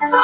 You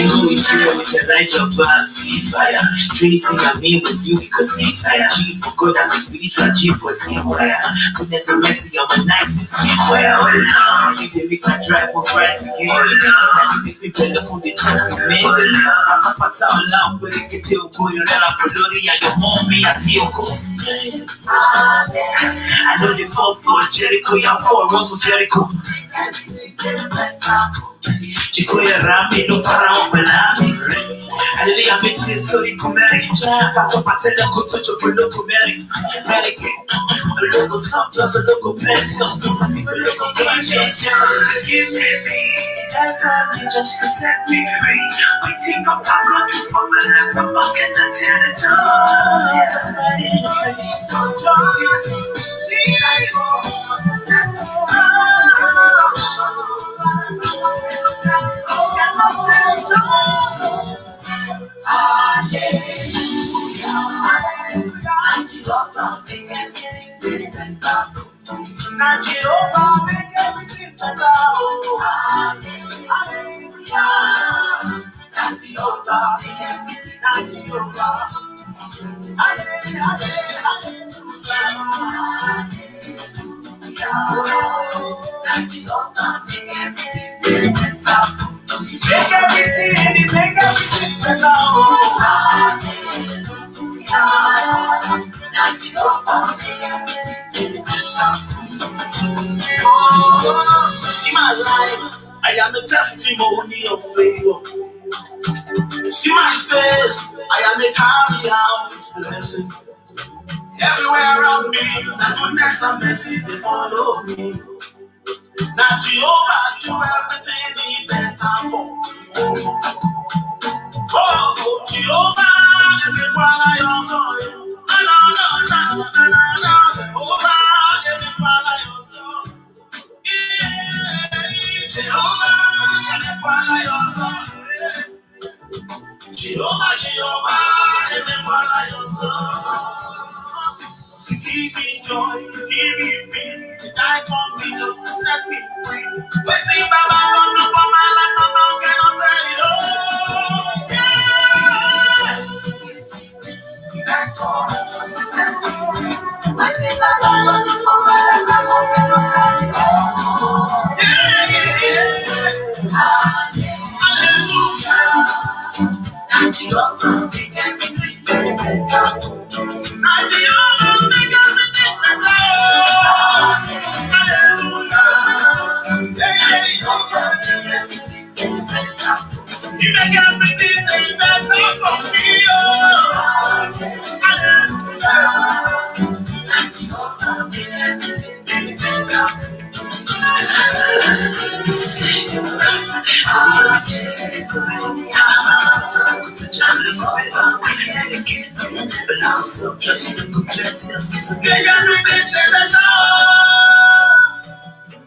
know it's real tonight, your bars see fire. Trinity and me with you because it's higher. She forgot as a spiritual jeep was in wire. Goodness and mercy on my nights we see where. Oh Lord, you did make my drive was rise again. Oh Lord, you make me better from the jump we made. Oh Lord, Pata Ola, but it could do good. You let up Polori and your mommy at your ghost. I know you fall for Jericho, you're for Rose of Jericho. Chikoya Rami, no Parao Belami. Hallelujah, bitches, so you come marry. Tato Patella, go touch your local Mary. Medicaid, a local surplus, a local pension, some people local conscience. Give me peace, just to set me free. We take up our good for my life, I'm walking until the door. Somebody say, don't you see, I want to set me free. Make everything better. See my life, I am a testimony of favor. See my face, I am a carrier of His blessing. Everywhere around me, the goodness and mercy they follow me. Now Jehovah do everything He better for me. Oh, Jehovah, everyone I also. No. Jehovah, everyone I also. Jehovah, everyone I also. Jehovah, everyone I also. To give me joy, to give me peace, to die for me just to set me free. Waiting Baba won't do for my life, Baba cannot tell you. He died for us just to set me free. Waiting Baba won't do for my life, Baba cannot tell you. Hallelujah. Now Jehovah, make everything better. Now Jehovah, make everything better. Hallelujah. Now Jehovah, make everything better. You make everything better for me. Hallelujah. Now Jehovah, make everything better.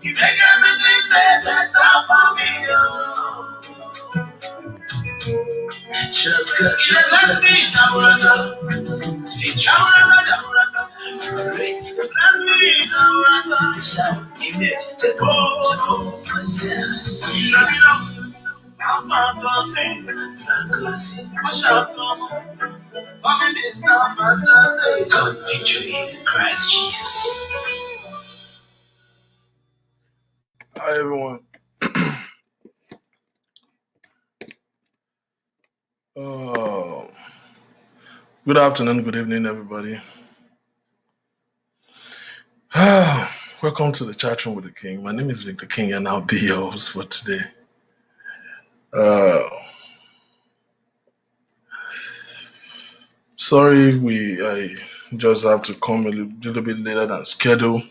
You make everything better for me. Just good. Just let me know. Bless me now. Shout, image, God victory in Christ Jesus. Hi everyone. Good afternoon, good evening, everybody. Welcome to the Chat Room with the King. My name is Victor King, and I'll be your host for today. Sorry, I just have to come a little bit later than scheduled.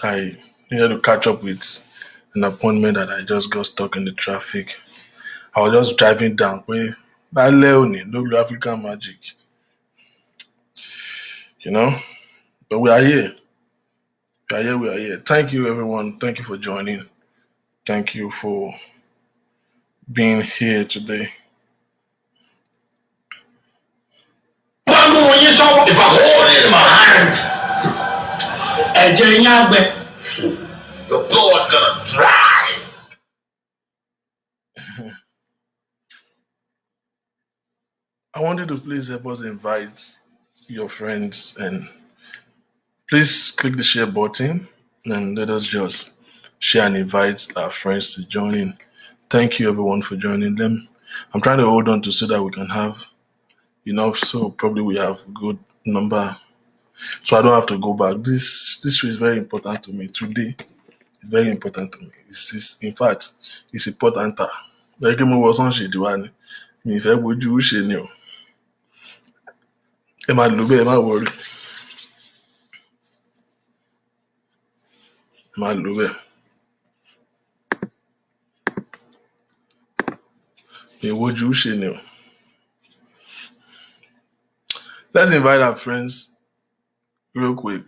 I needed to catch up with an appointment that I just got stuck in the traffic. I was just driving down. That Leonie, look African magic. You know? But we are here. We are here. Thank you, everyone. Thank you for joining. Thank you for being here today. If I hold it in my hand, the blood's gonna dry. I want you to please help us invite your friends and please click the share button and let us just share and invite our friends to join in. Thank you everyone for joining them. I'm trying to hold on to so that we can have enough, so probably we have good number so I don't have to go back. This is very important to me today. It's very important to me. In fact, it's important. Like mo was on ṣèdí wa ni mi fẹ́ bójú ṣe ni o. Ẹ máa lò bẹ́ẹ̀, ẹ má worry. Ẹ máa lò bẹ́ẹ̀. Mi wojú ṣe ni o. Let's invite our friends real quick.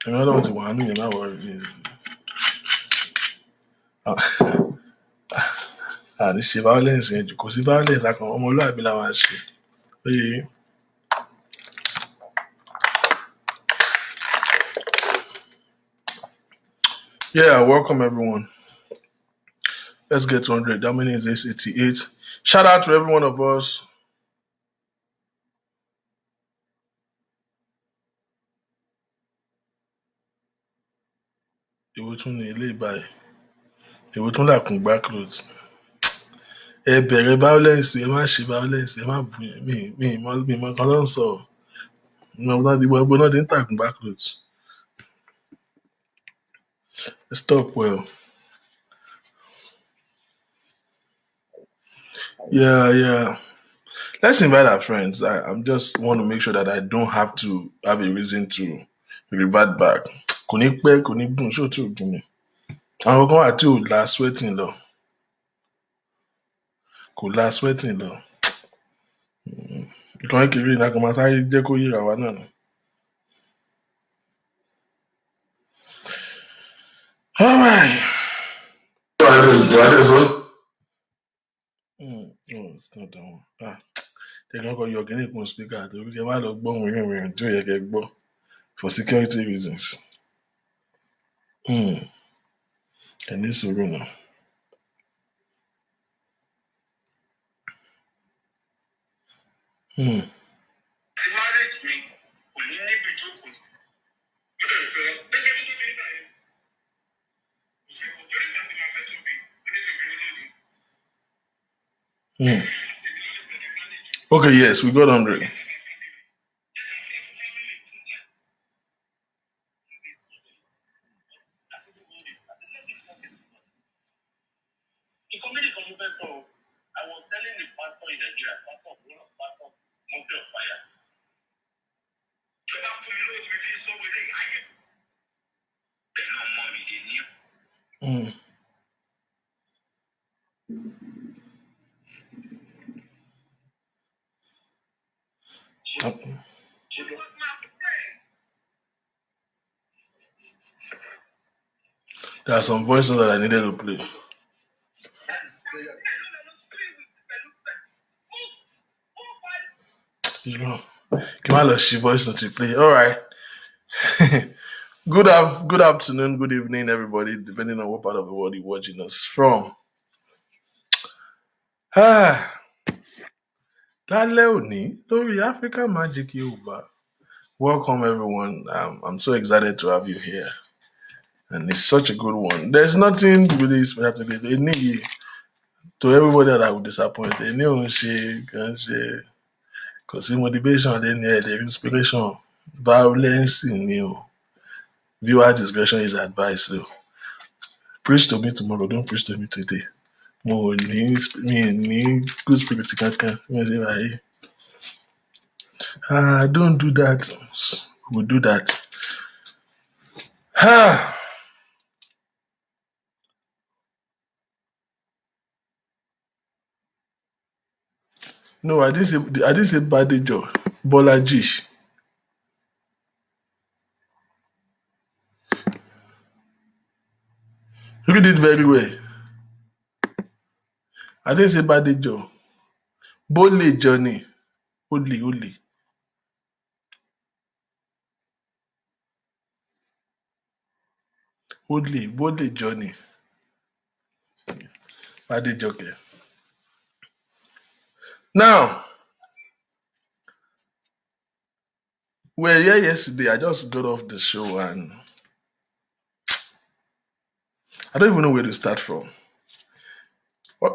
Another one to one, you're not worried. Ní ṣe violence yẹn jù, kò sí violence akàn ọmọlúwàbí la máa ṣe. Yeah, welcome everyone. Let's get to 100. How many is this? 88. Shout out to every one of us. Èwo tún ní ilé ìbáyìí? Èwo tún làkùn gbá clothes? Ẹ bẹ̀rẹ̀ violence, ẹ má ṣe violence, ẹ má bù yẹn. Mi mọ kan ló ń sọ. Gbogbo náà ti ń tàkùn gbá clothes. Stop well. Yeah. Let's invite our friends. I'm just want to make sure that I don't have to have a reason to revert back. Kò ní pẹ́, kò ní gùn, ṣó tí ò gùn ni. Àwọn kan wà tí ò la sweating lọ. Kò la sweating lọ. Ìkan kékeré ní akọ̀ máa sáré jẹ́ kó yíra wa náà. All right. No, it's not that one. They're going to call your organic one speaker. They will get a gbọ́ tí ò yẹ kẹ́ gbọ́ for security reasons. Ẹ ní sùúrù náà. Okay, yes, we got 100. There are some voices that I needed to play. Come on, let's voice to play. All right. Good afternoon, good evening, everybody, depending on what part of the world you're watching us from. Lálẹ́ òní lórí Africa Magic Yoruba. Welcome, everyone. I'm so excited to have you here. And it's such a good one. There's nothing really special today. To everybody that I would disappoint, they knew because motivation, the inspiration, violence, viewer discretion is advice. So preach to me tomorrow, don't preach to me today. More need good spirit can't don't do that. We'll do that. No, I didn't say bad job. Bolaji. You did very well. I didn't say Badejo. Bole Johnny. Ole. Bole Johnny. Badejo. Okay. Now, we were here yesterday. I just got off the show and I don't even know where to start from. What?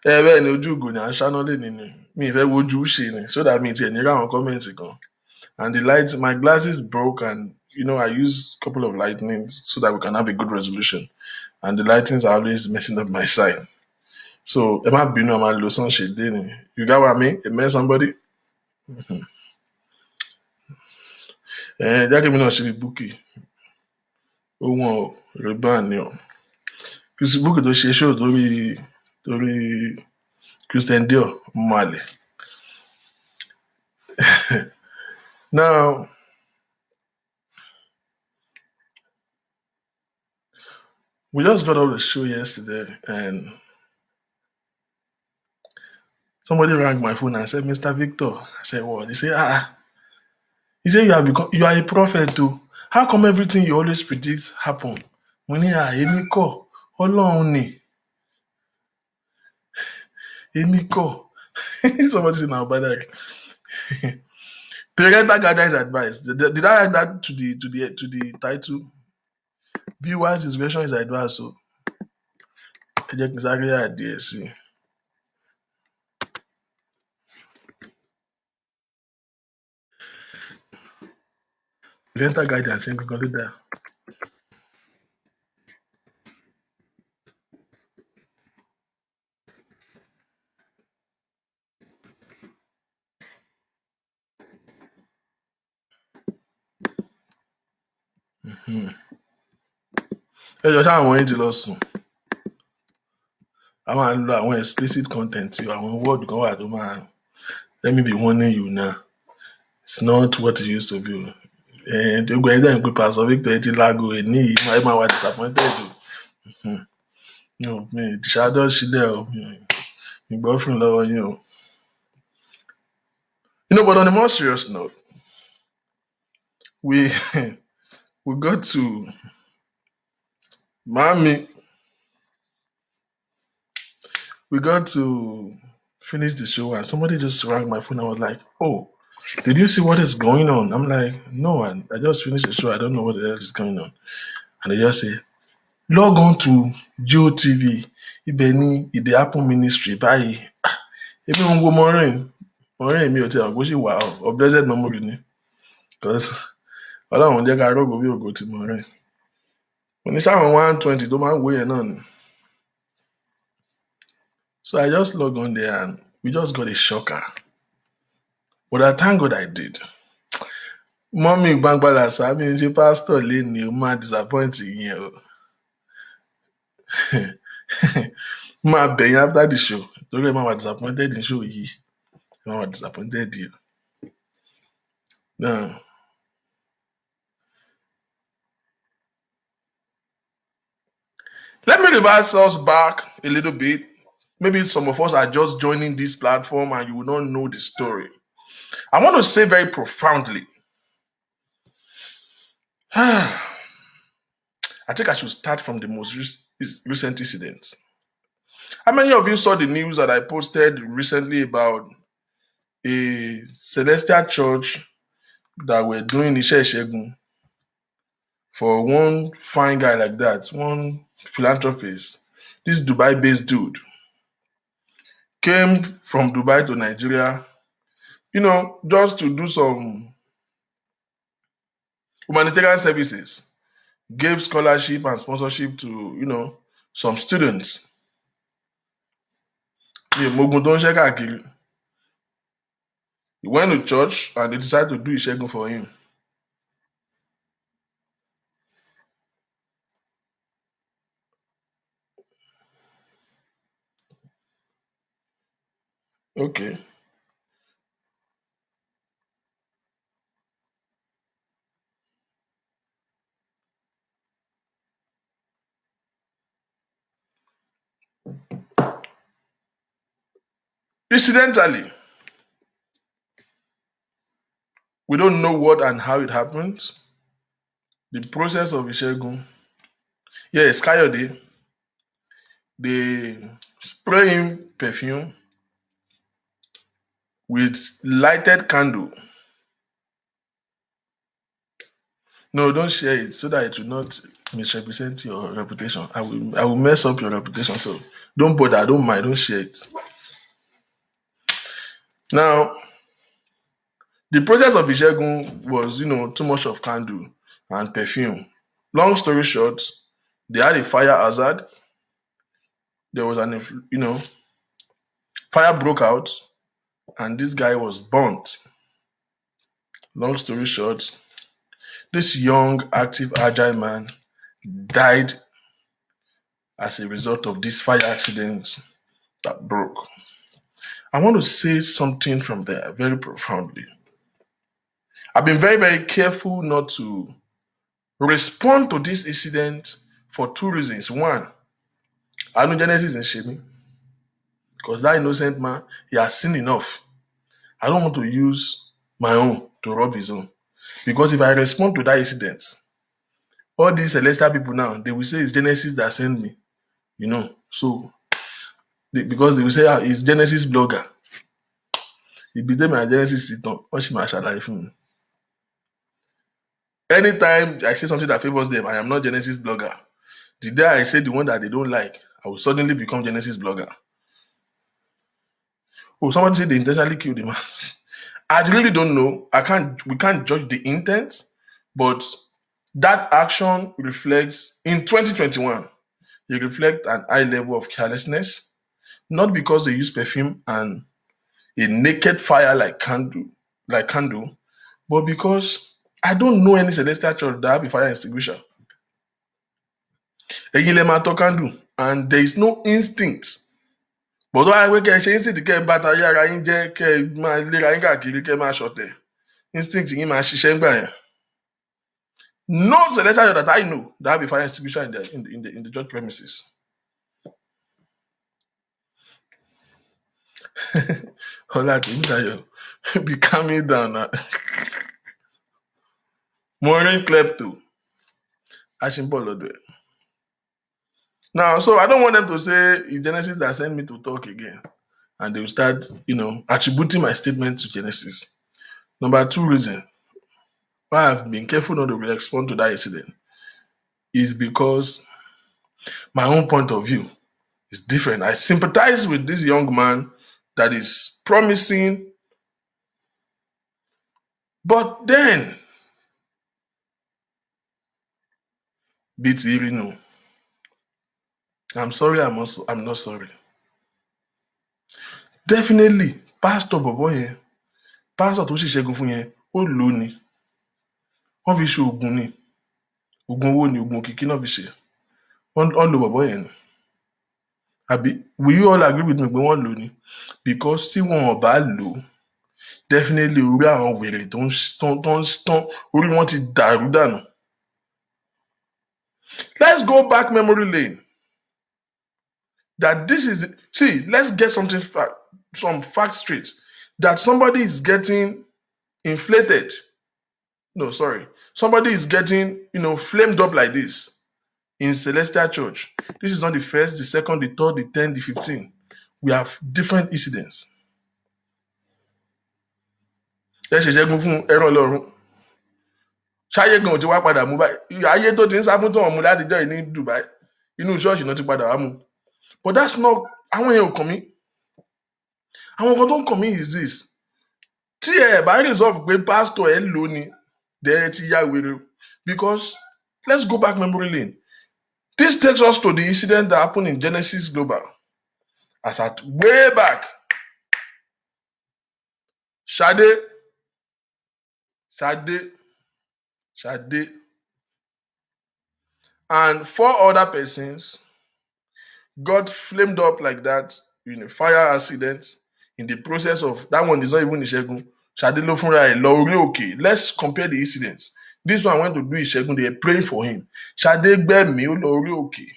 Bẹ́ẹ̀ ni ojú ògo ni à ń ṣáná lé nínú. Mi ì fẹ́ wojú ṣe ni so that mi tiẹ̀ ní ráwọn kọ́mẹ̀ntì kan. And the lights, my glasses broke and I use a couple of lightnings so that we can have a good resolution. And the lightings are always messing up my side. So, ẹ má bínú, I'm lo sunshade dé ni. You got what I mean? Amen, somebody? Jẹ́ kí mi náà ṣe búkì. Ó wọ́n o, Reban ni o. Búkì tó ṣe show torí Christian Dior, Male. Now, we just got off the show yesterday and somebody rang my phone and said, Mr. Victor. I said, what? He said, He said, you are a prophet too. How come everything you always predict happen? Mo ní èmi kọ́, Ọlọ́run ni. Èmi kọ́. Somebody said now, but like parental guidance advice. Did I add that to the title? Viewers' discretion is advice. So ẹ jẹ́ kí n sáré àdìẹ sí i. Parental guidance ń gangan ló dáa. Ẹ jọ ṣáà àwọn yín ti lọ sùn. A máa lo àwọn explicit content o, àwọn word kan wà tó máa let me be warning you now. It's not what it used to be. Tí gbogbo ẹni dẹ́n pé Pastor Victor ti láago ẹ̀ ní yìí ẹ máa wà disappointed o. Mi ìṣáájọ́ sílẹ̀ o. Mi gbọ́ fún lọ́wọ́ yín o. But on a more serious note, we got to Mommy. We got to finish the show and somebody just rang my phone. I was like, oh, did you see what is going on? I'm like, no, I just finished the show. I don't know what the hell is going on. And they just say, log on to GeoTV. Ibẹ̀ ni Ìdè Apple Ministry báyìí. Èmi ń wo Maureen mi ò tiẹ̀ mọ̀ bó ṣì wà of blessed memory ni. Because Ọlọ́run jẹ́ ká rògbò bí ògo ti Maureen. Mo ní sáwọn 120 tó máa ń wo yẹn náà ni. So I just logged on there and we just got a shocker. But I thank God I did. Mommy Gbangbala Sami ń ṣe pastor léni o máa disappoint yín o. Máa bẹ̀yìn after the show. Torí ẹ máa wà disappointed in show yìí. Ẹ máa wà disappointed yìí. Now, let me reverse us back a little bit. Maybe some of us are just joining this platform and you will not know the story. I want to say very profoundly, I think I should start from the most recent incidents. How many of you saw the news that I posted recently about a celestial church that were doing Iṣẹ́ Ìṣẹ́gun for one fine guy like that, one philanthropist, this Dubai-based dude, came from Dubai to Nigeria, just to do some humanitarian services, gave scholarship and sponsorship to, some students. He went to church and they decided to do Ìṣẹ́gun for him. Okay. Incidentally, we don't know what and how it happens. The process of Ishegun. Yes, Kayode, they spray him perfume with lighted candle. No, don't share it so that it will not misrepresent your reputation. I will mess up your reputation. So don't bother, don't mind, don't share it. Now, the process of Ishegun was, too much of candle and perfume. Long story short, they had a fire hazard. There was fire broke out, and this guy was burnt. Long story short, this young, active, agile man died as a result of this fire accident that broke. I want to say something from there very profoundly. I've been very, very careful not to respond to this incident for two reasons. One, I know Genesis in Shemi, because that innocent man, he has seen enough. I don't want to use my own to rob his own. Because if I respond to that incident, all these celestial people now, they will say it's Genesis that sent me. So because they will say it's Genesis blogger. It became my Genesis sitan. What she might life. Anytime I say something that favors them, I am not Genesis blogger. The day I say the one that they don't like, I will suddenly become Genesis blogger. Oh, somebody said they intentionally killed the man. I really don't know. We can't judge the intent, but that action reflects in 2021. It reflects an high level of carelessness, not because they use perfume and a naked fire like candle, but because I don't know any celestial church that have a fire extinguisher. Candle, and there is no instinct. But why we can instinct kẹ́ bàtàrí ara yín jẹ́ kẹ́ máa léra yín káàkiri kẹ́ máa ṣọ̀tẹ̀. Instinct yín máa ṣiṣẹ́ ńgbà yẹn. No celestial church that I know that have a fire extinguisher in the church premises. Be calming down now. Maureen klepto. Now, so I don't want them to say it's Genesis that sent me to talk again. And they will start, attributing my statement to Genesis. Number two reason why I've been careful not to respond to that incident is because my own point of view is different. I sympathize with this young man that is promising, but then, no. I'm sorry, I'm not sorry. Definitely, Pastor Bobo yẹn, Pastor tó ṣiṣẹ́gun fún yẹn, ó lò ní. Wọ́n fi ṣe oògùn ni. Oògùn owó ni, oògùn òkìkí náà fi ṣe. Wọ́n lo Bobo yẹn ni. Àbí, will you all agree with me pé wọ́n lò ní? Because tí wọn ò bá lò, definitely orí àwọn wèrè tó ń orí wọn ti dàrú dànù. Let's go back memory lane. That this is let's get some facts straight. That somebody is getting inflated. No, sorry. Somebody is getting, flamed up like this in Celestial Church. This is not the first, the second, the third, the 10, the 15. We have different incidents. Ṣáyé gan ò ti wá padà mú báyìí. Ayé tó ti ń sáfún tó wọn mú ládìjọ́ yìí ní Dubai. Inú ṣọ́ọ̀ṣì náà ti padà wá mú. But that's not àwọn yẹn ò kàn mí. Àwọn kan tó ń kàn mí is this. Tí ẹ bá resolve pé pastor ẹ lò ní dẹ̀ ti yá wèrè. Because let's go back memory lane. This takes us to the incident that happened in Genesis Global. As at way back. Shade and 4 other persons got flamed up like that in a fire accident. In the process of that one is not even Ishegun. Shade lo funra ẹ lọ orí òkè. Let's compare the incidents. This one went to do Ishegun. They are praying for him. Shade gbẹ̀mí ó lọ orí òkè.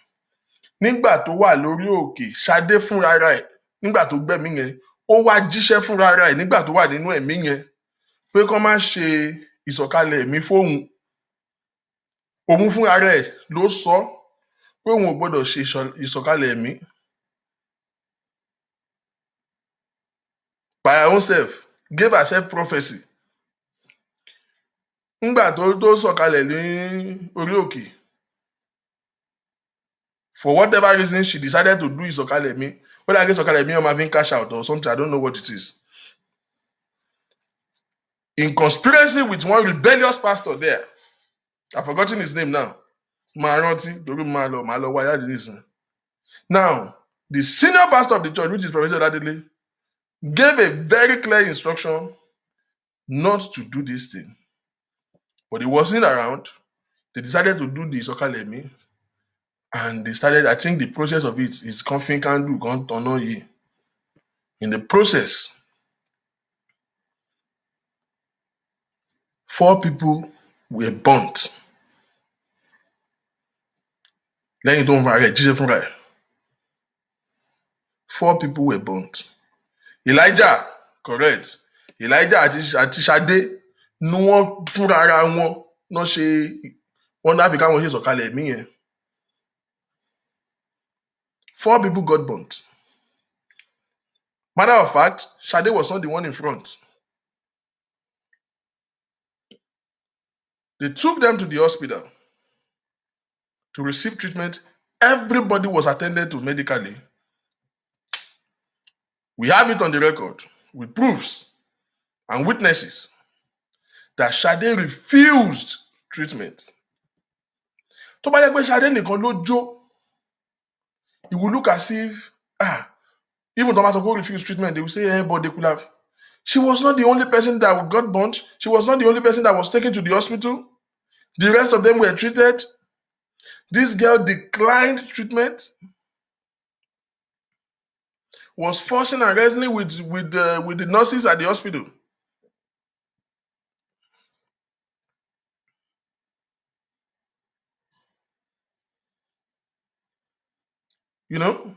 Nígbà tó wà lórí òkè, Shade fúnra rẹ̀ nígbà tó gbẹ̀mí yẹn ó wá jíṣẹ́ fúnra ara ẹ̀ nígbà tó wà nínú ẹ̀mí yẹn pé kán má ṣe ìsọ̀kalẹ̀ ẹ̀mí fóun. Òun fúnra ara ẹ̀ ló sọ pé òun ò gbọ́dọ̀ ṣe ìsọ̀kalẹ̀ ẹ̀mí. By her own self, gave herself prophecy. Nígbà tó sọ̀kalẹ̀ ní orí òkè, for whatever reason she decided to do ìsọ̀kalẹ̀ ẹ̀mí. Whether I get ìsọ̀kalẹ̀ ẹ̀mí or my cash out or something, I don't know what it is. In conspiracy with one rebellious pastor there. I've forgotten his name now. Now, the senior pastor of the church, which is Professor Dadele, gave a very clear instruction not to do this thing. But he wasn't around. They decided to do the Sokalemi. And they started, I think the process of it is confident can do, can't turn on ye. In the process, 4 people were burnt. Lẹ́yìn tó ń fa rẹ̀ jíṣẹ́ fúnra ẹ̀. 4 people were burnt. Elijah, correct. Elijah àti Ṣadé ni wọ́n fúnra ara wọn náà ṣe wọ́n dábì káwọn ṣe sọ̀kalẹ̀ ẹ̀mí yẹn. 4 people got burnt. Matter of fact, Ṣadé was not the one in front. They took them to the hospital to receive treatment. Everybody was attended to medically. We have it on the record with proofs and witnesses that Ṣadé refused treatment. Tó bá yẹ pé Ṣadé nìkan ló jó, it will look as if, even Thomas Ogo refused treatment, they will say, but they could have. She was not the only person that got burnt. She was not the only person that was taken to the hospital. The rest of them were treated. This girl declined treatment, was forcing and wrestling with the nurses at the hospital. You know?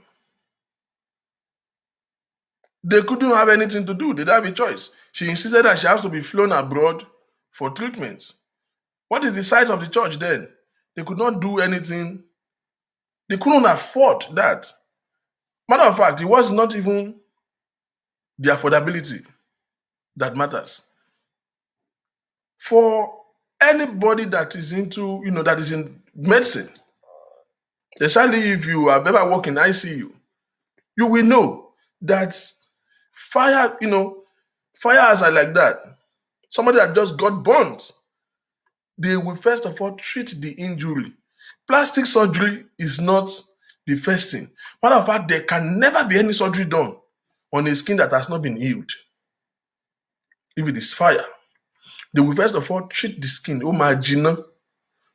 They couldn't have anything to do. They didn't have a choice. She insisted that she has to be flown abroad for treatments. What is the size of the church then? They could not do anything. They couldn't afford that. Matter of fact, it was not even the affordability that matters. For anybody that is into, that is in medicine, especially if you have ever worked in ICU, you will know that fires are like that. Somebody that just got burnt, they will first of all treat the injury. Plastic surgery is not the first thing. Matter of fact, there can never be any surgery done on a skin that has not been healed. If it is fire, they will first of all treat the skin,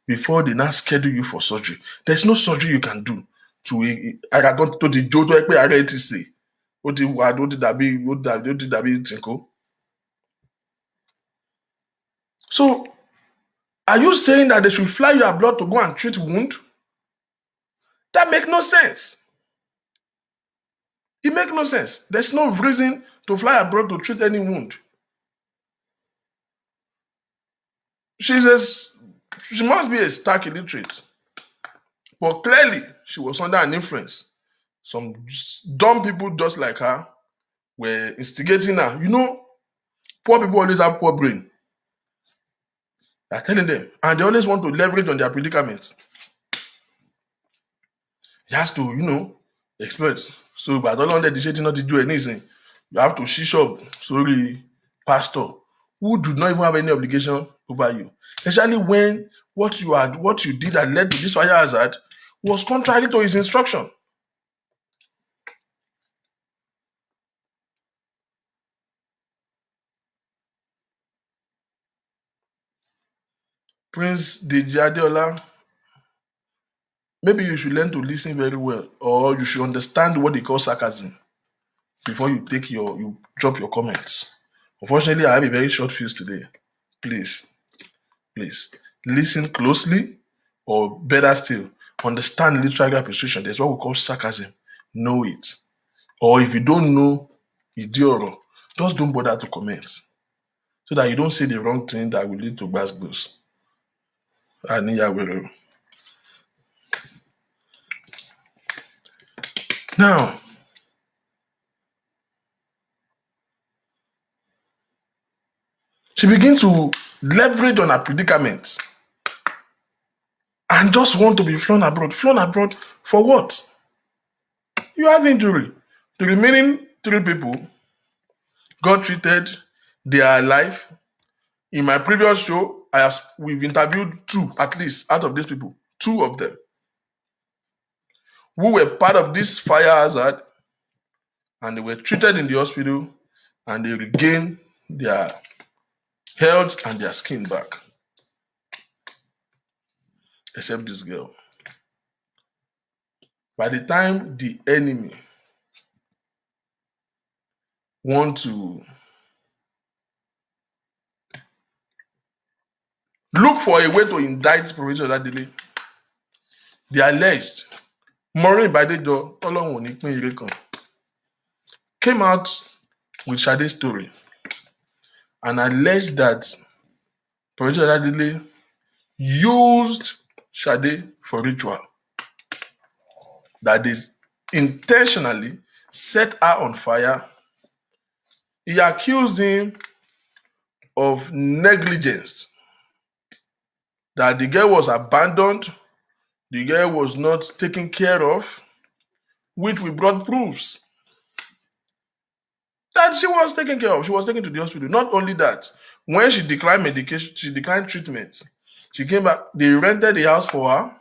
before they now schedule you for surgery. There's no surgery you can do to the joe to RATC. So, are you saying that they should fly your blood to go and treat wound? That makes no sense. It makes no sense. There's no reason to fly abroad to treat any wound. She must be a stark illiterate. But clearly, she was under an influence. Some dumb people just like her were instigating her. Poor people always have poor brain. They're telling them, and they always want to leverage on their predicaments. He has to, expect. So, but all on the decision not to do anything, you have to shish up. Sorry, pastor, who do not even have any obligation over you. Especially when what you did that led to this fire hazard was contrary to his instruction. Prince Deji Adeola, maybe you should learn to listen very well, or you should understand what they call sarcasm before you drop your comments. Unfortunately, I have a very short fuse today. Please, listen closely, or better still, understand literary appreciation. There's what we call sarcasm. Know it. Or if you don't know, Idioro. Just don't bother to comment so that you don't say the wrong thing that will lead to gbasgbos. Now, she begins to leverage on her predicament and just want to be flown abroad. Flown abroad for what? You have injury. The remaining 3 people got treated. They are alive. In my previous show, we've interviewed 2 at least out of these people. 2 of them who were part of this fire hazard, and they were treated in the hospital, and they regained their health and their skin back. Except this girl. By the time the enemy want to look for a way to indict Professor Oladele, the alleged Maureen Badejo Tọ́lọ́run ò ní pín ire kan came out with Sade's story and alleged that Professor Oladele used Sade for ritual, that is intentionally set her on fire. He accused him of negligence, that the girl was abandoned, the girl was not taken care of, which we brought proofs that she was taken care of. She was taken to the hospital. Not only that, when she declined medication, she declined treatment, she came back, they rented the house for her,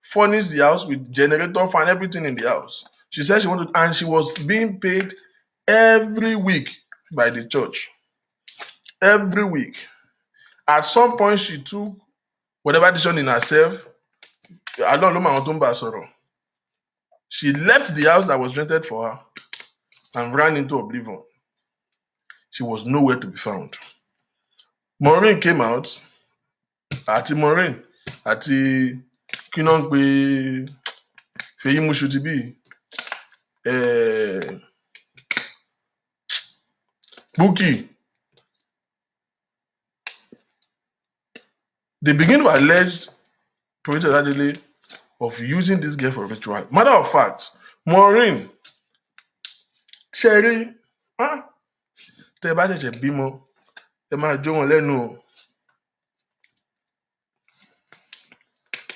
furnished the house with generator, fan, everything in the house. She said she wanted, and she was being paid every week by the church. Every week. At some point, she took whatever decision in herself. I don't know my own. She left the house that was rented for her and ran into oblivion. She was nowhere to be found. Maureen came out. Àti Maureen, àti kí náà ń pe Fèyí Mushuti Bukky. They begin to allege Professor Oladele of using this girl for ritual. Matter of fact, Maureen, Cherry, tẹ́ bá ṣẹ̀ṣẹ̀ bímọ, ẹ máa jó wọn lẹ́nu o.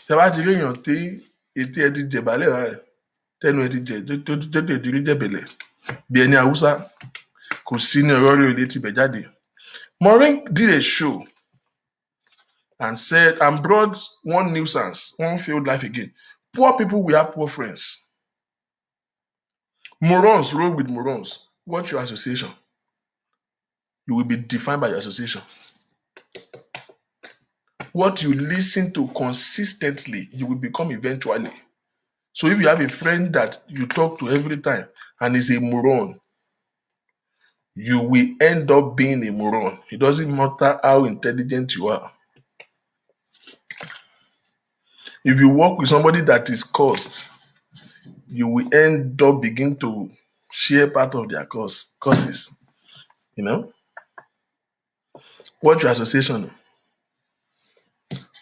Tẹ́ bá ti rí èèyàn tí etí ẹ ti jẹ̀bálẹ̀ rẹ̀, tẹ́nu ẹ ti jẹ̀, tó ti rí jẹ̀bẹ̀lẹ̀, bí ẹni Haúsá, kò sí ní ọ̀rọ̀ rí òde tibẹ̀ jáde. Maureen did a show and said, and brought one nuisance, one failed life again. Poor people will have poor friends. Morons roll with morons. What's your association? You will be defined by your association. What you listen to consistently, you will become eventually. So if you have a friend that you talk to every time and is a moron, you will end up being a moron. It doesn't matter how intelligent you are. If you work with somebody that is cursed, you will end up begin to share part of their curses. You know? What's your association?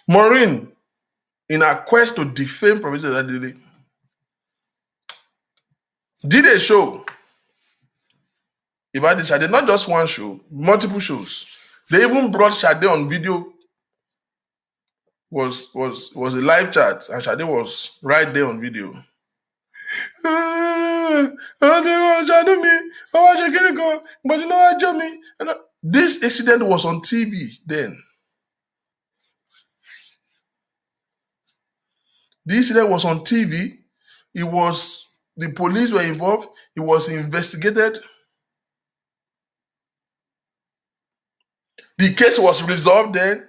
Maureen, in her quest to defame Professor Oladele, did a show about the Sade, not just one show, multiple shows. They even brought Sade on video, was a live chat, and Sade was right there on video. This incident was on TV then. The incident was on TV. The police were involved. It was investigated. The case was resolved then.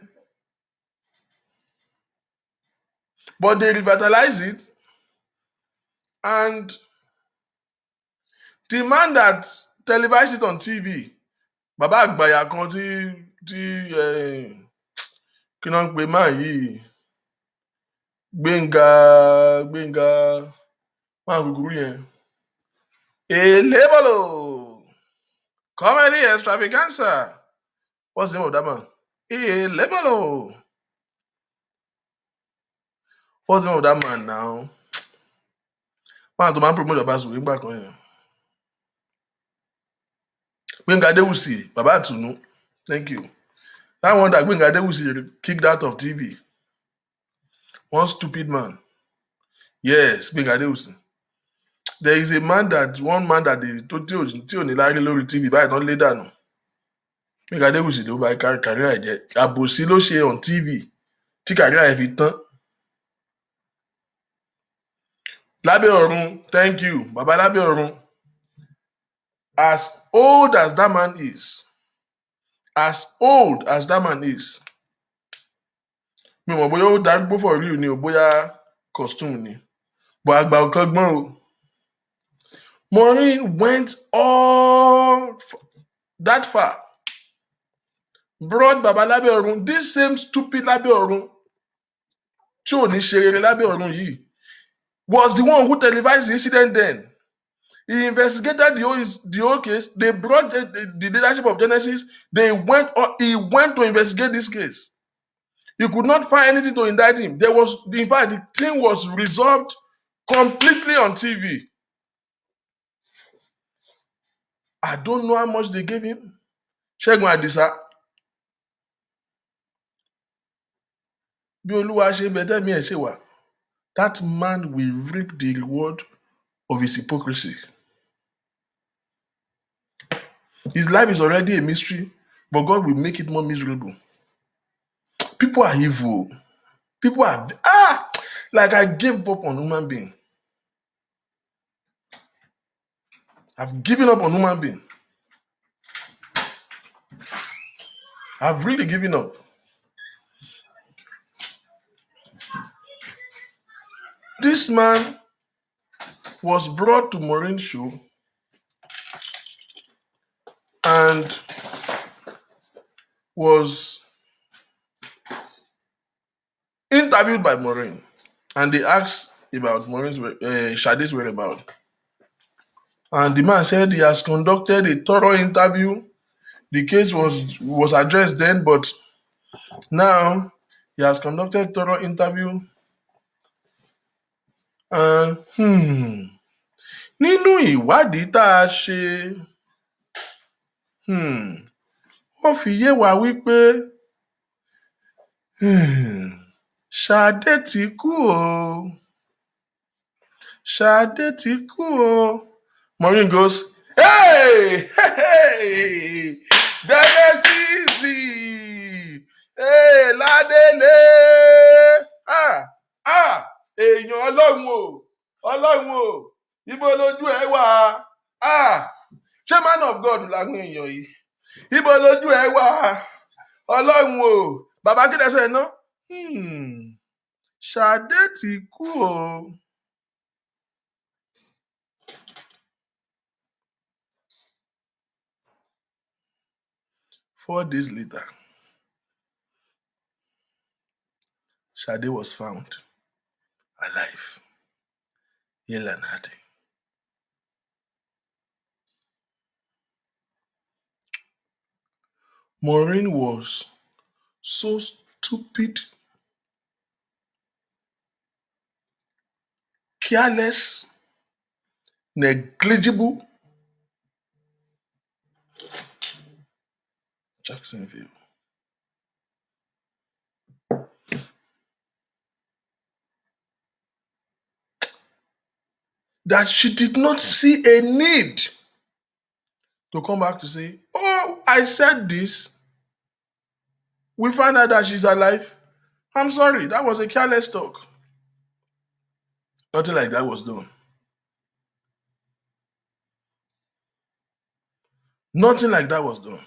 But they revitalized it. And the man that televised it on TV, Baba Àgbàyà kan tí kí náà ń pe máa yìí, Gbénga máa kúkúrú yẹn, èlébọ̀lò. Comedy extravaganza. What's the name of that man? Lebelo. What's the name of that man now? Man, to man promote your bass wing back on here. Gbenga Adewusi, Baba Atunu. Thank you. That one that Gbenga Adewusi kicked out of TV. One stupid man. Yes, Gbenga Adewusi. There is one man that they told you ní lárí lórí TV báyìí tán lé dànù. Gbenga Adewusi ló bá kárí àìjẹ́. Àbòsí ló ṣe on TV tí kárí àì fi tán. Lábẹ́ ọ̀run, thank you, Baba Lábẹ́ ọ̀run. As old as that man is, mi mọ̀ bóyá ó darúgbó for real ni o bóyá costume ni, but àgbà ọ̀kan gbọ́n o. Maureen went all that far, brought Baba Lábẹ́ ọ̀run, this same stupid Lábẹ́ ọ̀run tí ò ní ṣe rere Lábẹ́ ọ̀run yìí was the one who televised the incident then. He investigated the whole case. They brought the leadership of Genesis. He went to investigate this case. He could not find anything to indict him. In fact, the thing was resolved completely on TV. I don't know how much they gave him. Ṣẹ́gun Àdìsá. Bí Olúwa ṣe bẹ tẹ́mi ẹ̀ ṣe wà. That man will reap the reward of his hypocrisy. His life is already a mystery, but God will make it more miserable. People are evil. People are like I gave up on human being. I've given up on human being. I've really given up. This man was brought to Maureen's show and was interviewed by Maureen, and they asked about Maureen's Sade's whereabouts. And the man said he has conducted a thorough interview. The case was addressed then, but now he has conducted a thorough interview. And nínú ìwádìí tá a ṣe, ó fi yé wa wípé Ṣadé ti kú o. Ṣadé ti kú o. Maureen goes, hey, Genesis, hey, Ládélé, èèyàn Ọlọ́run o, ibo lójú ẹ wà, ṣé man of God làwọn èèyàn yìí, ibo lójú ẹ wà, Ọlọ́run o, bàbá kí lẹ sọ ẹ ná, Ṣadé ti kú o. 4 days later, Sade was found alive, ill and hearty. Maureen was so stupid, careless, negligible. Jacksonville. That she did not see a need to come back to say, oh, I said this. We found out that she's alive. I'm sorry, that was a careless talk. Nothing like that was done. Nothing like that was done.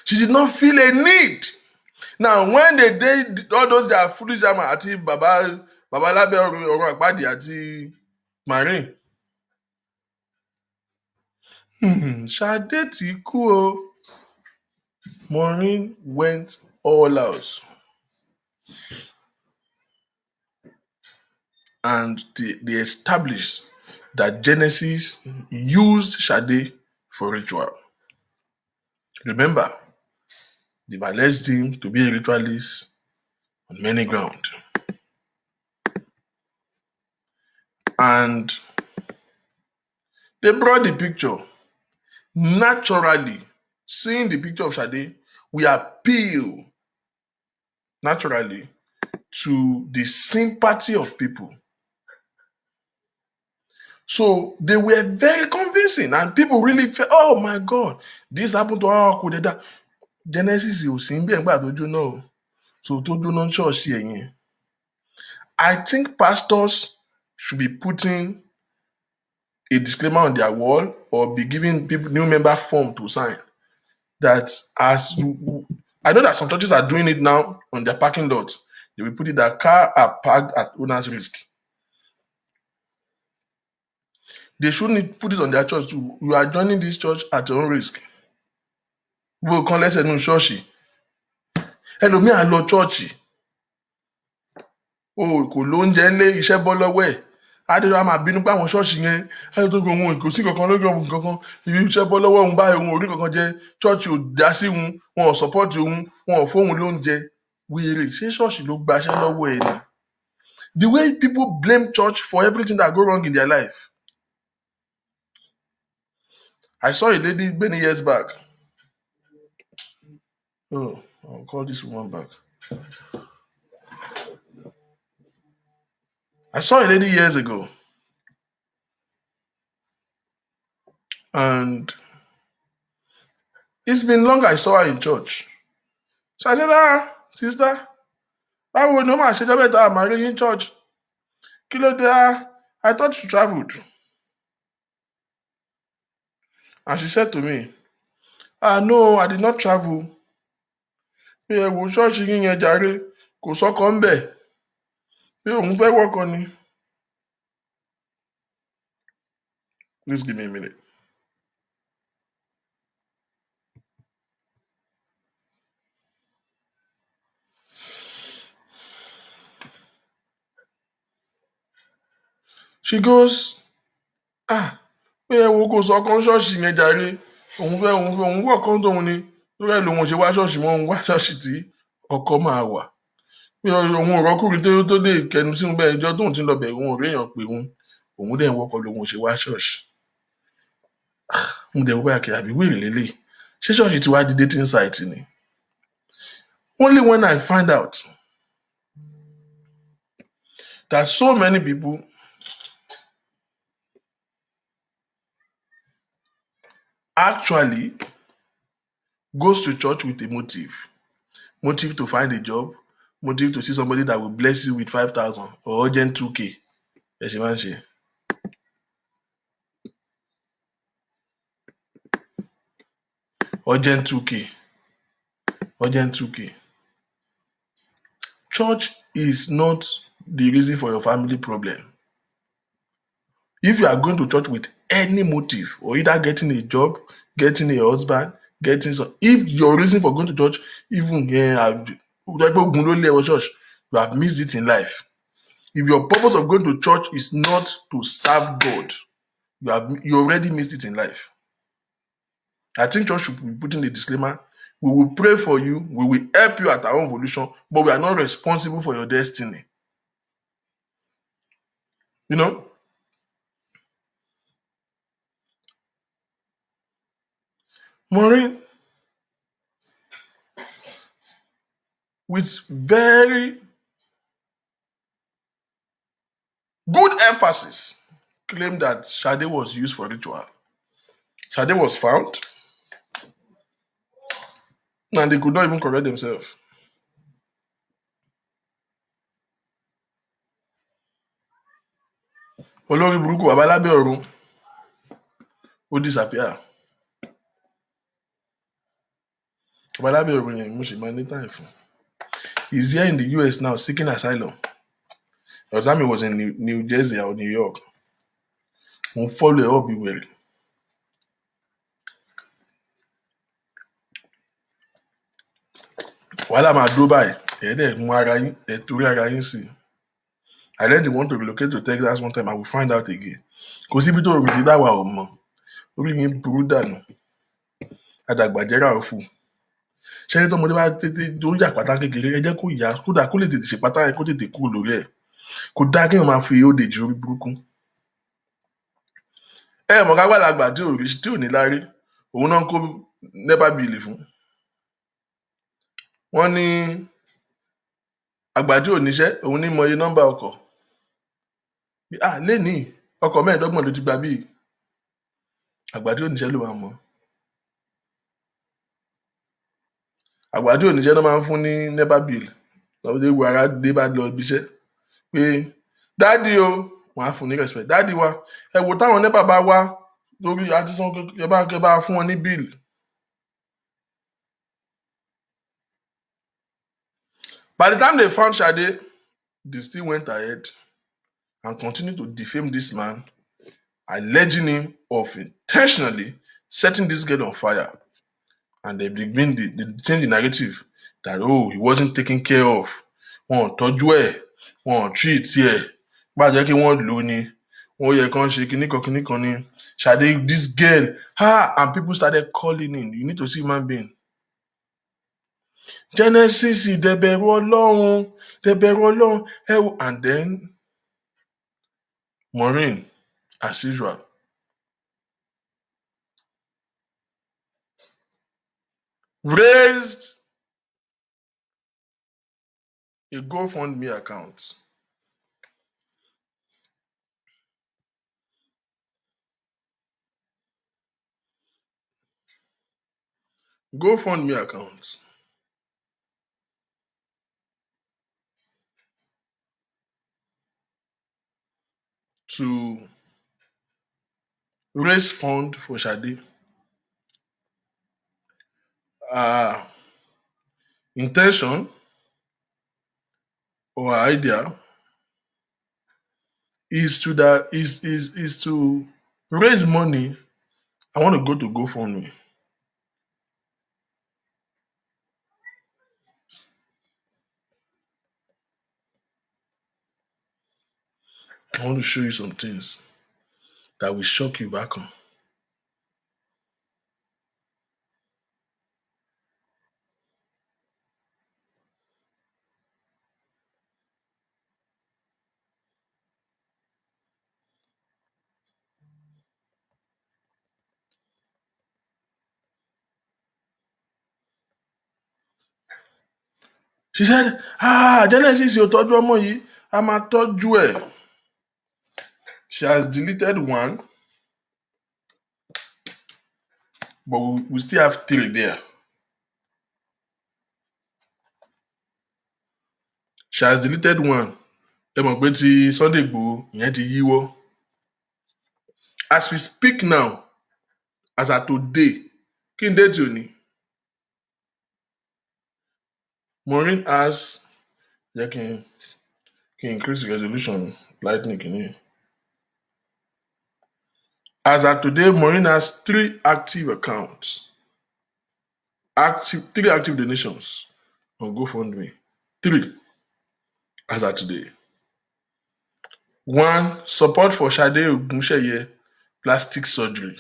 She did not feel a need. Now, when they did all those their foolish jama àti Baba Lábẹ́ ọ̀run àpáàdì àti Maureen. Ṣadé ti kú o. Maureen went all out. and they established that Genesis used Shade for ritual. Remember, they've alleged him to be a ritualist on many grounds. And they brought the picture. Naturally, seeing the picture of Shade, we appeal naturally to the sympathy of people. So they were very convincing, and people really felt, oh my God, this happened to our Kudeda. Genesis ò sí bí ẹ̀gbà tó jóná o. So tó jóná ní ṣọ́ọ̀ṣì ẹ̀yìn. I think pastors should be putting a disclaimer on their wall or be giving people new member form to sign that I know that some churches are doing it now on their parking lots. They will put it that car are parked at owner's risk. They shouldn't put it on their church too. You are joining this church at your own risk. Gbogbo kan lẹ́sẹ̀ nínú ṣọ́ọ̀ṣì. Ẹlòmíì á lọ ṣọ́ọ̀ṣì. O kò lóúnjẹ ńlé, iṣẹ́ bọ́ lọ́wọ́ ẹ̀. Adéjọ́ á máa bínú pé àwọn ṣọ́ọ̀ṣì yẹn ayé tó gbé òun kò sí kankan lórí òun kankan. Iṣẹ́ bọ́ lọ́wọ́ òun báyìí òun ò rí kankan jẹ. Ṣọ́ọ̀ṣì ò dá sí òun, wọn ò sọ́pọ́ọ̀tì òun, wọn ò fóun lóúnjẹ. Wèrè ṣé ṣọ́ọ̀ṣì ló gbaṣẹ́ lọ́wọ́ ẹ̀ ni? The way people blame church for everything that go wrong in their life. I saw a lady many years back. Oh, I'll call this woman back. I saw a lady years ago. And it's been long I saw her in church. So I said, sister, báwo ni ó máa ṣe jẹ́ bẹ́ẹ̀ tá a máa rí in church? Kí ló dé? I thought you traveled. And she said to me, no, I did not travel. Pé ẹ wo ṣọ́ọ̀ṣì yín yẹn jàre, kò sọ́kọ ń bẹ̀. Pé òun fẹ́ wọ́kọ ni. Please give me a minute. She goes, pé ẹ wo kò sọ́kọ ṣọ́ọ̀ṣì yẹn jàre, òun wọ́kọ tóun ni. Lórí ẹ̀ lòun ò ṣe wá ṣọ́ọ̀ṣì mọ́, òun wá ṣọ́ọ̀ṣì tí ọkọ máa wà. Pé òun ò rọ́kùnrin tó lè kẹnu sí òun bẹ́ẹ̀ ìjọ tóun ti ń lọ bẹ̀ òun ò réèyàn pé òun dẹ̀ ń wọ́kọ lòun ò ṣe wá ṣọ́ọ̀ṣì. Mo dẹ̀ wọ́n báyà kí àbí wèrè lélẹ̀. Ṣé ṣọ́ọ̀ṣì ti wá di dating site ni? Only when I find out that so many people actually goes to church with a motive. Motive to find a job, motive to see somebody that will bless you with 5,000 or urgent 2K. Ẹ ṣe máa ń ṣe. Urgent 2K. Urgent 2K. Church is not the reason for your family problem. If you are going to church with any motive, or either getting a job, getting a husband, if your reason for going to church, even church, you have missed it in life. If your purpose of going to church is not to serve God, you already missed it in life. I think church should be putting a disclaimer. We will pray for you, we will help you at our own volition, but we are not responsible for your destiny. You know? Maureen, with very good emphasis, claimed that Shade was used for ritual. Shade was found, and they could not even correct themselves. Olórí burúkú bàbá lábẹ́ ọ̀run ó disappear. Bàbá lábẹ́ ọ̀run yẹn mo ṣì máa ní time fún. He's here in the US now seeking asylum. Your time he was in New Jersey or New York. Mo follow ẹ̀ up ìwẹ̀rẹ̀. Wàhálà máa dúró báyìí, ẹ̀ dẹ̀ mú ara yín, ẹ̀ torí ara yín sí. And then they want to relocate to Texas one time. I will find out again. Kò síbi tó rìn sí dáwà ò mọ̀. Orí mi burú dànù. Àdàgbàjẹ́rà òfu. Ṣé ẹni tọ́mọdé bá tètè lórí àpáta kékeré ẹ jẹ́ kó yá kódà kó lè tètè ṣe pátá yẹn kó tètè kúrò lórí ẹ̀. Kò dáa kéèyàn máa fi old age orí burúkú. Ẹ mọ̀ kágbàlagbà tí ò ní lárí òun náà ń kó NEPA bill fún. Wọ́n ní àgbà tí ò níṣẹ́ òun ní mọye nọ́mbà ọkọ̀. Lénìí ọkọ̀ 25 ló ti gba bíi. Àgbà tí ò níṣẹ́ ló máa mọ̀. Àgbà tí ò níṣẹ́ ló máa ń fún ní NEPA bill. Lọ́wọ́dé wo ara dé bá lọ ibi iṣẹ́ pé dádì o wọ́n á fún ní respect. Dádì wa ẹ wò táwọn NEPA bá wá lórí àtisán kẹ bá fún wọn ní bill. By the time they found Sade, they still went ahead and continued to defame this man, alleging him of intentionally setting this girl on fire. And they change the narrative that, he wasn't taken care of. Wọn ò tọ́jú ẹ̀, wọn ò treat ẹ̀, bá jẹ́ kí wọ́n lò ó ni, wọ́n yẹ kán ṣe kíníkan ni. Sade, this girl, and people started calling in. You need to see human being. Genesis, dẹ̀bẹ̀rù Ọlọ́run, and then Maureen, as usual, raised a Gofundme account. Gofundme account to raise fund for Sade. Intention or idea is to raise money. I want to go to GoFundMe. I want to show you some things that will shock you back on. She said, Genesis, you tọ́jú ọmọ yìí, a máa tọ́jú ẹ̀. She has deleted one, but we still have 3 there. She has deleted one. Ẹ mọ̀ pé ti Sunday Igboho ìyẹn ti yíwọ́. As we speak now, as at today, kí n date òní? Maureen has, jẹ́ kí n increase the resolution lightning kìíní. As at today, Maureen has 3 active accounts. 3 active donations on GoFundMe. 3 as at today. 1, support for Sade Ogunṣeye plastic surgery.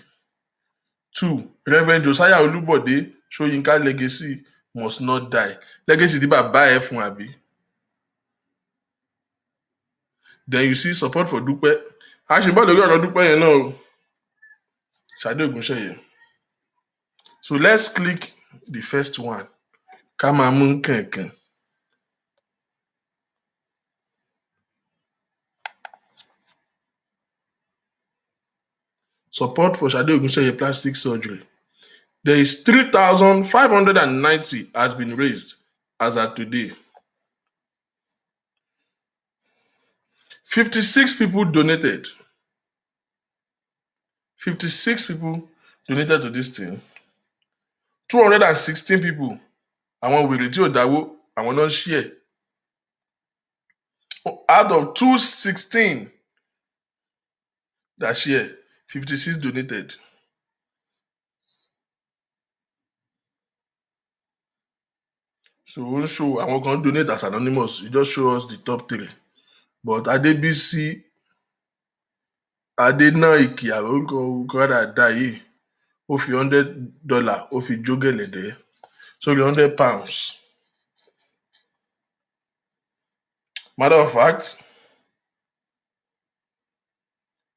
2, Reverend Josiah Olubode Soyinka legacy must not die. Legacy tí bàbá ẹ̀ fún àbí. Then you see support for Dúpẹ́. A ṣì ń bọ̀ lórí ọ̀rọ̀ Dúpẹ́ yẹn náà o. Sade Ogunṣeye. So let's click the first one. Ká máa mú kànkàn. Support for Sade Ogunṣeye plastic surgery. There is 3,590 has been raised as at today. 56 people donated. 56 people donated to this thing. 216 people. Àwọn wèrè tí ò dáwó, àwọn náà share. Out of 216 that share, 56 donated. So we'll show àwọn kan donate as anonymous. You just show us the top 3. but Adébísí Adénáìkì orúkọ dáadáa yìí ó fi $100 ó fi jó gẹ̀lẹ̀dẹ́ sórí £100. Matter of fact,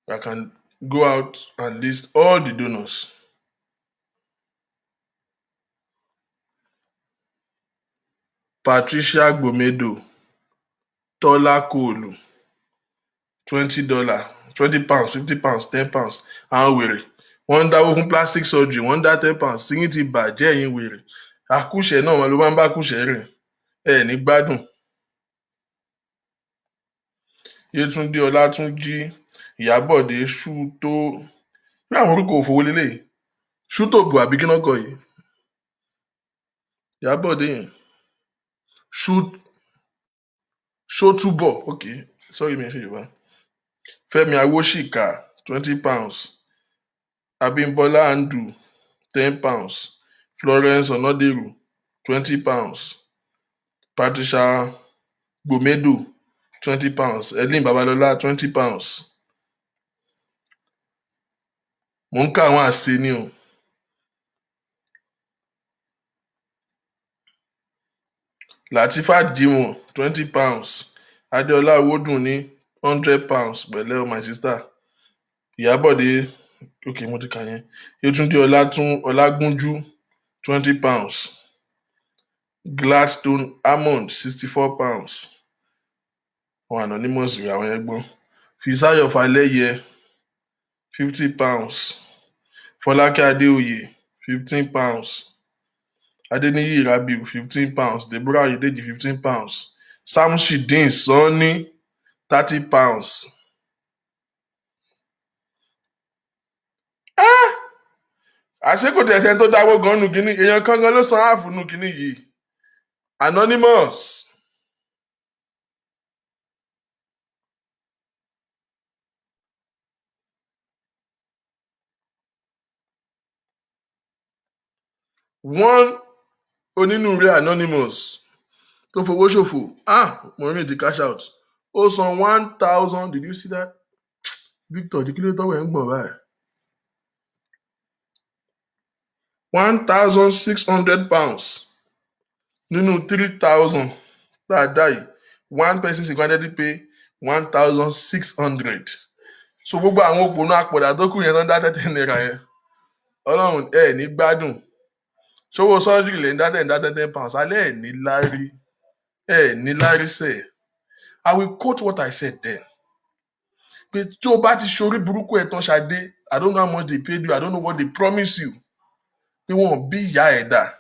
I can go out and list all the donors. Patricia Gbomedo, Tola Kolu, $20, £20, £50, £10. Àwọn wèrè wọ́n ń dáwó fún plastic surgery, wọ́n ń dá £10. Síyìn ti bàjẹ́ ẹ̀yin wèrè. Àkúṣẹ̀ náà wọn ló máa ń bá kúṣẹ̀ rìn. Ẹ ní gbádùn. Yétúndé Ọlátúnjí, Ìyábọ̀dé Ṣútó. Bí àwọn orúkọ òfowó lélẹ̀. Ṣútòbù àbí kí náà kọ yìí? Ìyábọ̀dé yẹn. Ṣótúbọ̀, okay. Sorry, mi ò ṣe Yorùbá. Fẹ́mi Awóṣìkà, £20. Abímbọ́lá Andrew, £10. Florence Onoderu, £20. Patricia Gbomedo, £20. Edlin Babalọlá, £20. Mò ń ká àwọn àṣẹ ni o. Latifat Jimoh, £20. Adéọlá Owódùnní, £100. Pẹ̀lẹ́ o my sister. Ìyábọ̀dé, okay, mo ti kà yẹn. Yétúndé Ọlágúnjú, £20. Gladstone Hammond, £64. Àwọn anonymous rẹ̀ àwọn ẹgbọ́n. Fisáyọ̀ Falẹ́yẹ, £50. Fọlákẹ́ Adéoyè, £15. Adéníyì Rabiu, £15. Deborah Oyèdèjì, £15. Samshideen Sanni, £30. Àṣé kò tẹ̀sẹ̀ tó dáwó gan nù kínní, èèyàn kan gan ló san áàfù nù kínní yìí. Anonymous. One onínúure Anonymous tó fowó ṣòfò. Maureen ti cash out. Ó san 1,000. Did you see that? Victor, di kí ló tọ́wọ́ ẹ̀ ń gbọ̀n báyìí? £1,600 nínú 3,000 dáadáa yìí. One person single-handedly pay 1,600. So gbogbo àwọn òpònú àpọ̀dà tó kù yẹn ló ń dá £10 yẹn. Ọlọ́run ẹ̀ ní gbádùn. Ṣówó sọ́jírì lè ń dá £10. Alẹ́ ẹ̀ ní lárí. Ẹ̀ ní lárí sẹ̀. I will quote what I said then. Pé tí o bá ti ṣorí burúkú ẹ̀ tán Ṣadé, I don't know how much they paid you, I don't know what they promise you. Pé wọn bí ìyá ẹ̀ dà.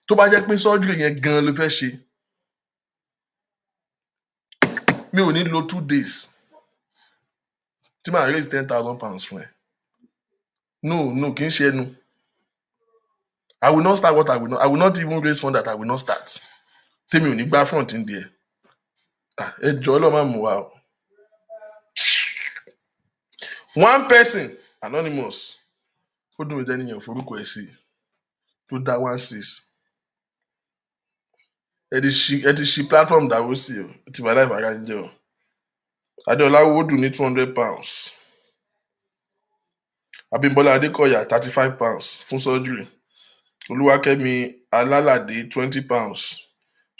Tó bá jẹ́ pé sọ́jírì yẹn gan ló fẹ́ ṣe, mi ò ní lo 2 days tí màá raise £10,000 fún ẹ. No, kì í ṣe ẹnu. I will not start what I will not even raise fund that I will not start. Tèmi ò ní gbá front in there. Ẹ jọ̀ọ́ lọ́ máa mú wa o. One person, Anonymous, ó dùn mí jẹ́ níyàn forúkọ ẹ̀ sí tó dá 16. Ẹ ti ṣí platform dáwó sí o, ti wà láì fara ń jẹ o. Adéọlá Owódùnní, £200. Abímbọ́lá Adékọ̀yà, £35 fún surgery. Olúwakẹ́mi Alálàdé, £20.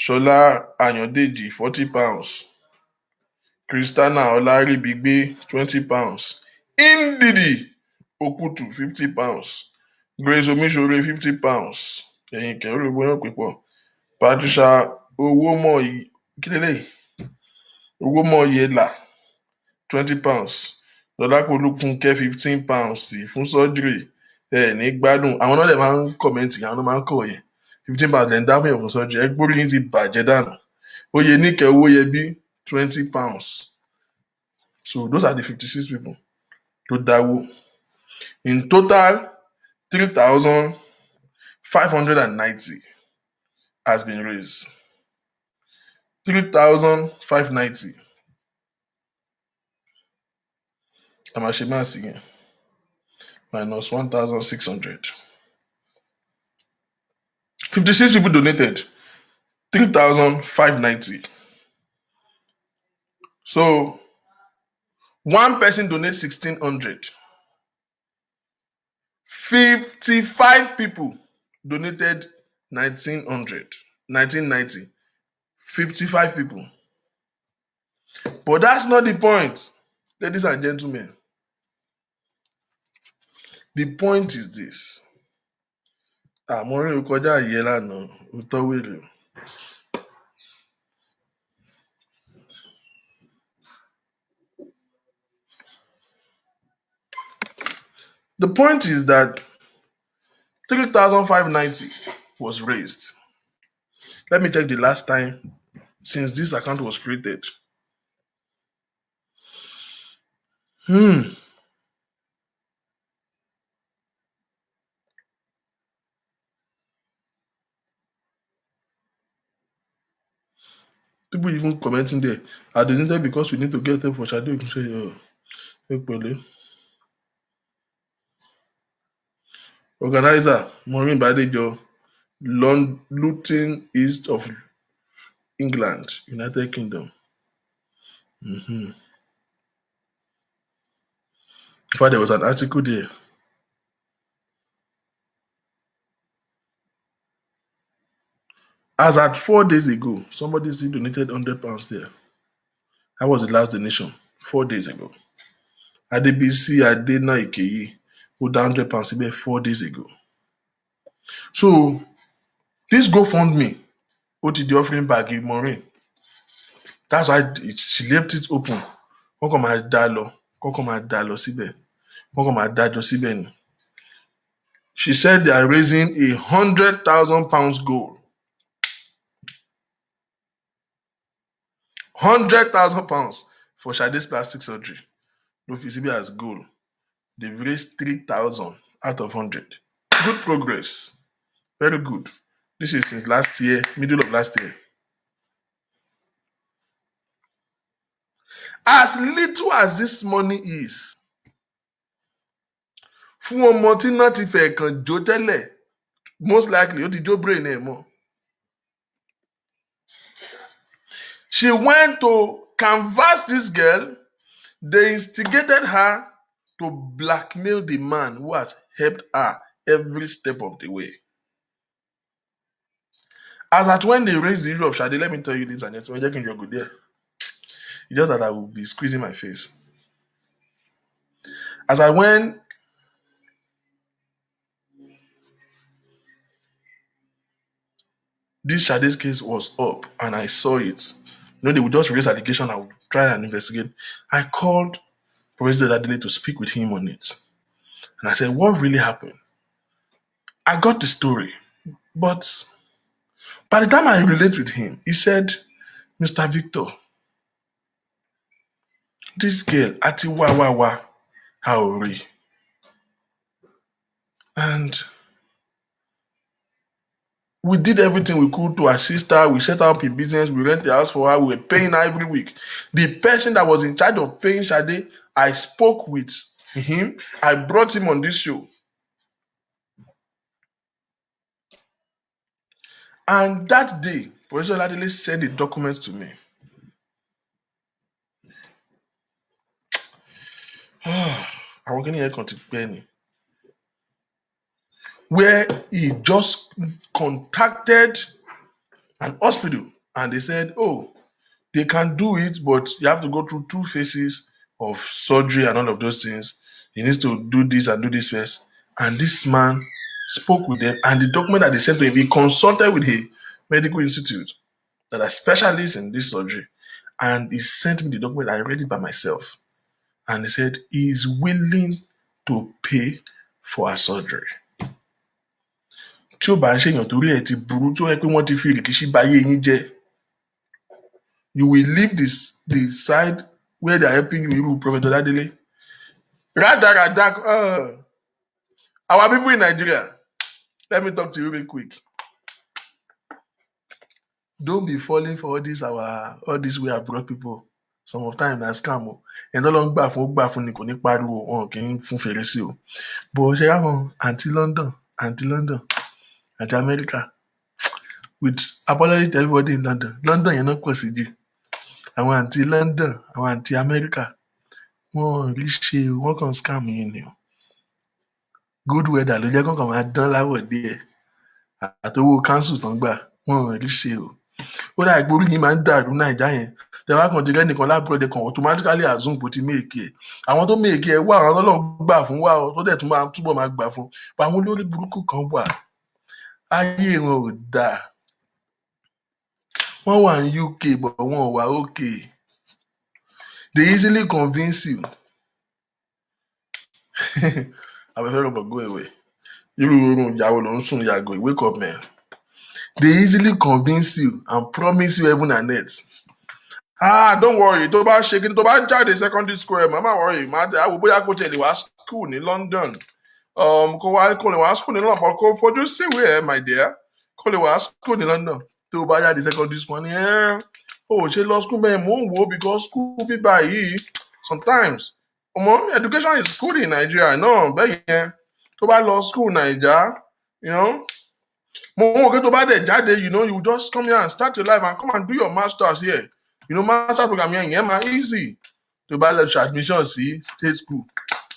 Ṣọlá Àyàndèjì, £40. Christiana Ọláríbigbé, £20. Ndidi Okutu, £50. Grace Omiṣore, £50. Ẹ̀yin kẹrù bóyá pípọ̀. Patricia Owómọ̀yẹlà, £20. Lọ́lápọ̀ Olúfúnkẹ́, £15 sí fún surgery. Ẹ ní gbádùn. Àwọn náà lè máa ń kọ̀mẹ́ǹtì, àwọn náà máa ń kọ̀ yẹn. £15 lẹ́ ń dá fún yẹn fún surgery. Ẹ gbórí yín ti bàjẹ́ dànù. Oyèníkẹ́ Owóyẹbí, £20. So those are the 56 people tó dáwó. In total, 3,590 has been raised. 3,590. I'm again. Minus 1,600. 56 people donated. 3,590. So one person donates 1,600. 55 people donated 1,900, 1990. 55 people. But that's not the point, ladies and gentlemen. The point is this. Maureen kọjá àyè lánàá, òótọ́ wèrè. The point is that 3,590 was raised. Let me check the last time since this account was created. People even commenting there. I donated because we need to get help for Shade. You can say, Organizer, Maureen Badejo, Luton East of England, United Kingdom. In fact, there was an article there. As at 4 days ago, somebody still donated £100 there. That was the last donation, 4 days ago. Adebisi Adena Ikeyi, who down £100 4 days ago. So, this Gofundme, what did the offering bag in Maureen? That's why she left it open. Wọ́n kàn máa dá lọ, kọ́kọ́ máa dá lọ síbẹ̀. Wọ́n kàn máa dájọ́ síbẹ̀ ni. She said they are raising £100,000 goal. £100,000 for Sade's plastic surgery. No feasible as goal. They've raised 3,000 out of 100. Good progress. Very good. This is since last year, middle of last year. As little as this money is, fún ọmọ tí náà ti fẹ̀ kàn jó tẹ́lẹ̀, most likely ó ti jó brain ẹ̀ mọ́. She went to canvass this girl. They instigated her to blackmail the man who has helped her every step of the way. As at when they raised the issue of Shade, let me tell you this, and it's when you're good there. It's just that I will be squeezing my face. As I went, this Shade's case was up, and I saw it. They would just raise allegation. I would try and investigate. I called Professor Adele to speak with him on it. And I said, what really happened? I got the story. But by the time I relate with him, he said, Mr. Victor, this girl, Ati Wawawa Haori. And we did everything we could to assist her. We set up a business. We rent the house for her. We were paying her every week. The person that was in charge of paying Shade, I spoke with him. I brought him on this show. And that day, Professor Ladele sent the documents to me. I'm working here Penny. Where he just contacted an hospital and they said, oh, they can do it, but you have to go through 2 phases of surgery and all of those things. You need to do this and do this first. And this man spoke with them, and the document that they sent to him, he consulted with a medical institute that are specialists in this surgery. And he sent me the document. I read it by myself. And he said he is willing to pay for her surgery. Tí ó bá ń ṣèyàn torí ẹ̀ ti burú tó yẹ pé wọ́n ti fi ìrìkìṣí báyé yín jẹ́, you will leave the side where they are helping you, irú Prophet Oladele. Radarada. Our people in Nigeria, let me talk to you real quick. Don't be falling for all these way abroad people. Some of time na scam. And no long gbà fún ni kò ní pariwo, wọn kì í fún fèrèsé o. But ṣe àwọn anti-London, anti-America, with apology to everybody in London. London yẹn náà pọ̀ sí jù. àwọn àǹtí London, àwọn àǹtí Amẹ́ríkà, wọn ò rí ṣe o, wọ́n kàn scam yín ni o. Good weather ló jẹ́ kán kàn máa dán láwọ̀ díẹ̀. Àtowó council tán gbà, wọn ò rí ṣe o. Ó dà pé orí yín máa ń dàrú Nàìjà yẹn. Tẹ̀wá kan ti rẹ́nìkan lábúròdì kan automatically assume kò ti méèkì ẹ̀. Àwọn tó méèkì ẹ̀ wà, àwọn tọ́lọ́run gbà fún wà o, tó dẹ̀ tún máa túbọ̀ máa gbà fún. Àwọn olórí burúkú kan wà, ayé wọn ò dáa. Wọ́n wà ní UK but wọn ò wà okay. They easily convince you. Abẹ́fẹ́ rọ̀bọ̀ go away. Irú oorun ìyàwó ló ń sùn yàgò, wake up man. They easily convince you and promise you heaven and earth. Don't worry, tó bá ṣe kí ni tó bá jáde secondary school ẹ̀ mama worry, máa tẹ̀ àwọ̀ bóyá kò tẹ̀ lè wá school ní London. Kò lè wá school ní London, but kò fojú síwèé ẹ̀ my dear. Kò lè wá school ní London. Tó bá jáde secondary school ni ṣe lọ school bẹ́ẹ̀ mò ń wò ó because school bíbá yìí sometimes education is good in Nigeria náà bẹ́ẹ̀ yẹn. Tó bá lọ school Naija, mo wọ́n kí tó bá dẹ̀ jáde, you just come here and start your life and come and do your masters here. Master program yẹn máa easy. Tó bá lọ ṣe admission sí state school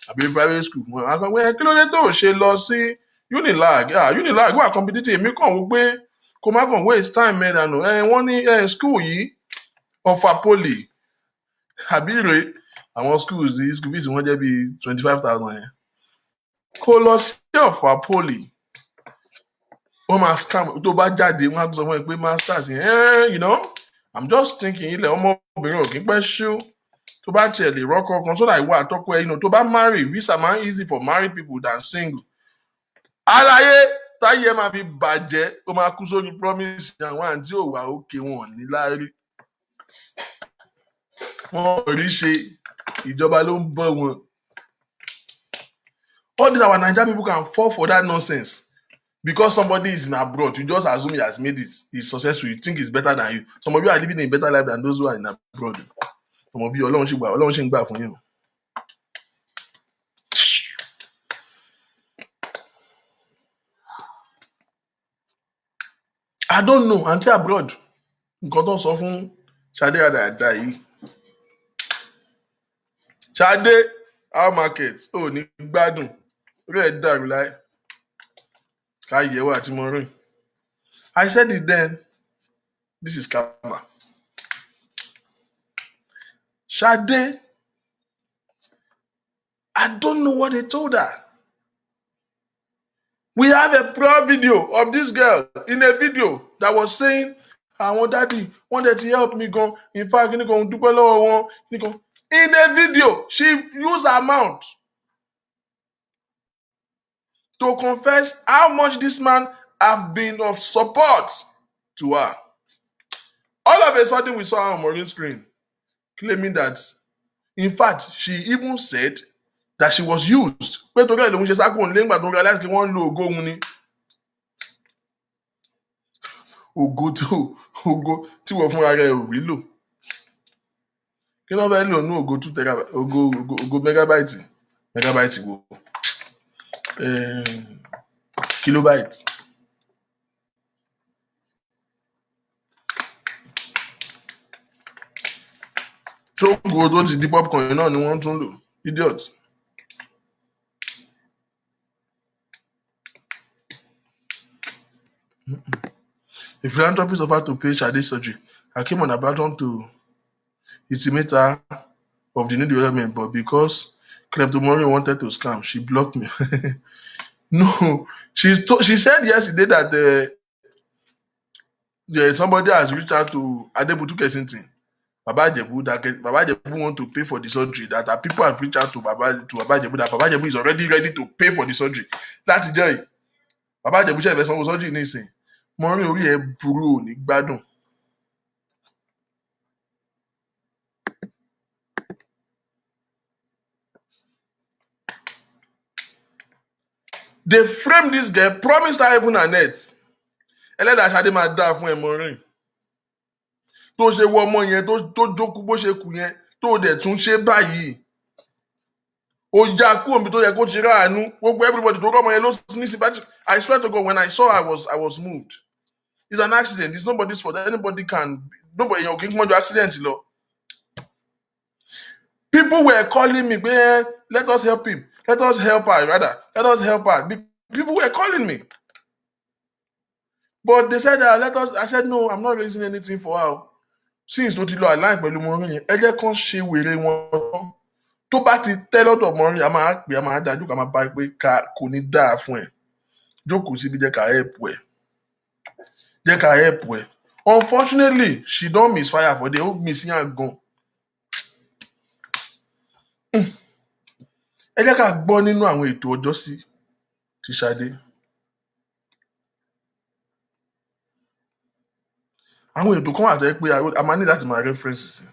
àbí private school, kí ló dé tó ṣe lọ sí Unilag? Unilag wà competitive. Èmi kàn wò pé kò má kàn waste time mẹ́dànù. Wọ́n ní school yìí Ọ̀fà Poly àbí rè àwọn schools yìí school fees wọ́n jẹ́ bíi 25,000 yẹn. Kó lọ sí Ọ̀fà Poly. Wọ́n máa scam tó bá jáde wọ́n á sọ fún ẹ pé masters yẹn I'm just thinking ilẹ̀ ọmọbìnrin ò kí pẹ́ ṣú tó bá tiẹ̀ lè rọ́kọ̀ kan sódà ìwọ àtọ́kọ ẹ tó bá marry visa máa ń easy for married people than single. Aláyé táyé máa fi bàjẹ́ ó máa kú sórí promise àwọn àǹtí ò wà òkè wọn ò ní láárí. Wọ́n ò rí ṣe, ìjọba ló ń bọ́ wọn. All these our Nigerian people can fall for that nonsense. Because somebody is in abroad, you just assume he has made it, he's successful, you think he's better than you. Some of you are living a better life than those who are in abroad. Some of you, Ọlọ́run ṣì ń gbà fún yín. I don't know, àǹtí abroad, nǹkan tó ń sọ fún Ṣadé àdàdà yìí. Ṣadé, our market, ní gbádùn, orí ẹ̀ dàrú láì. Káyẹ̀wò àti Maureen. I said it then. This is karma. Ṣadé, I don't know what they told her. We have a prior video of this girl in a video that was saying, àwọn daddy wanted to help me go. In fact, in a video, she used her mouth to confess how much this man have been of support to her. All of a sudden, we saw her on Maureen's screen claiming that, in fact, she even said that she was used. Pé torí ẹ̀ lòun ṣe sákò ń lé ńgbà tó ń realize kí wọ́n lo ògo òun ni. Ògo tí wọ́n fúnra rẹ̀ ò rí lò. Kí ló fẹ́ lò ní ògo 2 terabyte, ògo megabyte wo? Kilobyte. Tó go tó ti di popcorn náà ni wọ́n tún lò. Idiot. The philanthropist offered to pay Sade's surgery. I came on a platform to intimate her of the new development, but because Maureen wanted to scam, she blocked me. No, she said yesterday that somebody has reached out to Adebutu Kensington, Baba Jebu, that Baba Jebu want to pay for the surgery. That people have reached out to Baba Jebu, that Baba Jebu is already ready to pay for the surgery. That's the Baba Jebu ṣe ìfẹsẹ̀ surgery nísìn. Maureen orí ẹ̀ burú ò ní gbádùn. They framed this girl, promised her heaven and earth. Ẹlẹ́dàá Ṣadé máa dáa fún ẹ Maureen. Tó ṣe wọ ọmọ yẹn tó jókòó bó ṣe kù yẹn tó dẹ̀ tún ṣe báyìí. Ó já kú omi tó yẹ kó ti ráàánú. Gbogbo everybody tó rọ́ ọmọ yẹn ló ní sympathy. I swear to God, when I saw her, I was moved. It's an accident. It's nobody's fault. Nobody èèyàn kì í pọ́njú accident lọ. People were calling me, let us help him. Let us help her, rather. Let us help her. People were calling me. But they said, I said, no, I'm not raising anything for her. Since tó ti lọ align pẹ̀lú Maureen yẹn, ẹ jẹ́ kán ṣe wèrè wọn. Tó bá ti tẹ́ lọ́dọ̀ Maureen, a máa pè, a máa dájú ká máa bá pé kò ní dáa fún ẹ. Jókòó síbi jẹ́ ká help ẹ. Jẹ́ ká help ẹ. Unfortunately, she don misfire for the old miss yan gan. Ẹ jẹ́ ká gbọ́ nínú àwọn ètò ọjọ́sí ti Ṣadé. Àwọn ètò kan wà tó yẹ pé a máa ní láti máa reference sí.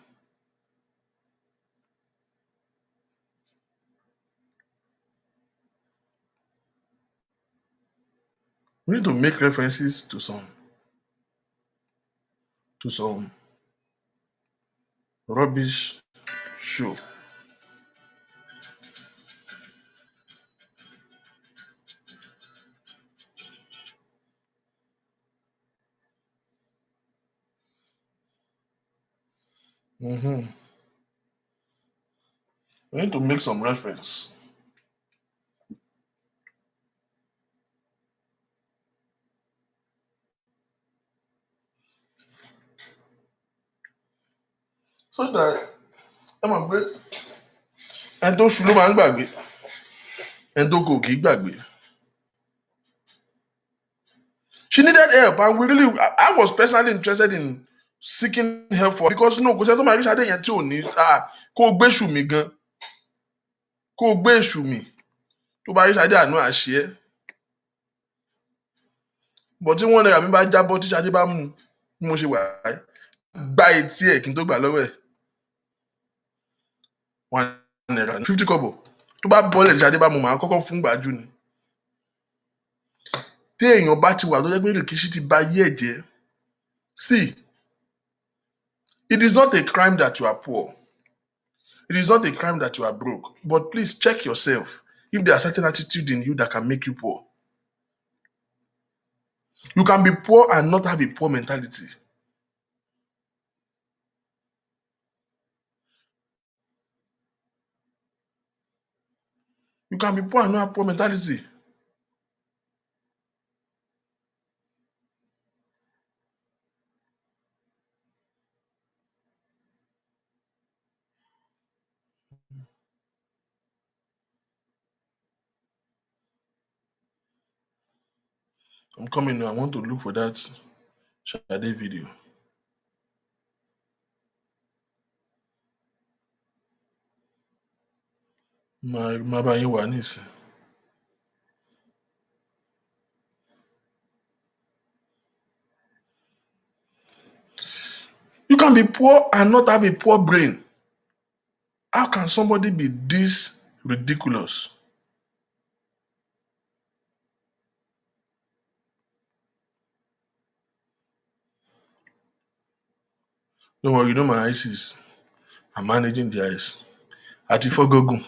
We need to make references to some rubbish show. We need to make some reference. So that ẹ mọ̀ pé ẹni tó ṣu ló máa ń gbàgbé, ẹni tó kò kì í gbàgbé. She needed help, and I was personally interested in seeking help for her because no, kò sẹ́ tó máa rí Ṣadé yẹn tí ò ní kó gbé ṣù mí gan, kó gbé ṣù mí tó bá rí Ṣadé àánú àṣẹ ẹ́. But tí wọ́n náírà mi bá jábọ́ tí Ṣadé bá mú bí mo ṣe wà á gba etí ẹ̀ kí n tó gbà lọ́wọ́ ẹ̀. 1 naira 50 kobo tó bá bọ́lẹ̀ tí Ṣadé bá mú màá kọ́kọ́ fún gbàjú ni. Tí èèyàn bá ti wà tó jẹ́ pé rìkíṣí ti ba yé ẹ̀ jẹ́. See, it is not a crime that you are poor. It is not a crime that you are broke. But please check yourself if there are certain attitudes in you that can make you poor. You can be poor and not have a poor mentality. You can be poor and not have poor mentality. I'm coming now. I want to look for that Shade video. My buying one is. You can be poor and not have a poor brain. How can somebody be this ridiculous? Don't worry, you know my eyes is. I'm managing the eyes. Àti fọ́gọ́gùn.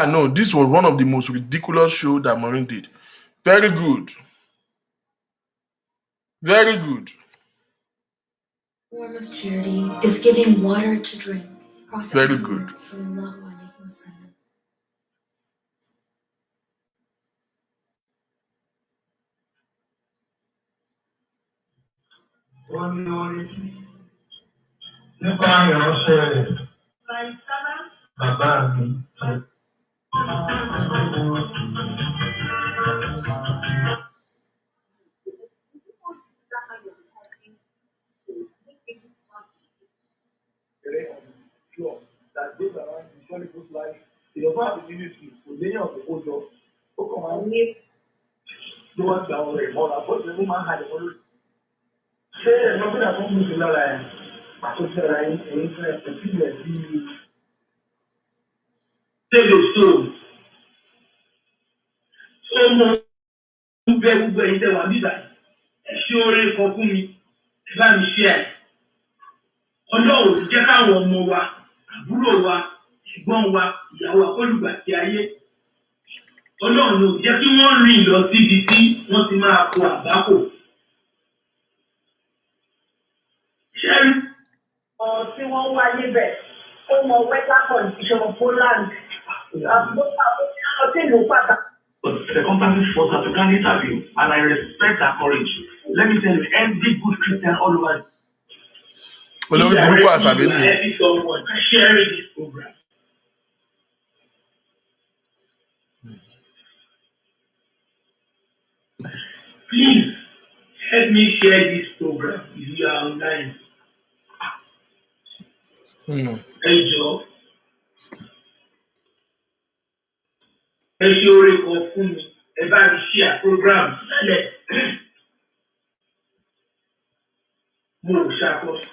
No, this was one of the most ridiculous shows that Maureen did. Very good. Very good. Form of charity is giving water to drink. Prophet Very good. Muhammad sallallahu alaihi wasallam. Nípa ìránṣẹ́ rẹ̀, bàbá mi. That goes around the Holy Ghost life. He does not have the ministry for many of the old jobs. Ó kàn máa ń ní ló wá gba ọ̀rọ̀ ìmọ̀ra bó ti ní máa ń halẹ̀ mọ́lú. Ṣé ẹ̀rọ bí àwọn ọmọ ìṣẹ̀lẹ̀ lára ẹ̀ àtúnṣe ara ẹ̀yìn fẹ́ ẹ̀sìnlẹ̀ sí i? Tẹ́lẹ̀ so mo ń bẹ gbogbo ẹ̀yin tẹ́ wà nígbà ẹ̀ ṣé oore kan fún mi ẹ̀ bá mi ṣe ẹ̀. Ọlọ́run jẹ́ káwọn ọmọ wa, àbúrò wa, ẹ̀gbọ́n wa, ìyàwó akólùgbà ti ayé. Ọlọ́run ò jẹ́ kí wọ́n rìn lọ síbi tí wọ́n ti máa kó àgbákò. Ṣẹ́rí. Tí wọ́n wá níbẹ̀, ó mọ weather condition Poland. Ọtí ìlú pàtàkì. But the company was African interview, and I respect that courage. Let me tell you, every good Christian all over. Every someone sharing this program. Please help me share this program if you are online. Hey Joe. Ẹ ṣe oore kan fún mi, ẹ bá mi share program sílẹ̀. Mo ò ṣàkóso.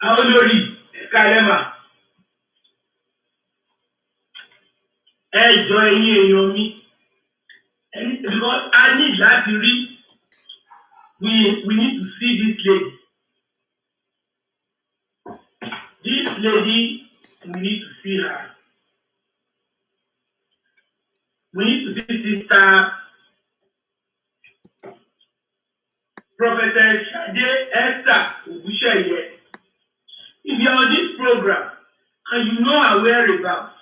Àwọn olórí ẹ̀ka ẹlẹ́mà. Ẹ jọ ẹyin èèyàn mi. Because I need láti rí. We need to see this lady. This lady, we need to see her. We need to see Sister Prophetess Shade Esther Ogusheye. If you are on this program and you know her whereabouts,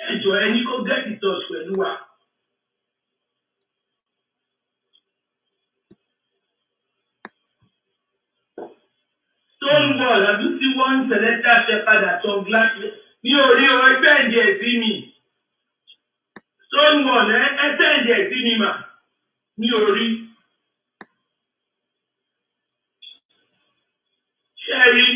enjoy and you go get in touch with her. Stonewall, have you seen one celestial shepherd at some glasses? Ní orí ọ̀rọ̀ ẹgbẹ́ ẹ̀jẹ̀ sí mi. Stonewall, ẹsẹ̀ ẹ̀jẹ̀ sí mi mà. Ní orí. Sherry,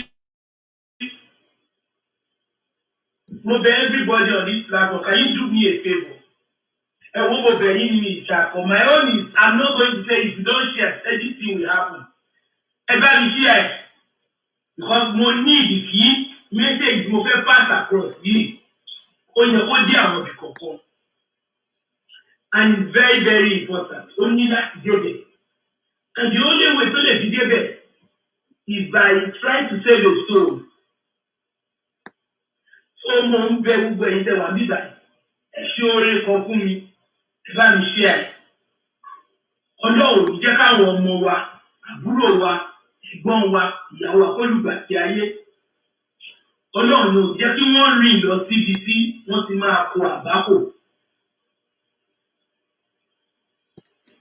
mo bẹ̀ everybody on this platform, can you do me a favor? Ẹ wo mo bẹ̀ yín ní ìṣàkó. My own is, I'm not going to say if you don't share, anything will happen. Ẹ bá mi share. Because mo need kí message mo fẹ́ pass across yìí. Ó yẹ kó dé àwọn ibì kọ̀ọ̀kan. And it's very, very important. Ó ní láti débẹ̀. And the only way tó lè fi débẹ̀ is by trying to save a soul. So mo ń bẹ gbogbo ẹ̀yin tẹ́ wà níbà. Ẹ ṣe oore kan fún mi. Ẹ bá mi share. Ọlọ́run ò jẹ́ káwọn ọmọ wa, àbúrò wa, ẹ̀gbọ́n wa, ìyàwó akólùgbà ti ayé. Ọlọ́run ò jẹ́ kí wọ́n rìn lọ síbi tí wọ́n ti máa kó àgbákò.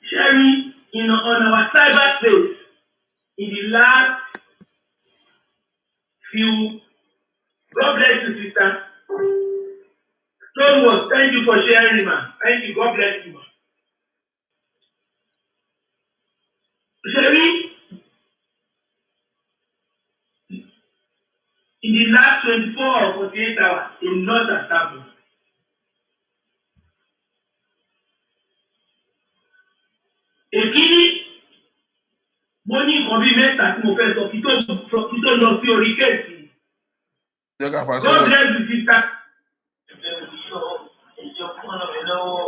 Sherry, on our cyberspace, in the last few, God bless you, sister. Stonewall, thank you for sharing, man. Thank you, God bless you, man. Sherry, in the last 24 or 48 hours, a lot has happened. Èkíní, mo ní nǹkan bíi mẹ́ta tí mo fẹ́ sọ kí tó lọ sí orí kéèsì. God bless you, sister. Ìjọ fún ọ̀nà mi lọ́wọ́.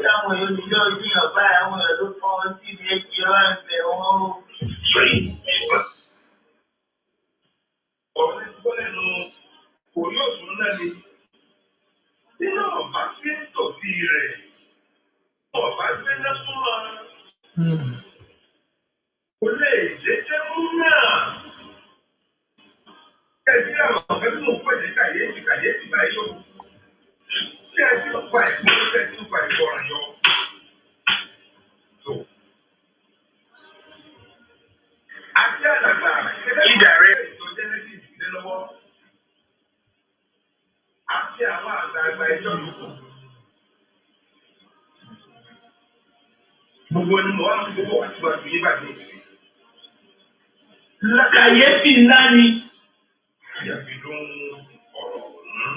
Táwọn èèyàn ní yóò yíyan báyìí, àwọn èèyàn ló fọ́ sí ibi èjì ọ̀rọ̀ ẹ̀fẹ̀ wọn. Ọ̀rẹ́ gbọ́ lẹ́nu kò yóò tún náà ni. Nínú ọ̀bá sí tòsí rẹ̀, ọ̀bá gbé náà súnmọ́. Kò lè jẹ́jẹ́ mú náà. Ẹ̀sìn àwọn ọ̀fẹ́ tí mo pè ní kàyéfì báyìí yóò. Ṣé ẹ ti lọ pa ẹ̀kọ́ ló fẹ́ tún pa ẹ̀kọ́ ràn yọ? Àti àdàgbà ìdàrẹ́ ìtọ́jẹ́lẹ́sì ìdílé lọ́wọ́. Àti àwọn àgbààgbà ìjọ lòkù. Gbogbo ni mo wá ń gbogbo wá síwájú yí bàjẹ́. Kàyéfì ńlá ni. Àyàfi ló ń ọ̀rọ̀ ọ̀hún.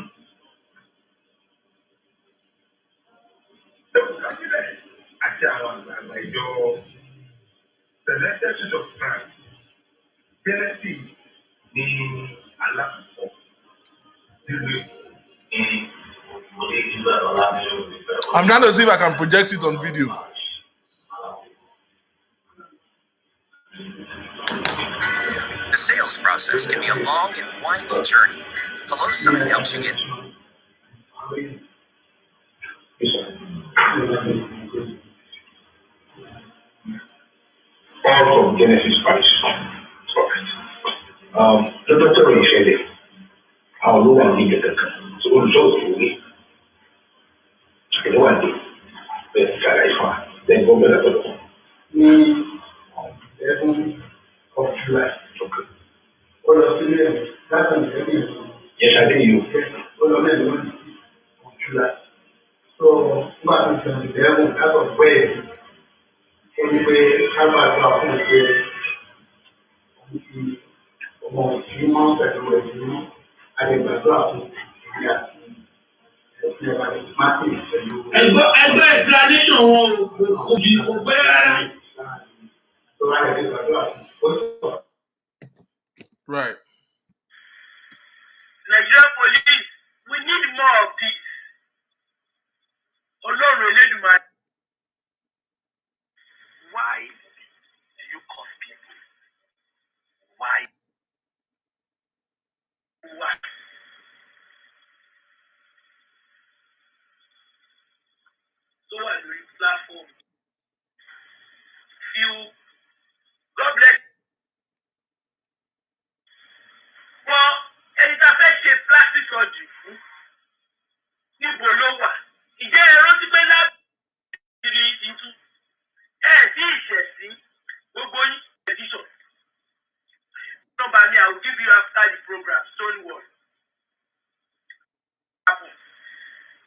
Dókítà sílẹ̀ àti àwọn àgbààgbà ìjọ Celestial Church of Christ. Jẹ́lẹ́sì ní alákọ̀ọ́ nílùú I'm trying to see if I can project it on video. The sales process can be a long and winding journey. Hello Sign helps you get All from Genesis 5. Lọ́jọ́ tọ̀rọ̀ ìṣẹ̀lẹ̀, àwọn olówó àti ìjọba kan, olùṣọ́ọ̀sì ìwé, ìlú àti bẹ́ẹ̀ kára ìfà, bẹ́ẹ̀ gbọ́ bẹ́ẹ̀ lọ́tọ̀. Ní ẹ̀fún of July, ó lọ sílé ẹ̀ láti ìṣẹ́lẹ̀ ìlú. Yes, I think you. Ó lọ lẹ́nu of July. So, nígbà tó ti ọ̀dẹ̀ ẹ̀rùn kábọ̀ pẹ́ ó ní pé kábọ̀ àgbà fún ìpè ọmọ òṣèlú máa ń pẹ̀lú ẹ̀dùn àdìgbàdúrà fún ìrìn àti ẹ̀sìn ẹ̀bà máàkì pẹ̀lú. Ẹgbẹ́ ìtìládéṣọ̀ wọn kò pẹ́ rárá. Right. Nigerian police, we need more of this. Ọlọ́run Elédùmarè. Why do you curse people? Why? Why? So what do you platform? God bless. Well, ẹni tá a fẹ́ ṣe plastic surgery fún níbo ló wà? Ìjẹ́ ẹ̀rọ ti pé lábìrì ìtú sí ìṣẹ̀sí gbogbo yín edition. Number me, I will give you after the program. Stonewall.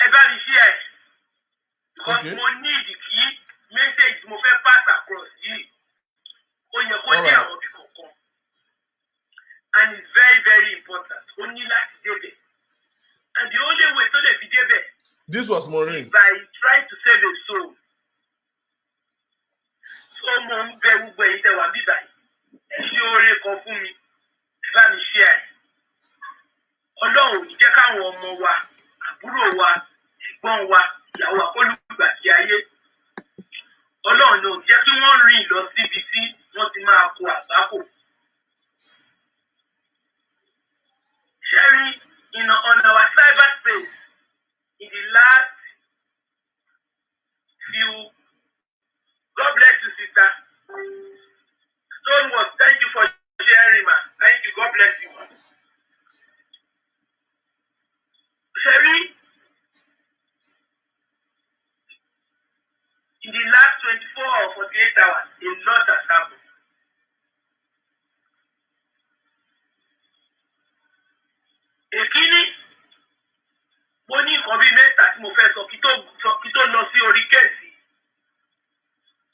Ẹ bá mi ṣí ẹ̀. Because mo need kí message mo fẹ́ pass across yìí. Ó yẹ kó dé àwọn bí kankan. And it's very, very important. Ó ní láti débẹ̀. And the only way tó lè fi débẹ̀. This was Maureen. By trying to save a soul. So mo ń bẹ gbogbo ẹ̀yin tẹ́ wà bíbá yìí. Ẹ ṣe oore kan fún mi. Ẹ bá mi ṣe ẹ̀. Ọlọ́run ò ní jẹ́ káwọn ọmọ wa, àbúrò wa, ẹ̀gbọ́n wa, ìyàwó àkọlùgbà sí ayé. Ọlọ́run ò jẹ́ kí wọ́n rìn lọ síbi tí wọ́n ti máa kó àgbákò. Sharing on our cyberspace in the last few. God bless you, sister. Stonewall, thank you for sharing, man. Thank you. God bless you, man. Sherry, in the last 24 or 48 hours, a lot has happened. Èkíní, mo ní nǹkan bíi mẹ́ta tí mo fẹ́ sọ kí tó lọ sí orí kẹ́ẹ̀sì.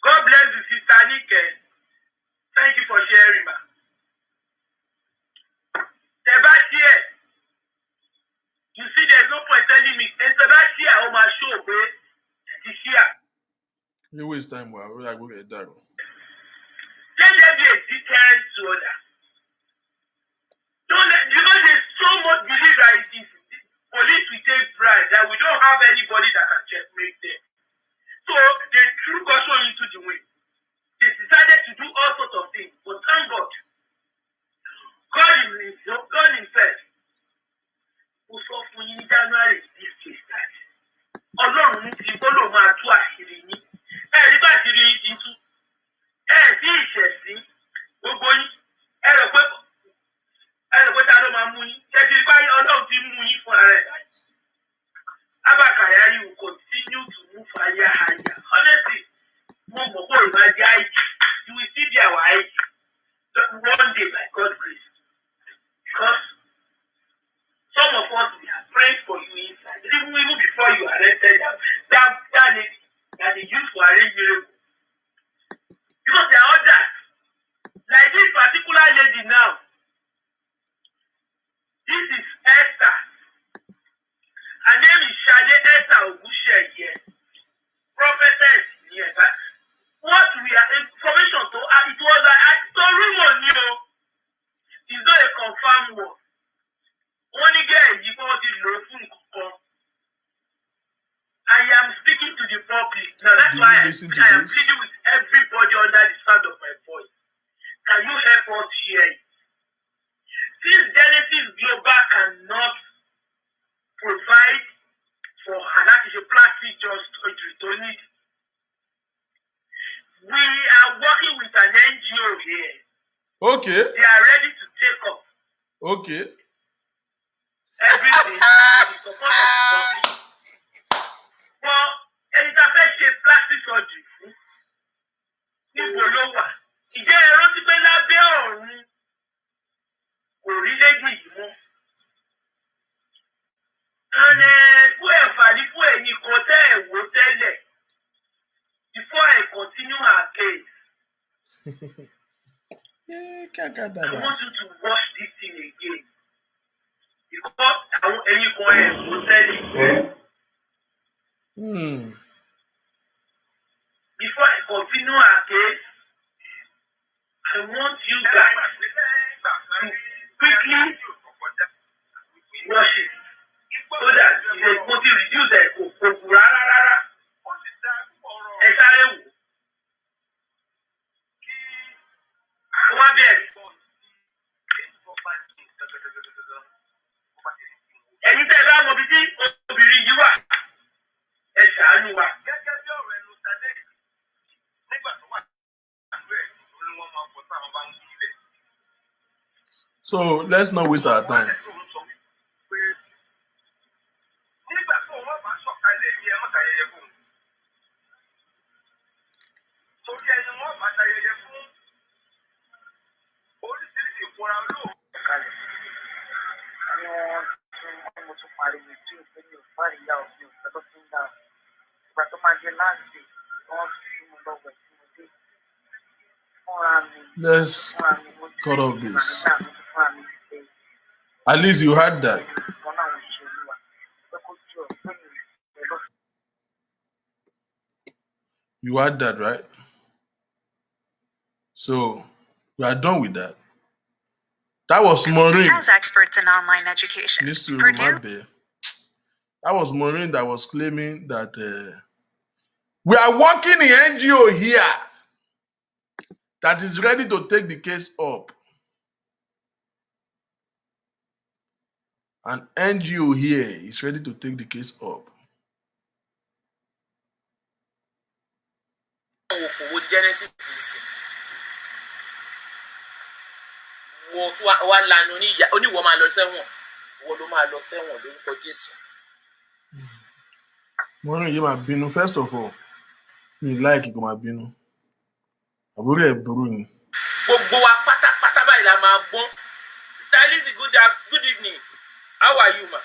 God bless you, sister Nike. Thank you for sharing, ma. Tẹ́bá díẹ̀, you see there is no point telling me, tẹ́bá díẹ̀, ó máa show pé ti share. You waste time, well, I will go get that. Let there be a deterrent to others. Because there's so much belief that it is police will take bribe, that we don't have anybody that can checkmate them. So they threw caution into the wind. They decided to do all sorts of things, but thank God, God himself will suffer in January this case that Ọlọ́run ti gbọ́dọ̀ máa tú àṣírí yín. Rí bá àṣírí yín ti tú. Sí ìṣẹ̀sí gbogbo yín. Ẹ rò pé ta ló máa mú yín. Ṣé ti rí báyìí Ọlọ́run ti mú yín fún ara ẹ̀? Abakari will continue to move higher. Honestly, you will see our age one day by God's grace. Because some of us, we are praying for you inside. Even before you arrested that lady that they used for arrange miracle. Because there are others. Like this particular lady now. This is Esther. Her name is Shade Esther Ogusheye. Prophetess. Yes. What we are information to it was a rumor new. It's not a confirmed one. Only girl you want to know from. I am speaking to the public. Now that's why I am pleading with everybody under the sound of my voice. Can you help us hear it? Since Genesis Global cannot provide for her that is a plastic just surgery. We are working with an NGO here. Okay. They are ready to take up. Okay. Everything with the support of the public. But ẹni tá fẹ́ ṣe plastic surgery fún níbo ló wà? Ìjẹ́ ẹ rántí pé lábẹ́ ọ̀run kò rí lédi yìí mọ́. Fún ẹ̀fàdí fún ẹ̀yìn kan tẹ́ ẹ̀ wò tẹ́lẹ̀ before I continue our case. I want you to watch this thing again. Because àwọn ẹ̀yìn kan ẹ̀ wò tẹ́lẹ̀. Before I continue our case, I want you guys to quickly watch it so that if they want to reduce the kòkòrò rárá. Ẹ sáré wò. Wọ́n bẹ̀rẹ̀. Ẹ̀yin tẹ́ ẹ bá mọ ibi tí obìnrin yìí wà, ẹ ṣàánú wa. Gẹ́gẹ́ bí ọ̀rọ̀ ẹnu sáré nígbà tó wà lórí ẹ̀ ló ní wọ́n máa pọ̀ táwọn bá ń wú ilẹ̀. So let's not waste our time. Nígbà tó wọ́n bá sọ̀kalẹ̀ ní ẹ mọ́ta ayẹyẹ fún un. Torí ẹni wọ́n bá ayẹyẹ fún oríṣiríṣi ìfúnra olóòrùn. Àwọn mo tún pariwo tí o fẹ́ mi ò bá ìyá òfin òfin lọ́dún náà. Ìgbà tó máa jẹ láǹdì wọ́n fi mú lọ́wọ́ ẹ̀ tí mo dé. Fúnra mi. Let's cut off this. At least you had that. You had that, right? So we are done with that. That was Maureen. As experts in online education, Purdue. That was Maureen that was claiming that we are working in NGO here that is ready to take the case up. An NGO here is ready to take the case up. Maureen, you might be first of all. You like it, my binu. Àbúrò ẹ̀ burú ni. Gbogbo wa pátápátá báyìí la máa gbọ́n. Stylist, good evening. How are you, ma?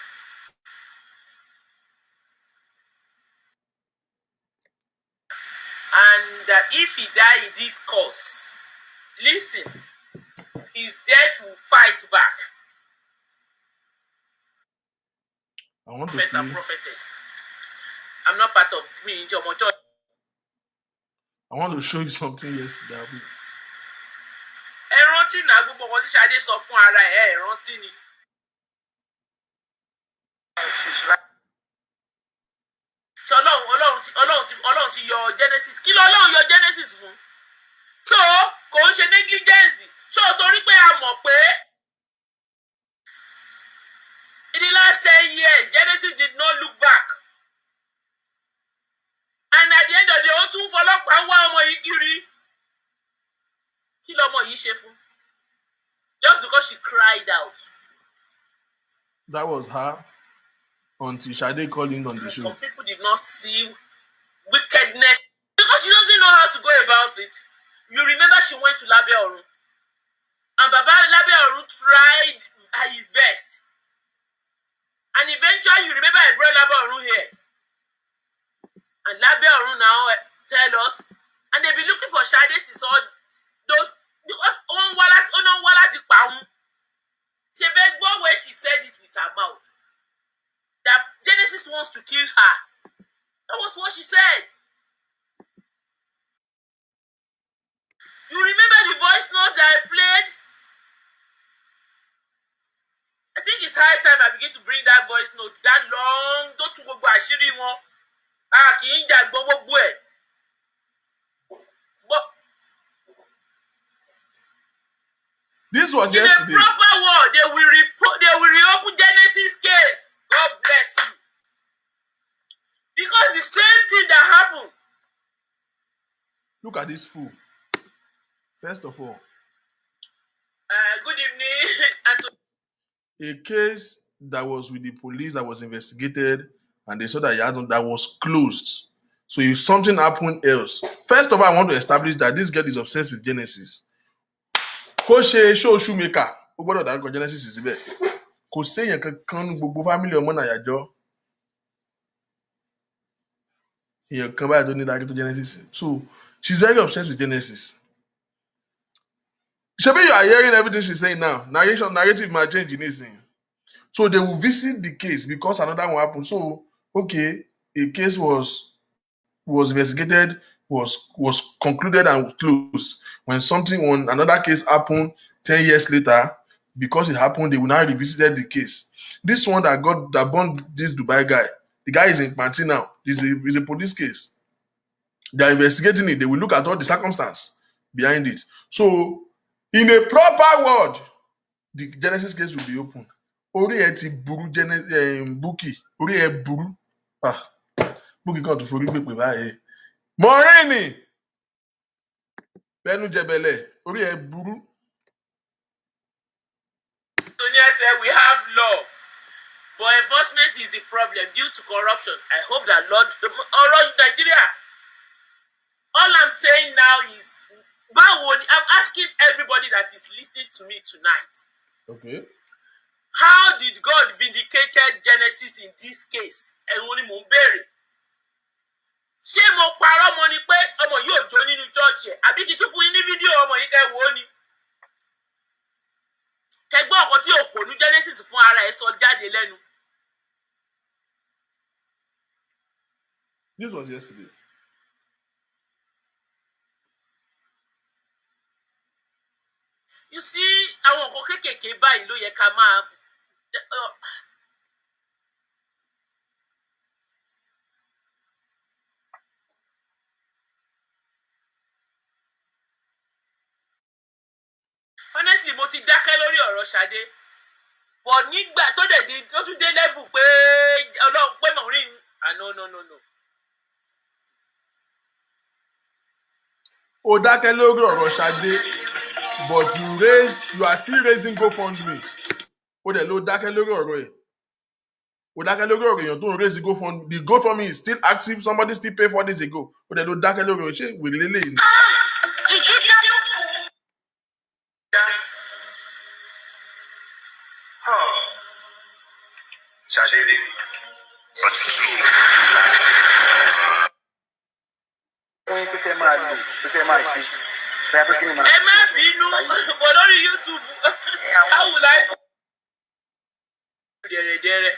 And if he die in this course, listen, his death will fight back. I want to Prophet and prophetess. I'm not part of me in your motor. I want to show you something yesterday. Ẹ rántí náà gbogbo ọkọ tí Ṣadé sọ fún ara ẹ rántí ni. Ṣé Ọlọ́run ti yọ Genesis? Kí ló Ọlọ́run yọ Genesis fún? So kò ń ṣe negligence. Ṣé o torí pé a mọ̀ pé in the last 10 years Genesis did not look back. And at the end of the day, ó tún fọlọ́pàá wá ọmọ yìí kiri. Kí lọmọ yìí ṣe fún? Just because she cried out. That was her until Shade called in on the show. Some people did not see wickedness because she doesn't know how to go about it. You remember she went to Labe Orun. And Baba Labe Orun tried his best. And eventually, you remember I brought Labe Orun here. And Labe Orun now tell us, and they be looking for Shade since all those, because on wala di pa. She begged one way she said it with her mouth. That Genesis wants to kill her. That was what she said. You remember the voice note that I played? I think it's high time I begin to bring that voice note. That long, don't you go ashiri won. Kì í jà gbogbo ẹ̀. But this was in yesterday. a proper word, they will reopen Genesis case. God bless you. Look at this fool. First of all, Good evening. a case that was with the police that was investigated and they saw that that was closed. So if something happened else, first of all, I want to establish that this girl is obsessed with Genesis. Kó ṣe show shoemaker, ó gbọ́dọ̀ dárúkọ Genesis síbẹ̀. Kò séèyàn kankan ní gbogbo family ọmọ Nàyàjọ́. Èèyàn kan báyìí tó ní dájú tó Genesis. So she's very obsessed with Genesis. Shebi, you are hearing everything she's saying now. Narrative might change in this thing. So they will visit the case because another one happened. So, okay, a case was investigated, was concluded and closed. When another case happened 10 years later, because it happened, they will now revisited the case. This one that burned this Dubai guy, the guy is in Panti now. It's a police case. They are investigating it. They will look at all the circumstance behind it. So, in a proper word, the Genesis case will be open. Orí ẹ ti burú Bukky, orí ẹ burú. Bukky kan tó forí gbèpè báyìí. Maureen, Bẹ́nu Jẹ̀bẹ̀lẹ̀, orí ẹ burú. Sonia said we have law, but enforcement is the problem due to corruption. I hope that Lord, Nigeria. All I'm saying now is, I'm asking everybody that is listening to me tonight. Okay. How did God vindicated Genesis in this case? Ẹ̀wọ̀n ni mò ń béèrè. Ṣé mo parọ́ mọ́ ni pé ọmọ yóò jó nínú chọ́ọ̀chì ẹ̀? Àbí kí n tún fún yín ní fídíò ọmọ yìí kẹ́ wò ó ni? Kẹgbọ́n ọkọ̀ tí òpònú Genesis fún ara ẹ̀ sọ jáde lẹ́nu. This was yesterday. You see, àwọn nǹkan kéékèèké báyìí ló yẹ ká máa. Honestly, mo ti dákẹ́ lórí ọ̀rọ̀ Ṣadé. But nígbà tó tún dé level pé Ọlọ́run pé Maureen. No. Ó dákẹ́ lórí ọ̀rọ̀ Ṣadé, but you are still raising Gofundme. Ó dẹ̀ ló dákẹ́ lórí ọ̀rọ̀ ẹ̀. Ó dákẹ́ lórí ọ̀rọ̀ èèyàn tó ń raise Gofundme. The Gofundme is still active. Somebody still pay 4 days ago. Ó dẹ̀ ló dákẹ́ lórí ọ̀rọ̀. Ṣé wèrè lélẹ́yìn ni? Ẹ má bínú, bọ̀ lórí YouTube. How will I? Dẹ̀rẹ̀dẹ̀rẹ̀.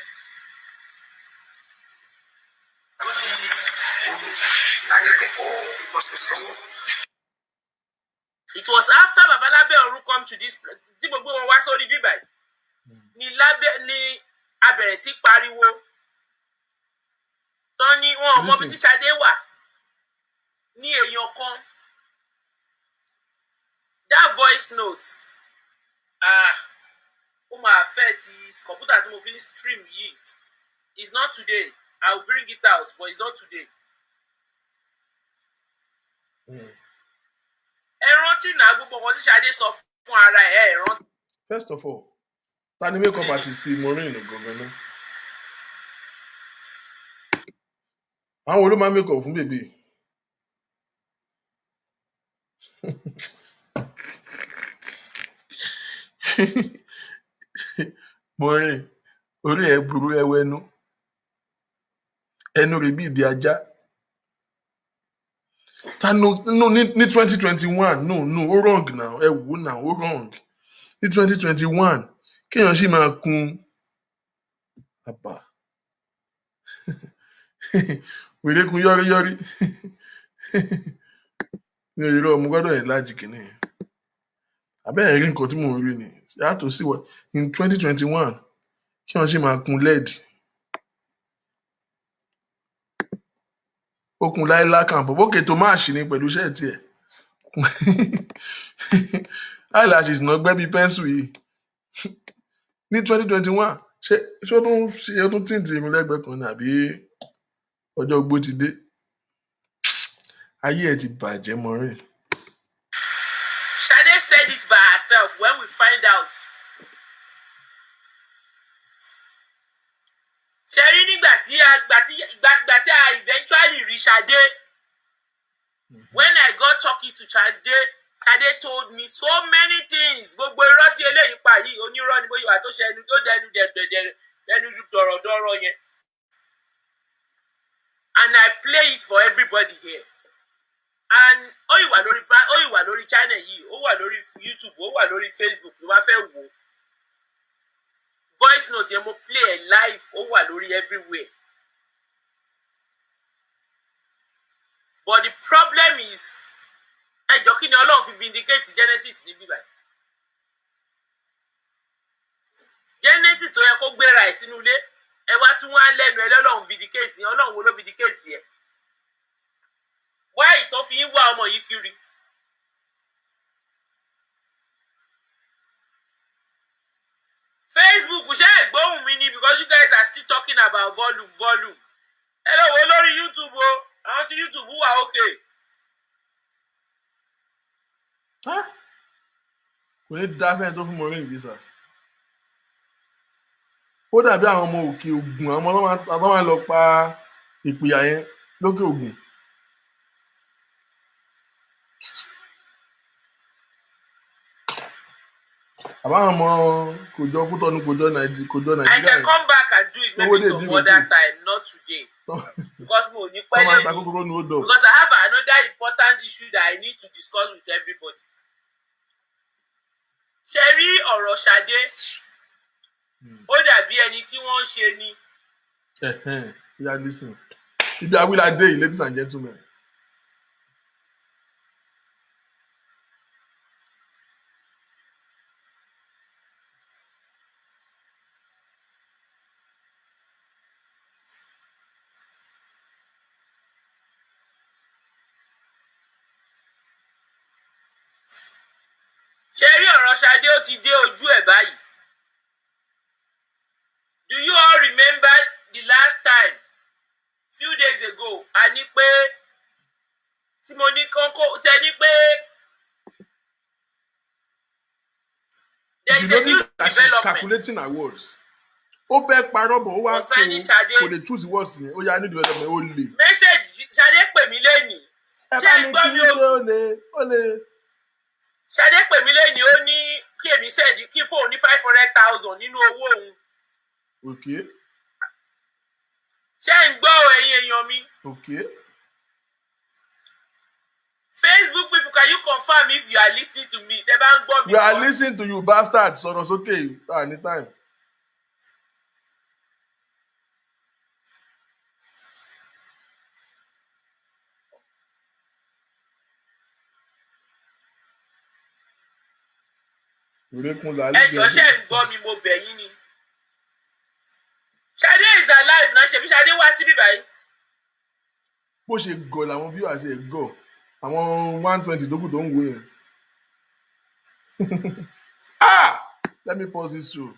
It was after Baba Lábẹ́ Ọ̀run come to this place. Tí gbogbo wọn wá sórí bíbá yìí. Ni a bẹ̀rẹ̀ sí pariwo. Tán ní wọn ò mọ bí tí Ṣadé wà. Ní èèyàn kan. That voice note. Ó máa affect his computer tí mo fi stream yìí. It's not today. I will bring it out, but it's not today. Ẹ rántí náà gbogbo nǹkan tí Ṣadé sọ fún ara ẹ̀ rántí. First of all, ta ni makeup artist Maureen gangan náà? Àwọn olú máa make up fún bèbè. Maureen, orí ẹ burú ẹwẹ́nú. Ẹnu rẹ̀ bí ìdí ajá. Ní 2021, no, ó wrong now. Ẹ wò now, ó wrong. Ní 2021, kéèyàn sì máa kun àbá. Wèrè kun yọ́ríyọ́rí. Ní irọ́ mo gbọ́dọ̀ yẹn lájì kìíní. Abẹ́rẹ́ rí nǹkan tí mò ń rí ni. Yàtọ̀ sí wọ́n in 2021, kéèyàn sì máa kun LED. Okùn láìlá kan bọ̀ bókè tó máa ṣì ní pẹ̀lú ṣẹ́ẹ̀tì ẹ̀. Eyelashes náà gbẹ́ bí pẹ́ńsù yìí. Ní 2021, ṣé ó tún tìǹtì mi lẹ́gbẹ̀ẹ́ kan ní àbí ọjọ́ ogbó ti dé? Ayé ẹ ti bàjẹ́ Maureen. Shade said it by herself when we find out. Ṣé rí nígbà tí a eventually rí Shade. When I got talking to Shade, Shade told me so many things. Gbogbo irọ́ tí eléyìí pa yìí, onírọ́ ni bóyá wà tó ṣe ẹnu tó dẹnu dọ̀rọ̀dọ̀rọ̀ yẹn. And I play it for everybody here. And ó wà lórí channel yìí, ó wà lórí YouTube, ó wà lórí Facebook, ló bá fẹ́ wò. Voice notes yẹn mo play ẹ̀ live, ó wà lórí everywhere. But the problem is, ẹjọ́ kí ni Ọlọ́run fi vindicate Genesis níbí báyìí. Genesis tó yẹ kó gbéra ẹ̀ sínú ilé, ẹ wá tún wá lẹ́nu ẹ lọ́lọ́run vindicate yẹn, Ọlọ́run wo ló vindicate yẹn? Why tó fi ń wá ọmọ yìí kiri? Facebook ṣe ẹ̀gbóhùn mi ni because you guys are still talking about volume. Ẹ lọ wo lórí YouTube o, àwọn tí YouTube wà okay. Kò ní dá fẹ́ẹ́ tó fún Maureen visa. Ó dàbí àwọn ọmọ òkè Ògùn, àwọn ọmọ máa lọ pa ìpìyà yẹn lókè Ògùn. Àbáwọn ọmọ kòjọ Kútọ́nù kòjọ Nàìjíríà. I can come back and do it maybe some other time, not today. Because mo ní pẹ́lẹ́ ni. Because I have another important issue that I need to discuss with everybody. Ṣé rí ọ̀rọ̀ Ṣadé? Ó dàbí ẹni tí wọ́n ń ṣe ni. Yeah, listen. Ibi awilade yìí, ladies and gentlemen. Ṣé rí ọ̀rọ̀ Ṣadé ó ti dé ojú ẹ̀ báyìí? Do you all remember the last time, few days ago, a ní pé tí mo ní kókó tẹ ní pé there is a new development. Calculating her words. Ó fẹ́ parọ́ bọ̀ ó wá kò lè choose words yẹn, ó yá new development ó lè. Message Ṣadé pè mí lẹ́nìí. Ṣé ń gbọ́ mi ó lè. Ṣadé pè mí lẹ́nìí ó ní kí èmi sẹ́ẹ̀dì kí fóun ní 500,000 nínú owó òun. Okay. Ṣé ń gbọ́ ẹ̀yin èèyàn mi? Okay. Facebook people, can you confirm if you are listening to me? Tẹ́ bá ń gbọ́ mi. We are listening to you, bastard. Sọ̀rọ̀ sókè anytime. Ẹjọ́ ṣe ń gbọ́ mi, mo bẹ̀ yín ni. Ṣadé is alive náà, ṣebí Ṣadé wá síbí báyìí. Bó ṣe gọ̀ làwọn viewers ṣe gọ̀, àwọn 120 tó kù tó ń wo yẹn. Let me pause this show.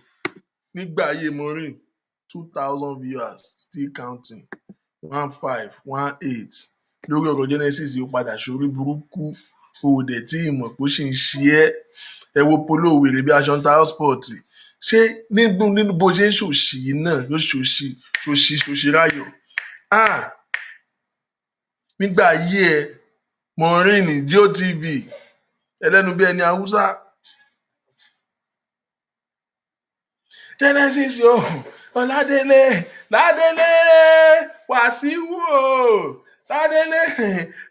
Nígbà ayé Maureen, 2,000 viewers still counting, 15, 18. Lórí ọ̀rọ̀ Genesis yóò padà sórí burúkú, òòdẹ̀ tí ìmọ̀ pé ó ṣì ń ṣe ẹ́. Ẹ wo polo wèrè bí aṣọ ń ta hotspot. Ṣé nínú bó ṣe ń ṣòṣì náà ló ṣòṣì ráyọ̀? Nígbà ayé ẹ Maureen GOTV ẹlẹ́nu bí ẹni Haúsá. Genesis o Ọládélé Ládélé Wàsíù o Ládélé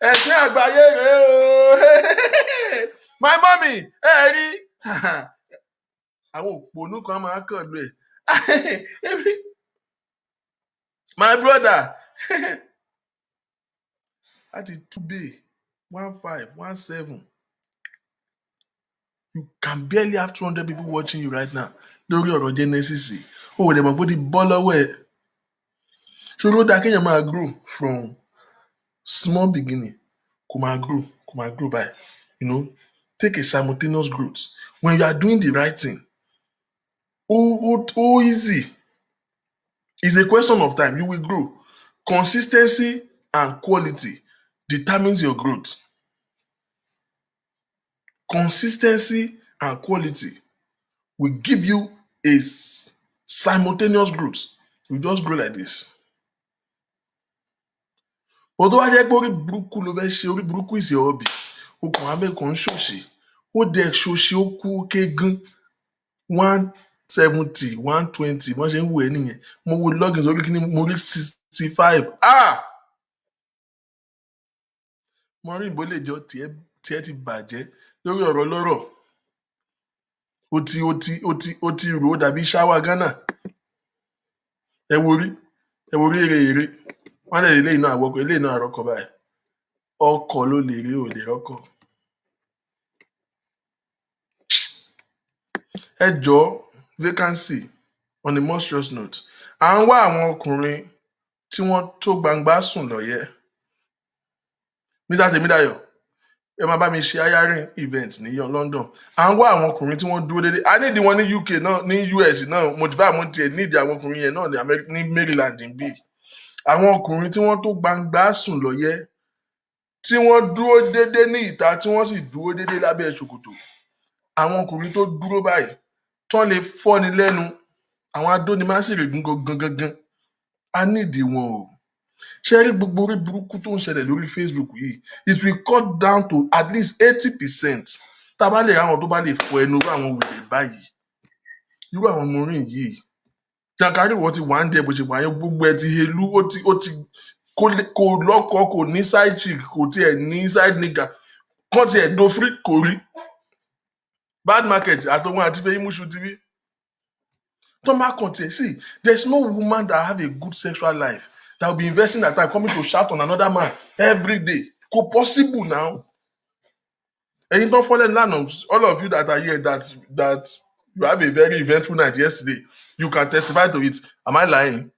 ẹ̀sìn àgbáyé rèé o my mommy ẹ rí àwọn òpònú kan máa kàn lù ẹ my brother láti today 15, 17 you can barely have 200 people watching you right now lórí ọ̀rọ̀ Genesis ó wò lè mọ̀ pé ó ti bọ́ lọ́wọ́ ẹ̀ ṣòro ó dáa kéèyàn máa grow from small beginning kò máa grow by take a simultaneous growth when you are doing the right thing easy. It's a question of time. You will grow. Consistency and quality determines your growth. Consistency and quality will give you a simultaneous growth. You just grow like this. But tó wá jẹ́ pé orí burúkú ló fẹ́ ṣe, orí burúkú is your hobby. O kàn wá mẹ́kàn ń ṣòṣì. Ó dẹ̀ ṣòṣì ó kú kégún 170, 120 wọ́n ṣe ń wù ẹ́ nìyẹn. Mo wo login sórí kí ni mo rí 65. Maureen bó lè jọ tiẹ̀ ti bàjẹ́ lórí ọ̀rọ̀ lọ́rọ̀. Ó ti rò ó dàbí ṣáwá Ghana. Ẹ wo rí èrè. Wọ́n lè lé iná àwọ̀kọ̀, ilé iná àrọ́kọ̀ báyìí. Ọkọ̀ ló lè rí, ò lè rọ́kọ̀. Ẹ jọ̀ọ́ vacancy on a more serious note. À ń wá àwọn ọkùnrin tí wọ́n tó gbangba sùn lọ́yẹ́. Mr. Temidayo, ẹ máa bá mi ṣe hiring event ní London. À ń wá àwọn ọkùnrin tí wọ́n dúró déédéé. A nídìí wọn ní UK náà, ní US náà. Mo ti fà mo tiẹ̀ nídìí àwọn ọkùnrin yẹn náà ní Maryland níbí. Àwọn ọkùnrin tí wọ́n tó gbangba sùn lọ́yẹ́, tí wọ́n dúró déédéé ní ìta, tí wọ́n sì dúró déédéé lábẹ́ ṣòkòtò. Àwọn ọkùnrin tó dúró báyìí, tán lè fọ́ni lẹ́nu. Àwọn adónimáṣèrègùn gangan. A nídìí wọn o. Ṣé rí gbogbo orí burúkú tó ń ṣẹlẹ̀ lórí Facebook yìí, it will cut down to at least 80%. Tá a bá lè ráwọn tó bá lè fọ ẹnu irú àwọn wèrè báyìí. Irú àwọn Maureen yìí. Jàǹkárí wọ́n ti wà ń dẹ̀ bó ṣe wà yẹn, gbogbo ẹ ti helú, ó ti kò lọ́kọ, kò ní side chick, kò tiẹ̀ ní side nigger. Kàn tiẹ̀ do free kò rí. Bad market àtọwọn àti fẹ́ Imushu TV. Tó máa kàn tiẹ̀ sí, there's no woman that have a good sexual life that will be investing her time coming to shout on another man every day. Kò possible now. Ẹ̀yin tó fọ́lẹ̀ lánàá, all of you that are here that you have a very eventful night yesterday, you can testify to it. Am I lying?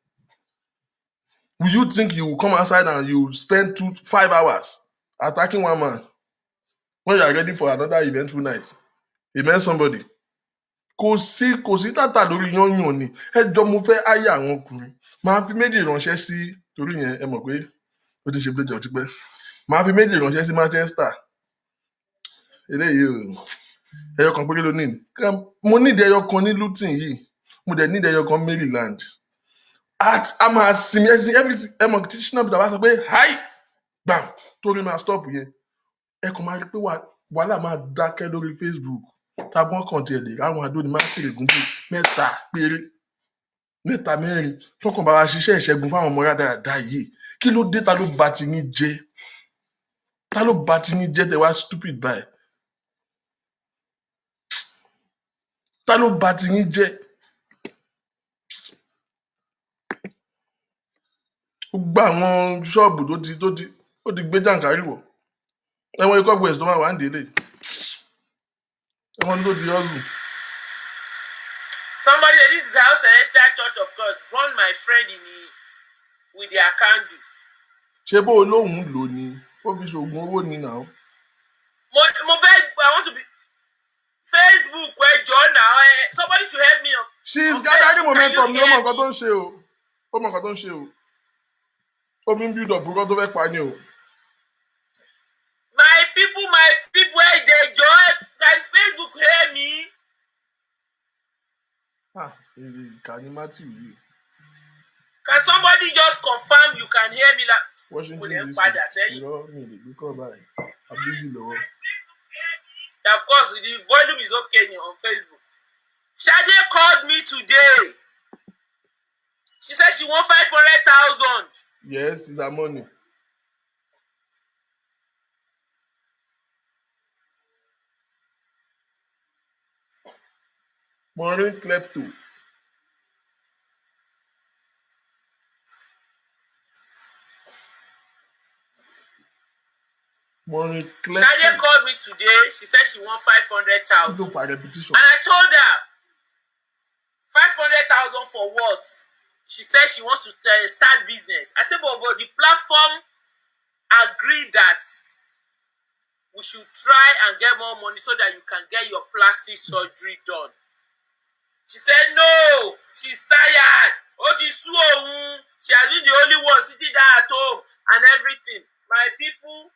Will you think you will come outside and you spend 5 hours attacking one man when you are ready for another eventful night? Amen, somebody. Kò sí tàtà lórí yányàn ni. Ẹ jọ mo fẹ́ áyà àwọn ọkùnrin. Màá fi méjì ránṣẹ́ sí, torí yẹn ẹ mọ̀ pé ó ti ṣe blowjob ti pẹ́. Màá fi méjì ránṣẹ́ sí Manchester. Eléyìí o. Ẹyọ kan péré ló ní. Mo ní ẹyọ kan ní Luton yìí. Mo dẹ̀ ní ẹyọ kan Maryland. A máa sinmi everything. Ẹ mọ̀ tí Ṣínà Peter bá sọ pé hi bam torí máa stop yẹn. Ẹ kàn máa rí pé wàhálà máa dákẹ́ lórí Facebook. Tábọ́n kan tiẹ̀ lè ráwọn adónimáṣèrègùn bíi 3 péré. 3 4 tọkàn bá wa ṣiṣẹ́ ìṣẹ́gun fáwọn ọmọ rádaràda yìí. Kí ló dé? Ta ló bá ti yín jẹ́? Ta ló bá ti yín jẹ́ tẹ wá stupid báyìí? Ta ló bá ti yín jẹ́? Gbogbo àwọn ṣọ́ọ̀bù tó ti gbé jàǹkárí wọ̀. Ẹ̀wọ̀n ikọ́ gbèsè tó máa wà ń délé. Ẹ̀wọ̀n tó ti yọ́ọ̀gù. Somebody, this is how Celestial Church of God run my friend with their candle. Ṣé bó olóhùn lò ní? Ó fi ṣoògùn owó ní náà. I want to be Facebook, John now. Somebody should help me. She is gathering momentum ní ó mọ̀ nǹkan tó ń ṣe o. Ó mọ̀ nǹkan tó ń ṣe o. Ó fi ń build up nǹkan tó fẹ́ pa ni o. My people, they join. Can Facebook hear me? Ìkànnì Matthew yìí. Can somebody just confirm you can hear me? Washington DC. Irọ́ mi lè gbé kọ́ báyìí. Abúlé lọ́wọ́. Of course, the volume is okay on Facebook. Shade called me today. She said she wants 500,000. Yes, it's her money. Maureen klepto. Shade called me today. She said she wants 500,000. And I told her 500,000 for what? She said she wants to start business. I said, but the platform agreed that we should try and get more money so that you can get your plastic surgery done. She said, no, she's tired. She has been the only one sitting there at home and everything. My people,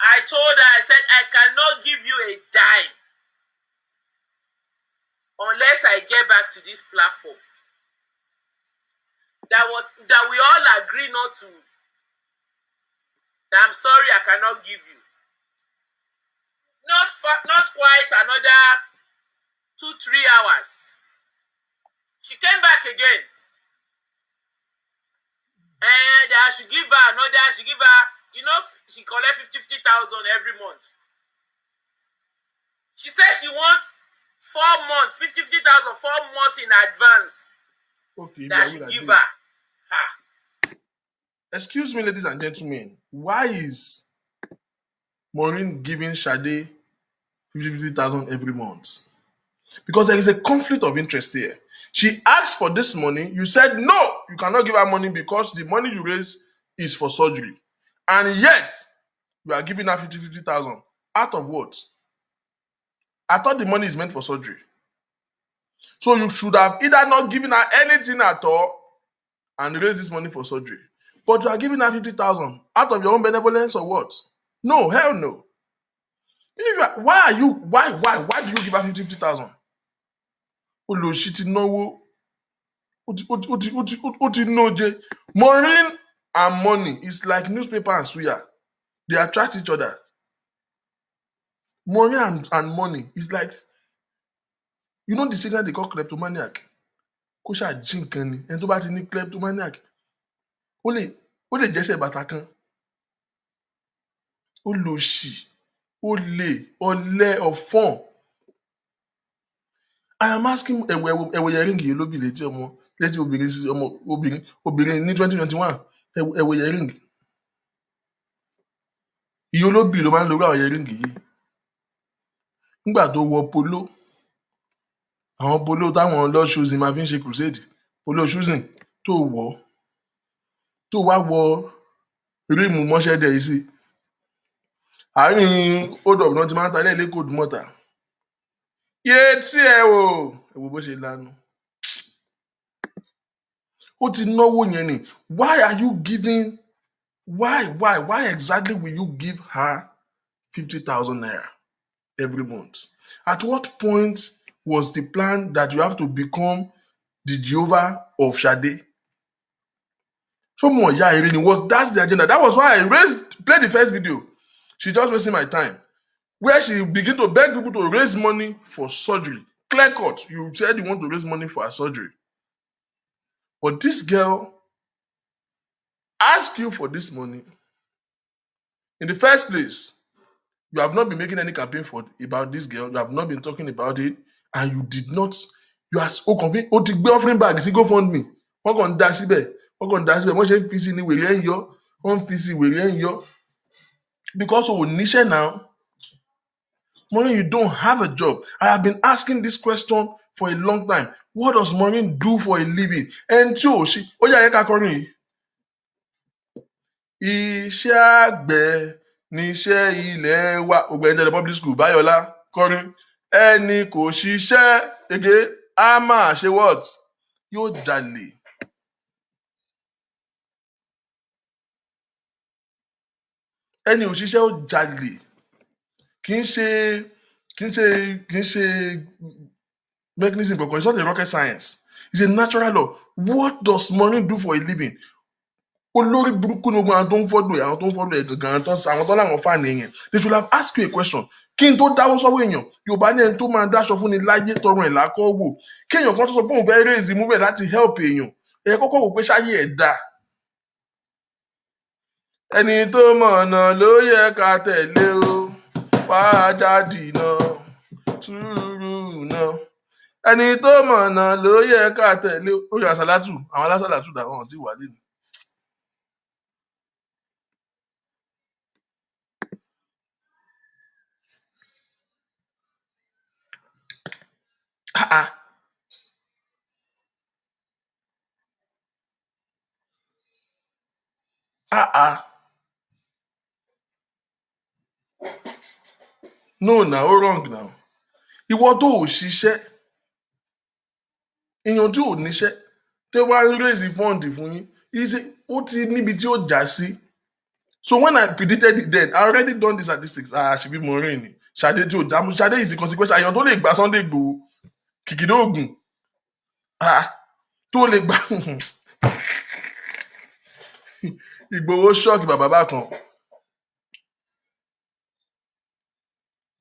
I told her, I said, I cannot give you a dime unless I get back to this platform. That we all agree not to. That I'm sorry, I cannot give you. Not quite another 2-3 hours. She came back again. And I should give her another, she collect 50,000 every month. She says she wants 4 months, 50,000, 4 months in advance. Okay, that I should give her. Excuse me, ladies and gentlemen. Why is Maureen giving Sade 50,000 every month? Because there is a conflict of interest here. She asked for this money. You said, no, you cannot give her money because the money you raise is for surgery. And yet, you are giving her 50,000. Out of what? I thought the money is meant for surgery. So you should have either not given her anything at all and raise this money for surgery. But you are giving her 50,000 out of your own benevolence or what? No, hell no. Why do you give her 50,000? Olóṣì ti náwó. Ó ti nóje. Maureen and money is like newspaper and suya. They attract each other. Maureen and money is like, you know the signal they call kleptomaniac. Kó ṣáà jí nǹkan ni. Ẹni tó bá ti ní kleptomaniac. Ó lè jẹ́sẹ̀ bàtà kan. Olóṣì, olè, ọ̀lẹ, ọ̀fọ̀n. I am asking ẹ̀wọ̀ yẹ̀rìngì yìí lóbì létí obìnrin ní 2021 ẹ̀wọ̀ yẹ̀rìngì. Ìyá olóbì ló máa ń lo àwọn yẹ̀rìngì yìí. Nígbà tó wọ polo, àwọn polo táwọn lord choosing máa fi ń ṣe crusade, polo choosing tó wá wọ ríìmù mọ́ṣẹ́dẹ̀ yìí sí. Àárín hold up náà ti máa ń ta ilé ìlékòdù mọ́ta. Yé tí ẹ wò bó ṣe lanu. Ó ti náwó yẹn ni. Why are you giving? Why exactly will you give her 50,000 naira every month? At what point was the plan that you have to become the Jehovah of Sade? Someone that's the agenda. That was why I played the first video. She just wasting my time. Where she begin to beg people to raise money for surgery. Clear cut. You said you want to raise money for her surgery. But this girl asked you for this money. In the first place, you have not been making any campaign about this girl. You have not been talking about it. And you did not. You are so convinced. Ó ti gbé offering bag sí Gofundme. Wọ́n kàn ń dá síbẹ̀. Wọ́n ṣe ń fi sí ni wèrè ẹ̀ ń yọ. Wọ́n ń fi sí wèrè ẹ̀ ń yọ. Because o níṣẹ́ now. Maureen, you don't have a job. I have been asking this question for a long time. What does Maureen do for a living? And ó yá ẹ ká kọrin yìí. Iṣẹ́ àgbẹ̀ níṣẹ́ ilẹ̀ wa. Ògbẹ́ni tẹ̀lé public school Báyọ̀lá kọrin. Ẹni kò ṣiṣẹ́ ege á máa ṣe what? Yóò jalè. Ẹni ò ṣiṣẹ́ ó jalè. Kì í ṣe mechanism kankan. It's not a rocket science. It's a natural law. What does Maureen do for a living? Olórí burúkú ni gbogbo àwọn tó ń fọ́dọ̀ àwọn tó ń fọ́dọ̀ ẹ̀ gangan àwọn tó láwọn fáànì èèyàn. They should have asked you a question. Kí n tó dáwọ́ sọ́wọ́ èèyàn, Yorùbá ní ẹni tó máa dáṣọ fún ni láyé tọrùn ẹ̀ lákọ́ wò. Kéèyàn kan tó sọ pé òun fẹ́ raise movement láti help èèyàn. Ẹ kọ́kọ́ wò pé ṣáyé ẹ̀ dáa. Ẹni tó mọ̀nà ló yẹ ká tẹ̀lé o. Fàájàdì náà, sùúrù náà. Ẹni tó mọ̀nà ló yẹ ká tẹ̀lé o. Ó yẹ àṣàlátù, àwọn alásàlátù dà wọ́n ti wà lẹ́nu. No, now wrong now. Ìwọ tó ò ṣiṣẹ́, èèyàn tí ò níṣẹ́, tó wá ń raise fund fún yín, ó ti níbi tí ó já sí. So when I predicted it then, I already done the statistics. She be Maureen. Shade Joe, Shade is the consequential. Èèyàn tó lè gba Sunday Igboho, kìkìdá oògùn. Tó lè gba Igboho ṣọ́ọ̀kì bàbá kan.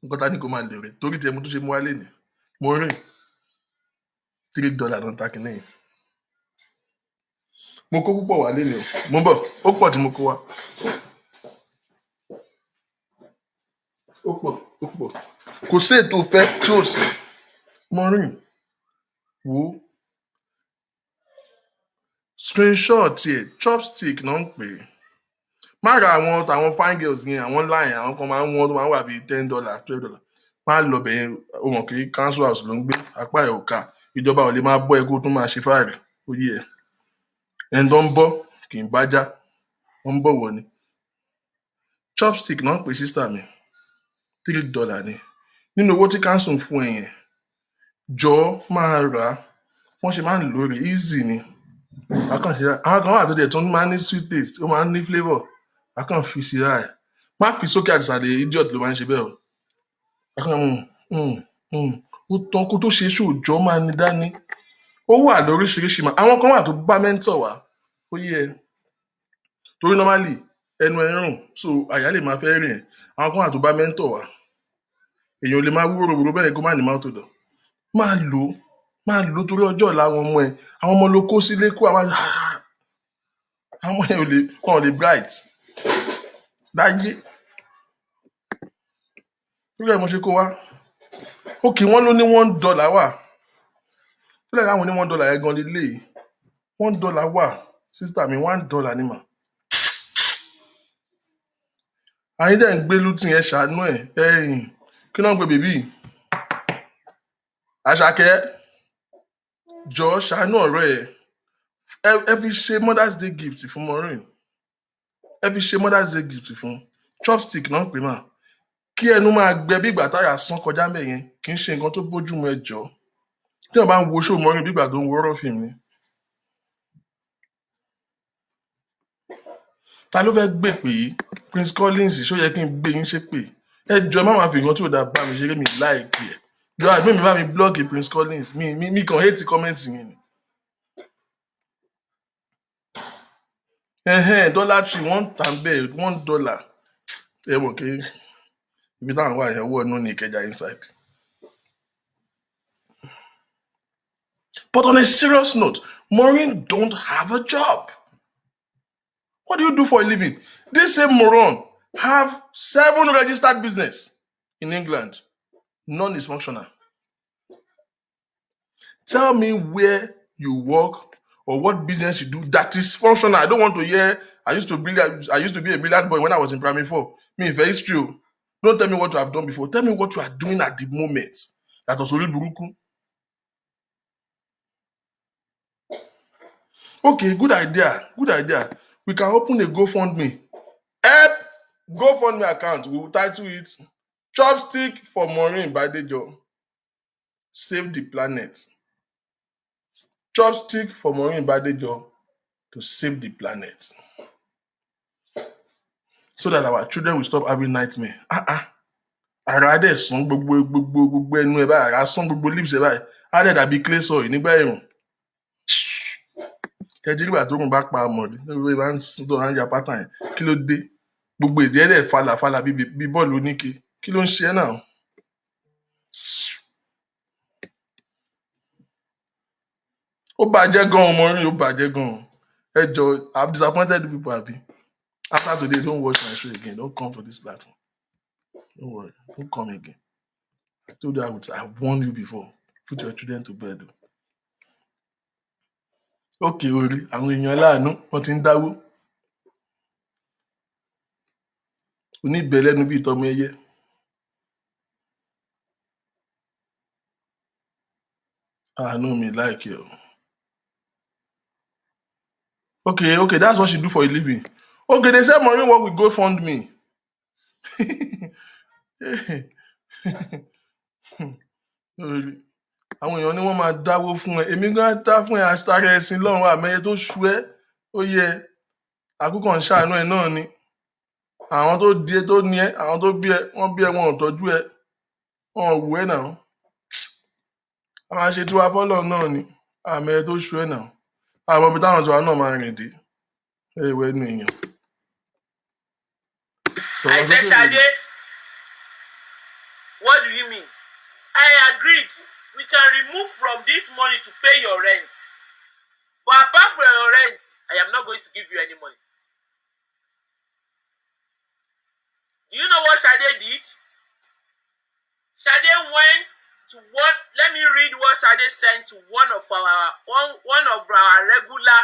Nǹkan ta ní kò máa lè rè torí tiẹ̀ mo tún ṣe mú wálé ni. Maureen, $3 ló ń ta kìíní yìí. Mo kó púpọ̀ wálé ni o. Mo ń bọ̀, ó pọ̀ tí mo kó wá. Ó pọ̀. Kò sí ètò fẹ́ tí ò sí. Maureen, wo screenshot ẹ̀ chopstick náà ń pè é. Má ra àwọn fine girls yẹn, àwọn line, àwọn kan máa ń wọ́n tó máa ń wà bíi $10, $12. Má lọ bẹ̀ yẹn, o mọ̀ pé council house ló ń gbé, apá ẹ̀ ò ká. Ìjọba ò lè máa bọ́ ẹ kó tún máa ṣe fáàrí. Ó yé ẹ. Ẹni tó ń bọ́ kì í bájá, wọ́n ń bọ̀wọ̀ ni. Chopstick náà ń pè sísítà mi, $3 ni. Nínú owó tí council ń fún ẹ yẹn, jọ̀ọ́ máa rà á. Wọ́n ṣe máa ń lò rè easy ni. Àwọn kan wà tó dẹ̀ tó máa ń ní sweet taste, ó máa ń ní flavour. Akàn fi sí ra ẹ̀. Má fi sókè àdìsàlẹ̀ idiot ló máa ń ṣe bẹ́ẹ̀ o. Akàn ó tán kó tó ṣe ṣòjọ́ máa ní dání. Ó wà lóríṣiríṣi mà. Àwọn kan wà tó bá mẹ́ńtọ̀ wá. Ó yé ẹ. Torí normally ẹnu ẹ rùn, so àyà lè máa fẹ́ rìn ẹ̀. Àwọn kan wà tó bá mẹ́ńtọ̀ wá. Èèyàn lè máa wúròwúrò bẹ́ẹ̀ kó má ní mouth odor. Máa lò torí ọjọ́ ọ̀la àwọn ọmọ ẹ. Àwọn ọmọ ló kó sílé kó àwọn ọmọ yẹn ò lè bright. Láyé. Lórí ẹ̀ mo ṣe kó wá. Ókè wọ́n ló ní $1 wà. Lórí àwọn ní $1 yẹn gan lélẹ̀. $1 wà. Sísítà mi $1 ni mà. Àyín dẹ̀ ń gbé lútì yẹn ṣàánú ẹ̀. Kí náà ń pe bèbí? Àṣàkẹ́. Jọ̀ọ́ ṣàánú ọ̀rẹ́ ẹ̀. Ẹ fi ṣe Mother's Day gift fún Maureen. Ẹ fi ṣe Mother's Day gift fún. Chopstick náà ń pè mà. Kí ẹnu máa gbẹ bí ìgbà táyà sán kọjá mẹ́ yẹn kì í ṣe nǹkan tó bójú mu ẹ jọ̀ọ́. Tí wọ́n bá ń wo show Maureen bí ìgbà tó ń wo horror film ni. Ta ló fẹ́ gbé pè yìí? Prince Collins ṣó yẹ kí n gbé yín ṣe pè? Ẹ jọ̀ọ́ má máa fi nǹkan tí ò dáa bá mi ṣeré mi láìkí ẹ̀. Jọ àgbẹ̀ mi bá mi blog Prince Collins mi kàn hate comment yẹn ni. Dollar Tree wọ́n ń tà bẹ́ẹ̀ $1. Ẹ mọ̀ kí ibi táwọn wà yẹn wọ̀ nù ní Ìkẹjà inside. But on a serious note, Maureen don't have a job. What do you do for a living? This same moron have 7 registered business in England. None is functional. Tell me where you work or what business you do that is functional. I don't want to hear, I used to be a brilliant boy when I was in primary 4. Me, very true. Don't tell me what you have done before. Tell me what you are doing at the moment. That was really buruku. Okay, good idea. We can open a Gofundme. Gofundme account. We will title it Chopstick for Maureen Badejo. Save the planet. Chopstick for Maureen Badejo to save the planet. So that our children will stop having nightmare. Ara dẹ̀ sán gbogbo ẹnu ẹ̀ báyìí. Ara sán gbogbo lips ẹ̀ báyìí. Á dẹ̀ dàbí clay soil nígbà ẹ̀rùn. Kẹ̀jì nígbà tó kùn bá pa ọmọ rí. Lórí ìbá ń sún tó ń ya pátá yẹn. Kí ló dé? Gbogbo èdè ẹ̀ dẹ̀ falàfalà bí bọ́ọ̀lù oníke. Kí ló ń ṣe ẹ́ náà? Ó bàjẹ́ gan-an ọmọ rí, ó bàjẹ́ gan-an. Ẹ jọ̀ọ́, I've disappointed people abi. After today, don't watch my show again. Don't come for this platform. Don't worry. Don't come again. I told you I warned you before. Put your children to bed. Okay, orí àwọn èèyàn láàánú wọ́n ti ń dáwó. Oníbẹ̀ lẹ́nu bí ìtọ́mọ ẹyẹ. No, me like you. Okay, that's what she do for a living. Okay, they said Maureen work with Gofundme. Àwọn èèyàn ni wọ́n máa dáwó fún ẹ. Èmi gan dá fún ẹ àṣàrẹ ẹ̀sìn lọ́run àmẹ́yẹ tó ṣú ẹ́. Ó yẹ àkókò ń ṣàánú ẹ náà ni. àwọn tó di ẹ tó ní ẹ àwọn tó bí ẹ wọ́n bí ẹ wọn ò tọ́jú ẹ wọn ò wù ẹ náà a máa ṣe tiwa fọ́lọ́run náà ni àmì ẹ tó ṣú ẹ náà àwọn ibi táwọn tiwa náà máa rìn dé ẹwẹ nu èèyàn. I said, Shade, what do you mean? I agreed. We can remove from this money to pay your rent. But apart from your rent, I am not going to give you any money. Do you know what Shade did? Shade went to what? Let me read what Shade sent to one of our regular.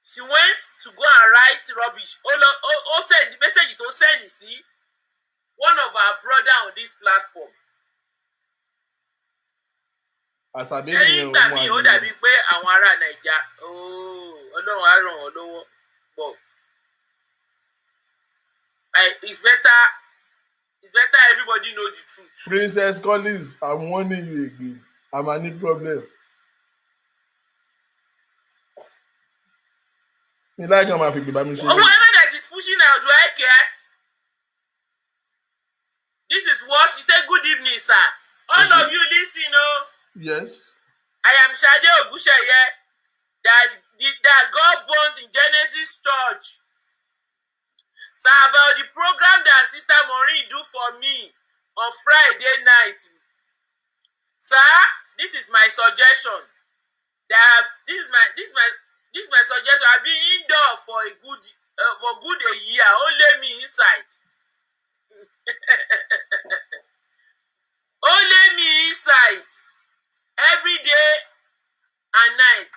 She went to go and write rubbish. Send the message to send, you see, one of our brother on this platform. Ẹ̀yin gbà mí ó dàbí pé àwọn ará Nàìjíríà Ọlọ́run á ràn wọ́n lọ́wọ́ but it's better everybody know the truth. Princess Collins, I'm warning you again. I'm a need problem. You like how my people buy me shit? Whoever that is pushing out, do I care? This is what she said. Good evening, sir. All of you listen, Yes. I am Shade Ogunseye, that God burnt in Genesis Church. Sir, about the program that Sister Maureen do for me on Friday night. Sir, this is my suggestion. This is my suggestion. I've been indoor for good a year. Only me inside. Only me inside. Every day and night.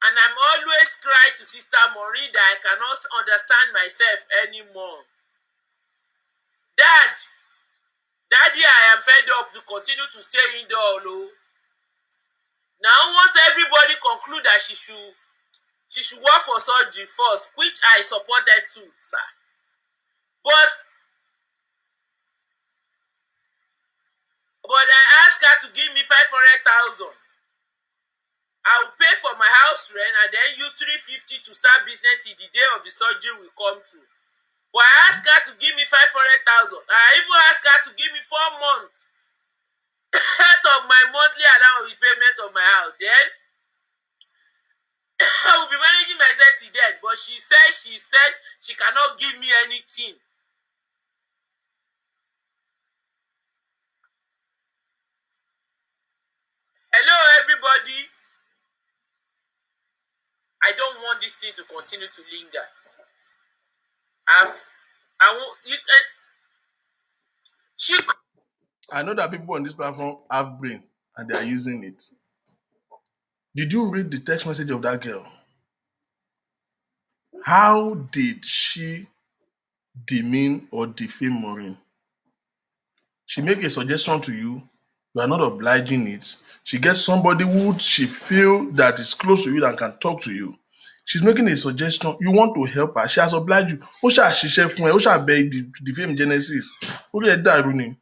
And I'm always crying to Sister Maureen that I cannot understand myself anymore. Daddy, I am fed up to continue to stay indoor. Now, once everybody conclude that she should work for surgery first, which I supported too, sir. But I asked her to give me 500,000. I will pay for my house rent and then use 350 to start business till the day of the surgery will come through. But I asked her to give me 500,000. I even asked her to give me 4 months out of my monthly allowance repayment of my house. Then I will be managing myself till then. But she said she cannot give me anything. Hello, everybody. I don't want this thing to continue to linger. I know that people on this platform have brain and they are using it. Did you read the text message of that girl? How did she demean or defame Maureen? She make a suggestion to you. You are not obliging it. She gets somebody who she feel that is close to you and can talk to you. She's making a suggestion. You want to help her. She has obliged you. Ó ṣáà ṣiṣẹ́ fún ẹ. Ó ṣáà bẹ defame Genesis. Orí ẹ̀ dàrú ni.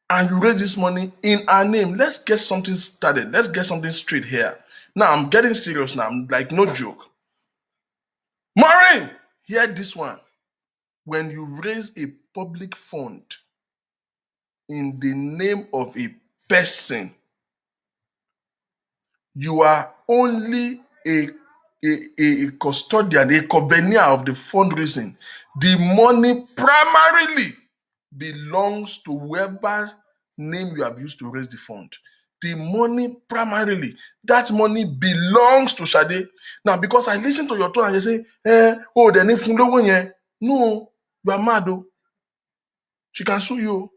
And you raise this money in her name. Let's get something started. Let's get something straight here. Now, I'm getting serious now. I'm like, no joke. Maureen, hear this one. When you raise a public fund in the name of a person, you are only a custodian, a convener of the fundraising. The money primarily belongs to whoever name you have used to raise the fund. The money primarily, that money belongs to Shade. Now, because I listen to your tone and you say, they need fun lowo yen. No, you are mad. She can sue you.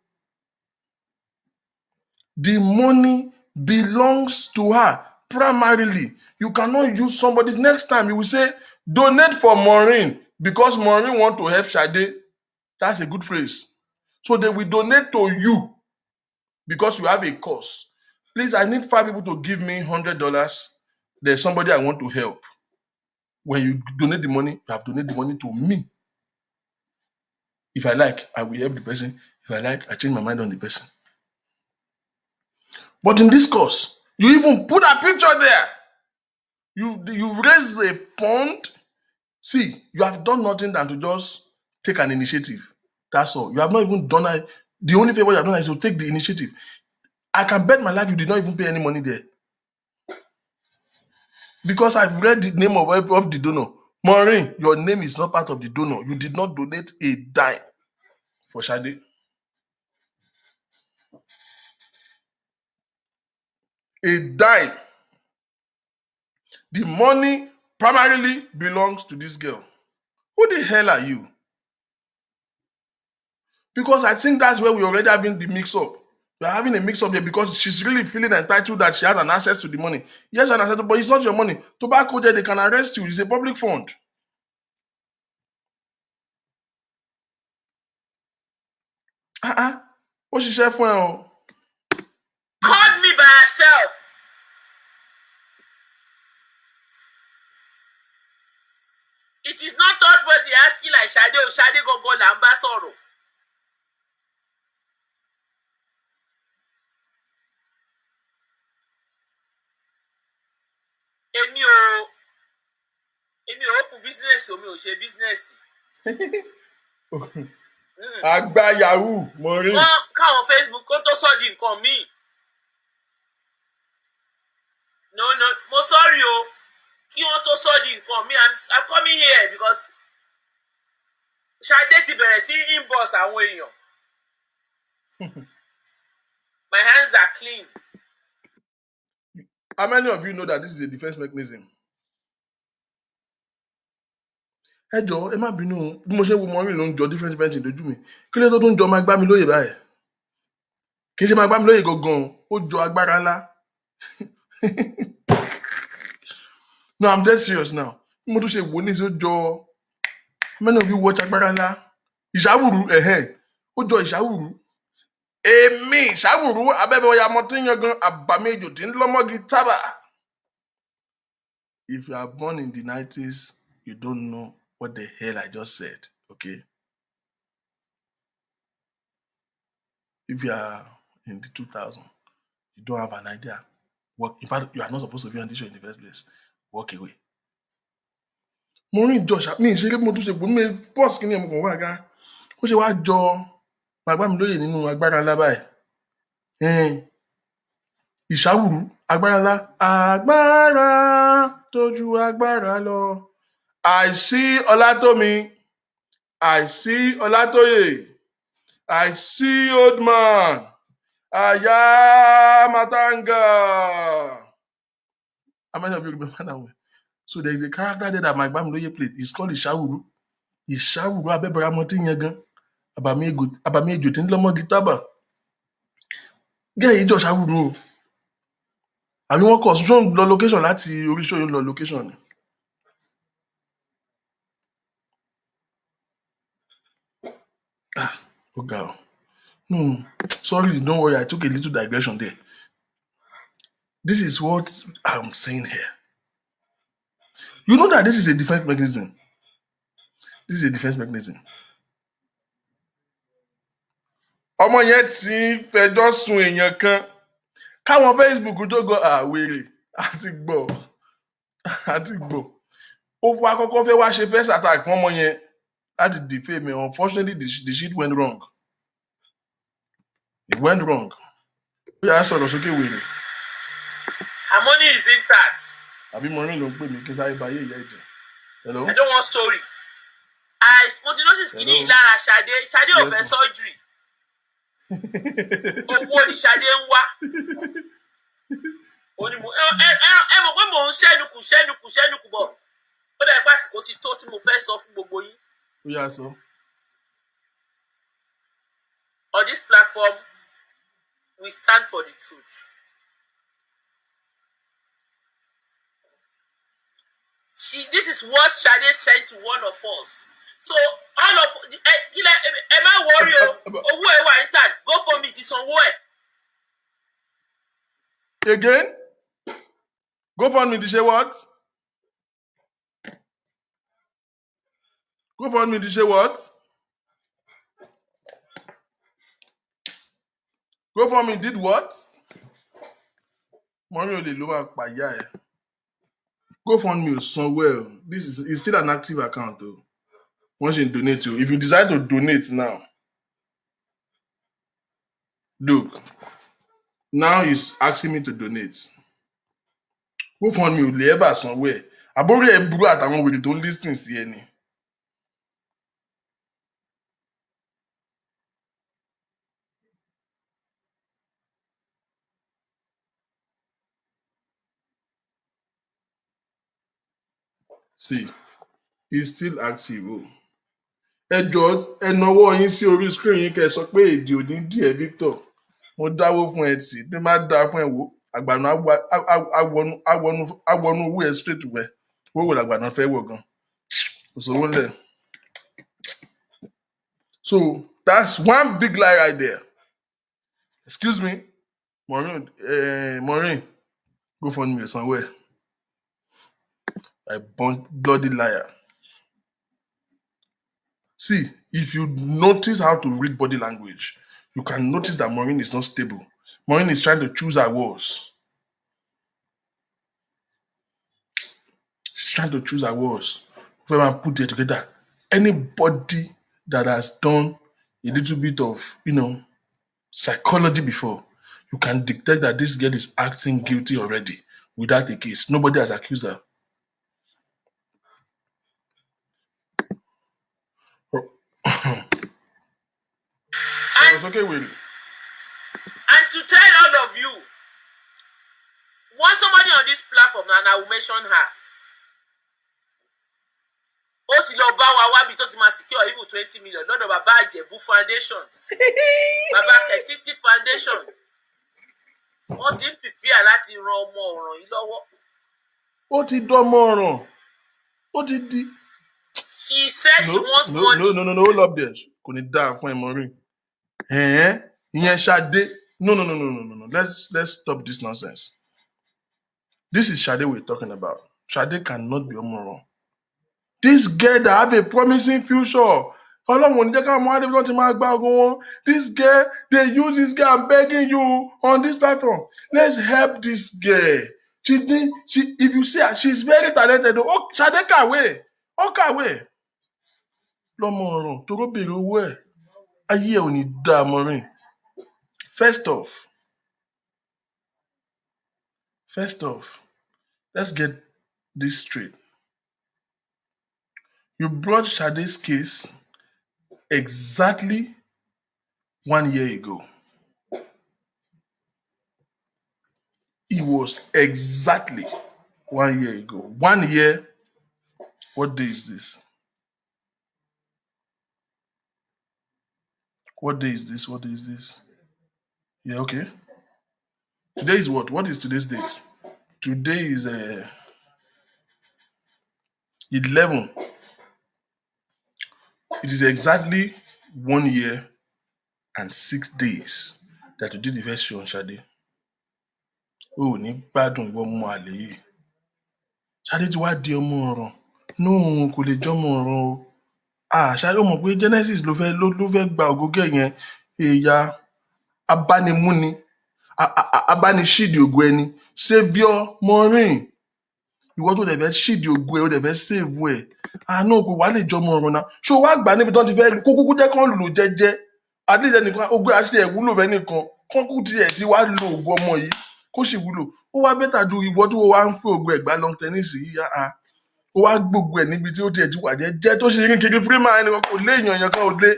The money belongs to her primarily. You cannot use somebody's. Next time you will say, donate for Maureen because Maureen want to help Shade. That's a good phrase. So they will donate to you because you have a cause. Please, I need 5 people to give me $100. There's somebody I want to help. When you donate the money, you have donated the money to me. If I like, I will help the person. If I like, I change my mind on the person. But in this cause, you even put a picture there. You raise a fund. See, you have done nothing than to just take an initiative. That's all. You have not even done it. The only favor you have done is to take the initiative. I can bet my life you did not even pay any money there. Because I've read the name of the donor. Maureen, your name is not part of the donor. You did not donate a dime for Shade. A dime. The money primarily belongs to this girl. Who the hell are you? Because I think that's where we already having the mix-up. We're having a mix-up there because she's really feeling entitled that she has an access to the money. Yes, an access, but it's not your money. Tobacco there, they can arrest you. It's a public fund. What she said for you? Called me by herself. It is not third party asking like Shade or Shade go ambassador. Èmi ò open business, omi ò ṣe business. Àgbà Yahoo, Maureen. Wọ́n káwọn Facebook kó tó sọ di nǹkan míì. No, mo sorry o. Kí wọ́n tó sọ di nǹkan míì. I'm coming here because Shade ti bẹ̀rẹ̀ sí inbox àwọn èèyàn. My hands are clean. How many of you know that this is a defense mechanism? Ẹ jọ̀ọ́, ẹ má bínú bí mo ṣe wo Maureen ló ń jọ different things lójú mi. Kí ló tó ń jọ máa gbá mi lóye báyìí? Kì í ṣe máa gbá mi lóye gangan, ó jọ agbára ńlá. No, I'm dead serious now. Bí mo tún ṣe wò ní sí ó jọ. How many of you watch agbára ńlá? Ìṣàwùrú ó jọ ìṣàwùrú. Èmi ìṣàwùrú abẹ́bẹ̀ ọ̀yà ọmọ tí ń yangan àbàmẹ́jọ tí ń lọ́mọ́gi tábà. If you are born in the 90s, you don't know what the hell I just said, okay? If you are in the 2000s, you don't have an idea. In fact, you are not supposed to be on this show in the first place. Walk away. Maureen Josh, mi ìṣeré mo tún ṣe gbòmí bọ́ọ̀sì kìíní ẹ̀mú kan wá ga. Ó ṣe wá jọ màgbá mi lóye nínú agbára ńlá báyìí. Ìṣàwùrú agbára ńlá. Agbára tójú agbára lọ. Àìsí Ọlátómi. Àìsí Ọlátóyè. Àìsí old man. Aya Matanga. How many of you remember that one? So there is a character there that my Bamloye played. It's called Ishawuru. Ishawuru abẹ́bẹ̀rẹ̀ amọ̀ tí ń yan gan. Àbàmì ejò tí ń lọ́mọ́gi tábà. Gẹ́ yìí jọ Ṣàwùrú o. Àbí wọ́n kọ̀ ṣó ń lọ location láti orí show yóò lọ location ni. Oh God. No, sorry, don't worry. I took a little digression there. This is what I'm saying here. You know that this is a defense mechanism. This is a defense mechanism. Ọmọ yẹn ti fẹjọ́ sùn èèyàn kan. Káwọn Facebook tó gbọ́ àwèrè àti gbọ́. Ó wá kọ́kọ́ fẹ́ wá ṣe first attack fún ọmọ yẹn láti defame me. Unfortunately, the shit went wrong. It went wrong. Ó yà sọ̀rọ̀ sókè wèrè. Her money is intact. Àbí Maureen ló ń pè mí kí sáré báyé ìyá ìjẹ. Hello? I don't want story. Mo ti notice kìíní lára Ṣadé. Ṣadé ò fẹ́ surgery. Owó ni Ṣadé ń wá. Ẹ mọ̀ pé mò ń ṣẹ́nukù bọ̀. Ó dà ipá àsìkò ti tó tí mo fẹ́ sọ fún gbogbo yín. Ó yà sọ. On this platform, we stand for the truth. This is what Shade sent to one of us. So all of ẹ má worry o, owó ẹ wà intact, Gofundme ti sanwó ẹ. Again? Gofundme ti ṣe what? Gofundme ti ṣe what? Gofundme did what? Mọ́mí ò lè ló máa pàyà ẹ̀. GoFundMe somewhere. This is it's still an active account though. Once you donate to, if you decide to donate now, look, now he's asking me to donate. GoFundMe ò lè ever somewhere. Àbórí ẹ̀ burú àtàwọn wèrè tó ń listen sí ẹni. See, he's still active. Oh. Ẹ jọ̀ọ́ ẹ nawọ́ yín sí orí screen yín kẹ́ ẹ sọ pé èdè ò ní dì ẹ́ Victor. Mo dáwó fún ẹ tì, bí má dáa fún ẹ wò, àgbàna awọnú owó ẹ straight wẹ̀. Owó wò làgbàna fẹ́ wọ̀ gan. Kò sówó ńlẹ̀. So that's one big lie right there. Excuse me, Maureen, GoFundMe somewhere. A bloody liar. See, if you notice how to read body language, you can notice that Maureen is not stable. Maureen is trying to choose her words. She's trying to choose her words. When I put it together, anybody that has done a little bit of, psychology before, you can detect that this girl is acting guilty already without a case. Nobody has accused her. It's okay, Willie. And to tell all of you, once somebody on this platform, and I will mention her, ó sì lọ bá wa wábi tó ti máa secure even 20 million lọ́dọ̀ bàbá Àjẹ̀bú foundation, bàbá Kẹ̀sítì foundation. Wọ́n ti ń prepare láti ran ọmọ ọ̀ràn yìí lọ́wọ́. Ó ti dọ́mọ ọ̀ràn. Ó ti di. She said she wants money. No, hold up there. Kò ní dáa fún ẹ Maureen. Ìyẹn Ṣadé. No. Let's stop this nonsense. This is Ṣadé we're talking about. Ṣadé cannot be ọmọ ọ̀ràn. This girl that have a promising future. This girl, they use this girl. I'm begging you on this platform. Let's help this girl. If you see her, she's very talented. Oh, Ṣadé kàwé. Ó kàwé. Lọ́mọ ọ̀ràn tó rọ́ bèrè owó ẹ̀. Ayé ẹ̀ ò ní dáa Maureen. First off, let's get this straight. You brought Ṣadé's case exactly 1 year ago. It was exactly 1 year ago. 1 year. What day is this? What day is this? Yeah, okay. Today is what? What is today's date? Today is 11. It is exactly 1 year and 6 days that you did the first show on Ṣadé. Oh, ní gbádùn ìwọ ọmọ àlè yìí. Ṣadé ti wá di ọmọ ọ̀ràn. No, kò lè jọmọ ọ̀ràn o. Ṣadé mọ̀ pé Genesis ló fẹ́ gba ògógẹ́ yẹn. Èèyà abánimúni. Abániṣídìí ògo ẹni. Saviour Maureen. Ìwọ tó dẹ̀ fẹ́ ṣídìí ògo ẹ̀, ó dẹ̀ fẹ́ save ẹ̀. No, kò wá lè jọmọ ọ̀ràn náà. Ṣé o wá gbà níbi tó ti fẹ́ kúkú jẹ́ kán lò jẹ́jẹ́? At least ẹnìkan ògo àṣẹ ẹ̀ wúlò fẹ́ nìkan. Kán kú tiẹ̀ tí wá lo ògo ọmọ yìí kó sì wúlò. Ó wá bẹ́tà ju ìwọ tó wá ń fẹ́ ògo ẹ̀gbá long tennis yìí. Ó wá gbogbo ẹ̀ níbi tí ó tiẹ̀ ti wà jẹ́ tó ṣe rí kiri freeman ẹnìkan kò lé èèyàn kan ò lé.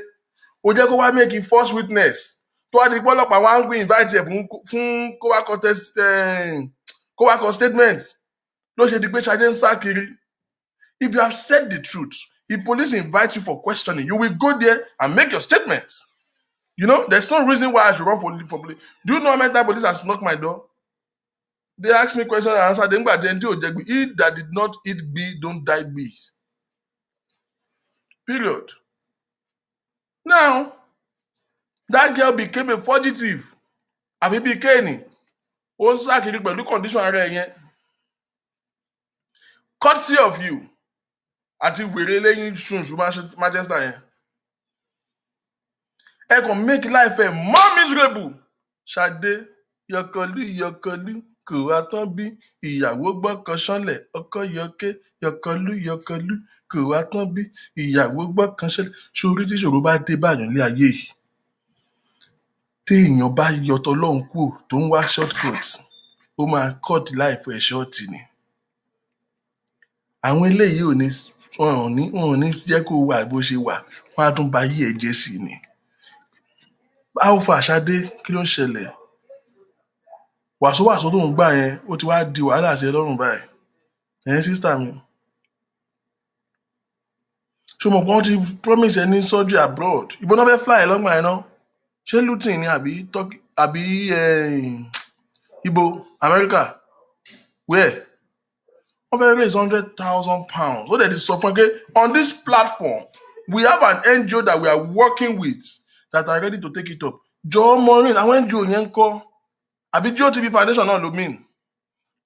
Ó jẹ́ kó wá make a false witness. Tó wá di pọ́lọ́pàá wá ń gbé invite ẹ̀ fún kó wá contest kó wá kọ statement. Ló ṣe di pé Ṣadé ń sá kiri. If you have said the truth, if police invite you for questioning, you will go there and make your statement. There's no reason why I should run for police. Do you know how many times police has knocked my door? They ask me questions and answer. He that did not eat bee, don't die bee. Period. Now, that girl became a fugitive. Àfi bí Kéènì. Ó ń sá kiri pẹ̀lú condition ara ẹ̀ yẹn. Courtesy of you. Àti wèrè lẹ́yìn ṣùnṣù Manchester yẹn. Ẹ kàn make life more miserable. Ṣadé, yọkọlú, kò wá tán bí ìyàwó gbọ́kàn ṣánlẹ̀ ọkọ yọké yọkọlú kò wá tán bí ìyàwó gbọ́kàn ṣánlẹ̀. Sórí tí ìṣòro bá dé báyàn ní ayé yìí, téèyàn bá yọ tọlọ́run kúrò tó ń wá shortcut, ó máa cut life ẹ̀ short ni. Àwọn eléyìí wọn ò ní jẹ́ kó wà bó ṣe wà, wọ́n á tún ba yí ẹ̀ jẹ́ sí ni. How far Ṣadé, kí ló ń ṣẹlẹ̀? Wàsówàsó tó ń gbà yẹn ó ti wá di wàhálà sí ẹ lọ́rùn báyìí. Ẹ̀yin sísítà mi, ṣé o mọ̀ pé wọ́n ti promise ẹ ní surgery abroad? Ìbọn náà fẹ́ fly ẹ lọ́gbà ẹ̀ náà. Ṣé Luton ni àbí ibo America? Where? Wọ́n fẹ́ raise £100,000. Ó dẹ̀ ti sọ fún ẹ pé on this platform we have an NGO that we are working with that are ready to take it up. Jọ̀ọ́ Maureen, àwọn NGO yẹn ń kọ́ àbí GOTV Foundation náà ló mean?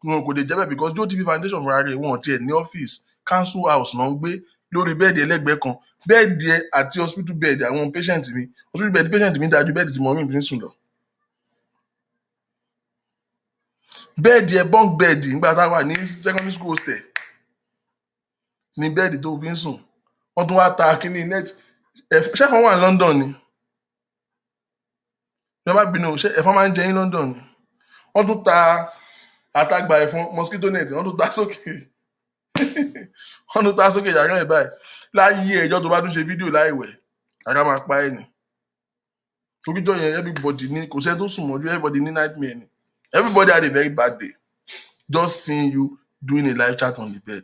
Wọn kò lè jẹ́ bẹ́ẹ̀ because GOTV Foundation fúnra rẹ̀ wọn tiẹ̀ ní ọ́fíìsì, council house náà ń gbé lórí bẹ́ẹ̀dì ẹlẹ́gbẹ̀ẹ́ kan. Bẹ́ẹ̀dì ẹ àti hospital bed àwọn patient mi, hospital bed patient mi dájú bẹ́ẹ̀dì tí Maureen fi ń sùn lọ. Bẹ́ẹ̀dì ẹ bunk bed nígbà tá a wà ní secondary school hostel ní bẹ́ẹ̀dì tó fi ń sùn. Wọ́n tún wá ta kíní net. Ṣẹ́fọ̀n wà ní London ni. Ìjọba bínú ẹ̀fọn máa ń jẹ ní London ni. Wọ́n tún ta àtàgbà ẹ̀fọn mosquito net, wọ́n tún ta sókè. Wọ́n tún ta sókè yàrá ẹ̀ báyìí. Láyé ẹjọ́ tó bá tún ṣe fídíò láìwẹ̀, ara máa pa ẹ̀ ni. Toríjọ́ yẹn everybody ní kò sẹ́ tó sùn mọ́jú, everybody ní nightmare ni. Everybody had a very bad day. Just seeing you doing a live chat on the bed.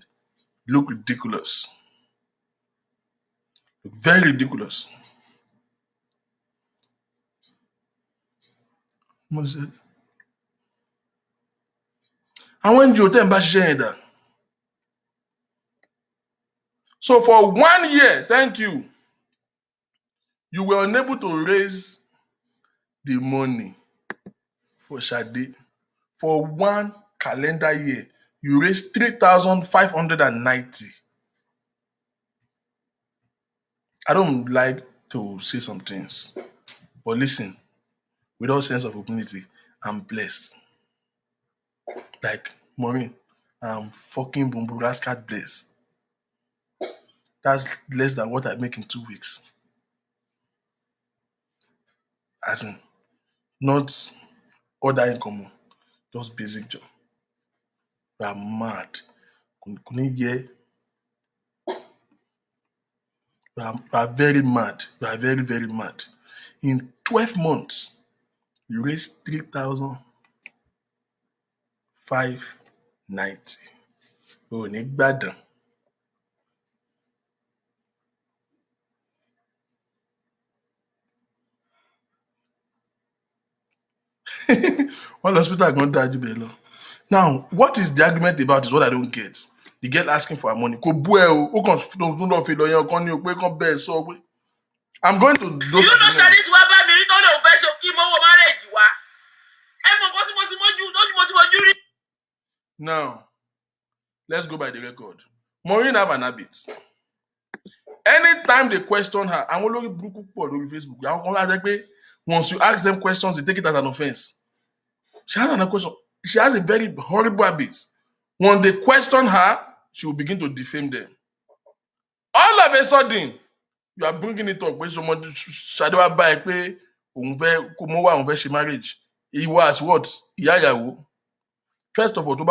You look ridiculous. Look very ridiculous. What is it? Àwọn NGO tẹ́ ń bá ṣiṣẹ́ yẹn dà. So for 1 year, thank you, you were unable to raise the money for Shade. For 1 calendar year, you raised 3,590. I don't like to say some things, but listen, with all sense of humility, I'm blessed. Like Maureen, I'm fucking bombastic blessed. That's less than what I make in 2 weeks. As in, not other income, just basic job. You are mad. Couldn't hear. You are very mad. You are very, very mad. In 12 months, you raised 3,590. Oh, ní gbàdàn. One hospital gone die below. Now, what is the argument about is what I don't get. The girl asking for her money. I'm going to You know Shadi's wa bá mi rí tó lóun fẹ́ ṣe kí mọ́wọ́ marriage wa. Ẹ mọ̀ nǹkan tí mo ti mojú rí. Now, let's go by the record. Maureen have an habit. Anytime they question her, I'm only looking for on Facebook. Once you ask them questions, they take it as an offense. She has an question. She has a very horrible habit. When they question her, she will begin to defame them. All of a sudden, you are bringing it up when someone shadow by pay she marriage. He was what? First of all, to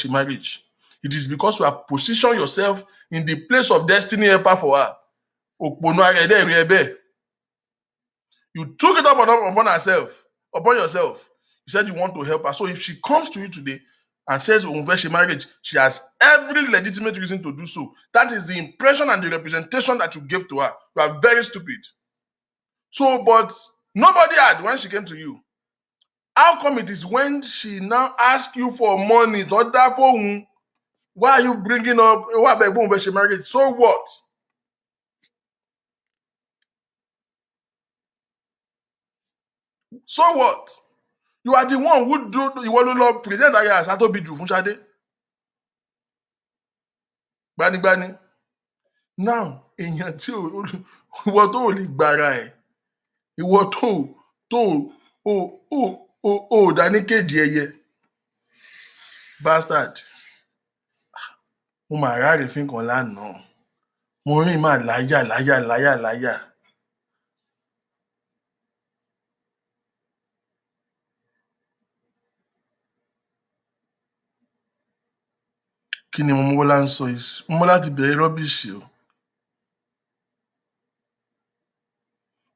marriage. It is because you have positioned yourself in the place of destiny helper for her. You took it up upon yourself. You said you want to help her. So if she comes to you today and says marriage, she has every legitimate reason to do so. That is the impression and the representation that you gave to her. You are very stupid. So, but nobody had when she came to you. How come it is when she now asks you for money, why are you bringing up marriage? So what? So what? You are the one who do you want to love present that as Ato Biju fún Ṣadé. Gbani. Now, èèyàn tí ìwọ tó lè gbára ẹ̀, ìwọ tó dání kéde ẹyẹ. bastard. Mo máa ráre fín kan lánàá. Maureen máa láyà. Kí ni Mọ́mọ́lá ń sọ yìí? Mọ́mọ́lá ti bẹ̀rẹ̀ rọ́bìṣì o.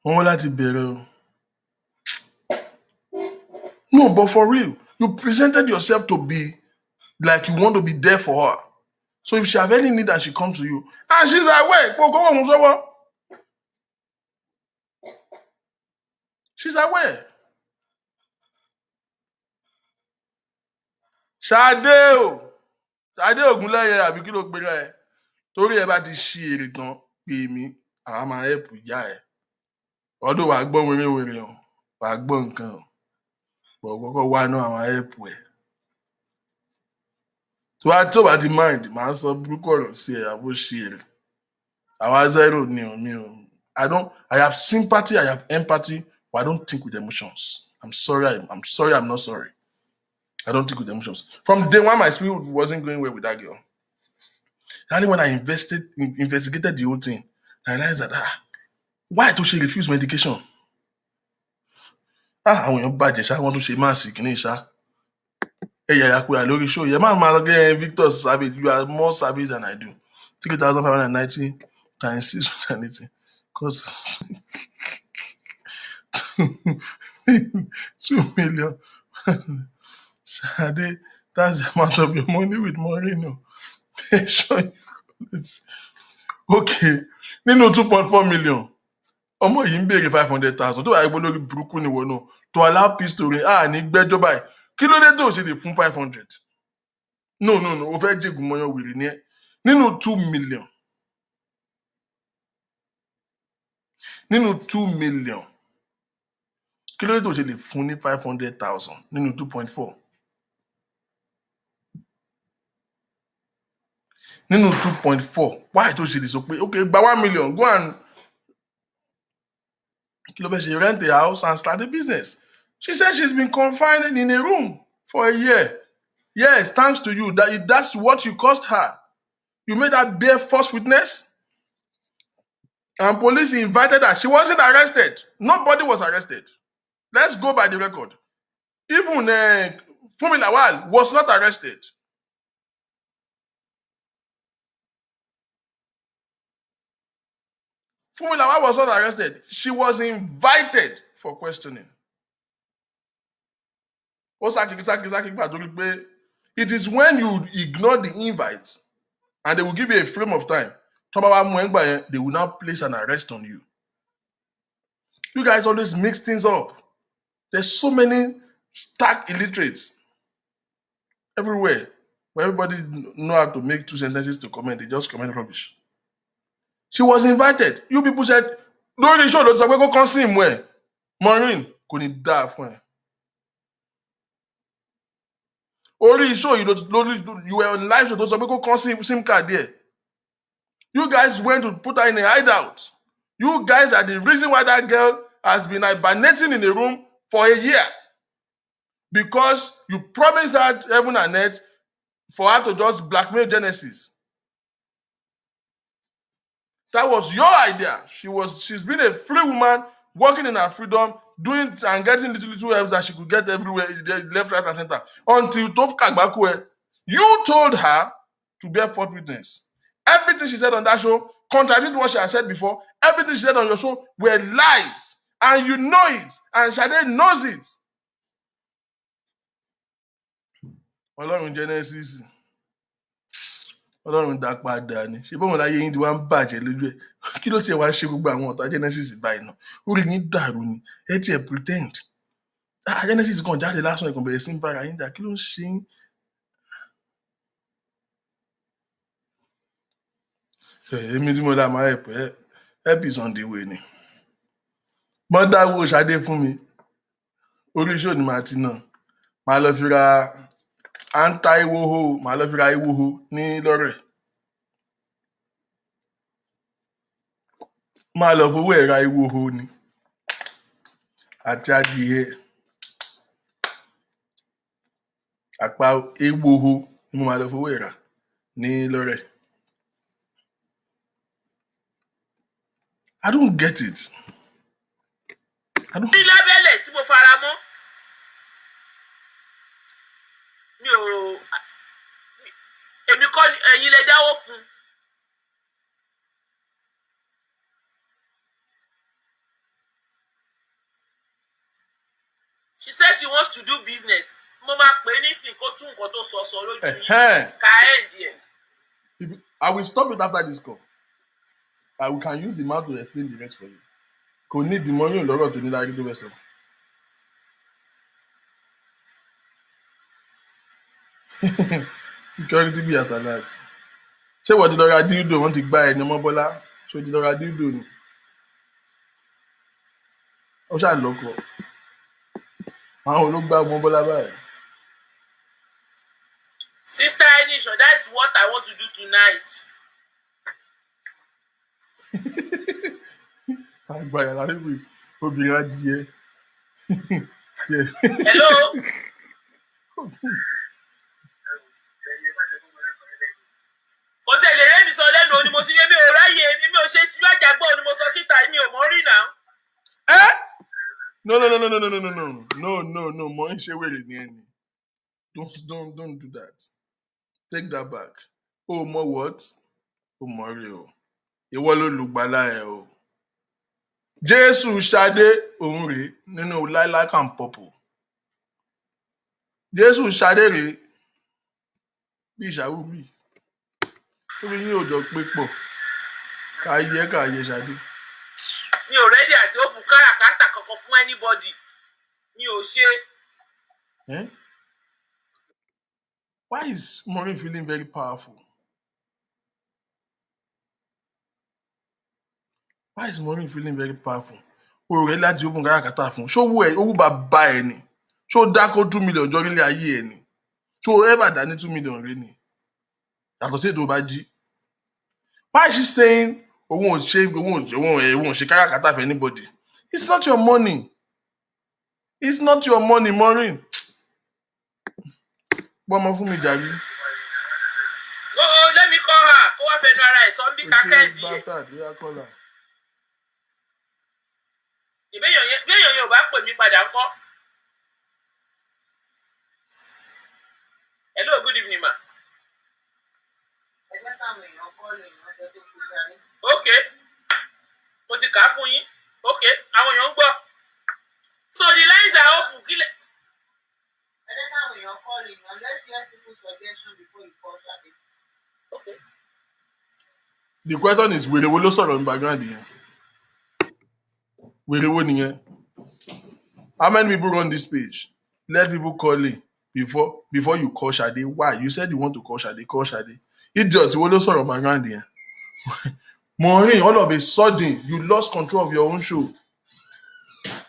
Mọ́mọ́lá ti bẹ̀rẹ̀ o. No, but for real, you presented yourself to be like you want to be there for her. So if she have any need and she comes to you, and she's aware, she's aware. Ṣadé o, Ṣadé Ògúnlẹ́yẹ àbí kí ló gbéra ẹ? Torí ẹ bá ti ṣí èrè tán pè mí, àwa máa ẹ̀pù ìyá ẹ. Ọdún wàá gbọ́ wéré o, wàá gbọ́ nǹkan o. Bọ̀ kọ́kọ́ wá náà àwọn ẹ̀pù ẹ̀. Tó bá ti mind, màá sọ burúkú ọ̀rọ̀ sí ẹ àbó ṣí èrè. Àwa zero ni o, mi o. I have sympathy, I have empathy, but I don't think with emotions. I'm sorry, I'm not sorry. I don't think with emotions. From day one, my spirit wasn't going well with that girl. Only when I investigated the whole thing, I realized that, why does she refuse medication? Àwọn èèyàn bàjẹ́ ṣá, wọ́n tún ṣe máàsì kìíní ṣá. Ẹ̀yà ìyàkúyà lórí show. Yẹ máa lọ gẹ́ Victor Savage, you are more savage than I do. 3,590 times 680. Because 2 million. Shade, that's the amount of your money with Maureen. Make sure you call it. Okay. Nínú 2.4 million. Ọmọ yìí ń béèrè 500,000. Tó bá yẹ pé lórí burúkú ni wọ́n náà. To allow peace to reign. Ní gbẹ́jọ́ báyìí. Kí ló dé tó ṣe lè fún 500? No. O fẹ́ jẹ́gun mọ́yán wèrè ní ẹ. Nínú 2 million. Nínú 2 million. Kí ló dé tó ṣe lè fún ní 500,000 nínú 2.4? Nínú 2.4, why tó ṣe lè sọ pé okay, gba 1 million, go and kí ló fẹ́ ṣe, rent a house and start a business. She said she's been confined in a room for a year. Yes, thanks to you. That's what you cost her. You made her bear false witness. And police invited her. She wasn't arrested. Nobody was arrested. Let's go by the record. Even Funmi Lawal was not arrested. Funmi Lawal was not arrested. She was invited for questioning. It is when you ignore the invite and they will give you a frame of time. They will now place an arrest on you. You guys always mix things up. There's so many stark illiterates everywhere. Where everybody know how to make 2 sentences to comment. They just comment rubbish. She was invited. You people said, don't really show those go come see him where. Maureen, couldn't die for him. Only show you were on live show, those go come see SIM card there. You guys went to put her in a hideout. You guys are the reason why that girl has been hibernating in a room for a year. Because you promised her heaven and earth for her to just blackmail Genesis. That was your idea. She's been a free woman, working in her freedom, doing and getting little helps that she could get everywhere, left, right, and center. Until Tof Kagbakwe, you told her to bear false witness. Everything she said on that show contradicted what she had said before. Everything she said on your show were lies. And you know it. And Shade knows it. Ọlọ́run Genesis. Ọlọ́run dá padà ni. Ṣé bọ́mọ̀ láyé yín ti wá ń bàjẹ́ lójú ẹ̀? Kí ló tiẹ̀ wá ṣe gbogbo àwọn ọ̀tá Genesis báyìí náà? Orí yín dàrú ni. Ẹ tiẹ̀ pretend. Genesis kan jáde lásán ìkàn bẹ̀rẹ̀ sí ń bára yín dà. Kí ló ń ṣe yín? Èmi tí mo dá máa help is on the way ni. Mọ́dá wo Ṣadé fún mi. Orí iṣẹ́ òní máa ti náà. Màá lọ fi ra anti-iwoho, màá lọ fi ra iwoho ní lọ́rẹ̀. Máa lọ fowó ẹ̀ ra iwoho ni. Àti adìyẹ. àpá egbòho ni mo máa lọ fowó ìrà ní lọ́rẹ̀. I don't get it. ní lábẹ́lẹ̀ tí mo fara mọ́ mi ò èmi kọ́ ẹ̀yin lè dáwọ́ fún. She says she wants to do business. Mo máa pè é nísìnyí kó tún nǹkan tó sọ lójú yín ká end yẹn. I will stop it after this call. We can use the mouth to explain the rest for you. Kò ní ìdìmọ́ yóò lọ́rọ̀ tó ní láyé tó fẹ́ sọ. Security be at alert. Ṣé wọ́n ti lọ ra dídò wọ́n ti gbá ẹni ọmọ Bọ́lá? Ṣé o ti lọ ra dídò ni? Ó ṣàlọ́kọ̀. Àwọn olóògbé ọmọ Bọ́lá báyìí. Sister Enisha, that's what I want to do tonight. Àgbàyà láríwì obìnrin adìyẹ. Hello. Mo tẹ̀lé rémi sọ lẹ́nu òní mo sì mi ò ráyè mi ò ṣe síwájà gbọ́ òní mo sọ síta mi ò mọ̀ rí náà. No. Mo ń ṣe wèrè ní ẹni. Don't do that. Take that back. O mọ what? O mọ rí o. Ìwọ ló lùgbàlà ẹ o. Jésù Ṣadé òun rèé nínú Lilac and Purple. Jésù Ṣadé rèé bí ìṣàwùbí. Tóbi yín ò jọ pé pọ̀. Káyé Ṣadé. Mi ò rẹ́dí àti òpù káràkátà kankan fún anybody. Mi ò ṣe. Why is Maureen feeling very powerful? Why is Maureen feeling very powerful? O rẹ̀ láti open káràkátà fún. Ṣó owó bàbá ẹ ni? Ṣó dákó 2 million jọ nílé ayé ẹ ni? Ṣó ever dá ní 2 million rí ni? Yàtọ̀ sí ètò bá jí. Why is she saying òun ò ṣe káràkátà for anybody? It's not your money. It's not your money, Maureen. Gbọ́mọ fún mi jàre. Oh, let me call her. Kó wá fẹnu ara ẹ̀ sọ bí kákẹ́ẹ̀dì ẹ̀. Ìbéèyàn yẹn ò bá pè mí padà ńkọ́. Hello, good evening, ma. Okay. Mo ti kà á fún yín. Okay, àwọn èèyàn ń gbọ́. So the lines are open. Kílẹ̀. Let's hear people's suggestion before you call Shade. Okay. The question is, wèrè wo ló sọ̀rọ̀ ní background yẹn? Wèrè wo nìyẹn? How many people run this page? Let people call in before you call Shade. Why? You said you want to call Shade. Call Shade. Idiot, wo ló sọ̀rọ̀ background yẹn? Maureen, all of a sudden, you lost control of your own show.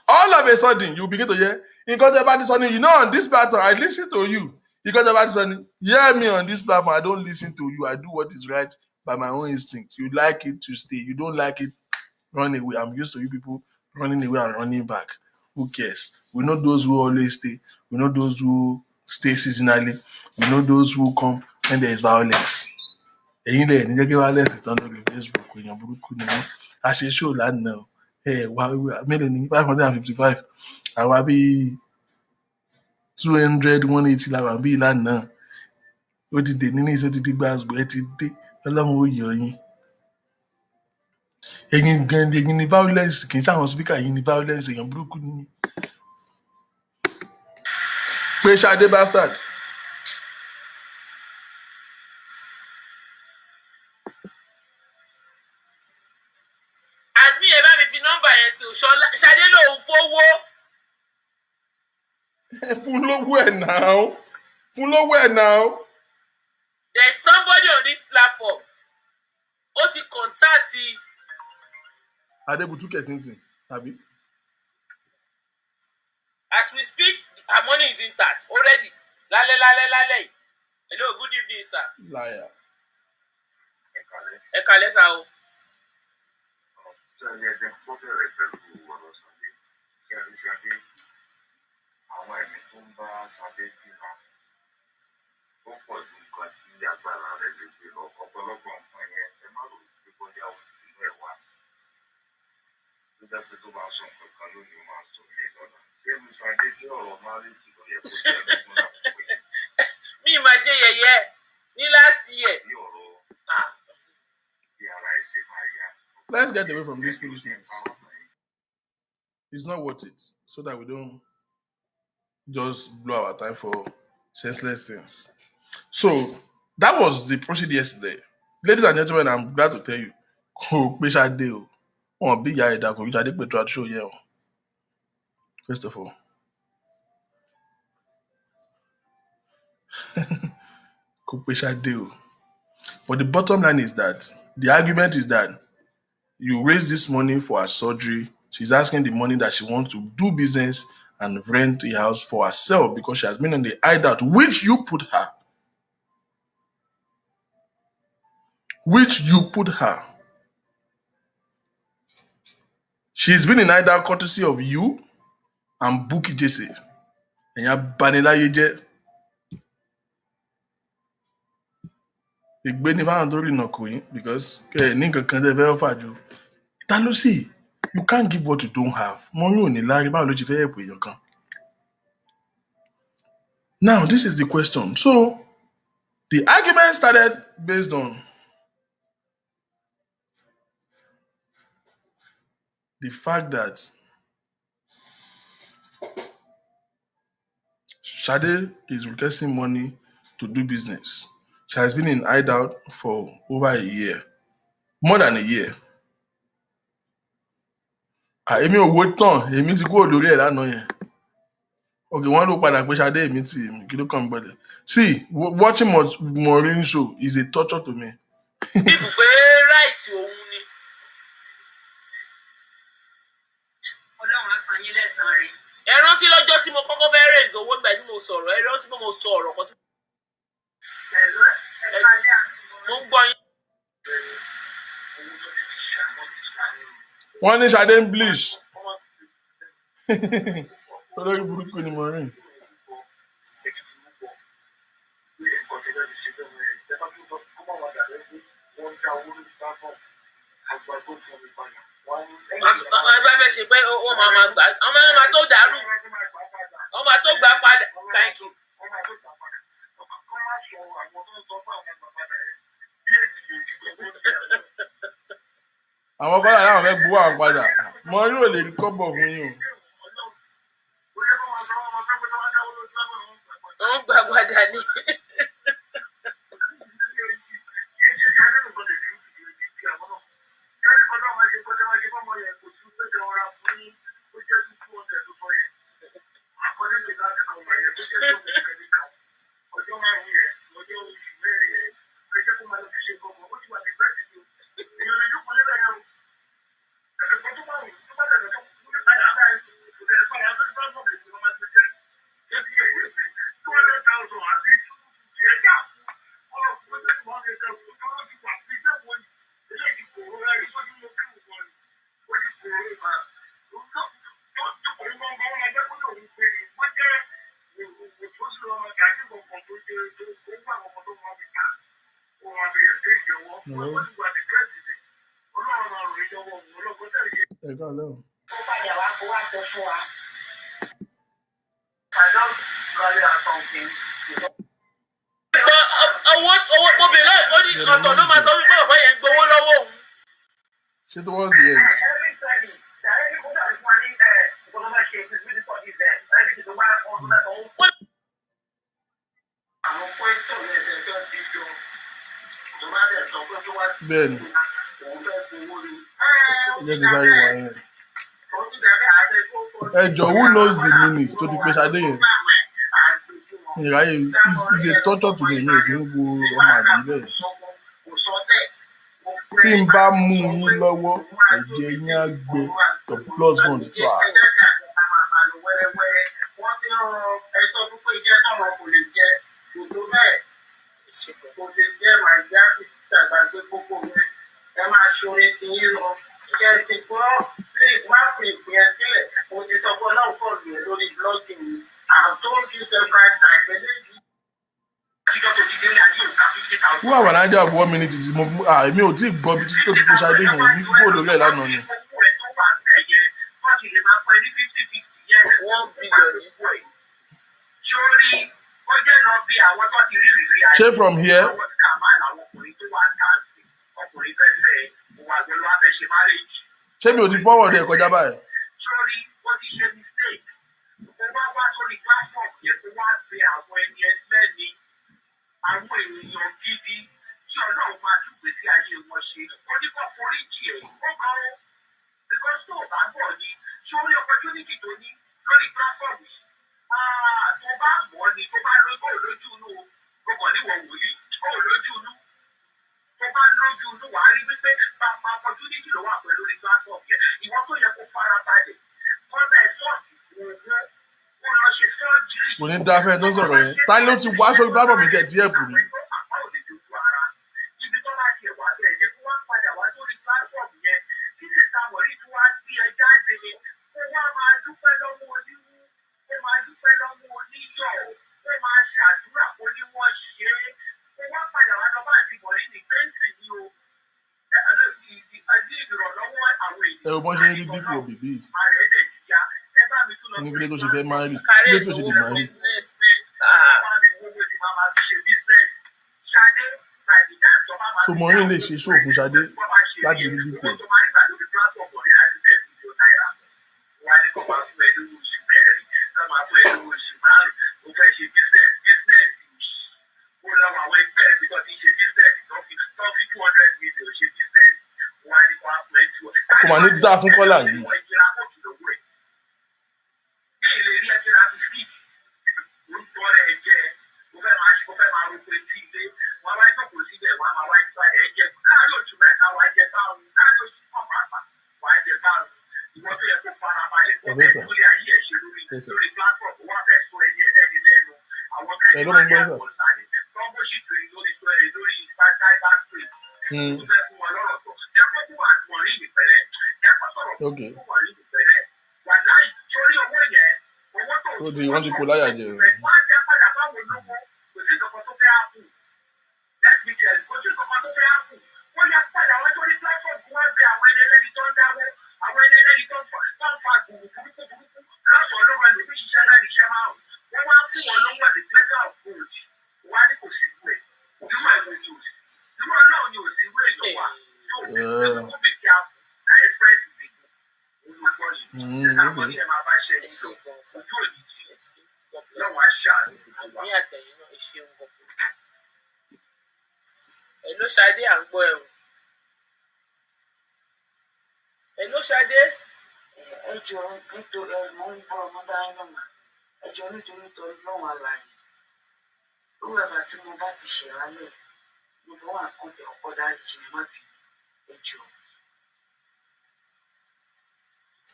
All of a sudden, you begin to hear, nǹkan tẹ́ bá ti sọ ni, on this platform, I listen to you. Nǹkan tẹ́ bá ti sọ ni, hear me on this platform, I don't listen to you. I do what is right by my own instinct. You like it to stay. You don't like it, run away. I'm used to you people running away and running back. Who cares? We know those who always stay. We know those who stay seasonally. We know those who come when there is violence. Ẹ̀yin lẹ̀ ní jẹ́gẹ́ violence ìtàn lórí Facebook èèyàn burúkú ni wọ́n. A ṣe show lánàá. Wá mélòó ní 555. Àwa bíi 200, 180 làwà bíi lánàá. Ó ti dè nínú ìṣó ti di gbàgbọ́ ẹ ti dé. Ọlọ́run ó yọ yín. Ẹ̀yin ni violence kì í ṣàwọn speaker ẹ̀yin ni violence èèyàn burúkú ni. Pé Ṣadé bastard. Àdmí ẹ bá mi fi nọ́mbà yẹn sí Ṣọlá. Ṣadé lòun fowó. Fún lówó ẹ̀ náà. There's somebody on this platform. Ó ti contact Adébútú Kẹ̀sìntì, tàbí? As we speak, our money is intact already. Lálẹ́. Hello, good evening, sir. Liar. Ẹ kálẹ́ sá o. Me ma ṣe yẹ̀yẹ́ ní last year. Let's get away from this foolishness. It's not worth it, so that we don't just blow our time for senseless things. So that was the procedure yesterday. Ladies and gentlemen, I'm glad to tell you. First of all. But the bottom line is that the argument is that you raise this money for her surgery. She's asking the money that she wants to do business and rent a house for herself because she has been on the hideout, which you put her. She's been in hideout courtesy of you and Buki Jesse. And you're Banilaye jẹ́. Ìgbéni fáwọn tó rìnà kò yín because kẹ́ ẹ̀ ní kankan tẹ́ fẹ́ fà jù. Ta ló sì? You can't give what you don't have. Money ò ní lárí báwo ló ti fẹ́ help èèyàn kan. Now, this is the question. So, the argument started based on the fact that Sade is requesting money to do business. She has been in hideout for over a year. More than a year. Èmi ò wo tán, èmi ti kúrò lórí ẹ̀ lánàá yẹn. Okay, wọ́n ló padà pé Sade èmi tí kí ló kàn gbọ́dọ̀. See, watching Maureen show is a torture to me. Ìfù pé right òun ni. Ọlọ́run á san yín lẹ́san rẹ̀. Ẹ rántí lọ́jọ́ tí mo kọ́kọ́ fẹ́ raise owó nígbà tí mo sọ̀rọ̀, ẹ rántí pé mo sọ ọ̀rọ̀ kan tí. Mo ń gbọ́ yín. Wọ́n ní Sade ń bleach. Olórí burúkú ni Maureen. Bá fẹ́ ṣe pé wọ́n máa gbà ọmọ ẹ̀ máa tó dàrú wọ́n máa tó gbà padà. Thank you. Àwọn bọ́lá láwọn fẹ́ buwọ́ àwọn padà. Maureen ò lè rí kọ́bọ̀ fún yín o. Wọ́n gbà padà ní. Owó obìnrin náà ó ní ọ̀tọ̀ ló máa sọ wípé ọ̀pọ̀ yẹn ń gbowó lọ́wọ́ òun. Ṣé tó wọ́n di ẹ̀? Bẹ́ẹ̀ni. Who knows the meaning tó ti pé Sade yẹn? Ìráyè is a torture to me ní èdè ń wo ọmọ àbí bẹ́ẹ̀. Tí n bá mú yín lọ́wọ́, ẹ̀jẹ̀ yín á gbé the blood bond to her. Who have an idea of 1 minute it is? Èmi ò tí ì gbọ́ bí títí tó ti pe Ṣadé yẹn ní kúrò lórí ẹ̀ lánàá ni. 1 billion. Ṣé from here? Ṣé mi ò ti forward ẹ̀ kọjá báyìí? Àwọn ènìyàn gidi tí Ọlọ́run máa dùgbé sí ayé wọn ṣe ó ní kó foríjì ẹ̀ ó gan ó because tó o bá bọ̀ ni ṣé ó ní opportunity tó ní lórí platform yìí tó bá mọ̀ ni tó bá lójú inú o kàn níwọ̀n wòlíì ó lójú inú tó bá lójú inú wàá rí wípé pápá opportunity ló wà pẹ̀lú lórí platform yẹn ìwọ tó yẹ kó fara balẹ̀ kọ́ńtà ẹ̀ sọ́ọ̀tì owó ó lọ ṣe sọ́ọ̀jì. Kò ní dáfẹ́ tó sọ̀rọ̀ yẹn. Ta ló ti wá sórí platform yìí tẹ̀ tí ẹ̀ bù mí? Ẹ ò bọ́n ṣe ń rí dípò bèbí. Ní kílé tó ṣe fẹ́ máa rí. Kílé tó ṣe lè máa rí. So Maureen lè ṣe show fún Ṣadé láti rí dípò. Kò mà ní dáa fún Kọ́lá yìí. Ẹ ló mọ gbọ́ sà. Okay. Wọ́n ti kó láyà jẹ. Hello Ṣadé, à ń gbọ́ ẹ o. Hello Ṣadé. Ẹ jọ̀ọ́ nítorí mo ń bọ̀ ọmọdé ayélujára ẹ jọ̀ọ́ nítorí lọ́wọ́ àlàyé lówó ẹ̀fà tí mo bá ti ṣe lálẹ́ mo fẹ́ wà kàn tí ọkọ̀ dárí jì mí má bì ẹ jọ̀ọ́.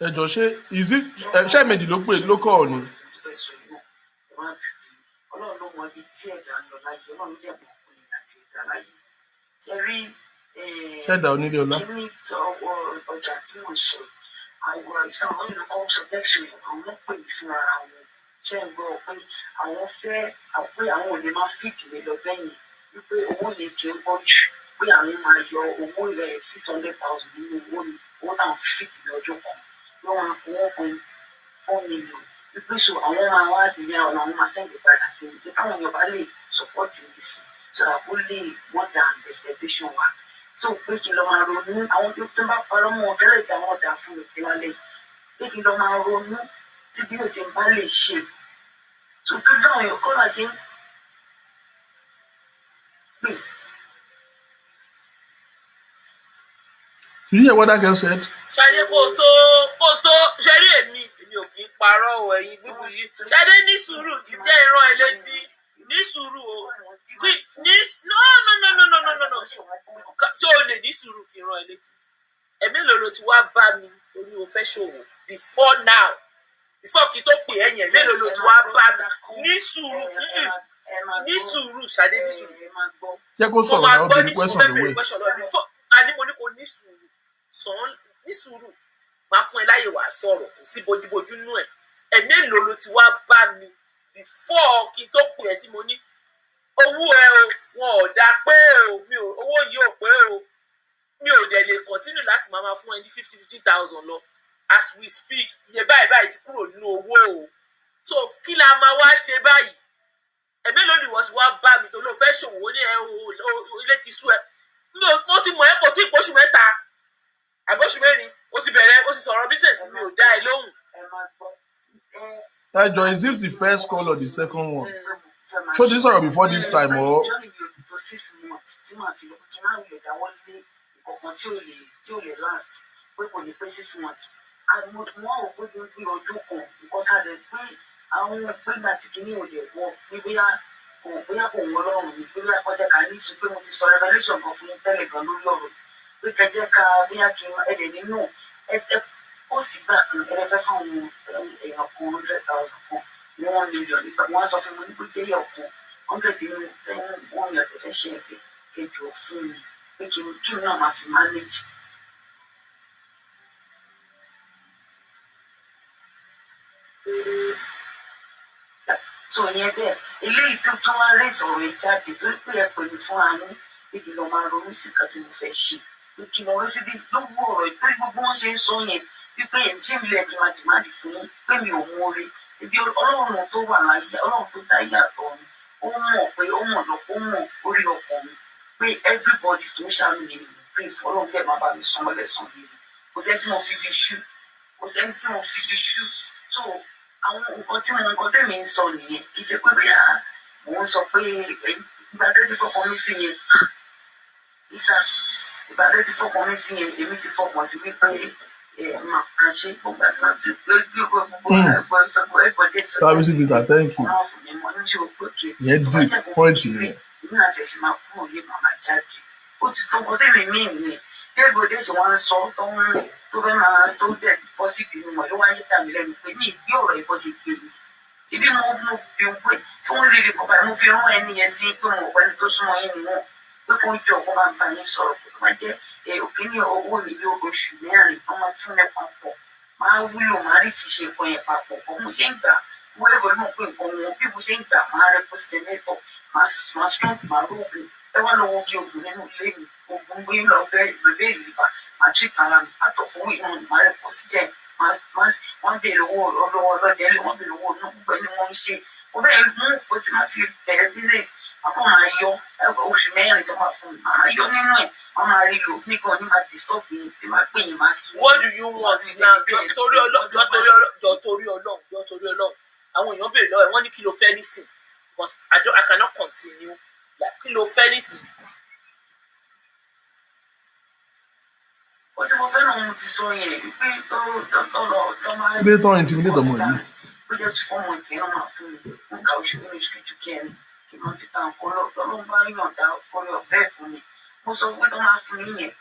Ẹ jọ̀ọ́ ṣé méjì ló pè lókọ̀ ni? Ọlọ́run ló mọ ibi tí ẹ̀dá ń lọ láyé Ọlọ́run dẹ̀ mọ̀ pé ìrìnàjò ẹ̀dá láyé ṣe rí ẹ̀dá onílé ọlá. kíní ọjà tí mo sọ àwọn àìsàn àwọn ìlú kan sọ tẹ́sí àwọn pè fún ara wọn ṣe ń gbọ́ pé àwọn fẹ́ pé àwọn ò lè máa fìdí mi lọ bẹ́yìn wípé owó yẹn kì í pọ̀ jù pé àwọn máa yọ owó rẹ̀ 600,000 nínú owó náà fìdí lọ́jọ́ kan lọ́wọ́ àwọn 1.4 million wípé so àwọn máa wá di ní àwọn máa sẹ́ǹdì padà sí i káwọn èèyàn bá lè support mi sí so that ó lè more than expectation wa so pé kí n lọ máa ronú àwọn tó bá parọ́ mọ́ ọ̀gẹ́lẹ̀ dá wọn dá fún mi pé lálẹ́ pé kí n lọ máa ronú tí bí o ti bá lè ṣe so tó dáwọn èèyàn kọ́ là ṣe ń pè. You hear what that girl said? Ṣadé kò tó ṣe rí èmi ò kì í parọ́ o ẹ̀yin bíbù yìí Ṣadé ní sùúrù jẹ́ ìran ẹ létí ní sùúrù o no ṣé o lè ní sùúrù kí ìran ẹ létí ẹ̀mí lòlò tí wàá bá mi o ní o fẹ́ ṣòwò before now before kí tó pè é yẹn mélòó ló ti wá bá mi ní sùúrù Ṣadé ní sùúrù jẹ́ kó sọ̀rọ̀ náà ó bí question lọ́wọ́ àní mo ní kò ní sùúrù sàn ní sùúrù máa fún ẹ láyè wàá sọ̀rọ̀ kò sí bójúbójú nú ẹ̀ mélòó ló ti wá bá mi before kí n tó pè ẹ́ tí mo ní owó ẹ o wọn ò dá pé o mi ò owó yìí ò pé o mi ò dẹ̀ lè continue láti máa fún ẹ ní 50,000 lọ as we speak iye báyìí ti kúrò nínú owó o so kí la máa wá ṣe báyìí ẹ̀mí ló ní wọ́n sì wá bá mi tó ló fẹ́ ṣòwò ní ilé ti sú ẹ mo ti mọ̀ ẹ́ kò tí ì pọ́ṣù mẹ́ta àbọ̀ṣù mẹ́rin o sì bẹ̀rẹ̀ o sì sọ̀rọ̀ business mi ò dá ẹ lóhùn. John, is this the first call or the second one? So this one before this time or? Àwọn gbígbà tí kìíní ò lè wọ ní bóyá kò wọ́n lọ́rùn ní bóyá kọjá ká ní pé mo ti sọ revelation kan fún tẹ́lẹ̀ gan lórí ọ̀rọ̀ pé kẹjẹ ká bóyá kí ẹ̀dẹ̀ nínú ó sì gbà kan ẹ̀rẹ́fẹ́ fún àwọn èèyàn kan 100,000 kan ní 1 million nípa wọn sọ fún mi nípa jẹ́yọ̀ kan 100 nínú 1 million tẹ́fẹ́ ṣe ẹ̀fẹ́ kẹjọ fún mi pé kí n náà máa fi manage. So yẹn bẹ́ẹ̀ eléyìí tó wá rí ìsọ̀rọ̀ yìí jáde tó pé ẹ pè mí fún ayé pé kí n lọ máa ronú sí nǹkan tí mo fẹ́ ṣe pé kí n lọ rí síbi lówó ọ̀rọ̀ pé gbogbo wọn ṣe ń sọ yẹn wípé ẹ̀ ń jí mi lẹ́ẹ̀kí máa dìmáàdì fún yín pé mi ò mú orí ibi ọlọ́run tó wà láyé ọlọ́run tó dá yàtọ̀ mi ó mọ̀ pé ó mọ̀ lọ́pọ̀ ó mọ̀ orí ọkàn mi pé everybody tó ń ṣàánú mi ní brief ọlọ́run bẹ́ẹ̀ máa bá mi sanwó lẹ́sàn-án mi kò sẹ́ni tí mo fi bí ṣú so àwọn nǹkan tẹ̀mí ń sọ nìyẹn kì í ṣe pé bóyá mò ń sọ pé ìgbà tẹ́tí fọkàn mi sí yẹn ìgbà tẹ́tí fọkàn mi sí yẹn èmi ti fọkàn sí wípé máa ṣe gbogbo àti náà ti gbogbo ẹ̀gbọ́n sọ pé everybody sọ pé ọmọ fún mi mọ níṣẹ́ òpó kè tó bá jẹ́ kó fi kiri èmi náà tẹ̀ fi máa kúrò lé màmá jáde ó ti tó nǹkan tẹ̀mí mí nìyẹn everybody ṣe wọ́n sọ tó fẹ́ máa tó dẹ̀ bọ́ sí ìbínú wọn ló wáyé dàmí lẹ́nu pé ní ìgbé ọ̀rọ̀ ìbọn ṣe gbé yìí ibi mo bí o pé tí wọ́n lè rí kọ́ báyìí mo fi rán ẹni yẹn sí pé mo wọ́n ẹni tó súnmọ́ yín ni wọ́n pé kó jọ kó máa bá yín sọ̀rọ̀ pé tó bá jẹ́ òkè ní owó mi bí oṣù mẹ́rin wọ́n máa fún mi papọ̀ máa wúlò máa rí fi ṣe nǹkan yẹn papọ̀ bọ́ mo ṣe ń gbà wọ́n lè bọ́lú mọ̀ pé nǹkan wọn bí mo ṣe ń gbà máa rẹ pósítẹ́mẹ́tọ̀ máa strong máa rógùn ẹ wá lọ́wọ́ kí ogun nínú ilé mi ogun gbé lọ bẹ́ẹ̀ ìlúfà máa tún ìtara mi àtọ̀ fún ìhun máa rẹ pósítẹ́ wọ́n bèèrè owó ọlọ́wọ́ ọlọ́dẹ lé wọ́n bèèrè owó náà gbogbo ẹni wọ́n ń ṣe mo bẹ́ẹ̀ mú o ti máa ti bẹ̀rẹ̀ business àpò máa yọ oṣù mẹ́rin tó máa fún mi máa yọ nínú ẹ̀ wọ́n máa rí lò nígbà ní máa disturb mi tí máa pè yín máa kí. What do you want now? torí ọlọ́run àwọn èèyàn béèrè lọ́wọ́ ẹ̀ wọ́n ní kí ló fẹ́ nísìn because I cannot continue like kí ló fẹ́ nísìn. ó ti mo fẹ́ràn ohun ti sọ yẹn wípé tó máa Ilé tó ń intimidate ọmọ yìí. ó jẹ́ 2 months yẹn máa fún mi nǹkan oṣù nínú oṣù kejì kẹrin kí n máa fi ta nǹkan lọ tó ló ń bá yànda fọlẹ́ ọ̀fẹ́ fún mi mo sọ pé tó máa fún mi yẹn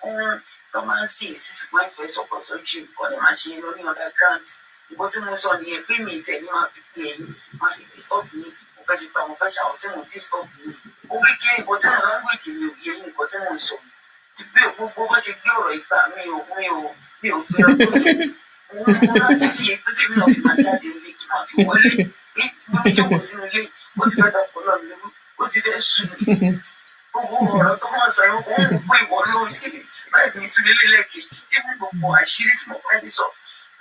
tó máa ń ṣe ìsísí pé ìfẹ́ sọ̀kọ̀ sọ́jú nǹkan lè máa ṣe yẹn lọ ní underground nǹkan tí mo sọ nìyẹn pé mi ìtẹ̀ ní máa fi pè é máa fi disturb mi mo fẹ́ ṣe pé àwọn fẹ́ ṣàwọn tí mo disturb mi ó wí kí nǹkan tí mo language mi ò yẹ nǹkan tí mo ń sọ ti gbé gbogbo bó ṣe gbé ọ̀rọ̀ ìgbà mi ò gbé ọdún yẹn mo láti fi pé kí mi náà fi máa jáde ilé kí máa fi wọlé pé mo ń jókòó sínú ilé ó ti fẹ́ dọ̀pọ̀ náà lóru ó ti fẹ́ sùn mí gbogbo ọ̀rọ̀ tó máa sọ yẹn ó ń pè wọ́n lóhùn sí láì ní ìtúlé lẹ́lẹ́kejì nínú gbogbo àṣírí tí mo bá ní sọ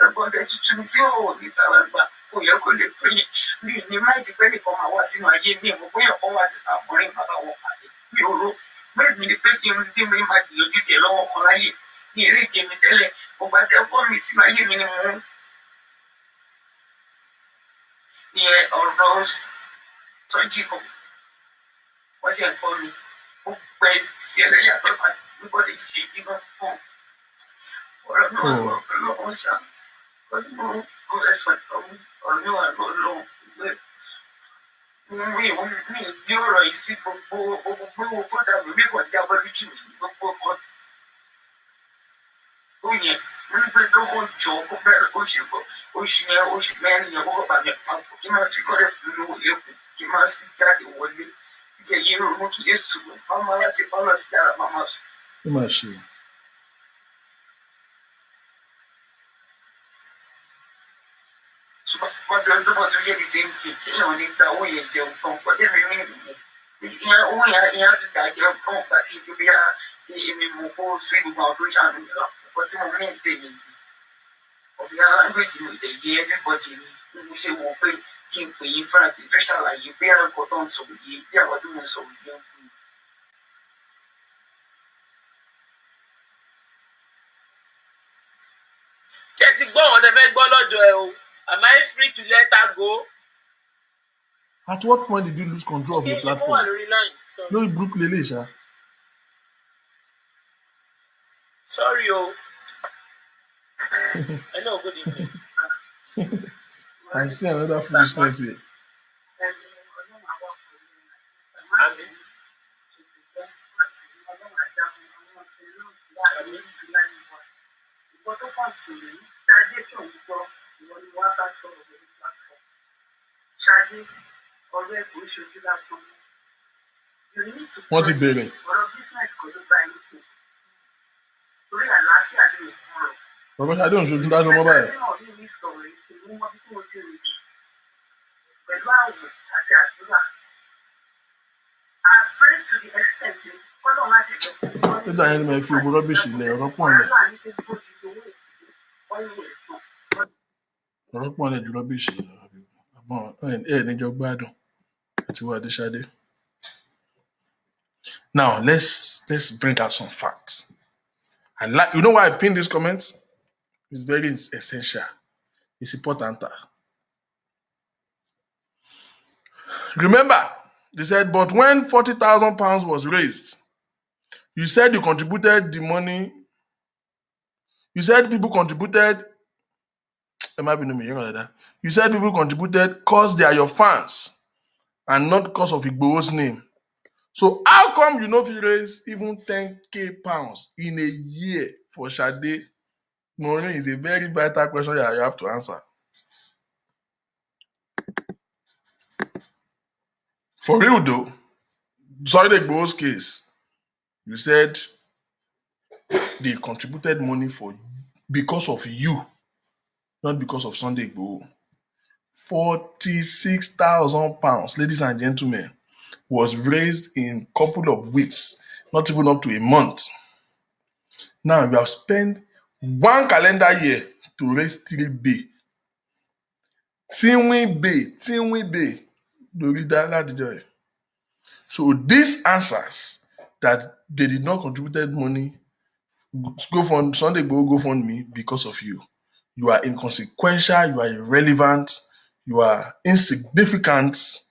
ẹ̀gbọ́n tẹ tuntun tí ò ní tàwa gbà kò yẹ kó lè pè yín mi ní má jẹ́ pé nìkan máa wá sínú ayé mi mo bóyá kan wá sí àmọ́rin bàbá wọn pàdé mi ò rò bẹ́ẹ̀ mi ni pé kí n bí mi máa gbìyànjú tiẹ̀ lọ́wọ́ kan láyè ní eré ìje mi tẹ́lẹ̀ mo bá tẹ́ ọkọ mi sínú ayé mi ni mo ní ọ̀rọ̀ tọ́jú kan wọ́n sì ń kọ́ mi ó pẹ́ sí ẹlẹ́yà tó ta nígbà tí ṣe ìgbà kan ọ̀rọ̀ náà lọ́wọ́ ṣá ọdún mo ẹ̀sùn ọ̀rọ̀ náà wà lọ́wọ́ mi bí ọ̀rọ̀ yìí sí gbogbo bọ́dà mi bí kò jábọ́ lójú mi gbogbo ọkọ̀ ó yẹn mo ní pé kí wọ́n jọ kó bẹ̀rẹ̀ oṣù mẹ́rin yẹn kó bá mi papọ̀ kí n máa fi kọ́rẹ́ fún mi lówó lẹ́kùn kí n máa fi jáde wọlé títí ẹ̀yẹ ronú kí lè sùn máma láti bọ́lọ̀ sí dára máma sùn. Ó mà ṣe. ṣùgbọ́n wọ́n ti ọdún bọ̀ tó jẹ́ the same thing ṣé èèyàn ní gba owó yẹn jẹun kan pọ̀ débi mí nìyẹn owó yẹn ti dàjẹ́ fún ọ̀pá tí ibi bí èmi mú kó sí gbogbo àwọn tó ṣàánú mi lọ ọ̀pọ̀ tí mo ní ìtẹ̀lé yìí ọ̀bí language mi lè yé everybody ni mo ṣe wò pé kí n pè yín fúnra tèmi ṣàlàyé bí àwọn tó ń sọ yìí bí àwọn tí mo ń sọ yìí ń pè. ṣé ti gbọ́ wọn tẹ fẹ́ gbọ́ lọ́dọ̀ ẹ o? Am I free to let her go? At what point did you lose control of your platform? No, Brooklyn Leisha. Sorry, oh. Hello, good evening. I'm seeing another foolishness here. Wọ́n ti bẹ̀rẹ̀. Bàbá Ṣadé òun ṣojú dájọ́ mọ́ báyìí. Nígbà yẹn ni mo fi owó rọ́bìṣì ilẹ̀ ọ̀rọ̀ pọ̀ lẹ̀. Ọ̀rọ̀ pọ̀ lẹ̀ ju rọ́bìṣì lọ. Níjọ gbádùn àti wà Adéṣadé. Now let's bring out some facts. You know why I pinned these comments? It's very essential. It's important. Remember, they said, but when £40,000 was raised, you said you contributed the money. You said people contributed. You said people contributed because they are your fans and not because of Igboho's name. So how come you know if you raise even 10k pounds in a year for Sade? Maureen, is a very vital question you have to answer. For real though, Sunday Igboho's case, you said they contributed money because of you, not because of Sunday Igboho. £46,000, ladies and gentlemen, was raised in a couple of weeks, not even up to a month. Now we have spent 1 calendar year to raise 3B. Tinwi Bay. So this answers that they did not contribute money. Sunday Gofundme because of you. You are inconsequential, you are irrelevant, you are insignificant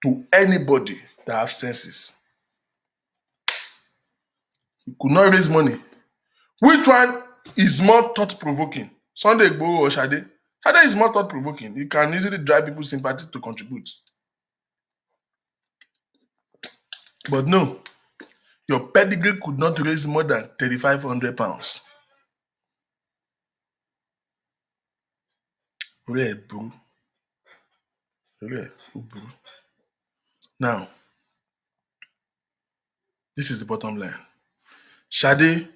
to anybody that have senses. You could not raise money. Which one is more thought-provoking? Sunday Igboho or Sade? Sade is more thought-provoking. You can easily drive people's sympathy to contribute. But no, your pedigree could not raise more than £3,500. Now, this is the bottom line. Sade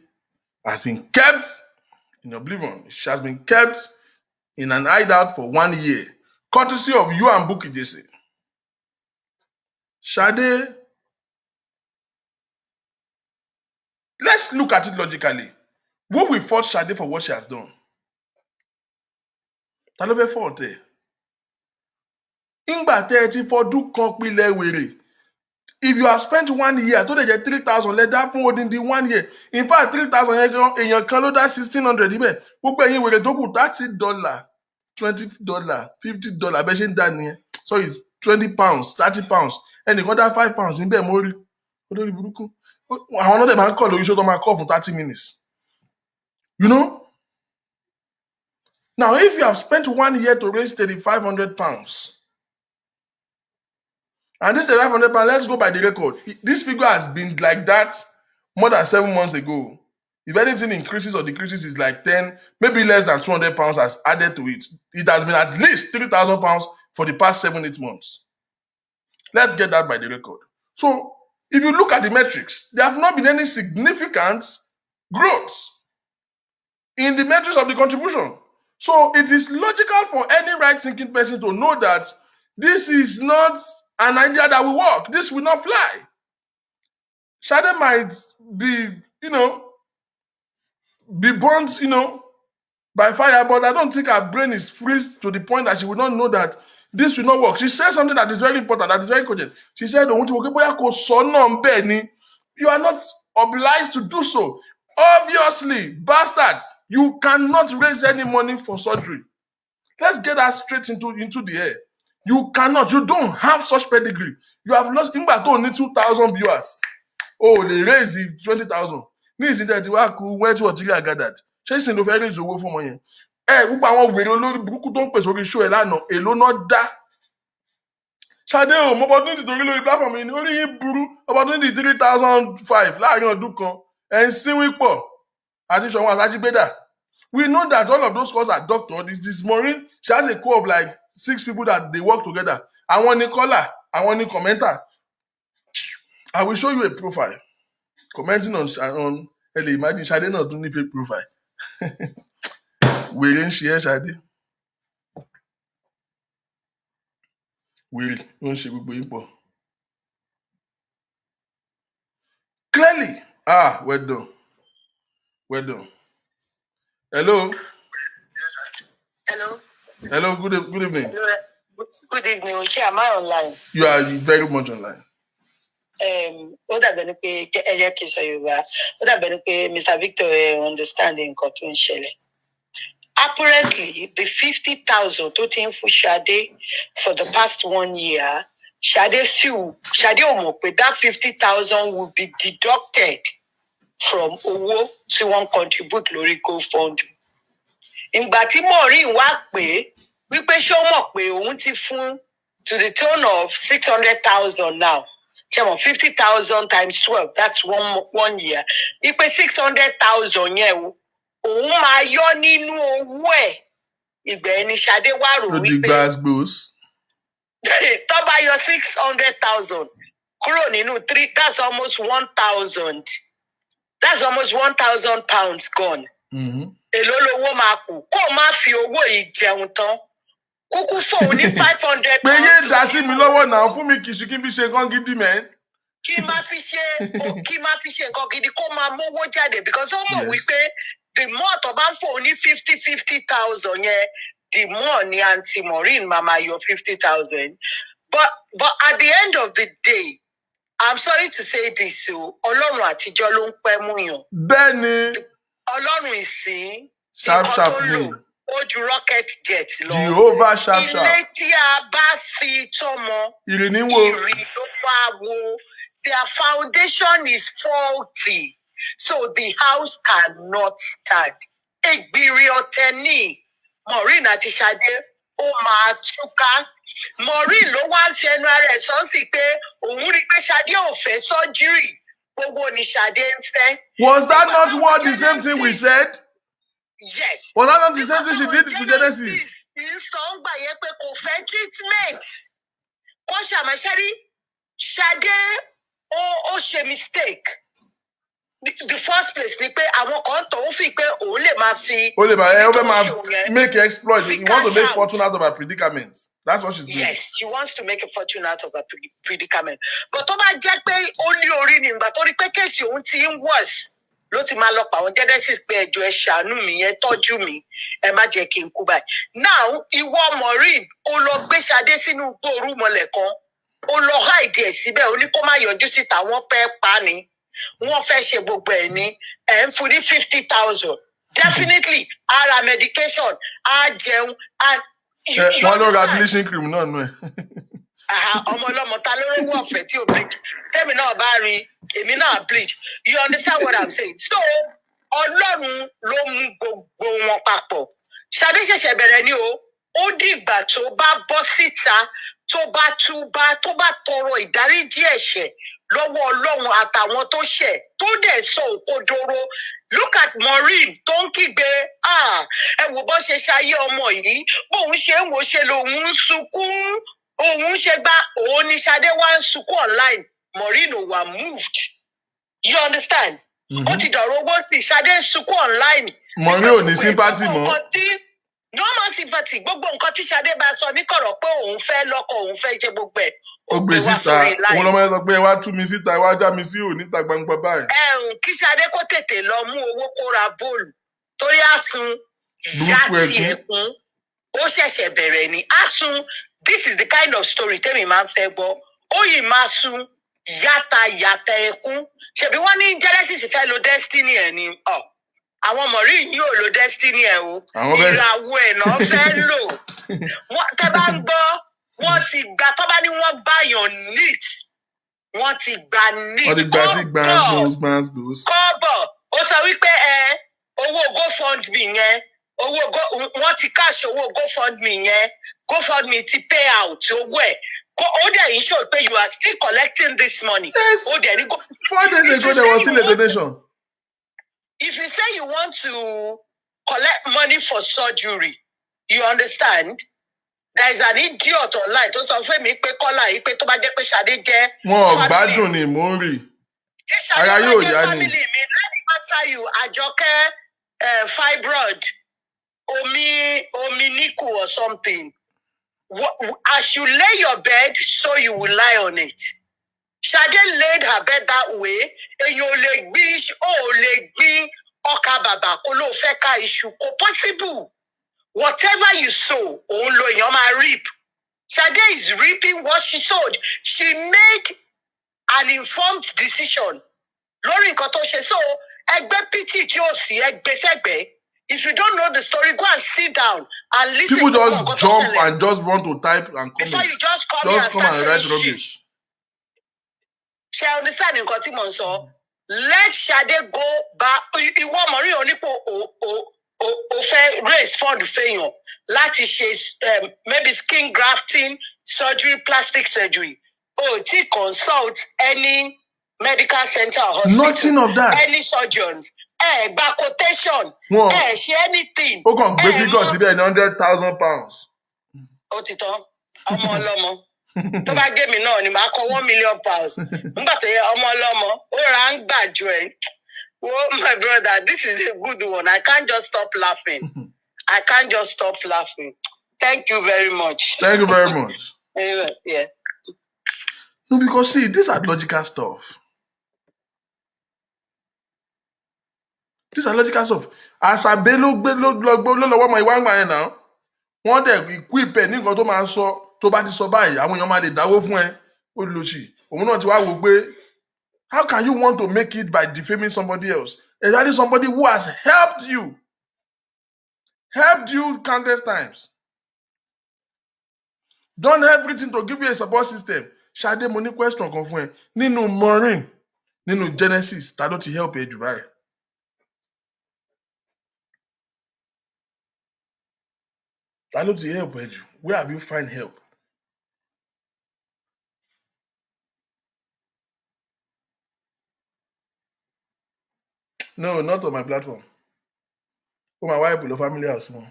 has been kept in oblivion. She has been kept in an hideout for 1 year, courtesy of you and Bukky Jesse. Sade, let's look at it logically. Who will fault Sade for what she has done? Ta ló fẹ́ fault ẹ? Ìgbà tẹ́ ẹ ti fọdún kan pilẹ̀ wèrè. If you have spent 1 year, tó dẹ̀ jẹ́ 3,000 lẹ́dá fún odindi 1 year. In fact, 3,000 èèyàn kan ló dá 1,600 ibẹ̀. Gbogbo ẹ̀yin wèrè tó kù $30, $20, $50 bẹ́ẹ̀ ṣe ń dá nìyẹn. So it's £20, £30. Ẹnìkan dá £5 níbẹ̀ mo rí. Olórí burúkú. Àwọn náà dẹ̀ máa ń kọ́ lórí iṣẹ́ tó máa kọ́ fún 30 minutes. You know? Now, if you have spent 1 year to raise £3,500, and this £3,500, let's go by the record. This figure has been like that more than 7 months ago. If anything increases or decreases, is like 10, maybe less than £200 has added to it. It has been at least £3,000 for the past 7-8 months. Let's get that by the record. So, if you look at the metrics, there have not been any significant growth in the metrics of the contribution. So, it is logical for any right-thinking person to know that This is not an idea that will work. This will not fly. Shade might be, be burnt, by fire, but I don't think her brain is freeze to the point that she will not know that this will not work. She said something that is very important, that is very cogent. She said, you are not obliged to do so. Obviously, bastard, you cannot raise any money for surgery. Let's get that straight into the air. You cannot. You don't have such pedigree. You have lost. Only 2,000 viewers. Oh, they raise 20,000. This is that you are where to what gathered. Chasing the very owó fún wọn yẹn. Gbogbo àwọn wèrè olórí burúkú tó ń pèsè orí show ẹ̀ lánàá èló náà dá. Ṣadé o, mo opportunity torí lórí platform yìí ni orí yín burú opportunity 3,500 láàrin ọdún kan. Ẹ̀ ń sínwín pọ̀ àti Ṣọ̀wọ́n àtàjígbédà. We know that all of those calls are doctored. This Maureen, she has a core of like 6 people that they work together. I want a caller, I want a commenter. I will show you a profile. Commenting on imagine Shade not doing a fake profile. We didn't share Shade. We don't share people. Clearly. Well done. Well done. Hello. Hello. Hello, good evening. Hello. Good evening. Okay, am I online? You are very much online. Mr. Victor understanding apparently the 50,000 to team for Shade for the past 1 year, Shade Omope, that 50,000 will be deducted from Owo to one contribute lórí Gofundme. Ìgbà tí Maureen wá pé wípé ṣé ó mọ̀ pé òun ti fún to the tune of 600,000 now. 50,000 times 12, that's one year. Wípé 600,000 yẹn òun máa yọ nínú owó ẹ̀. Ìgbà ẹni Ṣadé wá rò wípé tó bá yọ 600,000 kúrò nínú 3, that's almost 1,000. That's almost 1,000 pounds gone. Èló lowó máa kù kó má fi owó yìí jẹun tán. Kúkú fóun ní 500 pounds. Pé yé dá sí mi lọ́wọ́ náà fún mi kì í ṣe kí n fi ṣe nǹkan gidi mẹ́. Kí má fi ṣe nǹkan gidi kó máa mówó jáde because ó mọ̀ wípé the more tó bá ń fóun ní 50,000 yẹn the more ni Aunty Maureen máa yọ 50,000. But at the end of the day, I'm sorry to say this o, Ọlọ́run àtijọ́ ló ń pẹ́ mú yàn. Bẹ́ẹ̀ni. Ọlọ́run ìsìn sharp lò ó ju rocket jet lọ. Jehovah sharp. Ilé tí a bá fi tọ́mọ ìrì ló bá wo. Their foundation is faulty, so the house cannot stand. Ègbìrì ọ̀tẹ̀ ni Maureen àti Ṣadé ó máa túká. Maureen ló wá ń fi ẹnu ara ẹ̀ sọ sí pé òun rí pé Ṣadé ò fẹ́ surgery. Gbogbo ni Ṣadé ń fẹ́. Was that not what the same thing we said? Yes. Was that not the same thing she did to Genesis? Sọ ń gbà yẹn pé kò fẹ́ treatment. Kó ṣàmọ́ṣẹ́rí Ṣadé ó ṣe mistake. The first place ni pé àwọn kan tó ń fi pé òun lè máa fi. Ó lè máa make exploit. You want to make fortune out of her predicament. That's what she's doing. Yes, she wants to make a fortune out of her predicament. But tó bá jẹ́ pé ó ní orí ni ìgbà tó rí pé kéèsì òun ti ń worse ló ti máa lọ pa àwọn Genesis pé ẹjọ́ ẹ ṣàánú mi ẹ tọ́jú mi ẹ má jẹ́ kí n kú báyìí. Now ìwọ Maureen ó lọ gbé Ṣadé sínú gbòòrú mọ́lẹ̀ kan ó lọ hide ẹ̀ síbẹ̀ ó ní kó má yọjú síta wọ́n fẹ́ pa ni wọ́n fẹ́ ṣe gbogbo ẹ̀ ní ẹ̀ ń fún ní 50,000 definitely ara medication á jẹun wọ́n ló ra bleaching cream náà nù ẹ̀. ọmọ ọlọ́mọ ta ló rówó ọ̀fẹ́ tí ò bleach tẹ́mi náà bá rí èmi náà bleach you understand what I'm saying so Ọlọ́run ló mú gbogbo wọn papọ̀ Ṣadé ṣẹ̀ṣẹ̀ bẹ̀rẹ̀ ni o ó dìgbà tó bá bọ́ síta tó bá túbá tó bá tọrọ ìdáríjì ẹ̀ṣẹ̀ lọ́wọ́ Ọlọ́run àtàwọn tó ṣẹ̀ tó dẹ̀ sọ òkodoro look at Maureen tó ń kígbe ẹ wò bó ṣe ṣayé ọmọ yìí bóun ṣe ń wò ṣe lòun ń sunkún òun ṣe gbá òun ní Ṣadé wá ń sunkún online Maureen ò wà moved you understand ó ti dọ̀rọ̀ owó sí Ṣadé ń sunkún online Maureen ò ní sympathy mọ́ normal sympathy gbogbo nǹkan tí Ṣadé bá sọ ní kọ̀rọ̀ pé òun fẹ́ lọ́kọ òun fẹ́ jẹ gbogbo ẹ̀ ó gbé wá sórí láì. òun lọ́mọ yẹn sọ pé ẹ wá tú mi síta ẹ wá dá mi sí ò níta gbangba báyìí. Kí Ṣadé kó tètè lọ mú owó kó ra bóòlù torí àsun ìyá tiẹ̀ kún ó ṣẹ̀ṣẹ̀ bẹ̀rẹ̀ ni àsun this is the kind of story tẹ́mi máa ń fẹ́ gbọ́ ó yìí máa sun yàtà ẹkún ṣebí wọ́n ní Genesis fẹ́ lo destiny ẹ̀ ni àwọn Maureen yóò lo destiny ẹ̀ o ìràwọ̀ ẹ̀ náà fẹ́ lò tẹ́ bá ń gbọ́ wọ́n ti gbà tó bá ní wọ́n gbàyàn neat wọ́n ti gbà neat kọ́bọ̀ ó sọ wípé owó GoFundMe yẹn wọ́n ti káàṣì owó GoFundMe yẹn GoFundMe ti pay out owó ẹ̀ ó dẹ̀ yín show pé you are still collecting this money. Yes. ó dẹ̀ ní 4 days ago there was still a donation. If you say you want to collect money for surgery, you understand? There is an idiot online tó sọ fún mi pé Kọ́lá yìí pé tó bá jẹ́ pé Ṣadé jẹ́ wọn ò gbádùn ni mò ń rì. Ara yóò yá ni. Let me answer you, Àjọkẹ́ fibroid, omi níkù or something. As you lay your bed, so you will lie on it. Ṣadé laid her bed that way. Èyàn ò lè gbin ọkà bàbà kó ló fẹ́ ká iṣu kò possible. Whatever you sow, òun lo èèyàn máa reap. Ṣadé is reaping what she sowed. She made an informed decision. Lórí nǹkan tó ṣe so ẹgbẹ́ pity tí ó sì ẹgbẹ́ sẹ́gbẹ́. If you don't know the story, go and sit down and listen. People just jump and just want to type and comment. Before you just come and write rubbish. Ṣé ẹ understand nǹkan tí mo ń sọ? Let Ṣadé go back. Ìwọ Maureen onípò o fẹ́ raise fund fẹ́yàn láti ṣe maybe skin grafting surgery plastic surgery. Tí consult any medical center or hospital. Nothing of that. Any surgeons. Gba quotation. Ṣe anything. Ó kàn gbé figure síbẹ̀ ní £100,000. Ó ti tán ọmọ ọlọ́mọ. Tó bá gé mi náà ni màá kọ £1 million. Nígbà tó yẹ ọmọ ọlọ́mọ ó ra ń gbàjọ ẹ̀. Oh my brother, this is a good one. I can't just stop laughing. I can't just stop laughing. Thank you very much. Thank you very much. Yeah. No, because see, these are logical stuff. These are logical stuff. Àṣàbẹ́ ló lọ́wọ́ ọmọ ìwà àgbà yẹn náà. Wọ́n dẹ̀ equip ẹ̀ ní nǹkan tó máa sọ tó bá ti sọ báyìí àwọn èèyàn máa lè dáwó fún ẹ. Ó lò sí. Òun náà ti wá wò pé how can you want to make it by defaming somebody else? Exactly somebody who has helped you countless times. Done everything to give you a support system. Ṣadé mo ní question kan fún ẹ. Nínú Maureen, nínú Genesis, ta ló ti help ẹ jù báyìí? Ta ló ti help ẹ jù? Where have you find help? No, not on my platform. Oh, my wife will family house more.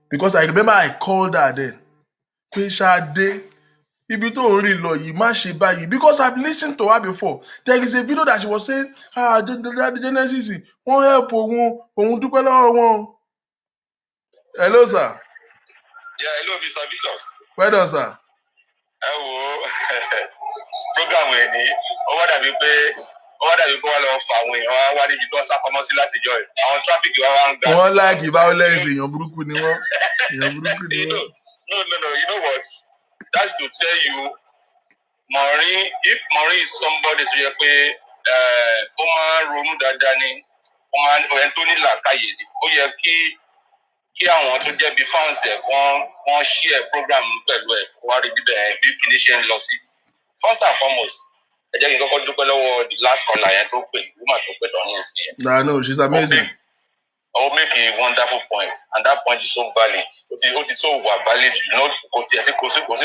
Because I remember I called her then. Pé Ṣadé, ibi tó ń rìn lọ yìí má ṣe báyìí. Because I've listened to her before. There is a video that she was saying, the Genesis, wọ́n help òun dúpẹ́ lọ́wọ́ wọn. Hello, sir. Yeah, hello, Mr. Victor. Well done, sir. Program ẹ̀ ní ọwọ́ dàbí pé wọ́n lọ fà àwọn èèyàn wá níbi tó ń sápamọ́ sí láti jọ ẹ̀. Àwọn tráfíkì wá ń gbà sí. Wọ́n láàgì violence èèyàn burúkú ni wọ́n. No, you know what? That's to tell you, Maureen, if Maureen is somebody tó yẹ pé ó máa ń ronú dáadáa ni, ó máa ń ọ̀rẹ́ tó ní làákàyè ni, ó yẹ kí àwọn tó jẹ́ bí fans ẹ̀ wọ́n share program pẹ̀lú ẹ̀ wá rí bíbẹ̀ bí kìíní ṣe ń lọ sí. First and foremost, ẹ jẹ́ kí n kọ́kọ́ dúpẹ́ lọ́wọ́ the last caller yẹn tó pè woman tó pè tán ní ìsìn yẹn. No, she's amazing. Make a wonderful point, and that point is so valid. It is so valid, you know, kò sí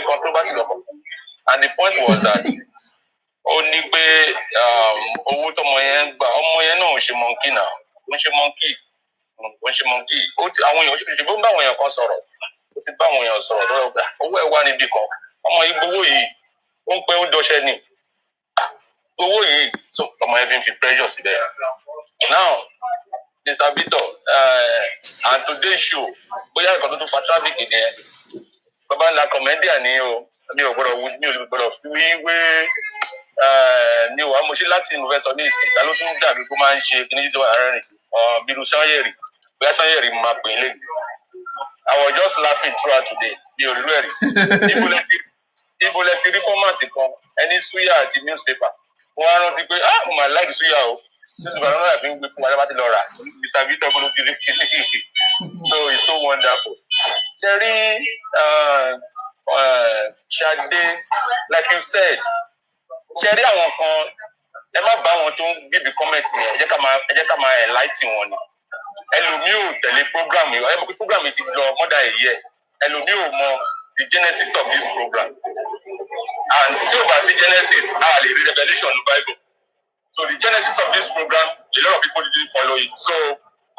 controversy lọ́kọ̀. And the point was that ó ní pé owó tọmọ yẹn ń gbà ọmọ yẹn náà ò ṣe monkey náà ó ń ṣe monkey àwọn èèyàn ṣe bó ń bá àwọn èèyàn kan sọ̀rọ̀ ó ti bá àwọn èèyàn sọ̀rọ̀ lọ́wọ́ gbà owó ẹ̀ wá níbì kan ọmọ yìí gbowó yìí ó ń pẹ́ ó dọṣẹ́ ni owó yìí so ọmọ yẹn fi pressure síbẹ̀. Now Mr. Victor, and today's show, bóyá nǹkan tó tún fa traffic nìyẹn. Bàbá ńlá comedian ni o, mi ò gbọ́dọ̀ fi wé mi ò wá mo ṣe láti mo fẹ́ sọ ní ìsìn, ta ló tún dàbí kó máa ń ṣe kí ní tó àárín bíru Sanyeri, bóyá Sanyeri máa pè é lé. I was just laughing throughout today, mi ò rí rẹ̀ rí. Ibo lẹ ti rí fọ́màtì kan, ẹni suya àti newspaper. Wọ́n á rántí pé mo máa like suya o. Newspaper náà fi ń gbé fún wa láti lọ rà. Mr. Victor ló ti rí. So it's so wonderful. Ṣé Ṣadé, like you said, ṣe rí àwọn kan ẹ má bá wọn tó ń bíbi kọ́mẹ̀tì yẹn ẹ jẹ́ ká máa enlighten wọn ni. Ẹlòmíì ò tẹ̀lé program yìí ẹ mọ̀ pé program yìí ti lọ more than a year. Ẹlòmíì ò mọ the genesis of this program, and tí o bá sí genesis a lè rí revelation in the Bible. So the genesis of this program, a lot of people didn't follow it. So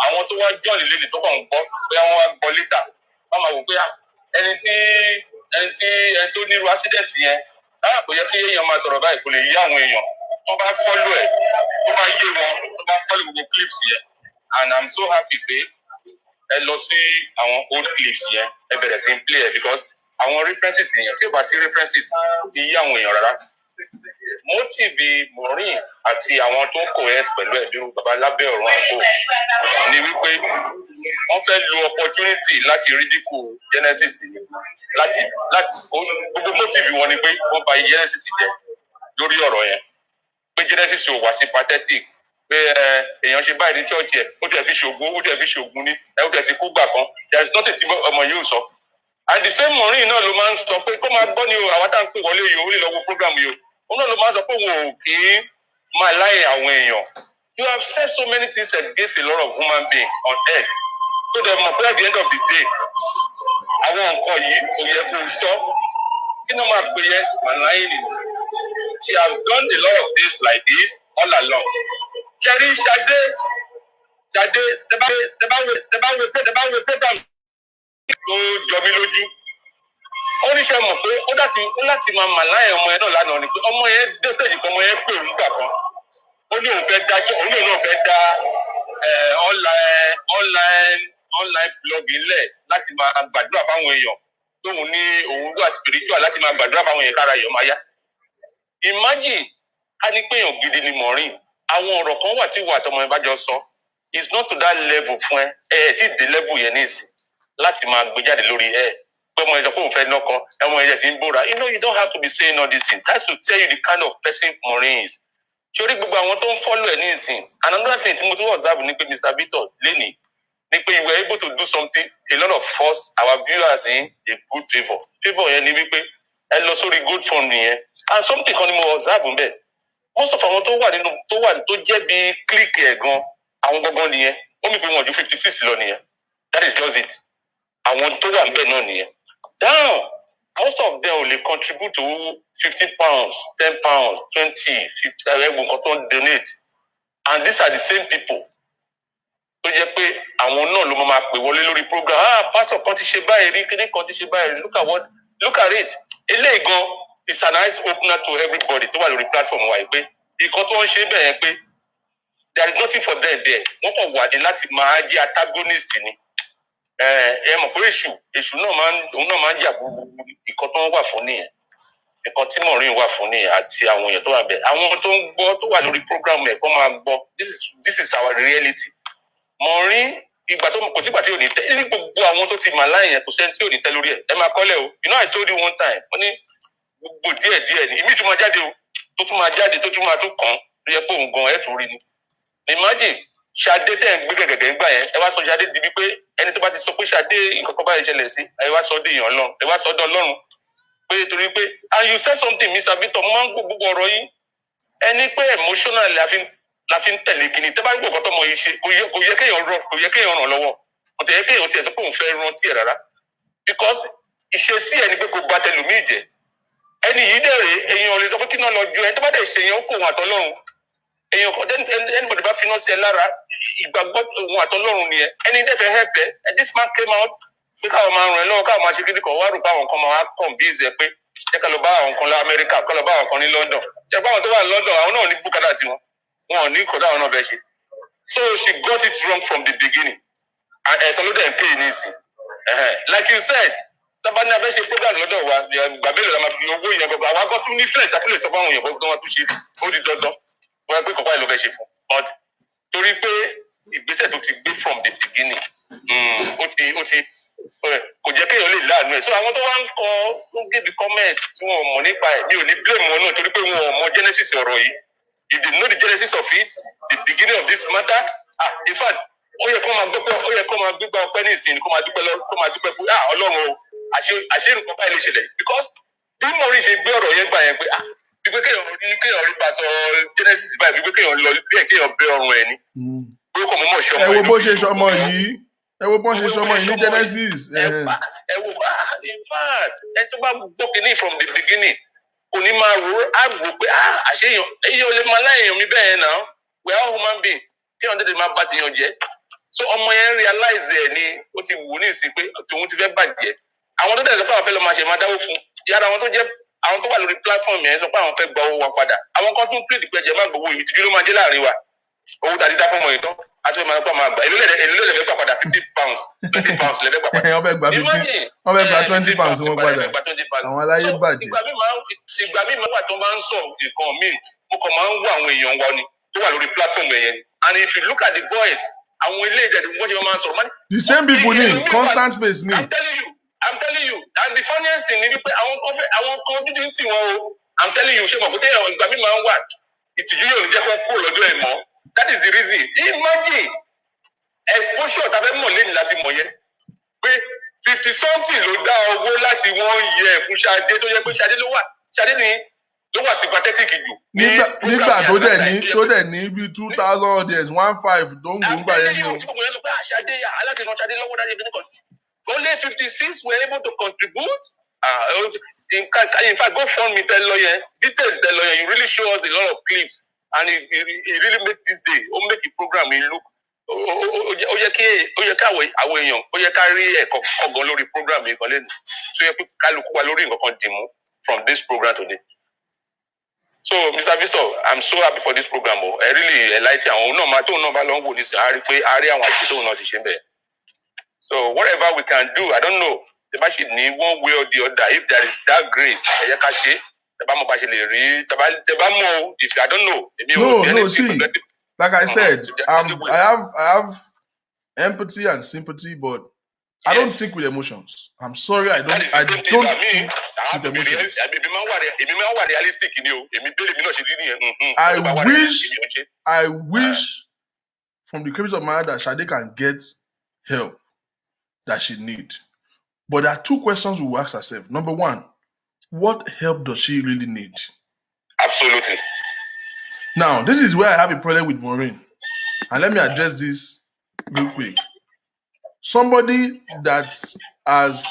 àwọn tó wá join lé ní tó kàn ń gbọ́ bóyá wọ́n wá gbọ́ later wọ́n máa wò pé ẹni tó nírú accident yẹn kò yẹ kí èèyàn máa sọ̀rọ̀ báyìí kò lè yí àwọn èèyàn tó bá follow ẹ̀ tó bá yé wọn tó bá follow gbogbo clips yẹn, and I'm so happy pé ẹ lọ sí àwọn old clips yẹn ẹ bẹ̀rẹ̀ sí play ẹ̀ because àwọn references yẹn tí o bá sí references ti yí àwọn èèyàn rárá. Motive Maureen àti àwọn tó ń coherent pẹ̀lú ẹ̀ bí baba lábẹ́ ọ̀run àgbo ni wípé wọ́n fẹ́ lo opportunity láti ridicule Genesis láti gbogbo motive wọn ni pé wọ́n bà Genesis jẹ́ lórí ọ̀rọ̀ yẹn pé Genesis ò wá sí pathetic pé èèyàn ṣe báyìí ní church ẹ̀ ó tẹ̀ fi ṣògùn ní ó tẹ̀ ti kú gbà kan there is nothing tí ọmọ yóò sọ. And the same Maureen náà ló máa ń sọ pé kó máa gbọ́ ni o àwọn tá à ń pè wọlé yìí ó lè lọ wo program yìí o òun náà ló máa ń sọ pé òun ò kì í máa láyè àwọn èèyàn. You have said so many things against a lot of human beings on earth so dem mọ̀ pé at the end of the day àwọn nǹkan yìí kò yẹ kó sọ kí ló máa pè yẹ màláyé ni. She has done a lot of things like this all along. Ṣẹ́rí Ṣadé tẹ bá wo program tó jọ mí lójú. Ó ní ṣe mọ̀ pé ó láti máa màláyé ọmọ yẹn náà lánàá ni pé ọmọ yẹn dé stage kan ọmọ yẹn pè òun gbà kan. Ó ní òun fẹ́ dá online blogging lẹ̀ láti máa gbàdúrà fáwọn èèyàn tóun ní òun wà spiritual láti máa gbàdúrà fáwọn èèyàn kára èèyàn máa yá. Imagine ká ní pé èèyàn gidi ni Maureen àwọn ọ̀rọ̀ kan wà tí ìwà àtọmọ yẹn bá jọ sọ it's not to that level fún ẹ tí dé level yẹn ní ìsìn láti máa gbé jáde lórí pé ọmọ yẹn sọ pé òun fẹ́ nọ́kọ ọmọ yẹn ti ń bóra you don't have to be saying all these things. That's to tell you the kind of person Maureen is. Sórí gbogbo àwọn tó ń follow ẹ ní ìsìn another thing tí mo tún observe ni pé Mr. Victor lénìí ni pé you were able to do something a lot of us our viewers in a good favour yẹn ni wípé ẹ lọ sórí Gofundme yẹn and something kan ni mo observe nbẹ most of àwọn tó jẹ́ bí click ẹ̀ gan àwọn gangan nìyẹn ó mi pé wọn ju 56 lọ nìyẹn that is just it àwọn tó wà nbẹ náà nìyẹn down most of them only contribute to £15, £10, 20, 50 ẹgbẹ́ nǹkan tó ń donate and these are the same people tó jẹ́ pé àwọn náà ló máa pè wọlé lórí program pastor kan ti ṣe báyìí rí kíní kan ti ṣe báyìí look at it eléyìí gan is an eye opener to everybody tó wà lórí platform wa yìí pé nǹkan tó ń ṣe bẹ́ẹ̀ yẹn pé there is nothing for them there wọ́n kàn wà ní láti máa jẹ́ antagonist ni ẹ mọ̀ pé èṣù náà máa ń jà gbogbo nǹkan tó ń wà fún nìyẹn nǹkan tí Maureen wà fún nìyẹn àti àwọn èèyàn tó wà bẹ́ẹ̀ àwọn tó ń gbọ́ tó wà lórí program ẹ̀ kọ́ máa gbọ́ this is our reality. Maureen ìgbà tó kò sígbà tí ò ní tẹ ní gbogbo àwọn tó ti mà láyìn yẹn kò sẹ́ni tí ò ní tẹ lórí ẹ̀ ẹ máa kọ́lẹ̀ o I told you one time wọ́n ní gbogbo díẹ̀ ni ìmí tún máa jáde o tó tún máa jáde tó tún máa tún kàn ló yẹ pé òun gan ẹ̀ tún rí ni. Imagine Ṣadé tẹ̀ ń gbé gẹ̀gẹ̀gẹ̀ ńgbà yẹn ẹ wá sọ Ṣadé di wípé ẹni tó bá ti sọ pé Ṣadé nǹkan kan báyìí ṣẹlẹ̀ sí ẹ wá sọ dé èèyàn lọ ẹ wá sọ dán Ọlọ́run pé torí pé and you said something Mr. Victor mo máa ń gbogbo ọ̀rọ̀ yín ẹni pé emotional la fi ń tẹ̀lé kìíní tẹ́ bá ń gbọ́ ọ̀kan tọmọ yìí ṣe kò yẹ kéèyàn ràn lọ́wọ́ kò tẹ̀ yẹ kéèyàn tiẹ̀ sọ pé òun fẹ́ rántí ẹ̀ rárá because ìṣesí ẹni pé kò gba tẹlòmíì jẹ ẹni yìí dẹ̀rẹ̀ èèyàn ò lè sọ pé kí náà lọ ju ẹni tó bá dẹ̀ ṣe yẹn ó kó òun àtọlọ́run èèyàn kan anybody bá finá sí ẹ lára ìgbàgbọ́ òun àtọlọ́run nìyẹn ẹni dẹ̀ fẹ́ help ẹ this man came out pé káwọn máa ràn ẹ lọ́wọ́ káwọn máa ṣe kíni kan wá rò pé àwọn kan máa convince ẹ pé jẹ́ ká lọ bá àwọn kan lọ Amẹ́ríkà ká lọ bá àwọn kan ní London jẹ́ pé àwọn tó wà ní London àwọn náà ní bùkátà tiwọn wọn ò ní kọ́ táwọn náà bẹ́ẹ̀ ṣe So she got it wrong from the beginning. And some of them pay easy. Like you said, somebody never say program lọ́dọ̀ wa gbàgbélé la máa fi owó yẹn gbogbo àwọn akọ́tún ní friends àti lè sọ fún àwọn èèyàn fún wọn tó ṣe ó di dandan wọn pé kọ̀ọ̀kan ló fẹ́ ṣe fún but torí pé ìgbésẹ̀ tó ti gbé from the beginning ó ti kò jẹ́ kéèyàn lè láàánú ẹ̀ so àwọn tó wá ń kọ tó gébí comment tí wọn ò mọ̀ nípa ẹ̀ mi ò ní blame wọn náà torí pé wọn ò mọ genesis ọ̀rọ̀ yìí if they know the genesis of it the beginning of this matter in fact ó yẹ kó máa gbégbá ọpẹ́ ní ìsìn kó máa dúpẹ́ fún Ọlọ́run o àṣé nǹkan báyìí lè ṣẹlẹ̀ because bí Maureen ṣe gbé ọ̀rọ̀ yẹn gbà yẹn pé bí pé kéèyàn rí pàṣọ genesis báyìí bí pé kéèyàn lọ bí kéèyàn bẹ ọrùn ẹ̀ ní bí ó kọ̀ mọ́ ṣọmọ ẹ wo bó ṣe ṣọmọ yìí ẹ wo bó ṣe ṣọmọ yìí ní genesis. ẹ wo in fact ẹ tó bá gbọ́ kínní from the beginning kò ní máa rò á rò pé àṣeyàn èyí ò lè máa láyèyàn mi bẹ́ẹ̀ náà we are all human being kéèyàn tètè máa bá tèèyàn jẹ́ so ọmọ yẹn realize ẹ̀ ni ó ti wù ní ìsìn pé tòun ti fẹ́ bàjẹ́ àwọn tó tẹ̀sán pé àwọn fẹ́ lọ máa ṣe máa dáwó fún yàrá àwọn tó wà lórí platform yẹn sọ pé àwọn fẹ́ gba owó wọn padà àwọn kan tún plead pé ẹ̀jẹ̀ má gbowó yìí tìjú ló máa dé láàrin wa owó tàbí dá fún ọmọ yìí tán àti ọmọ ẹ̀kọ́ máa gbà èlò lè fẹ́ gbà padà £50 £20 lè fẹ́ gbà padà. wọ́n fẹ́ gba £20 wọn padà àwọn aláyé bàjẹ́. ìgbà míì máa wà tó máa ń sọ nǹkan míì mo kàn máa ń wá àwọn èèyàn wa ni tó wà lórí platform yẹn and if you look at the voice àwọn ilé ìjẹ̀dù wọ́n ṣe máa ń sọ̀rọ̀. the same people ni constant face ni. I'm telling you and the funniest thing ni wípé àwọn kan ojú ti ń tì wọ́n o I'm telling you ṣé mo kò tẹ́ ìgbà míì máa ń wà ìtìjú yóò ní jẹ́ kó kúrò lọ́dọ̀ ẹ̀ mọ́ that is the reason imagine exposure tàbí mọ̀ lẹ́yìn láti mọ̀ yẹn pé 50 something ló dá owó láti 1 year fún Ṣadé tó yẹ pé Ṣadé ló wà sympathetic jù. nígbà tó dẹ̀ ní bí 2000 audience 1.5 tó ń wò ń gbà yẹn ni o. tí kò yẹn sọ pé Ṣadé aláti ran Ṣadé lọ́wọ́ dájú kíní kan only 56 were able to contribute. In fact, Gofundme tell lawyer, details tell lawyer, you really show us a lot of clips and it really make this day, make the program look. Ó yẹ ká àwọn èèyàn, ó yẹ ká rí ẹ̀kọ́ ọgbọ́n lórí program yìí kan lẹ́nu. So yẹ kí kálukú wa lórí nǹkan kan dìmú from this program today. So Mr. Bishop, I'm so happy for this program. I really enlighten àwọn náà máa tóun náà bá lọ ń wò ní sìn, a rí àwọn àṣìṣe tóun náà ti ṣe bẹ́ẹ̀. So whatever we can do, I don't know. The bá need one way or the other, if there is that grace, ẹ yẹ ká ṣe. Tẹ́ bá mọ̀ bá ṣe lè rí, tẹ́ bá mọ̀ if I don't know. No, see, like I said, I have empathy and sympathy, but I don't think with emotions. I'm sorry, I don't think with emotions. I wish from the credit of my heart that Shade can get help that she needs. But there are two questions we will ask ourselves. Number one, what help does she really need? Absolutely. Now, this is where I have a problem with Maureen. And let me address this real quick. Somebody that has,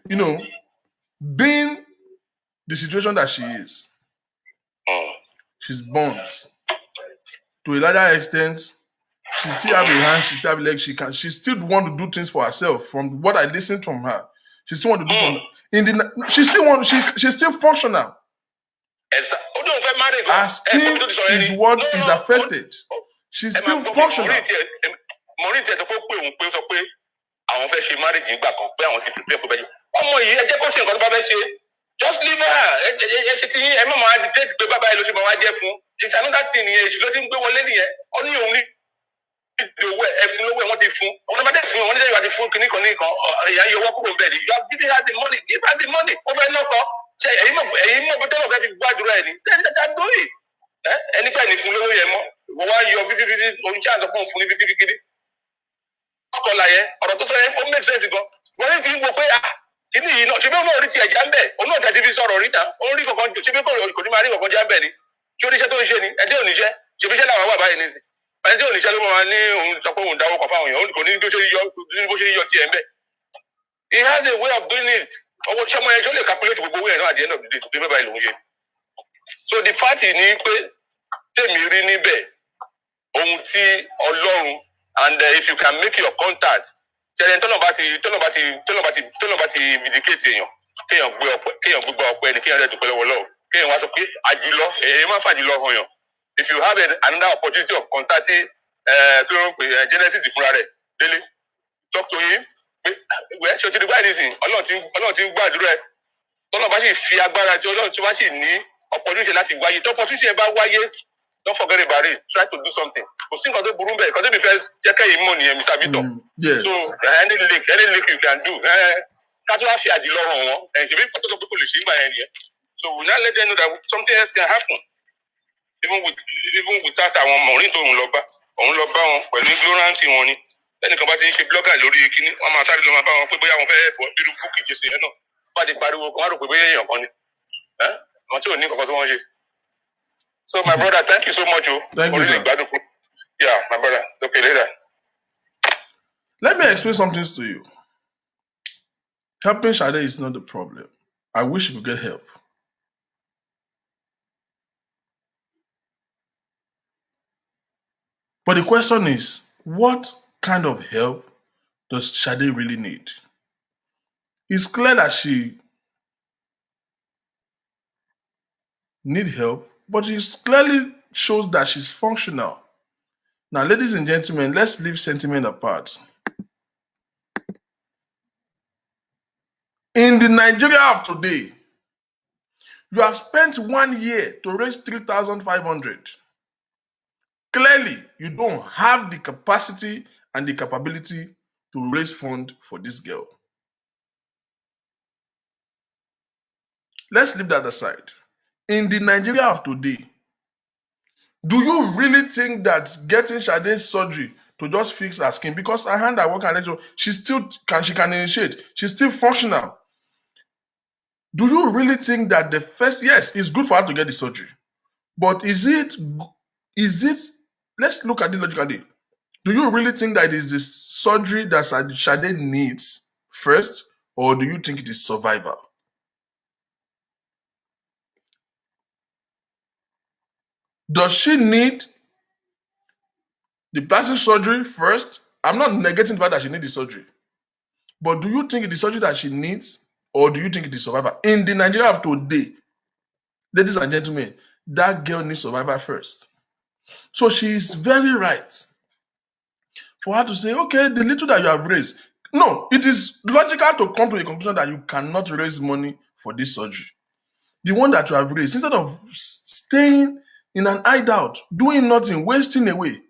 been the situation that she is, she's born. To a larger extent, she still have a hand, she still have a leg, she still want to do things for herself. From what I listened from her, she still want to do she's still functional. Her skin is what is affected. She's still functional. Maureen tẹ sọ pé òun pé sọ pé àwọn fẹ́ ṣe marriage nígbà kan pé àwọn ti prepare kó bẹ́ẹ̀ ọmọ yìí ẹ jẹ́ kó ṣe nǹkan tó bá fẹ́ ṣe just leave her ẹ ṣe ti yín ẹ má máa dictate pé bàbá ẹ ló ṣe máa wá jẹ́ fún it's another thing nìyẹn èṣù ló ti ń gbé wọlé nìyẹn ó ní òun ní ìdòwò ẹ fún lówó ẹ wọ́n ti fún ọmọ náà bá dẹ̀ fún wọn níjẹ́ ìwà ti fún kinní kan ní nǹkan ẹ̀yà yọ owó kúrò bẹ́ẹ̀ ni you are giving her the money give her the money ó fẹ́ nọ́kọ ṣe ẹ̀yin mọ̀ bó tẹ́lọ̀ fẹ́ fi gbàdúrà ẹ̀ ní tẹ́lẹ̀ do it ẹni pẹ́ ní fún lówó yẹn mọ́ wọ́n wá yọ fífi oníṣẹ́ àzọpọ̀ fún ní fífi kékeré kọlà yẹn ọ̀rọ̀ tó sọ yẹn ó make sense gan wọ́n ní fi ń wo pé kíní yìí náà ṣe bí wọ́n rí ti ẹ̀já ń bẹ̀ òun náà tẹ̀sí fi sọ̀rọ̀ rí náà ó ń rí kankan ṣe bí kò ní máa rí kankan já ń bẹ̀ ni ṣé oníṣẹ́ tó ń ṣe ni ẹjẹ́ òníṣẹ́ ṣe bí iṣẹ́ làwọn wà báyìí nísìn ẹjẹ́ òníṣẹ́ ló máa ní òun sọ pé òun dáwọ́ kan fáwọn èèyàn kò ní bó ṣe yọ tiẹ̀ ń bẹ̀. He has a way of doing it ọwọ́ ṣọmọ yẹn ṣó lè calculate gbogbo owó yẹn náà at the end of the day tó fẹ́ báyìí lòun ṣe. So the fact ni pé tèmi rí níbẹ̀ ohun tí Ọlọ́run and if you can make your contact ṣẹlẹ̀ tọ́nà bá ti vindicate èèyàn kéèyàn gbégbá ọpẹ́ ni kéèyàn rẹ̀ dúpẹ́ lọ́wọ́ lọ́wọ́ kéèyàn wá sọ pé àjùlọ èèyàn máa fàjùlọ hàn yàn if you have another opportunity of contacting tó ń pè Genesis fúnra rẹ̀ délé talk to him pé wẹ́ẹ́ ṣe o ti di báyìí nísìnyí Ọlọ́run ti ń gbàdúrà ẹ̀ tọ́lọ́ bá sì fi agbára tí Ọlọ́run tí wọ́n sì ní opportunity láti wáyé tó opportunity ẹ bá wáyé don't forget about it try to do something kò sí nǹkan tó burú bẹ́ẹ̀ nǹkan tó bí fẹ́ jẹ́ kẹ́yìn mọ̀ nìyẹn Mr. Victor so any link you can do ká tó wá fi àdìlọ́ hàn wọ́n ṣèbí pàtó sọ pé kò lè ṣe é gbà yẹn nìyẹn so we now let them know that something else can happen even without àwọn Maureen tó òun lọ bá wọn pẹ̀lú ignorance wọn ni lẹ́nìkan bá ti ń ṣe blogger lórí kíní wọ́n máa sáré lọ máa bá wọn pé bóyá wọn fẹ́ bọ̀ irú fúkì jẹ́sẹ̀ yẹn náà bá ti pariwo kan wá rò pé bóyá èèyàn kan ni àwọn tí ò ní kankan tó wọ́n ṣe. So my brother, thank you so much. Thank you, sir. Yeah, my brother. Okay, later. Let me explain something to you. Helping Sade is not the problem. I wish you could get help. But the question is, what kind of help does Sade really need? It's clear that she needs help, but it clearly shows that she's functional. Now, ladies and gentlemen, let's leave sentiment apart. In the Nigeria of today, you have spent 1 year to raise 3,500. Clearly, you don't have the capacity and the capability to raise funds for this girl. Let's leave that aside. In the Nigeria of today, do you really think that getting Sade's surgery to just fix her skin, because her hand at work and lecture, she can initiate, she's still functional. Do you really think that the first, yes, it's good for her to get the surgery, but is it, let's look at it logically. Do you really think that it is the surgery that Sade needs first, or do you think it is survival? Does she need the plastic surgery first? I'm not negating the fact that she needs the surgery. But do you think it is surgery that she needs, or do you think it is survival? In the Nigeria of today, ladies and gentlemen, that girl needs survival first. So she is very right for her to say, okay, the little that you have raised. No, it is logical to come to a conclusion that you cannot raise money for this surgery. The one that you have raised, instead of staying in an hideout, doing nothing, wasting away,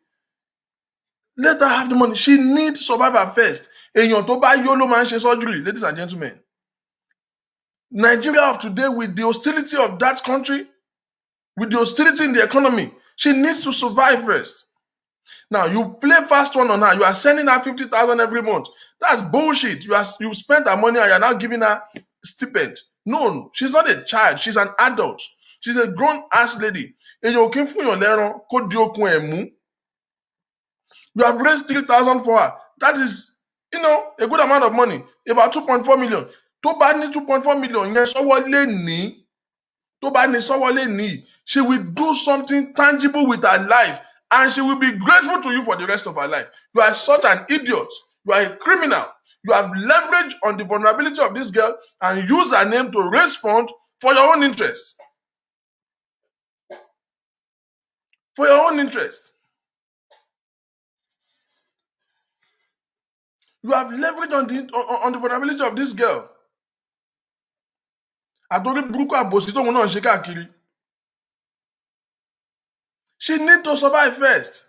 let her have the money. She needs survival first. Èèyàn tó bá yó ló máa ń ṣe surgery, ladies and gentlemen. Nigeria of today, with the hostility of that country, with the hostility in the economy, she needs to survive first. Now, you play fast one on her. You are sending her 50,000 every month. That's bullshit. You spent her money and you're now giving her stipend. No, she's not a child. She's an adult. She's a grown-ass lady. You have raised 3,000 for her. That is, a good amount of money. About 2.4 million. Tó bá ní 2.4 million, yẹn sọ́wọ́ lé ní. Tó bá ní sọ́wọ́ lé ní. She will do something tangible with her life, and she will be grateful to you for the rest of her life. You are such an idiot. You are a criminal. You have leveraged on the vulnerability of this girl and use her name to raise funds for your own interest. For your own interest. You have leveraged on the vulnerability of this girl. She needs to survive first.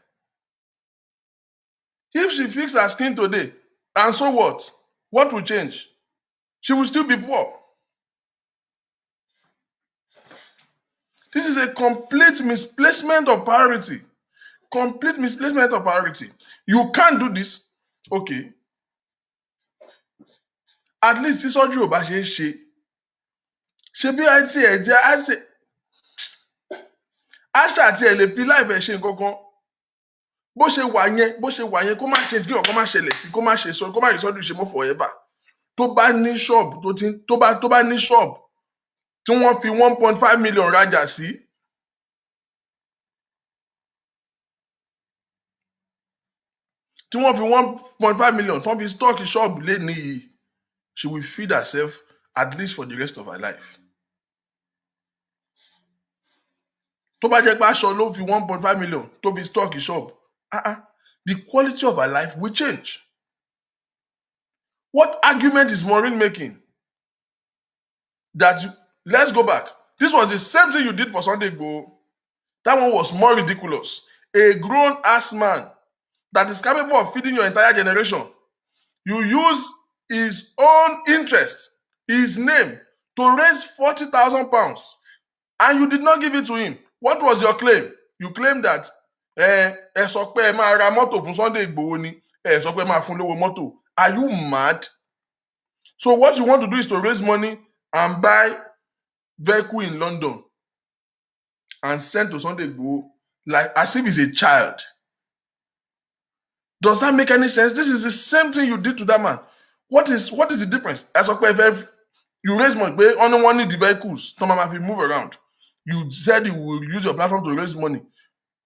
If she fixes her skin today, and so what? What will change? She will still be poor. This is a complete misplacement of priority. Complete misplacement of priority. You can't do this. Okay. At least this surgery ò bá ṣe é ṣe. Ṣebí àìtí ẹ̀ jẹ́ àṣà àti ẹ̀ lè fi láìpẹ́ ṣe nǹkan kan. Bó ṣe wà yẹn kó má ṣe kí ọ̀kan má ṣẹlẹ̀ sí, kó má ṣe surgery ṣe mọ́ forever. Tó bá ní ṣọ́ọ̀bù tó bá ní ṣọ́ọ̀bù tí wọ́n fi 1.5 million rajà sí. Tí wọ́n fi 1.5 million tó fi stock ṣọ́ọ̀bù lé níyì. She will feed herself at least for the rest of her life. Tó bá jẹ́ pé aṣọ ló fi 1.5 million tó fi stock shop. the quality of her life will change. What argument is Maureen making? Let's go back. This was the same thing you did for Sunday Igboho. That one was more ridiculous. A grown-ass man that is capable of feeding your entire generation. You use his own interest, his name, to raise 40,000 pounds, and you did not give it to him. What was your claim? You claimed that ẹ sọ pé ẹ máa ra mọ́tò fún Sunday Igboho ni, ẹ sọ pé ẹ máa fún lówó mọ́tò. Are you mad? So what you want to do is to raise money and buy vehicle in London and send to Sunday Igboho like as if he's a child. Does that make any sense? This is the same thing you did to that man. What is the difference? As you raise money, but only one need the vehicles. Some of them move around. You said you will use your platform to raise money.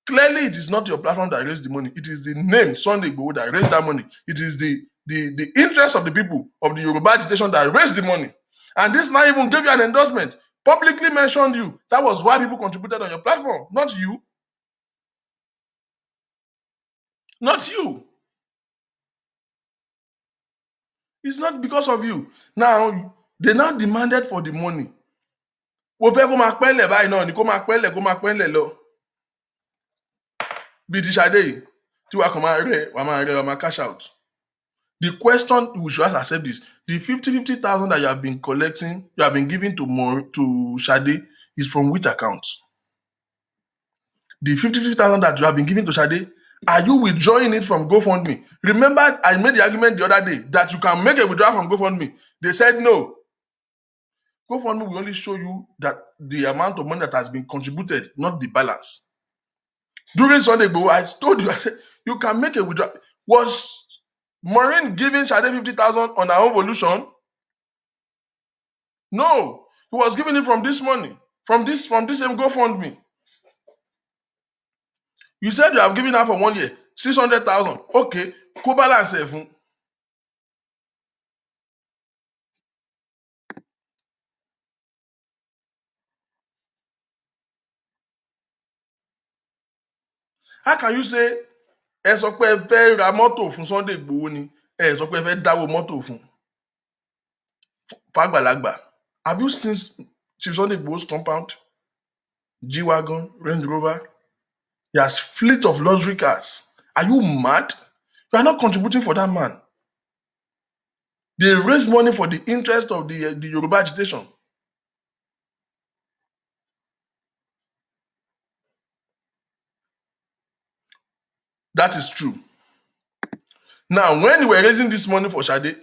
Clearly, it is not your platform that raised the money. It is the name Sunday Igboho that raised that money. It is the interest of the people of the Yoruba agitation that raised the money. And this man even gave you an endorsement, publicly mentioned you. That was why people contributed on your platform, not you. Not you. It's not because of you. Now, they now demanded for the money. Wọ́n fẹ́ kó máa pẹ́lẹ̀ báyìí náà ni kó máa pẹ́lẹ̀ lọ. Bí ti Ṣadé yìí, tí wàá kàn máa máa cash out. The question we should ask ourselves is, the 50,000 that you have been collecting, you have been giving to Ṣadé is from which account? The 50,000 that you have been giving to Ṣadé, are you withdrawing it from Gofundme? Remember, I made the argument the other day that you can make a withdrawal from Gofundme. They said no. Gofundme will only show you that the amount of money that has been contributed, not the balance. During Sunday Igboho, I told you, I said, you can make a withdrawal. Was Maureen giving Ṣadé 50,000 on her own volition? No. He was giving it from this money, from this same Gofundme. You said you have given her for 1 year, 600,000. Okay, go balance it. How can you say, ẹ sọ pé ẹ fẹ́ ra mọ́tò fún Sunday Igboho ni, ẹ sọ pé ẹ fẹ́ dáwó mọ́tò fún fàgbàlagbà? Have you seen Chief Sunday Igboho's compound? G-Wagon, Range Rover? He has fleet of luxury cars. Are you mad? You are not contributing for that man. They raise money for the interest of the Yoruba agitation. That is true. Now, when you were raising this money for Ṣadé,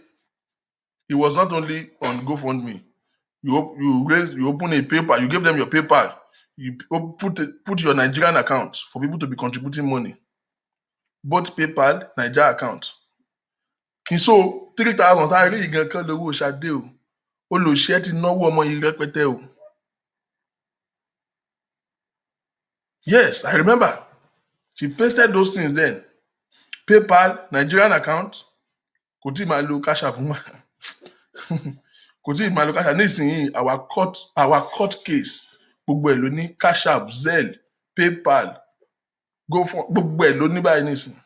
it was not only on GoFundMe. You open a PayPal, you give them your PayPal, you put your Nigerian account for people to be contributing money. Both PayPal, Nigeria account. So 3,000 tá a rí ìgan kan lówó Ṣadé o. Olùṣẹ́ ti náwó ọmọ yìí rẹpẹtẹ o. Yes, I remember. She pasted those things then. PayPal, Nigerian account, kò tí ì máa lo cash app mọ́. Kò tí ì máa lo cash app. Nísìnyí, our court case, gbogbo ẹ̀ ló ní cash app, Zelle, PayPal, gbogbo ẹ̀ ló ní báyìí nísìnyí.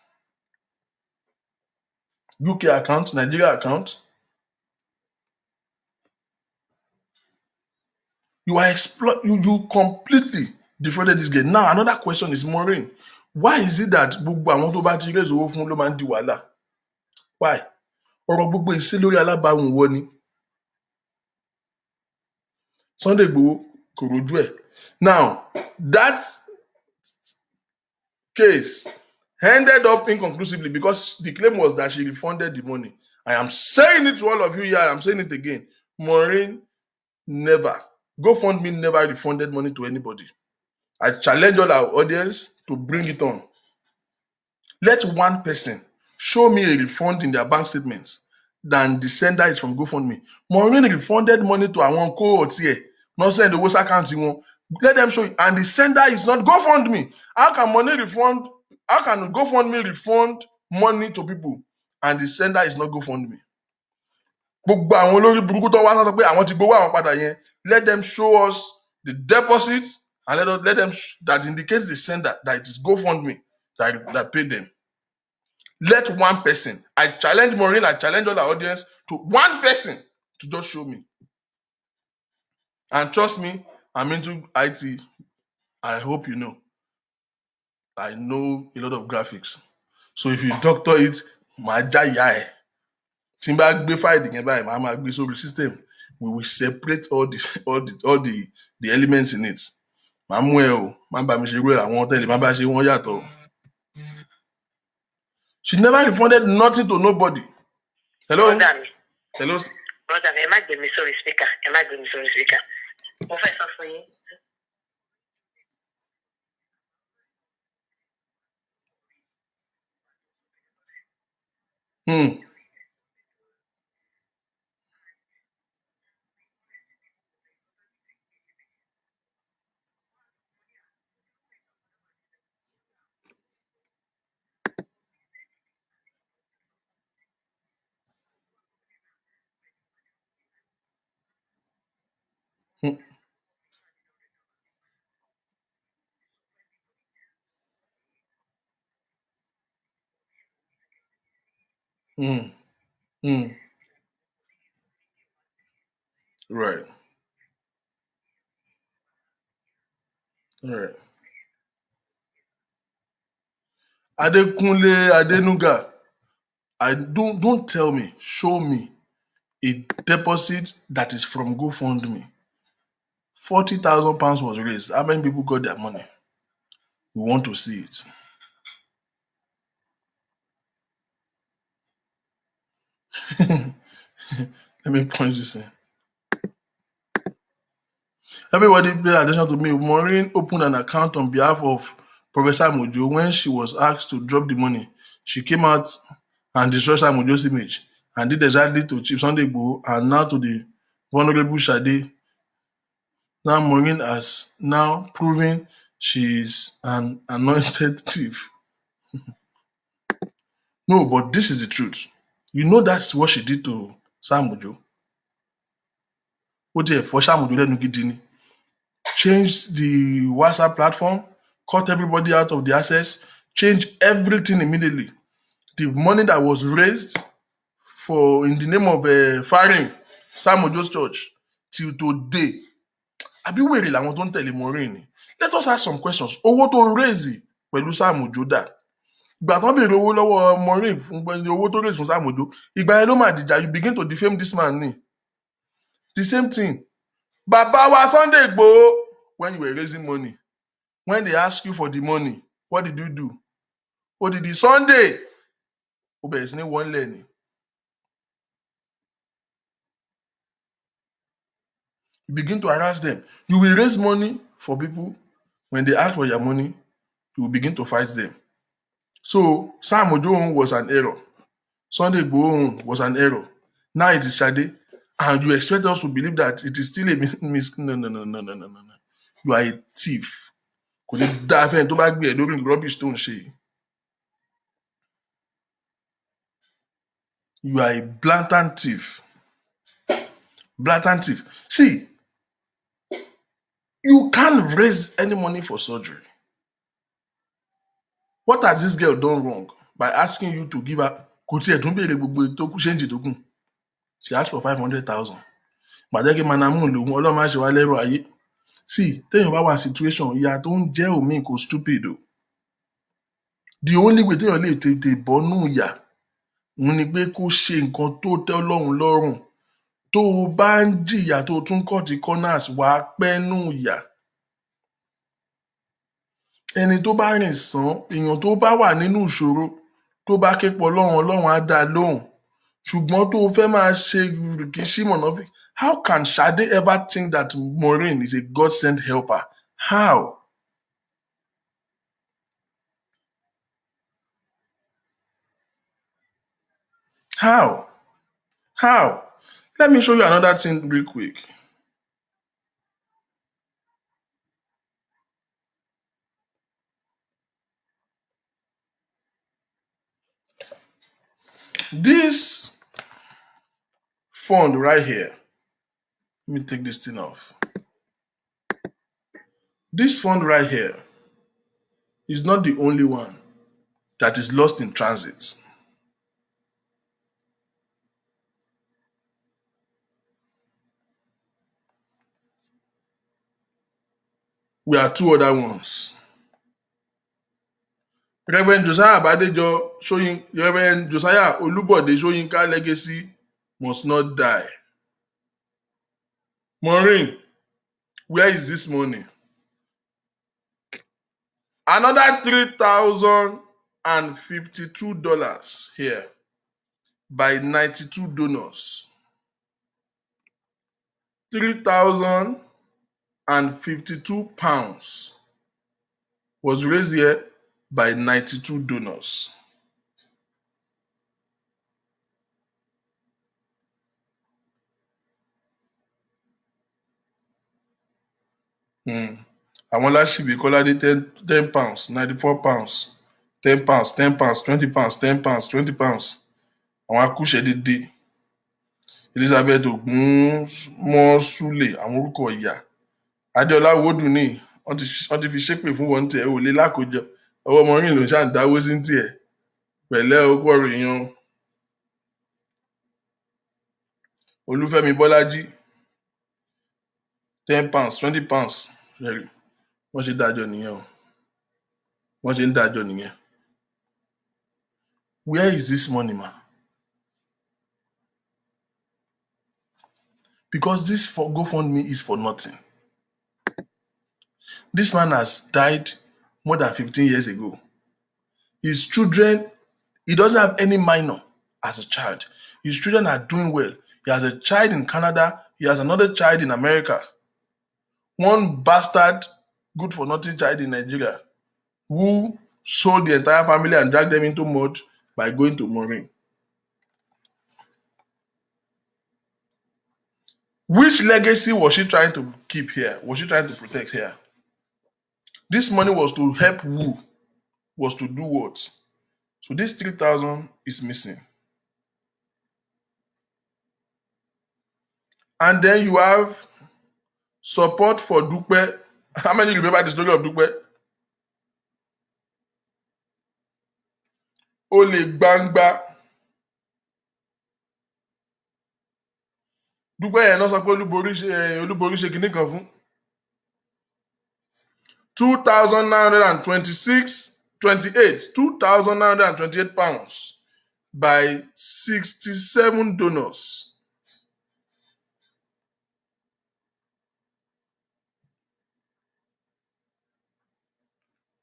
UK account, Nigeria account. You completely defrauded this girl. Now, another question is, Maureen, why is it that gbogbo àwọn tó bá ti raise owó fún ló máa ń di wàhálà? Why? Ọ̀rọ̀ gbogbo ìṣe lórí alábàáhùn wọ ni. Sunday Igboho kò rojú ẹ̀. Now, that case ended up inconclusively because the claim was that she refunded the money. I am saying it to all of you here, I'm saying it again. Maureen never, GoFundMe never refunded money to anybody. I challenge all our audience to bring it on. Let one person show me a refund in their bank statements than the sender is from GoFundMe. Maureen refunded money to our cohorts here, not send the WhatsApp account. Let them show it. And the sender is not GoFundMe. How can GoFundMe refund money to people and the sender is not GoFundMe? Let them show us the deposits and let them that indicates the sender that it is GoFundMe that paid them. Let one person, I challenge Maureen, I challenge all our audience to one person to just show me. And trust me, I'm into IT. I hope you know. I know a lot of graphics. So if you doctor it, màá já ìyá ẹ̀. Tí n bá gbé fáìlì yẹn báyìí, màá máa gbé sórí system. We will separate all the elements in it. Màá mú ẹ o, má bá mi ṣe irú ẹ̀, àwọn tẹ́lẹ̀ má bá ṣe wọ́n yàtọ̀. She never refunded nothing to nobody. Hello? Hello? Brother, ẹ má gbé mi sórí speaker. Ẹ má gbé mi sórí speaker. Mo fẹ́ sọ fún yín. Hmm. Hmm. Hmm. Right. Right. Adekunle Adenuga, I don't tell me, show me a deposit that is from Gofundme. £40,000 was raised. How many people got their money? We want to see it. Let me punch this in. Everybody pay attention to me. Maureen opened an account on behalf of Professor Mojo. When she was asked to drop the money, she came out and destroyed Mojo's image and did exactly to Chief Sunday Igboho and now to the vulnerable Sade. Now Maureen has now proven she is an anointed thief. No, but this is the truth. You know that's what she did to Sam Mojo. Ó tiẹ̀ fọ́ Sam Mojo lẹ́nu gidi ni. Change the WhatsApp platform, cut everybody out of the access, change everything immediately. The money that was raised for in the name of firing Sam Ojo's church till today. Àbí wèrè làwọn tó ń tẹ̀lé Maureen ni. Let us ask some questions. Owó tó raise pẹ̀lú Sam Ojo dà. Ìgbà tán béèrè owó lọ́wọ́ Maureen fún owó tó raise fún Sam Ojo, ìgbà yẹn ló máa dìjà. You begin to defame this man ni. The same thing. Bàbá wa Sunday Igboho, when you were raising money, when they ask you for the money, what did you do? What did the Sunday? Ó bẹ̀rẹ̀ sí ní wọ́n lẹ̀ ni. You begin to harass them. You will raise money for people. When they ask for your money, you will begin to fight them. So Sam Ojo was an error. Sunday Igboho was an error. Now it is Sade. And you expect us to believe that it is still a No. You are a thief. Kò ní dáa fẹ́ni tó bá gbé ẹ̀ lórí rubbish tó ń ṣe yìí. You are a blatant thief. Blatant thief. See, you can't raise any money for surgery. What has this girl done wrong by asking you to give her? Kò tiẹ̀ tún béèrè gbogbo ètò ṣéǹjì tó kù. She asked for 500,000. Gbàdẹ́gẹ́ manamu lòun ọlọ́run máa ṣe wá lẹ́rọ ayé. See, téèyàn bá wà situation ìyá tó ń jẹ́ òmíì kò stupid o. The only way téèyàn lè tètè bọ́nú ìyà òun ni pé kó ṣe nǹkan tó tẹ́ Ọlọ́run lọ́rùn. Tó o bá ń jìyà tó o tún cut corners wàá pẹ́nu ìyà. Ẹni tó bá rìn sán, èèyàn tó bá wà nínú ìṣòro, tó bá ké pọ̀ Ọlọ́run á dá a lóhùn. Ṣùgbọ́n tó o fẹ́ máa ṣe rìkíṣí mọ̀nàfí. How can Sade ever think that Maureen is a God-sent helper? How? How? How? Let me show you another thing real quick. This fund right here, let me take this thing off. This fund right here is not the only one that is lost in transit. We are two other ones. Reverend Josiah Abadejo showing Reverend Josiah Olubode Soyinka legacy must not die. Maureen, where is this money? Another $3,052 here by 92 donors. £3,052 was raised here by 92 donors. Àwọn Láṣìbí Kọ́ládé £10, £94, £10, £10, £20, £10, £20. Àwọn Akúṣẹ̀dédé Elizabeth Ògúnmọ́súlè àwọn orúkọ ìyá. Adéọlá Owódùnní wọ́n ti fi ṣépè fún wọn tiẹ̀ ò lè lákòjọ. Ọwọ́ Maureen ló ń ṣáà ń dáwó sí tiẹ̀. Pẹ̀lẹ́ okú ọ̀rọ̀ èèyàn. Olúfẹ́mi Bọ́lájí £10, £20. Wọ́n ṣe dájọ́ nìyẹn o. Wọ́n ṣe ń dájọ́ nìyẹn. Where is this money, man? Because this for Gofundme is for nothing. This man has died more than 15 years ago. His children, he doesn't have any minor as a child. His children are doing well. He has a child in Canada. He has another child in America. One bastard, good for nothing child in Nigeria who sold the entire family and dragged them into mud by going to Maureen. Which legacy was she trying to keep here? Was she trying to protect here? This money was to help who? Was to do what? So this 3,000 is missing. And then you have support for Dupe. How many remember the story of Dupe? Ole Gbangba. Dupe yẹn náà sọ pé Olúborí ṣe kinní kan fún. £2,928 by 67 donors.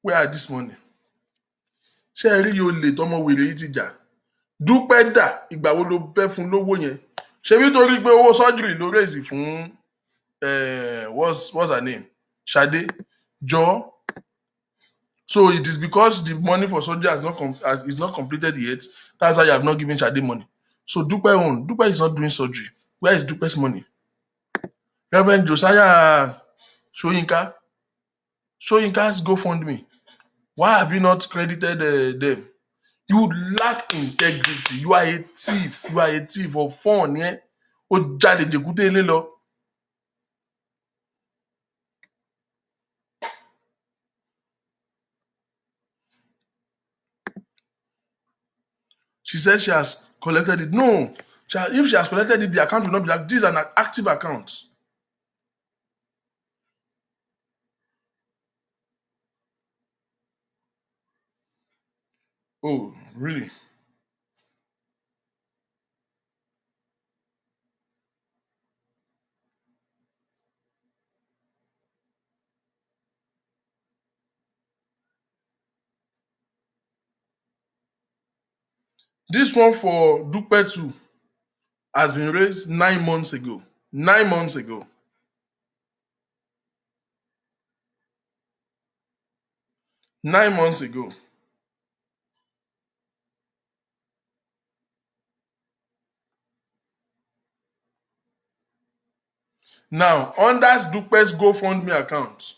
Where are this money? Ṣé ẹ rí yóò lè tọmọ wèrè yìí ti jà? Dúpẹ́ dà ìgbà wo ló bẹ́ fún lówó yẹn? Ṣebí torí pé owó surgery ló raise fún what's her name? Ṣadé Jọ. So it is because the money for surgery is not completed yet. That's why you have not given Shade money. So Dupe is not doing surgery. Where is Dupe's money? Reverend Josiah Soyinka's Gofundme. Why have you not credited them? You lack integrity. You are a thief. You are a thief of fun. Yeah? She said she has collected it. No. If she has collected it, the account will not be like this is an active account. Oh, really? This one for Dupe too has been raised 9 months ago. 9 months ago. 9 months ago. Now, under Dupe's Gofundme account,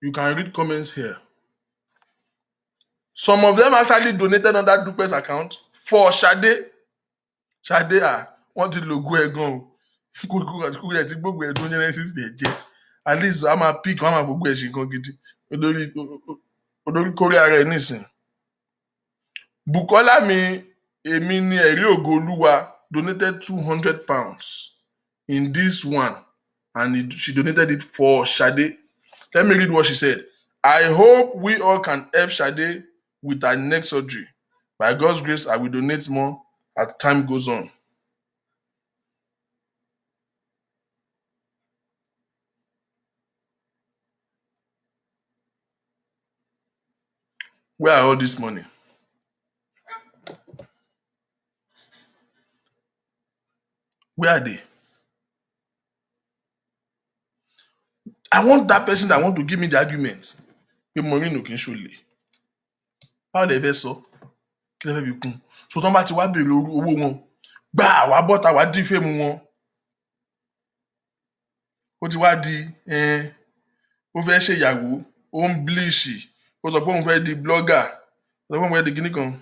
you can read comments here. Some of them actually donated under Dupe's account for Shade. Shade wọ́n ti lògùn ẹ̀ gan o. Kúkú ẹ̀ tí gbogbo ẹ̀ tó Genesis lè jẹ́. At least a máa pick, wọ́n máa gbogbo ẹ̀ ṣe nǹkan gidi. Olórí kórè ara ẹ̀ nísìn. Bukola mi èmi ni ẹ̀rí ògo Olúwa donated £200 in this one and she donated it for Shade. Let me read what she said. I hope we all can help Sade with her neck surgery. By God's grace, I will donate more as time goes on. Where are all this money? Where are they? I want that person that want to give me the argument. Pé Maureen ò kí n ṣolè. Báwo lè fẹ́ sọ? Kí lè fẹ́ fi kún? So tán bá ti wá béèrè owó wọn, gbà wá bọ́ta wá dín fèmù wọn. Ó ti wá di ó fẹ́ ṣèyàwó, ó ń bleach, ó sọ pé òun fẹ́ di blogger, ó sọ pé òun fẹ́ di kíní kan.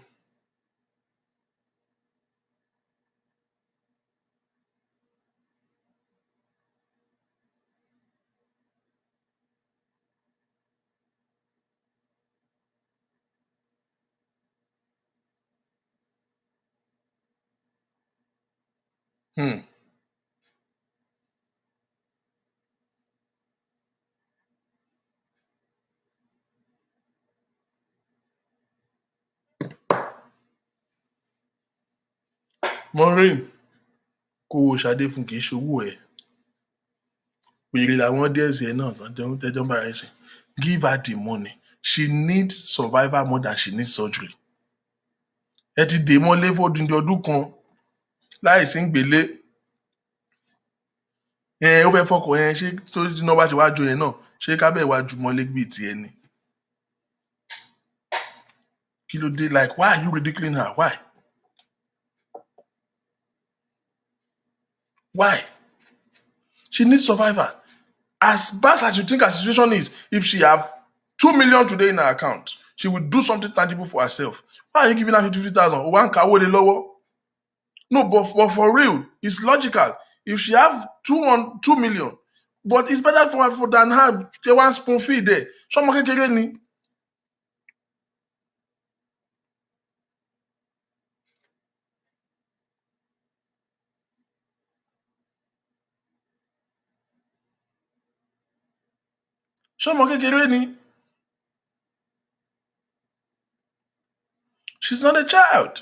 Maureen, kó wo Ṣadé fún kì í ṣowó ẹ̀. Wèrè làwọn díẹ̀sì ẹ̀ náà tẹ́jọ́ ń bára ẹ̀ ṣe. Give her the money. She needs survival more than she needs surgery. Ẹ ti dè mọ́lé fódìdí ọdún kan láì sí ń gbélé. Ó fẹ́ fọkọ̀ yẹn ṣé tó iná bá ti wá jó yẹn náà ṣé kábẹ́ wá ju mọ́lé bíi tiẹ̀ ni. Kí ló dé? Like, why are you ridiculing her? Why? Why? She needs survivor. As bad as you think her situation is, if she have 2 million today in her account, she will do something tangible for herself. Why are you giving her 50,000? One kawo de lowo. No, but for real, it's logical. If she have 2 million, but it's better for than her get one spoon feed there. Somo kekere ni. Somo kekere ni. She's not a child.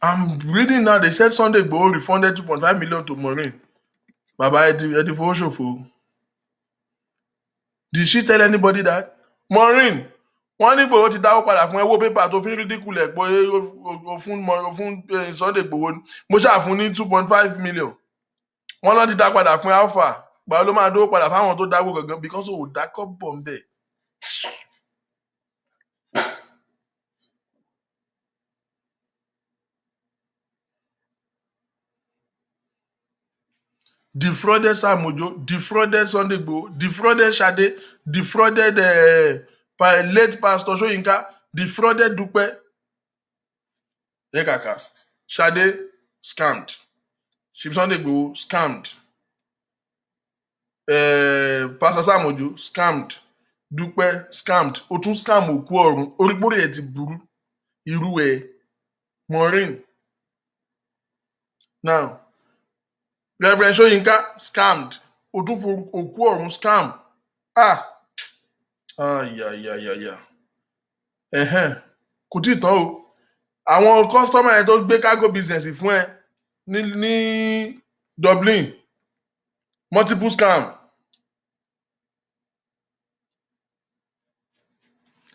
I'm reading now, they said Sunday Igboho refunded 2.5 million to Maureen. Baba Edi Fowosofo. Did she tell anybody that? Maureen, wọ́n ní Igboho ti dáwọ́ padà fún ẹwọ́ pépà tó fi ń rídíkùlẹ̀ pé o fún Sunday Igboho mo ṣàfún ní 2.5 million. Wọ́n lọ́ ti dá padà fún Alpha. Gbàgbọ́ ló máa dówó padà fáwọn tó dáwó gangan because ò dákọ́ bọ̀ ń bẹ̀. Defrauded Sam Ojo, defrauded Sunday Igboho, defrauded Sade, defrauded late Pastor Soyinka, defrauded Dupe. Ekaka. Sade scammed. Sunday Igboho scammed. Pastor Sam Ojo scammed. Dupe scammed. O tún scam òkú ọ̀run. Orígbórí ẹ̀ ti burú. Irú ẹ̀. Maureen. Now, Reverend Soyinka scammed. O tún fún òkú ọ̀run scam. Kò tí ì tán o. Àwọn customer yẹn tó gbé cargo business fún ẹ ní Dublin. Multiple scam.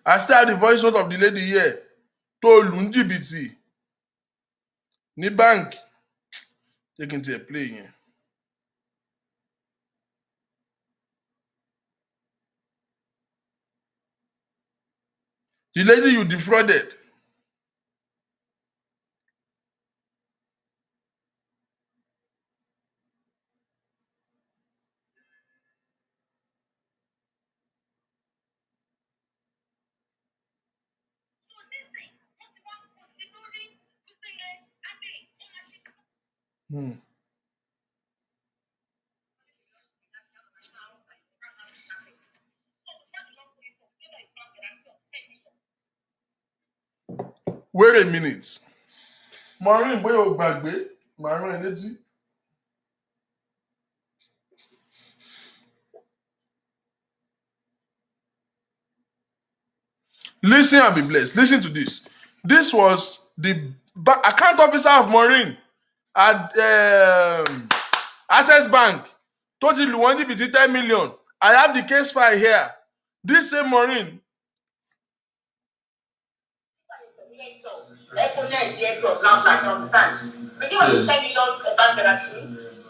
I still have the voice note of the lady here. Tó lù ń jìbìtì ní bank. Jẹ́ kí n tiẹ̀ play yẹn. The lady you defrauded. Wait a minute. Maureen, bóyá o gbàgbé Maureen, let's see. Listen and be blessed. Listen to this. This was the account officer of Maureen at Access Bank. Told you want between 10 million. I have the case file here. This same Maureen.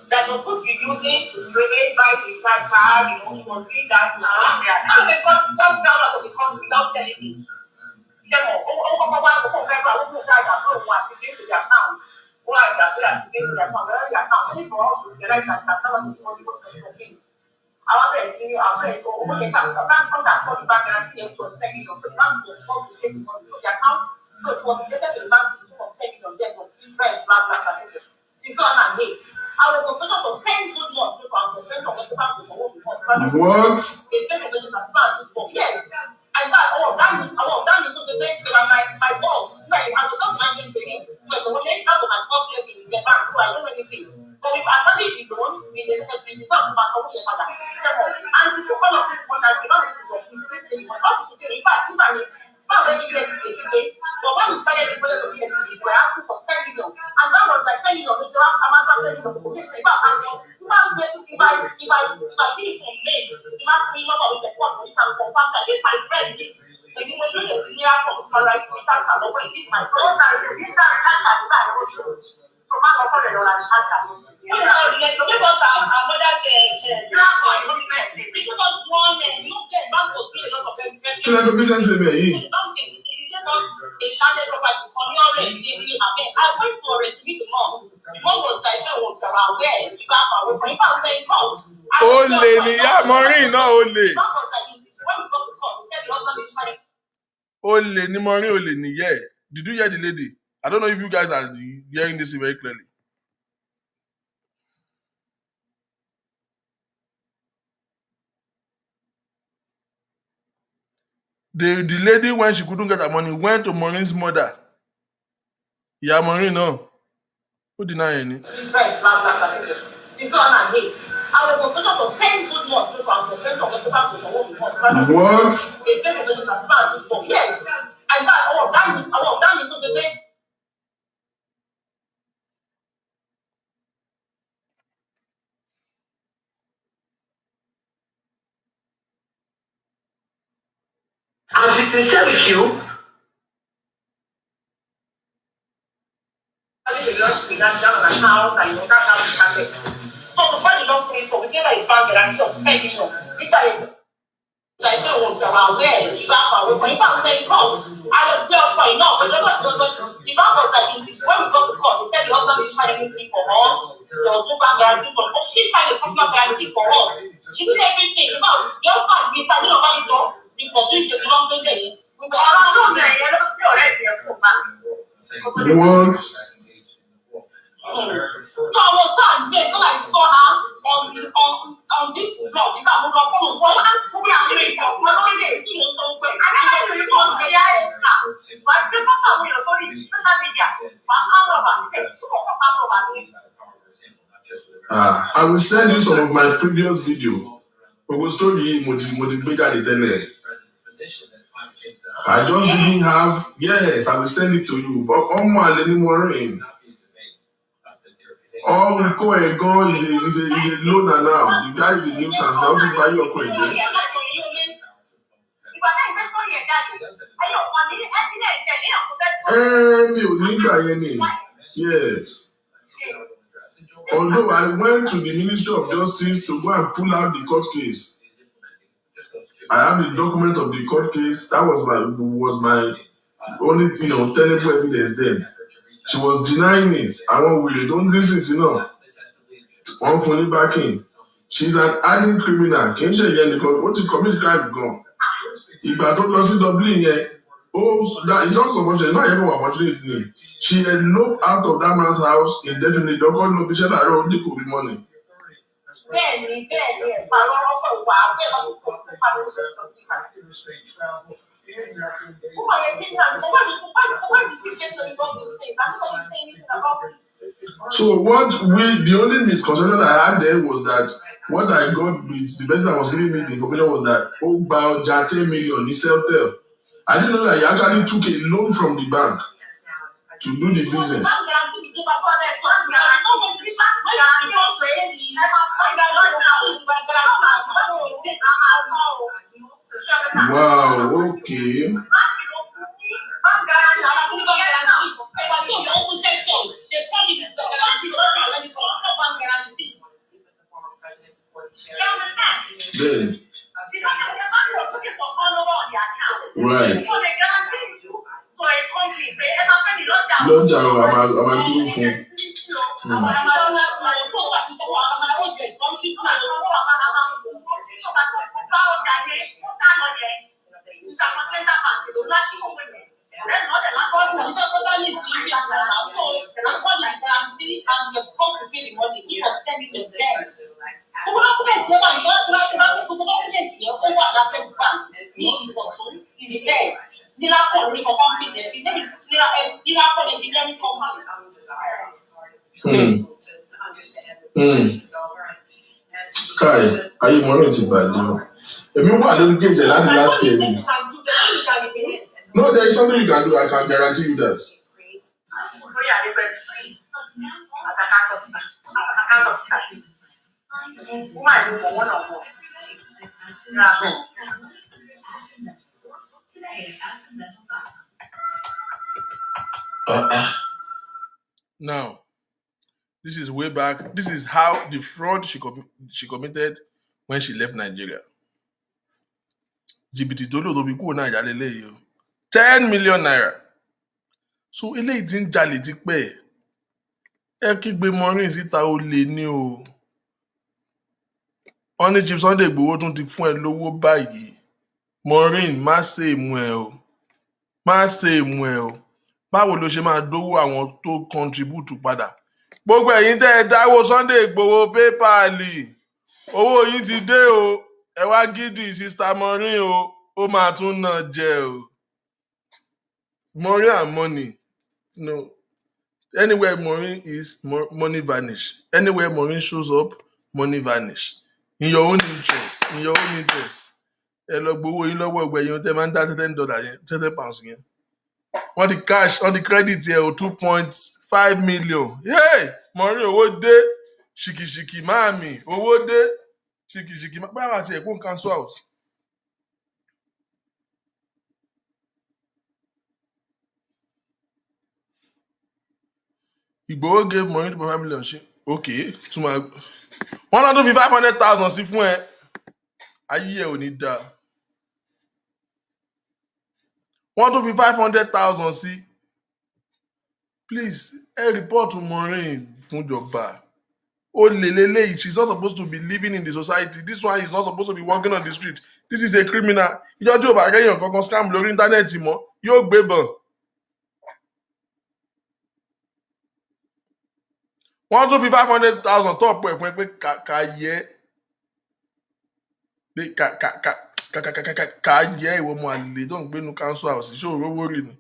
That was supposed to be using to trade, buy the recharge card, she was doing that. And they got out of the country without telling me. What? Yes. And that, my boss, like, I was not minding to him. So when they come to my office in the bank, I don't know anything. But if I tell you the loan, it's not my own father. And to all of this one, as you know, this is a history. But up to today, in fact, if I mean, not very yesterday, but when we started the project of yesterday, we were asking for 10 million. And that was like 10 million. If I did it from May, if I did it from May, if I clean up with the court, we can confirm that it's my friend. If you were doing a miracle, right, we can't have the way. It's my friend. So man, also the Lord has had that. Let's give us another because of one, you get back to be a lot of them. So like a business in me. Ole ni ya Maureen, no ole. Ole ni Maureen, ole ni yeah. Did you hear the lady? I don't know if you guys are hearing this very clearly. The lady, when she couldn't get her money, went to Maureen's mother. Yeah, Maureen, no. Who deny any? She's on her knees. I was supposed to 10 good months to our friends of the back to what? Yes. And that, I was done into the day. And she's sincere with you. We got down on the house, and that's how we started. So to find the long place, so we gave her a bag and of 10 million. Like it was around there, if I found when they come, I don't tell for enough. But the bank was like, when we got to court, they said the husband is finding anything for us. There was no bank guarantee for us. She found a proper guarantee for us. She did everything. The husband, we started about it all. Because we did not do it. We got around there, you don't feel already. What? So I was done there, so I saw her on this blog. If I was on phone, so I put her in the phone. I will send you some of my previous video. I just didn't have. Yes, I will send it to you. But Maureen. All we go and go is a loner now. The guy is a nuisance. How to buy your coin? Yes. Although I went to the Ministry of Justice to go and pull out the court case. I have the document of the court case. That was my only tenable evidence then. She was denying it. I won't don't listen, One funny backing. She's an hardened criminal. Can you hear what you commit crime gone? If I don't lose Dublin, that is also much. Not everyone opportunity. She eloped out of that man's house indefinitely. Don't call no bitch. I don't think with money. So the only misconception I had there was that what I got with the person that was giving me the information was that about 10 million in Celtel. I didn't know that he actually took a loan from the bank to do the business. Wow, okay. Then, right. Lọ́jà o, a máa dúró fún. Kai, ayé Maureen ti bàjẹ́ o. Èmi wà lórí kéjì láti last year ni. No, there is something you can do. I can guarantee you that. Now, this is way back. This is how the fraud she committed when she left Nigeria. Jìbìtì tó lò tó fi kúrò Naija lélẹ́yìí o. 10 million naira. So eléyìí tí ń jalè ti pẹ́ ẹ kígbe Maureen síta ó lè ní o. Wọ́n ní Chief Sunday Igboho tún ti fún ẹ lówó báyìí. Maureen má ṣe èmú ẹ o. Má ṣe èmú ẹ o. Báwo ló ṣe máa dówó àwọn tó contribute padà? Gbogbo ẹ̀yin tẹ́ ẹ dáwó Sunday Igboho PayPal. Owó yín ti dé o. Ẹ wá gidi Sister Maureen o. Ó máa tún náà jẹ o. Maureen and money. No. Anywhere Maureen is, money vanish. Anywhere Maureen shows up, money vanish. In your own interest. In your own interest. Ẹ lọ gbowó yín lọ́wọ́ ẹgbẹ́ yẹn tẹ́ máa ń dá $10 yẹn, £10 yẹn. On the cash, on the credit here, 2.5 million. Hey! Maureen, owó dé. Ṣìkìṣìkì máàmì. Owó dé. Ṣìkìṣìkì máàmì. Báwa ti ẹ̀kọ́ cancel out. Igboho gave Maureen 2.5 million. Okay. Wọ́n náà tó fi 500,000 sí fún ẹ. Ayé ẹ ò ní dáa. Wọ́n tó fi 500,000 sí. Please, report to Maureen fún ìjọba. Ó lè lélẹ́yìí. She's not supposed to be living in the society. This one is not supposed to be walking on the street. This is a criminal. Ìjọ tí ò bá rẹ́yìn kankan scam lórí íńtánẹ́ẹ̀tì mọ́, yóò gbébọn. Wọ́n tún fi 500,000 tọ́ọ̀pù ẹ̀ fún ẹ pé ká yẹ ìwọ ọmọ àlè tó ń gbénu council house ṣé òróró rì ni.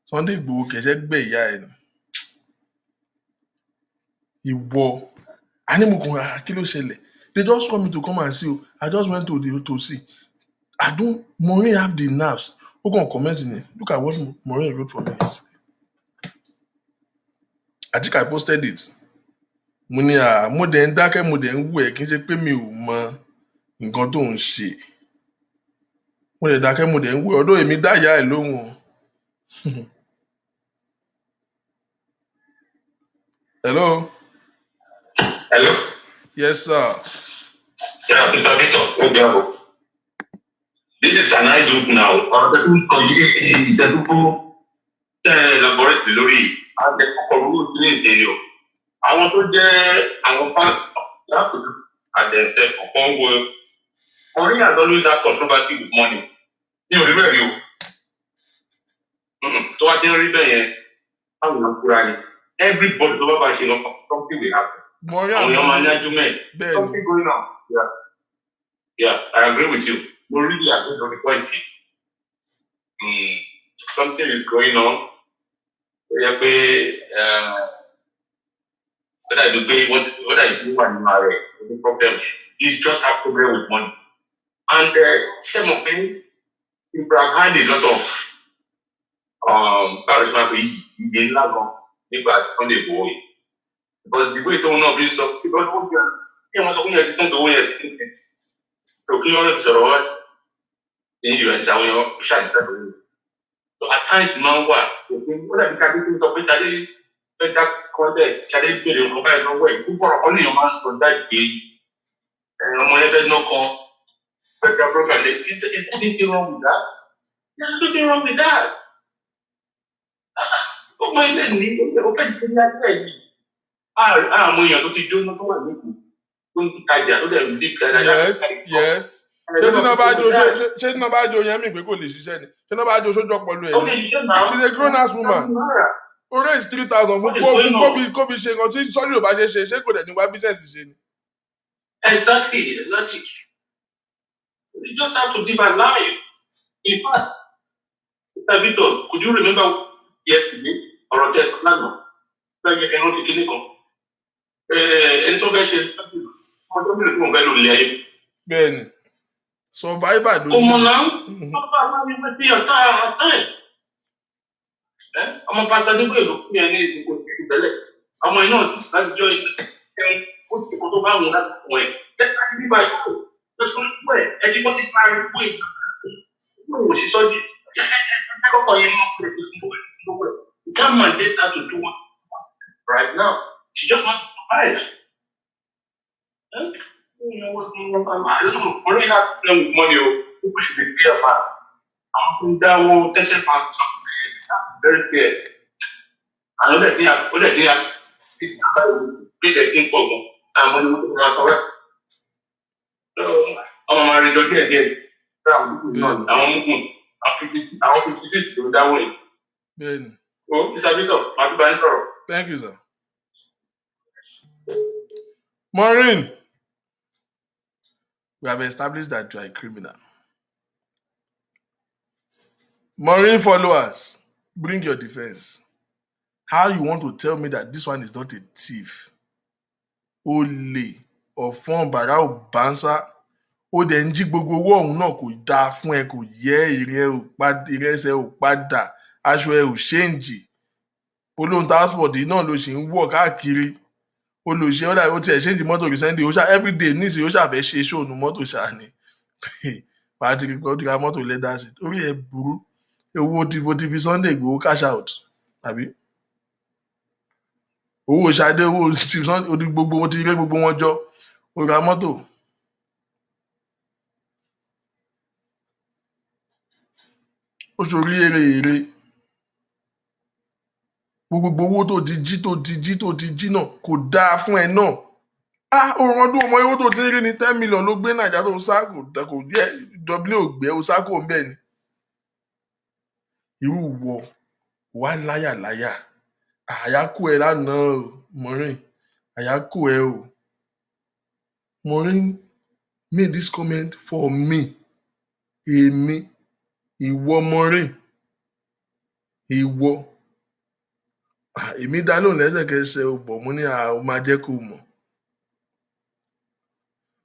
Sunday Igboho kẹ̀ṣẹ́ gbẹ̀ ìyá ẹ̀ ni. Ìwọ anímùkùn kí ló ṣẹlẹ̀? They just want me to come and see you. I just went to see. Maureen have the nerves. Who can comment in it? Look at what Maureen wrote for me. I think I posted it. Mo ní mo dẹ̀ ń dákẹ́ mo dẹ̀ ń wù ẹ́ kí n ṣe pé mi ò mọ nǹkan tó ń ṣe. Mo dẹ̀ dákẹ́ mo dẹ̀ ń wù ẹ́ ọdún èmi dá ìyá ẹ̀ lóhùn. Hello. Hello. Yes, sir. Yeah, Mr. Victor. This is an eye joke now. Ọ̀rọ̀ tó ń conjugate ìtẹ́tùkú laboratory lórí àtẹ̀kọ́kọ́ rúrú ní ìdèrè o. Àwọn tó jẹ́ àwọn lápòjú àdẹ̀tẹ̀ ọ̀kan wo Maureen has always had controversy with money. Ní òrí bẹ́ẹ̀ rí o. Tó wá dé rí bẹ́ẹ̀ yẹn, báwo ló kúra ni? Everybody tó bá bá ṣe lọ something will happen. Àwọn èèyàn máa ń yájú mẹ́ẹ̀. Something going on. Yeah, I agree with you. Mo really agree on the point. Something is going on. Ó yẹ pé Whether you pay whether you do one marry, the problem. You just have problem with money. And some of them, people have had a lot of charisma in Lagon, people are on the boy. Because the way to know this of people who want to don't go away. So you want to sort of then you enter your shot. So at times man what I can do to better contact challenge to the compare way. People are only your man from that day. And when I said no call, better program, is anything wrong with that? There's nothing wrong with that. Oh my God, open to that. Àwọn èèyàn tó ti jóná tó wà lẹ́kọ̀ọ́ tó ń tajà tó dẹ̀ ń dí yes yes ṣé tí náà bá jó yẹn mí pé kò lè ṣiṣẹ́ ni ṣé náà bá jó sójú ọpọlọ ẹ̀ ni she's a grown ass woman ó raise 3,000 fún kó fi ṣe nǹkan tí sọ́jú ò bá ṣe kò dẹ̀ ní wá bísẹ̀sì ṣe ni. Exactly. You just have to live a life. In fact, Mr. Victor, could you remember yesterday or test plan? Bẹ́ẹ̀ni ẹ̀rọ ti kíní kan. Ẹni tó fẹ́ ṣe ọjọ́ mélòó tí mo fẹ́ lò lé ayé. Bẹ́ẹ̀ni, survivor ló ní. Ọmọ náà, ọba aláwọ̀ ẹgbẹ́ tí ọ̀tá ẹ̀. Ọmọ pásá nígbà èlò fún yẹn ní ìdìbò ìbẹ̀lẹ̀. Ọmọ iná láti jọ ẹ̀hún ó ti kó tó bá wọn láti fún ẹ̀. Tẹ́tà ní bíbá ìkó lọ́sùn pẹ̀ ẹ̀jí wọ́n ti parí pé ìgbà òṣì sọ́jì. Ẹ̀kọ́kọ̀ yẹn máa ń pè é fún ẹ̀. You can't mandate her to do one. Right now, she just wants to survive. I don't know. We're not playing with money. People should be clear about it. I'm that will test it out. Very clear. I know that they have, it's pay the thing for them. I'm going to do correct. So, I'm married again. I want to do that way. Bẹ́ẹ̀ni. Oh, Mr. Victor, my people answer. Thank you, sir. Maureen, we have established that you are a criminal. Maureen followers, bring your defense. How you want to tell me that this one is not a thief? Olè, ọ̀fọ́n, bàrà, òbánsá, ó dẹ̀ ń jí gbogbo owó ọ̀hún náà kò dáa fún ẹ, kò yẹ ìrẹsẹ̀ ò padà, aṣọ ẹ ò ṣéǹjì. Olóhùn transport yìí náà ló ṣì ń wọ̀ káàkiri. Olùṣe ó dàbí ó tiẹ̀ ṣéǹjì mọ́tò recently ó ṣá everyday nísìnyí ó ṣàfẹ́ ṣe ṣóònù mọ́tò ṣáà ni. Pàtìrì kan ti ra mọ́tò lẹ́dà sí. Orí ẹ̀ burú. Owó ti fi Sunday Igboho cash out. Àbí? Owó Ṣadé owó Sunday gbogbo wọn ti ré gbogbo wọn jọ. Ó ra mọ́tò. Ó ṣorí èrè. Gbogbo owó tó ti jí náà kò dáa fún ẹ náà. Òun ọdún ọmọ owó tó ti rí ní 10 million ló gbé Nàìjíríà tó sá kò jẹ́ W ògbé ó sá kò ń bẹ̀ ni. Irú wọ wá láyà. Àyà kó ẹ lánàá o, Maureen. Àyà kó ẹ o. Maureen made this comment for me. Èmi, ìwọ Maureen. Ìwọ. Èmi dá lóhùn lẹ́sẹ̀kẹsẹ̀ o bọ̀ mo ní ó máa jẹ́ kó mọ̀.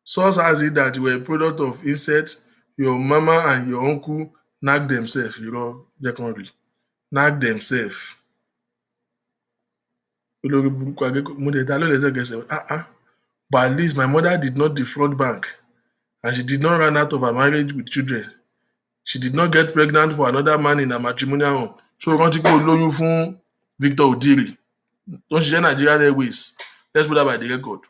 Source has it that you were a product of incest. Your mama and your uncle knack themselves. Knack themselves. Olórí burúkú akẹ́kọ̀ọ́ mo dẹ̀ dá lóhùn lẹ́sẹ̀kẹsẹ̀. But at least my mother did not defraud bank and she did not run out of her marriage with children. She did not get pregnant for another man in her matrimonial home. So rántí pé ó lóyún fún Victor Odiri tó ń ṣiṣẹ́ Nigerian Airways. Let's put that by the record.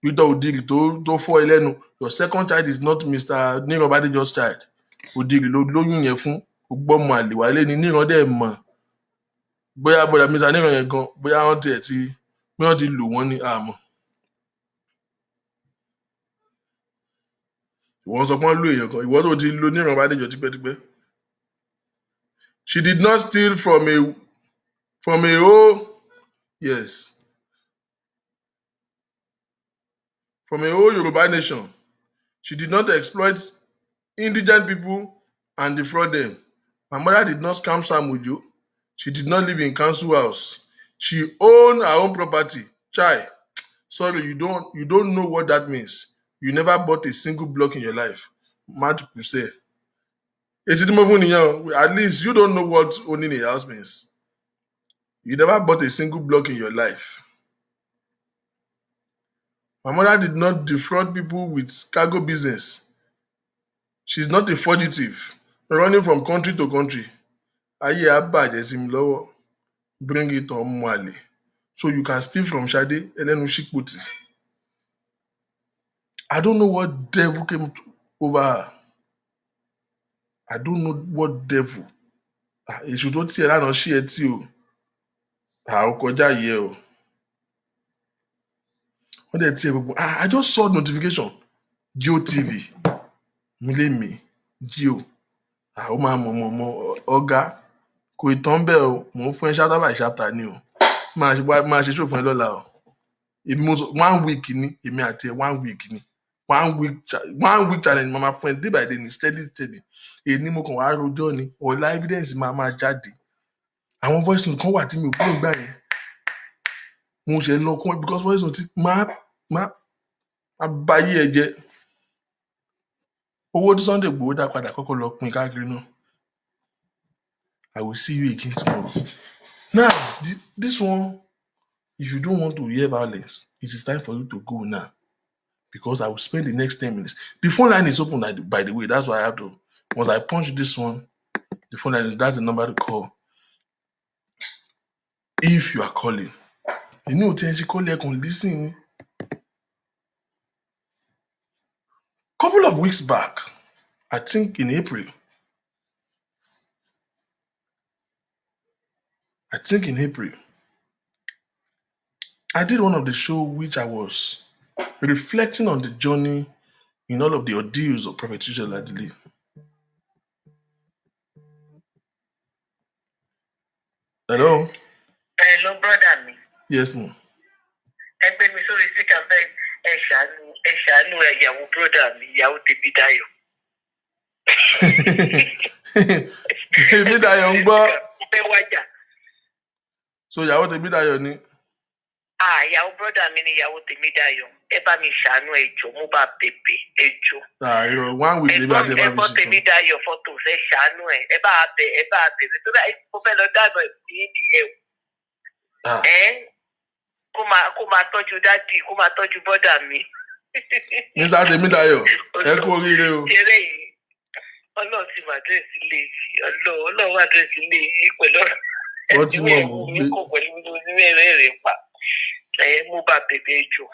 Victor Odiri tó fọ́ ẹ lẹ́nu. Your second child is not Mr. Níran Bádéjọ́'s child. Odiri ló lóyún yẹn fún gbọ́mọ àlè wálé ni Níran dẹ̀ mọ̀. Bóyá bọ́dà Mr. Níran yẹn gan bóyá wọ́n ti lò wọ́n ní àmọ́. Ìwọ sọ pé wọ́n lò èèyàn kan. Ìwọ tó ti lo Níran Bádéjọ́ tipẹ́tipẹ́. She did not steal from a whole Yoruba nation. She did not exploit indigent people and defraud them. My mother did not scam Sam with you. She did not live in council house. She owned her own property. Chai, Sorry, you don't know what that means. You never bought a single block in your life. Mad to say. At least you don't know what owning a house means. You never bought a single block in your life. My mother did not defraud people with cargo business. She's not a fugitive, running from country to country. Ayé abàjẹ́ sí mi lọ́wọ́. Bring it on Mwale. So you can steal from Shade and then Ushikputi. I don't know what devil came over her. I don't know what devil. Èṣù tó tiẹ̀ lánàá ṣí ẹ tí o. Ó kọjá yẹ o. Wọ́n dẹ̀ tiẹ̀ gbogbo. I just saw notification. Geo TV. Mílé mi. Geo. Ó máa mọ̀ ọ̀gá. Kò ìtàn bẹ́ẹ̀ o. Mò ń fún ẹ ṣáta by ṣáta ni o. Máa ṣe ṣòfò ẹ lọ́la o. 1 week ni. Èmi àti ẹ 1 week ni. 1 week challenge máa fún ẹ day by day ni steady. Èyí mo kàn wá rojọ́ ni. Ọ̀la evidence máa jáde. Àwọn voice note kan wà tí mi ò kúrò gbà yẹn. Mo ṣe lọ kún ẹ because voice note máa báyé ẹ jẹ. Owó tí Sunday Igboho dá padà kọ́kọ́ lọ pín káàkiri náà. I will see you again tomorrow. Now, this one, if you don't want to hear violence, it is time for you to go now. Because I will spend the next 10 minutes. The phone line is open, by the way. That's why I have to. Once I punch this one, the phone line, that's the number to call. If you are calling. You know, she call you can listen. Couple of weeks back, I think in April, I did one of the show which I was reflecting on the journey in all of the ordeals of Prophet Israel Adili. Hello? Hello, brother me. Yes, ma'am. Ẹgbẹ́ mi sórí síkà bẹ́ẹ̀ ẹ ṣàánú ìyàwó brother mi, ìyàwó Tèmídáyọ̀. Tèmídáyọ̀ ń gbọ́. Mo fẹ́ wájà. So ìyàwó Tèmídáyọ̀ ni? Ìyàwó brother mi ni ìyàwó Tèmídáyọ̀. Ẹ bá mi ṣàánú ẹjọ́, mo bá bèbè ẹjọ́. 1 week níbi àti ẹ bá mi ṣe. Ẹ̀gbọ́n Tèmídáyọ̀ fọ́tò fẹ́ ṣàánú ẹ̀. Ẹ bá bèbè tó dáa mo fẹ́ lọ dáná ẹ̀ fún yín nìyẹn o. Kó máa tọ́jú dádì, kó máa tọ́jú bọ́dà mi. Mr. Tèmídáyọ̀, ẹ kú oríire o. Jẹ́rẹ́ yìí, Ọlọ́run ti máa dírẹ́sì lé yìí, Ọlọ́run máa dírẹ́sì lé yìí pẹ̀lú wọ́n ti mọ̀ mọ́ gbé. Kò pẹ̀lú rẹ̀ pa. Mo bá bèbè ẹjọ́.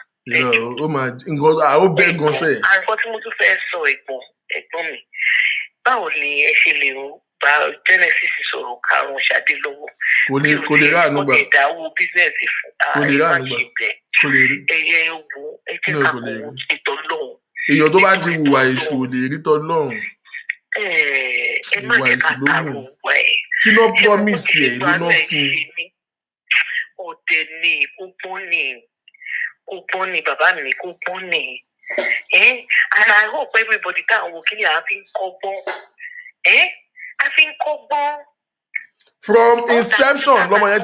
Ó máa nǹkan ó bẹ́ẹ̀ gan sẹ́ẹ̀. Nǹkan tí mo tún fẹ́ sọ ẹ̀gbọ́n mi, báwo ni ẹ ṣe lè bá Genesis sọ̀rọ̀ karùn-ún Ṣadé lọ́wọ́? Kò lè ráàánú gbà. Kò lè dáwọ́ bísíǹsì fún kò lè ráàánú gbà. Kò lè rí. Ẹyẹ ewu ẹjẹ ká kó ìtọ́ lọ́hùn. Èèyàn tó bá ti hùwà èṣù ò lè rí tọ́ lọ́hùn. Ẹ má jẹ́ ká tààrọ̀ wá ẹ̀. Kí ló promise ẹ̀ ló ná fún un? Ọ̀dẹ̀ ni kó gbọ́n ni bàbá mi kó gbọ́n ni. And I hope everybody táwọn wò kí ni à ń fi ń kọ́gbọ́n. A fi ń kọ́gbọ́n. From inception lọmọ yẹn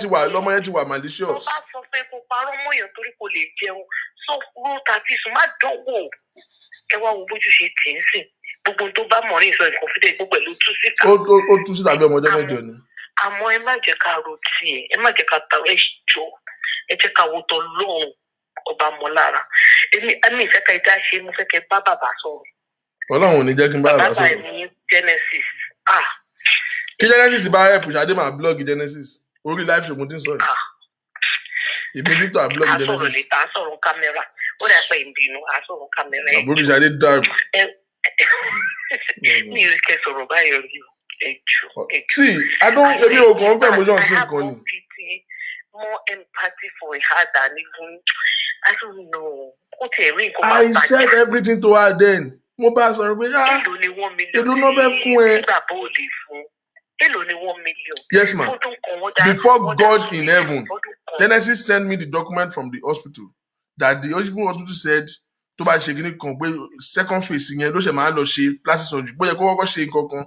ti wà malicious. Mo bá sọ pé kó parọ́ mọ́yàn torí kò lè jẹun sọ fún tàbí sùn má dánwò. Ẹ wá wo bójú ṣe tì í sìn. Gbogbo tó bá Maureen sọ ìkọ̀fídẹ́ gbogbo ẹ̀ ló tú síta. Ó tú síta bí ọmọdé mẹ́jọ ni. Àmọ́ ẹ má jẹ́ ká ro tiẹ̀, ẹ má jẹ́ ká ta jọ, ẹ jẹ́ ká wo tọ́ lóhùn ọba mọ́ lára. Èmi ìfẹ́ ká ẹja ṣe mo fẹ́ kẹ́ bá bàbá sọ̀rọ̀. Ọlọ́run ò ní jẹ́ kí n bá bàbá sọ̀rọ̀. Bàbá mi Genesis. Kí Genesis bá help Ṣadé máa blog Genesis orí live show mo ti ń sọ yìí. Èmi Victor blog Genesis. Àsọ̀rọ̀ lè ta àsọ̀rọ̀ kámẹ́rà ó dà pé ìbínú àsọ̀rọ̀ kámẹ́rà. Àbúrò Ṣadé dàrú. Mi ò kẹ́ sọ̀rọ̀ báyọ̀ rí o. See, èmi ò kàn fẹ́ mo jọ sí nǹkan ni. More empathy for her than even I don't know. I said everything to her then. Mo bá sọ̀rọ̀ pé èlò náà fẹ́ fún ẹ. Èlò ni 1 million. Yes, ma'am. Before God in heaven, Genesis sent me the document from the hospital that the hospital said tó bá ṣe kíní kan pé second phase yẹn ló ṣe máa lọ ṣe plastic surgery bóyá kó kọ́kọ́ ṣe nǹkan kan.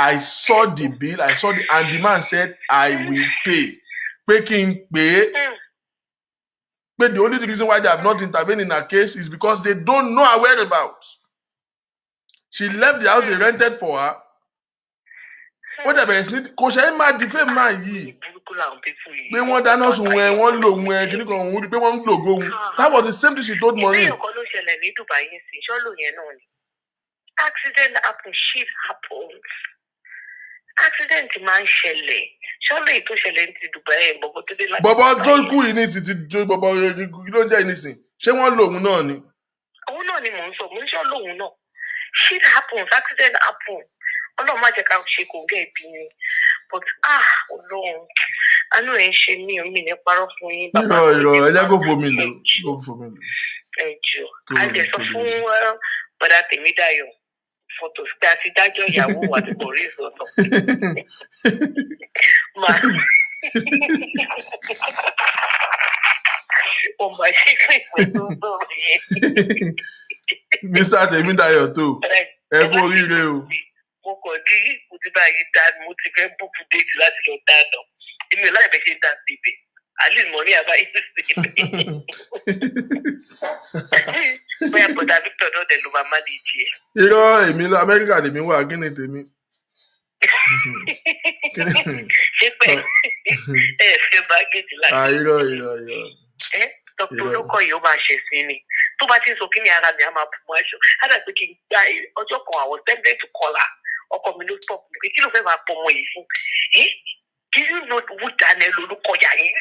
I saw the bill, and the man said, I will pay. Pé kí n pè é. But the only reason why they have not intervened in her case is because they don't know her whereabouts. She left the house they rented for her. What the best need? Kò ṣe é máa defame máa yìí. Pé wọ́n dáná sun ẹ, wọ́n lò wọn ẹ, kìíní kan òun rí pé wọ́n ń lògo òun. That was the same thing she told Maureen. Accident happen, shit happens. Accident máa ń ṣẹlẹ̀. Ṣọ́lẹ̀ ètò ìṣẹ̀lẹ̀ ti Dubai ẹ̀ bọ̀bọ̀ tó dé láti. Bọ̀bọ̀ tó kú yìí ní ti bọ̀bọ̀ ló ń jẹ́ ìnísìn. Ṣé wọ́n lo òun náà ni? Òun náà ni mò ń sọ, mò ń ṣọ́ lóhun náà. Shit happens, accident happen. Ọlọ́run má jẹ́ ká ṣe kò gẹ́ ìbí ni. But Ọlọ́run, àánú ẹ̀ ń ṣe mí ò mí ní parọ́ fún yín. Irọ́, ẹ jẹ́ kó fomi lò. Ẹ jọ, a lè sọ fún bọ̀dá Tèmídayọ̀. Fọ́tò sí àti dájọ́ ìyàwó wà ní orí ìsọ̀tọ̀. Ọmọ àṣìṣe ìpẹ̀lú sọ̀rọ̀ yẹn. Mr. Tèmídayọ̀ tó ẹ kú oríire o. Mo kàn ní mo ti bá yí dá mo ti fẹ́ búkú déètì láti lọ dáná. Èmi ò láì fẹ́ ṣe dá síbẹ̀. Àlè mọ̀ ní àbáyé síbẹ̀. Bóyá bọ̀dá Victor náà dẹ̀ ló máa má lè jẹ. Irọ́ èmi lọ Amẹ́ríkà lèmi wà kí ni tèmi. Ṣé pé ẹ fẹ́ bágẹ́jì láti. Irọ́. Dr. Olúkọ yìí ó máa ṣe sí ni. Tó bá ti ń sọ kí ni ara mi á máa bù mọ́ aṣọ. Á dà pé kí n gba ọjọ́ kan àwọn tẹ́ńdẹ̀tì kọlà. Ọkọ mi ló stop mi pé kí ló fẹ́ máa pọ̀ ọmọ yìí fún. Do you know who Daniel Olúkọ̀yà yìí?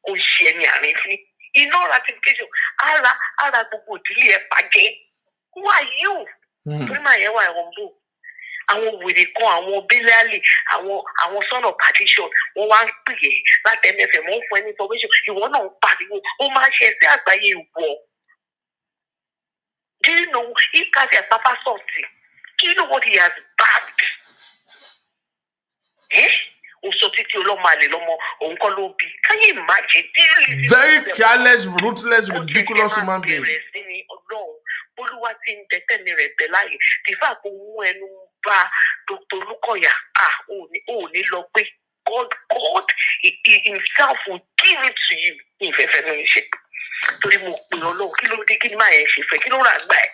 Kò ṣe ẹni àárín sí. Iná ratification ara gbogbo ìdílé ẹ pàjẹ́. Who are you? Torí màá yẹn wà ẹ̀wọ̀n bò. Àwọn wèrè kan, àwọn bílíàlì, àwọn son of partition, wọ́n wá ń pè é láti MFM, wọ́n ń fún ẹni information. Ìwọ náà ń pariwo, ó máa ń ṣe sí àgbáyé ìwọ. Do you know if Kasi has papa something? Do you know what he has bagged? Oṣù títí ọlọ́mọ àlè lọ́mọ òun kọ́ ló bí. Can you imagine? Very careless, ruthless, ridiculous human being. Ọlọ́run Olúwa ti ń tẹ́tẹ́ ní rẹ̀ tẹ́ láàyè. Tìfà kò mú ẹnu bá Dr. Olúkọ̀yà. Ò ní lọ pé God himself will give it to you. Ìfẹ́fẹ́ mi ṣe. Torí mo pè Ọlọ́run kí ló dé kí ni máa yẹn ṣe fẹ́ kí ló rà gbà ẹ̀.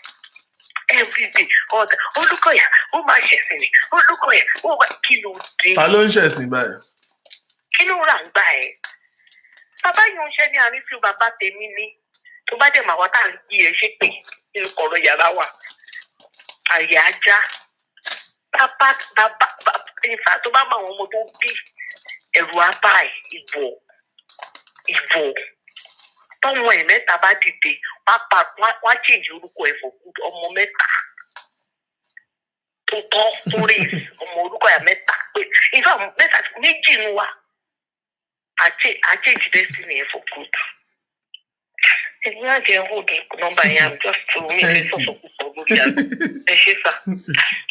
Everyday ọ̀dà Olúkọ̀yà ó máa ṣẹ̀sìn ni Olúkọ̀yà ó wà kí ló dé. Ta ló ń ṣẹ̀sìn báyìí? Kí ló rà gbà ẹ̀. Bàbá yìí ń ṣe ní àárín fún bàbá tèmi ní. Tó bá dẹ̀ màá wá tá à ń yí ẹ ṣe pé nínú kọ̀ọ̀rọ̀ yàrá wa. Àyà ajá. Bàbá ìfà tó bá mọ àwọn ọmọ tó bí ẹ̀rù abá ẹ̀ ìbò. Tọ́mọ ẹ̀ mẹ́ta bá dìde wá change orúkọ ẹ̀ for good ọmọ mẹ́ta. Tó tọ́ tó rí ọmọ orúkọ ẹ̀ mẹ́ta pé ìfà mẹ́ta méjì ń wá. I change destiny ẹ̀ for good. Èmi á jẹ́ hold nọ́mbà yẹn I'm just to me ṣe sọ̀sọ̀ púpọ̀ lórí àgbẹ̀. Ẹ ṣe sà,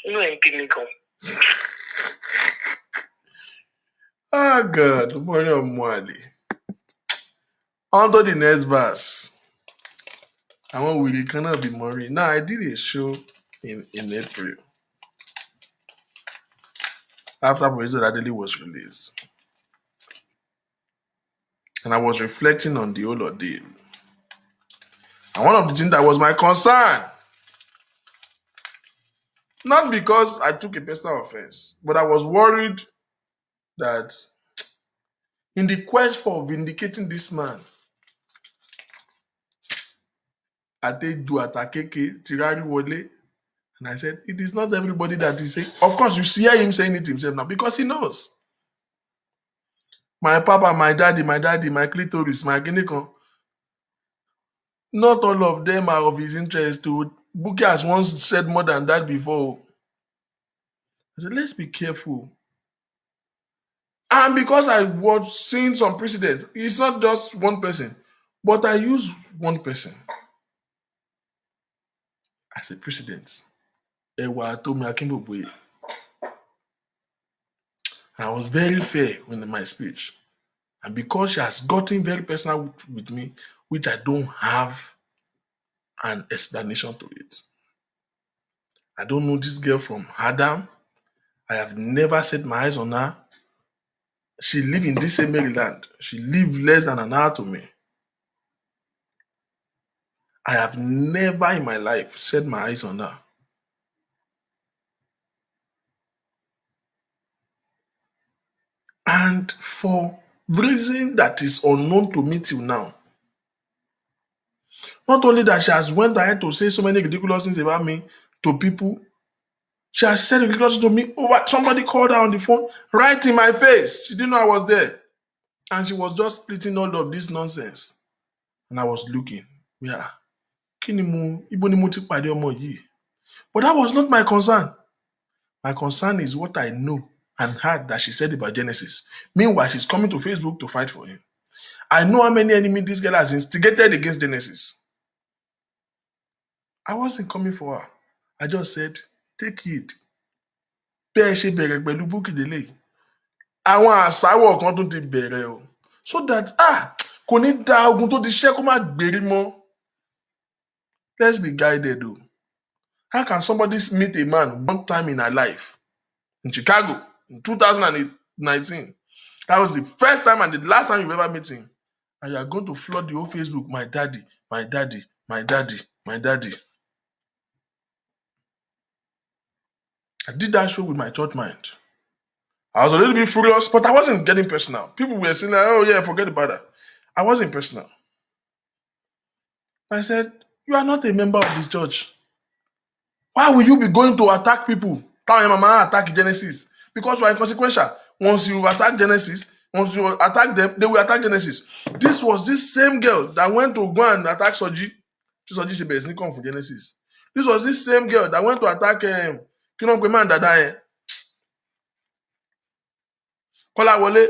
inú ẹ̀ ń bí mi gan. God, Mori ọmọ àlè. On to the next verse. Àwọn wèrè kan náà bí Maureen. Now, I did a show in April after Professor Adele was released. And I was reflecting on the whole ordeal. And one of the things that was my concern, not because I took a personal offense, but I was worried that in the quest for vindicating this man, and I said, it is not everybody that is saying. Of course, you hear him saying it himself now because he knows. My papa, my daddy, my clitoris, my guinea. Not all of them are of his interest. Buki has once said more than that before. I said, let's be careful. And because I was seeing some precedents, it's not just one person, but I use one person as a precedent. Ewa Tomi Akinboboye. I was very fair in my speech. And because she has gotten very personal with me, which I don't have an explanation to it. I don't know this girl from Adam. I have never set my eyes on her. She lives in this same Maryland. She lives less than an hour to me. I have never in my life set my eyes on her. And for reason that is unknown to me till now, not only that she has went ahead to say so many ridiculous things about me to people, she has said ridiculous things to me over somebody called her on the phone right in my face. She didn't know I was there. And she was just splitting all of this nonsense. And I was looking. Yeah. Ibo ni mo ti pàdé ọmọ yìí? But that was not my concern. My concern is what I know and heard that she said about Genesis. Meanwhile, she's coming to Facebook to fight for him. I know how many enemies this girl has instigated against Genesis. I wasn't coming for her. I just said, take it. Bẹ́ẹ̀ ṣe bẹ̀rẹ̀ pẹ̀lú Bukky lélẹ̀. Àwọn àṣàwọ̀ kan tún ti bẹ̀rẹ̀ o. So that, kò ní da ogun tó ti ṣẹ́ kó má gbèrí mọ́. Let's be guided o. How can somebody meet a man one time in her life in Chicago in 2019? That was the first time and the last time you've ever met him. And you are going to flood the whole Facebook, my daddy, my daddy, my daddy, my daddy. I did that show with my church mind. I was a little bit furious, but I wasn't getting personal. People were saying, like, oh yeah, forget about that. I wasn't personal. I said, you are not a member of this church. Why will you be going to attack people? Tell your mama attack Genesis. Because you are inconsequential. Once you attack Genesis, once you attack them, they will attack Genesis. This was this same girl that went to go and attack Soji. Soji should be sneaking from Genesis. This was this same girl that went to attack Kinon Kweman Dada. Kola Wole.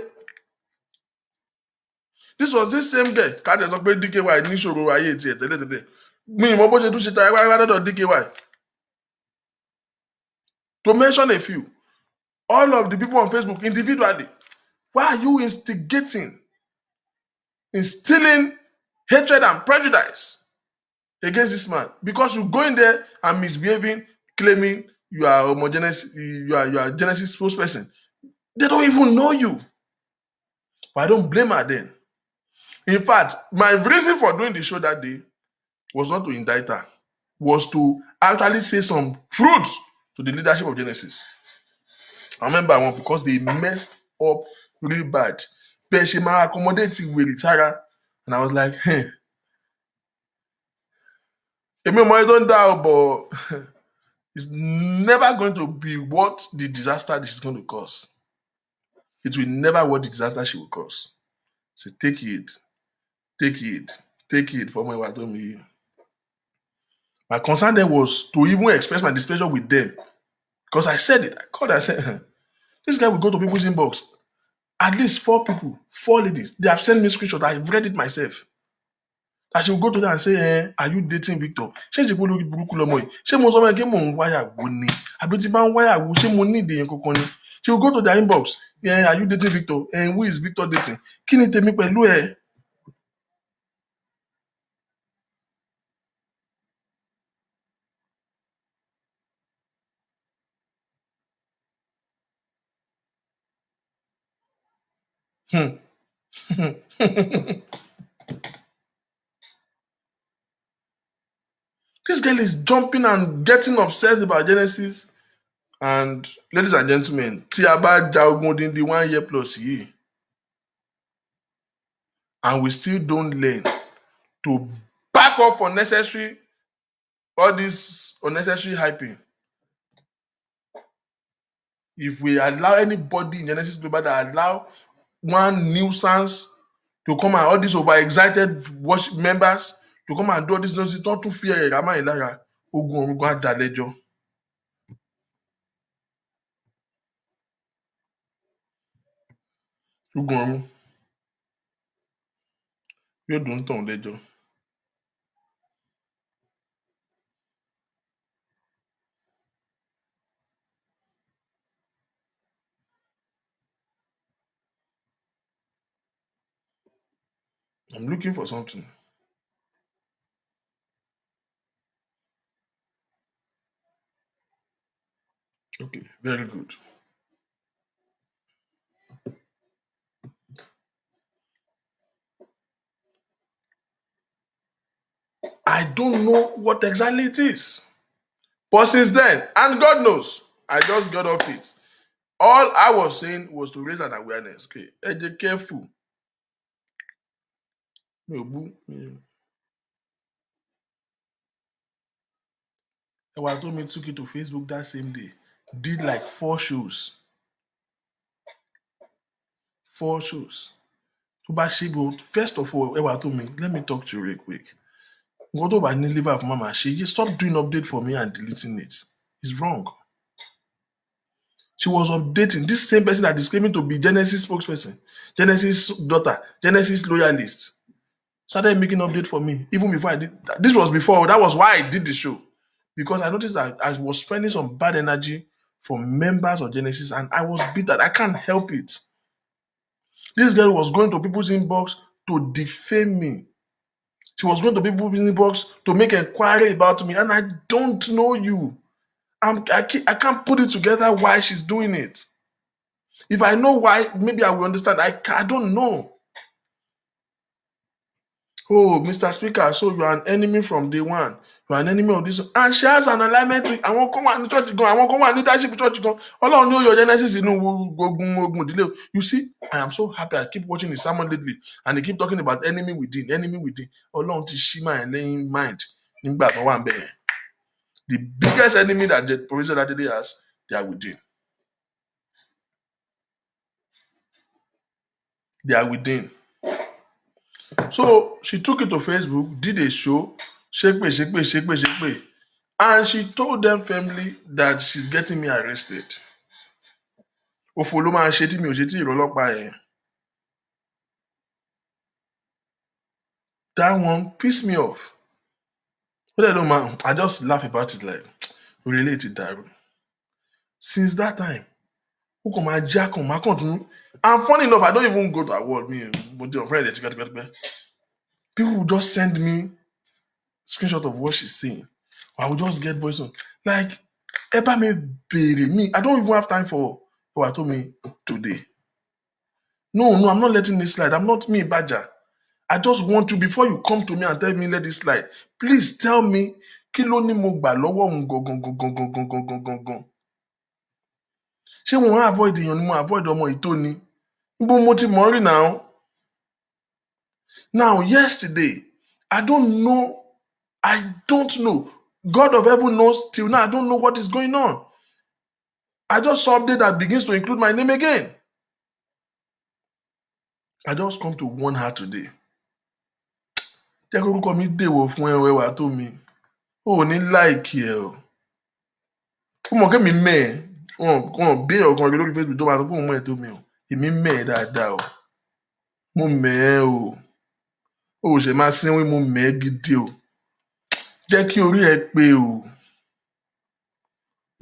This was this same girl. Káàdì sọ pé DKY níṣòro ayé tiẹ̀ tẹ́lẹ̀tẹ́lẹ̀. Mi ìmọ̀ bó ṣe tún ṣe ta ẹwà lọ́dọ̀ DKY. To mention a few, all of the people on Facebook individually, why are you instilling hatred and prejudice against this man? Because you go in there and misbehaving, claiming you are homogeneous, you are Genesis spokesperson. They don't even know you. But I don't blame her then. In fact, my reason for doing the show that day was not to indict her, was to actually say some fruits to the leadership of Genesis. I remember one because they messed up really bad. But she might accommodate with Sarah. And I was like, hey. I don't doubt, but it's never going to be what the disaster this is going to cause. It will never what the disaster she will cause. So take it from what told me. My concern then was to even express my displeasure with them. Because I said it. I called, I said, this guy will go to people's inbox. At least 4 people, 4 ladies, they have sent me screenshots. I've read it myself. That she will go to them and say, are you dating Victor? Ṣé ìṣèpò lórí burúkú lọmọ yìí? Ṣé mo sọ fún ẹ pé mò ń wáyàwó ni? Àbí tí bá ń wáyàwó, ṣé mo ní ìdèyàn kankan ni? She will go to their inbox. Yeah, are you dating Victor? And who is Victor dating? Kí ni tèmi pẹ̀lú ẹ? This girl is jumping and getting obsessed about Genesis. And ladies and gentlemen, tí a bá ja ogun odindi 1 year plus yìí, and we still don't learn to back up all this unnecessary hyping. If we allow anybody in Genesis Global that allow one nuisance to come and all these overexcited worship members to come and do all this nonsense, don't fear Rama Ilara, ogun ọ̀run á dá lẹ́jọ́. Ogun ọ̀run yóò dùn tàn lẹ́jọ́. I'm looking for something. Okay, very good. I don't know what exactly it is. But since then, and God knows, I just got off it. All I was saying was to raise an awareness. Okay, be careful. Ewa told me took it to Facebook that same day. Did like 4 shows. 4 shows. First of all, Ewa told me, let me talk to you real quick. Go to my liver of mama. She stopped doing update for me and deleting it. It's wrong. She was updating this same person that is claiming to be Genesis spokesperson, Genesis daughter, Genesis loyalist. Started making update for me even before I did. This was before. That was why I did the show, because I noticed that I was spending some bad energy from members of Genesis, and I was bitter. I can't help it. This girl was going to people's inbox to defame me. She was going to people's inbox to make inquiry about me, and I don't know you. I can't put it together why she's doing it. If I know why, maybe I will understand. I don't know. Oh, Mr. Speaker, so you are an enemy from day one. You are an enemy of this. And she has an alignment with I won't come and church go. I won't come and leadership church go. All I know your Genesis, delay. You see, I am so happy. I keep watching the sermon lately, and they keep talking about enemy within, enemy within. Ọlọ́run ti ṣí my laying mind. The biggest enemy that the professor that day has, they are within. They are within. So she took it to Facebook, did a show, shake. And she told them firmly that she's getting me arrested. That one pissed me off. But I don't mind. I just laugh about it like, relate it, that. Since that time, and funny enough, I don't even go to award me, but the friend, people just send me screenshot of what she's saying. I will just get voice on. Like, Eba me bury me. I don't even have time for what told me today. No, I'm not letting this slide. I'm not me, Badger. I just want you, before you come to me and tell me let this slide, please tell me, kí ló ní mo gbà lọ́wọ́ òun gangan. Ṣé wọ́n avoid èèyàn ni mo avoid ọmọ ìtó ni? Níbo mo ti mọ̀ rí now? Now, yesterday, I don't know. God of heaven knows till now. I don't know what is going on. I just saw update that begins to include my name again. I just come to warn her today. Jẹ́ kó orúkọ mi dèwọ̀ fún ẹwà tó mi. O ò ní láìkí ẹ o. Ó mọ̀ kí mi mẹ́ ẹ̀. Wọ́n bí ọ̀kan lórí Facebook tó máa sọ pé òun mọ̀ ẹ̀ tó mi o. Èmi mẹ́ ẹ̀ dáadáa o. Mo mẹ́ ẹ o. O ò ṣe máa sínwín, mo mẹ́ ẹ gidi o. Jẹ́ kí orí ẹ pé o.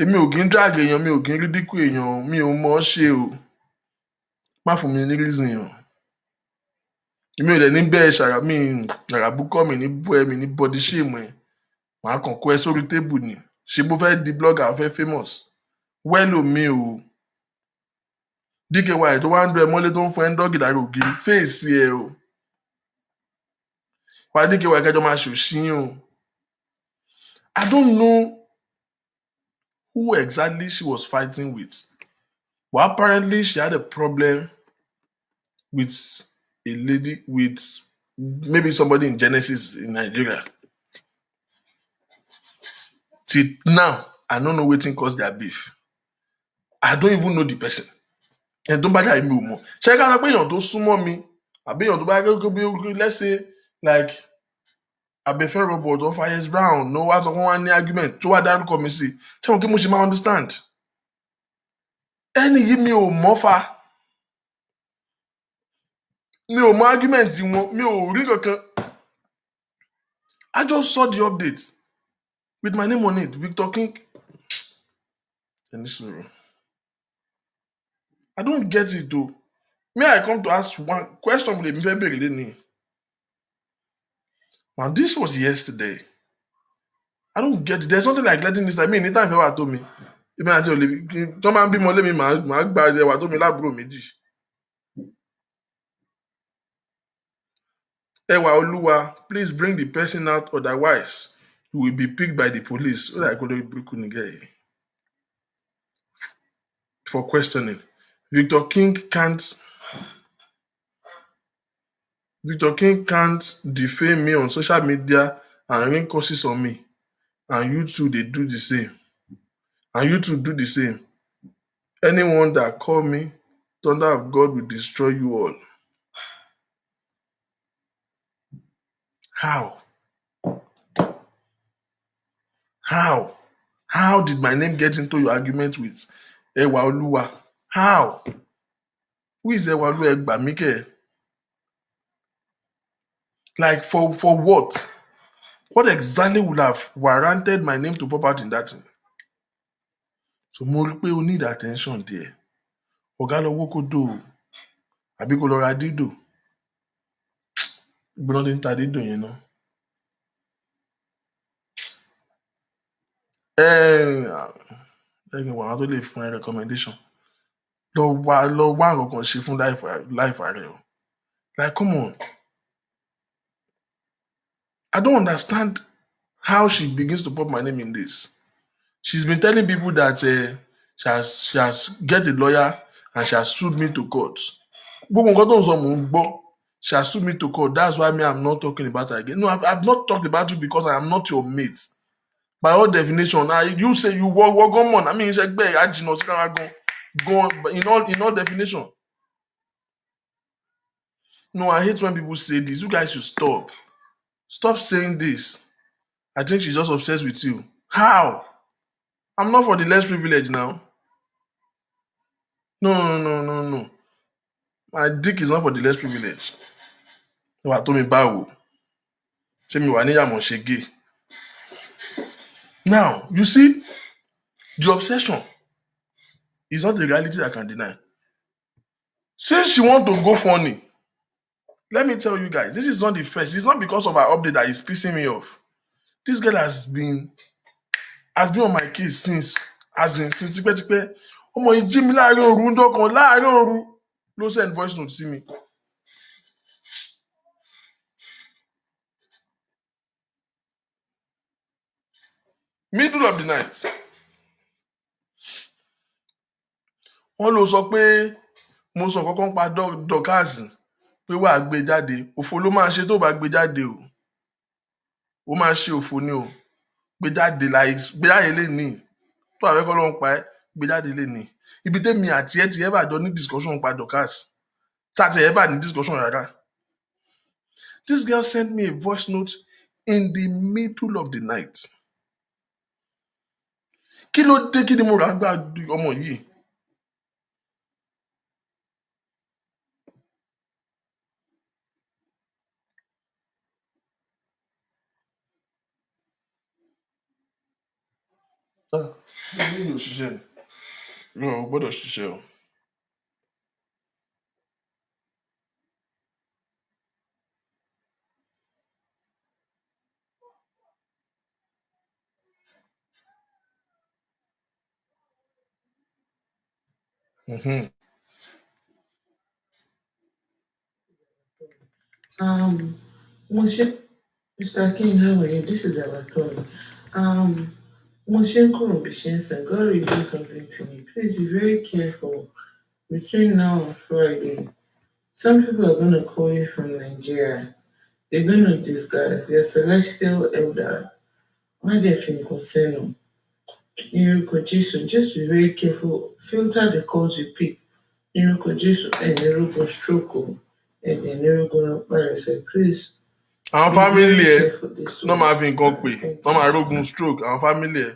Èmi ò kí ń drag èèyàn, mi ò kí ń ridicule èèyàn, mi ò mọ̀ ọ́ ṣe o. Má fún mi ní reason o. Èmi ò dẹ̀ ní bẹ́ẹ̀ ṣàràbùkọ́ mi ní bú ẹ mi ní body shame ẹ. Màá kàn kó ẹ sórí tébù ni. Ṣé bó fẹ́ di blogger fẹ́ famous? Wẹ́lò mi o. DKY tó wá ń dún ẹ mọ́lé tó ń fún ẹ ń dọ́gì lára ògiri. Fèsì ẹ o. Wá DKY kẹjọ máa ṣòṣìyàn o. I don't know who exactly she was fighting with. Well, apparently she had a problem with a lady, with maybe somebody in Genesis in Nigeria. Till now, I don't know wetin cause their beef. I don't even know the person. And don't bother me more. Ṣé ká sọ pé èèyàn tó súnmọ́ mi, àbí èèyàn tó bá gẹ́gẹ́ let's say like Abefe Robert or Fayez Brown, no wá sọ pé wọ́n á ní argument tó wá dárúkọ mi sí. Ṣé wọn kí mo ṣe máa understand? Ẹni yìí mi ò mọ̀ fa. Mi ò mọ̀ argument wọn, mi ò rí kankan. I just saw the update with my name on it, Victor King. I don't get it though. May I come to ask one question with a now this was yesterday. I don't get it. There's something like letting this. I mean, anytime you ever told me, even until someone be more let me my bad told me that bro méjì. Ewa Oluwa, please bring the person out, otherwise you will be picked by the police. For questioning. Victor King can't defame me on social media and ring curses on me. And you two, they do the same. And you two do the same. Anyone that call me, thunder of God will destroy you all. How? How? How did my name get into your argument with Ewa Oluwa? How? Who is Ewa Oluwa Egbamike? Like for what? What exactly would have warranted my name to pop out in that thing? So mo rí pé o need attention there. Ọ̀gá lọ wó kó dò o. Àbí kó lọ ra dídò. Gbọ́dọ̀ ti ń ta dídò yẹn náà. Ẹ̀ẹ́n wà á tó lè fún ẹ recommendation. Lọ wá nǹkan kan ṣe fún life rẹ o. Like, come on. I don't understand how she begins to put my name in this. She's been telling people that she has get a lawyer and she has sued me to court. She has sued me to court. That's why I'm not talking about her again. No, I've not talked about you because I am not your mate. By all definition, you say you work on. I mean, it's like go in all definition. No, I hate when people say this. You guys should stop. Stop saying this. I think she's just obsessed with you. How? I'm not for the less privileged now. No. My dick is not for the less privileged. Wà tó mi báwo. Ṣé mi wà níyàmọ̀ ṣe gay? Now, you see, the obsession is not a reality I can deny. Since she want to go funny, let me tell you guys, this is not the first. It's not because of her update that is pissing me off. This girl has been on my case since tipẹ́tipẹ́. Ọmọ yìí jí mi láàárín òru ńjọ́ kan láàárín òru ló send voice note sí mi. Middle of the night. Wọ́n ló sọ pé mo sọ kankan pa dọ́kàsì pé wàá gbé jáde. Òfò ló máa ṣe tó bá gbé jáde o. Ó máa ṣe òfò ni o. Gbé jáde lè ní. Tó àfẹ́kọ́ ló ń pa ẹ́ gbé jáde lè ní. Ibi tèmi àti ẹ ti ẹ bá jọ ní discussion pa dọ́kàsì. Ṣáàtì ẹ bá ní discussion rárá. This girl sent me a voice note in the middle of the night. Kí ló dé kí ni mo rà gbà ọmọ yìí? Mi ò ṣiṣẹ́ ni. Mi ò gbọ́dọ̀ ṣiṣẹ́ o. Mr. King, how are you? This is our turn. Moshenko Bishensa, God revealed something to me. Please be very careful between now and Friday. Some people are going to call you from Nigeria. They're going to disguise. They're celestial elders. Why they think concern just be very careful. Filter the calls you pick. And you go stroke and then you go virus. Please. Àwọn family ẹ náà máa fi nǹkan pè náà máa rógun stroke àwọn family ẹ.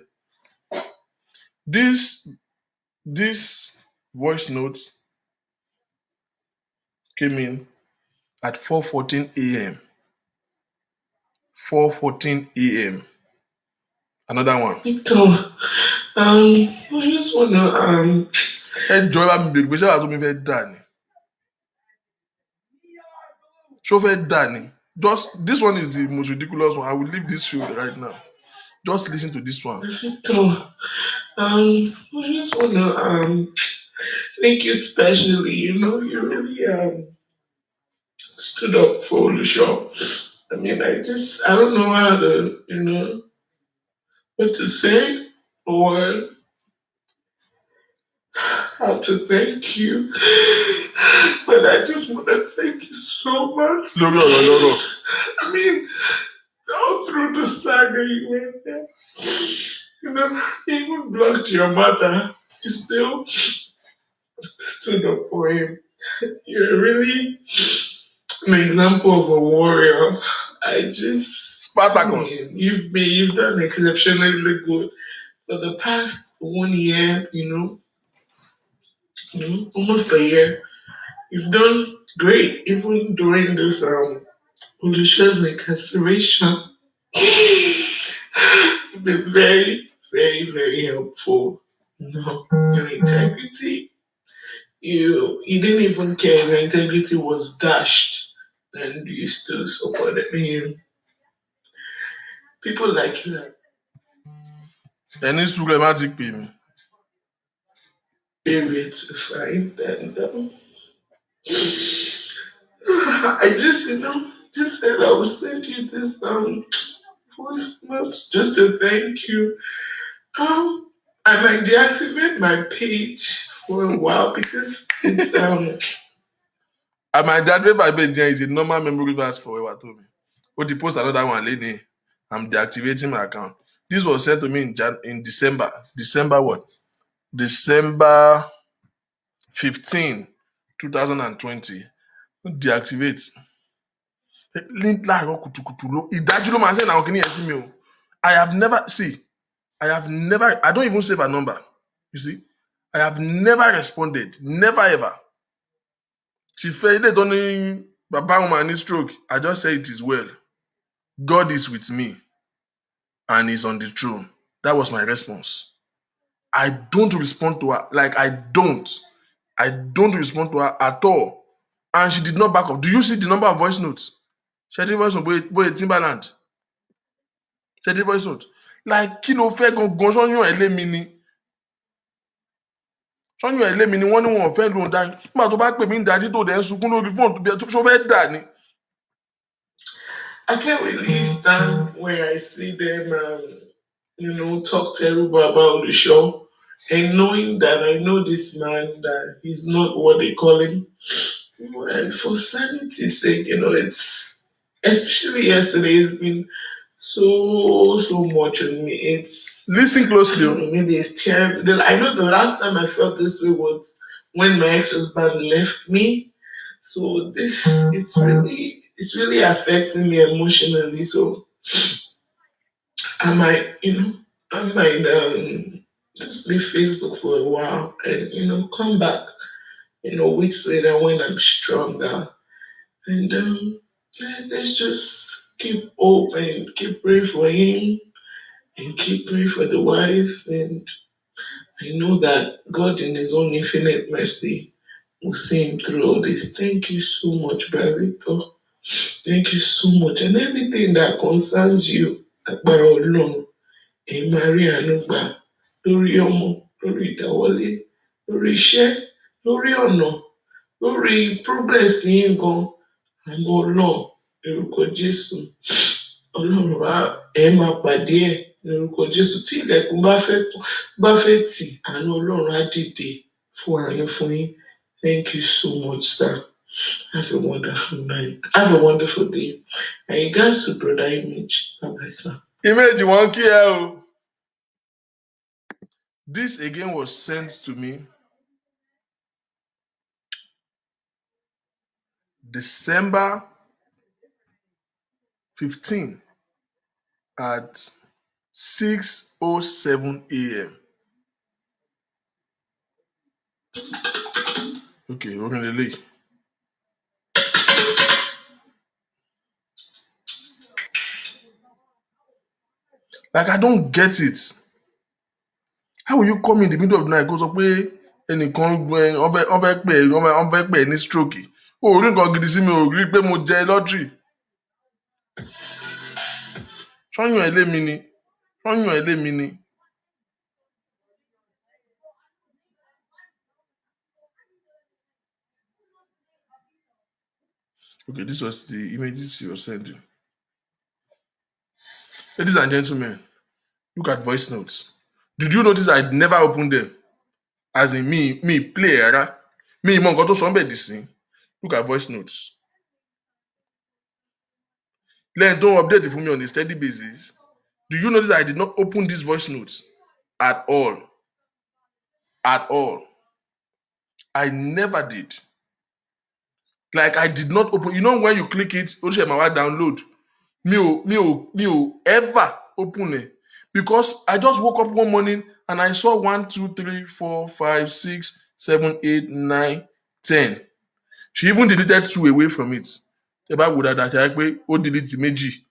This voice note came in at 4:14 a.m. 4:14 a.m. Another one. I just wanna Ẹ jọ̀ọ́ bá mi bèrè pé ṣé wàá tó mi fẹ́ dà ni? Ṣó fẹ́ dà ni? Just this one is the most ridiculous one. I will leave this show right now. Just listen to this one. I just wanna thank you specially. You know, you really stood up for the show. I mean, I don't know how to, what to say or how to thank you. But I just want to thank you so much. No. I mean, all through the saga you went there, you even blocked your mother. You still stood up for him. You're really an example of a warrior. I Spartacus. mean, you've done exceptionally good for the past 1 year. Almost a year. You've done great, even during this Ulysses incarceration. You've been very, very, very helpful. Your integrity. You didn't even care if your integrity was dashed, and you still supported him. People like you are Any problematic pay very to find, and I just said I would send you this voice note just to thank you. I might deactivate my page for a while because it's And my dad, my bed is a normal memory verse forever to me. But he post another one lady. I'm deactivating my account. This was sent to me in December. December what? December 15, 2020. Deactivate. Link láàárọ̀ kùtùkùtù ló ìdájú ló máa ń send àwọn kìnìyàn sí mi o. I don't even save a number. You see, I have never responded. Never ever. She fẹ́ ilé tó ní bàbá òun máa ní stroke. I just say it is well. God is with me and he's on the throne. That was my response. I don't respond to her. Like I don't respond to her at all. And she did not back up. Do you see the number of voice notes? She did voice note, boy, Timberland. She did voice note. Like, kí ló fẹ́ gangan sọ́yún ẹ̀ lé mi ni? Sọ́yún ẹ̀ lé mi ni wọ́n ní wọn ò fẹ́ lóun dání. Nígbà tó bá pè mí ń dájí tó dẹ̀ ń sunkún lórí fóònù tó ṣó fẹ́ dà ni. I can't really stand when I see them, talk terrible about the show. And knowing that I know this man, that he's not what they call him. And for sanity's sake, it's, especially yesterday, it's been so much on me. Listen I closely. don't know, maybe it's terrible. I know the last time I felt this way was when my ex-husband left me. So it's really affecting me emotionally. So I might, just leave Facebook for a while and come back, weeks later when I'm stronger. And let's just keep hope and keep praying for him and keep praying for the wife. And I know that God in his own infinite mercy will see him through all this. Thank you so much, Brother Victor. Thank you so much. And everything that concerns you, agbára Ọlọ́run, ẹ máa rí àánú gbà lórí ọmọ, lórí ìdáwọ́lé, lórí iṣẹ́, lórí ọ̀nà, lórí progress yín gan. Àánú Ọlọ́run lórúkọ Jésù. Ọlọ́run ẹ máa pàdé ẹ̀ lórúkọ Jésù. Tí ilẹ̀kùn bá fẹ́ tì, àánú Ọlọ́run á dìde fún àánú fún yín. Thank you so much, sir. Have a wonderful night. Have a wonderful day. And you guys to brother Image. Bye-bye, sir. Image won't kill. This again was sent to me December 15 at 6:07 a.m. Okay, we're gonna leave. Like I don't get it. How will you come in the middle of the night? Go sọ pé ẹnìkan wọ́n fẹ́ pè é ní stroke. O ò rí nǹkan gidi sí mi, ò rí pé mo jẹ lọ́tírì. Ṣọ́yún ẹ̀ lé mi ni. Okay, this was the images she was sending. Ladies and gentlemen, look at voice notes. Did you notice I never opened them? As in me play era. Me mo nǹkan tó sọ ń bẹ̀ dì sí. Look at voice notes. Then don't update it for me on a steady basis. Do you notice I did not open these voice notes at all? At all. I never did. Like I did not open. You know when you click it, Oshemawa download. Me ò ever open it. Because I just woke up one morning and I saw 1, 2, 3, 4, 5, 6, 7, 8, 9, 10. She even deleted 2 away from it. Eba would have delete méjì.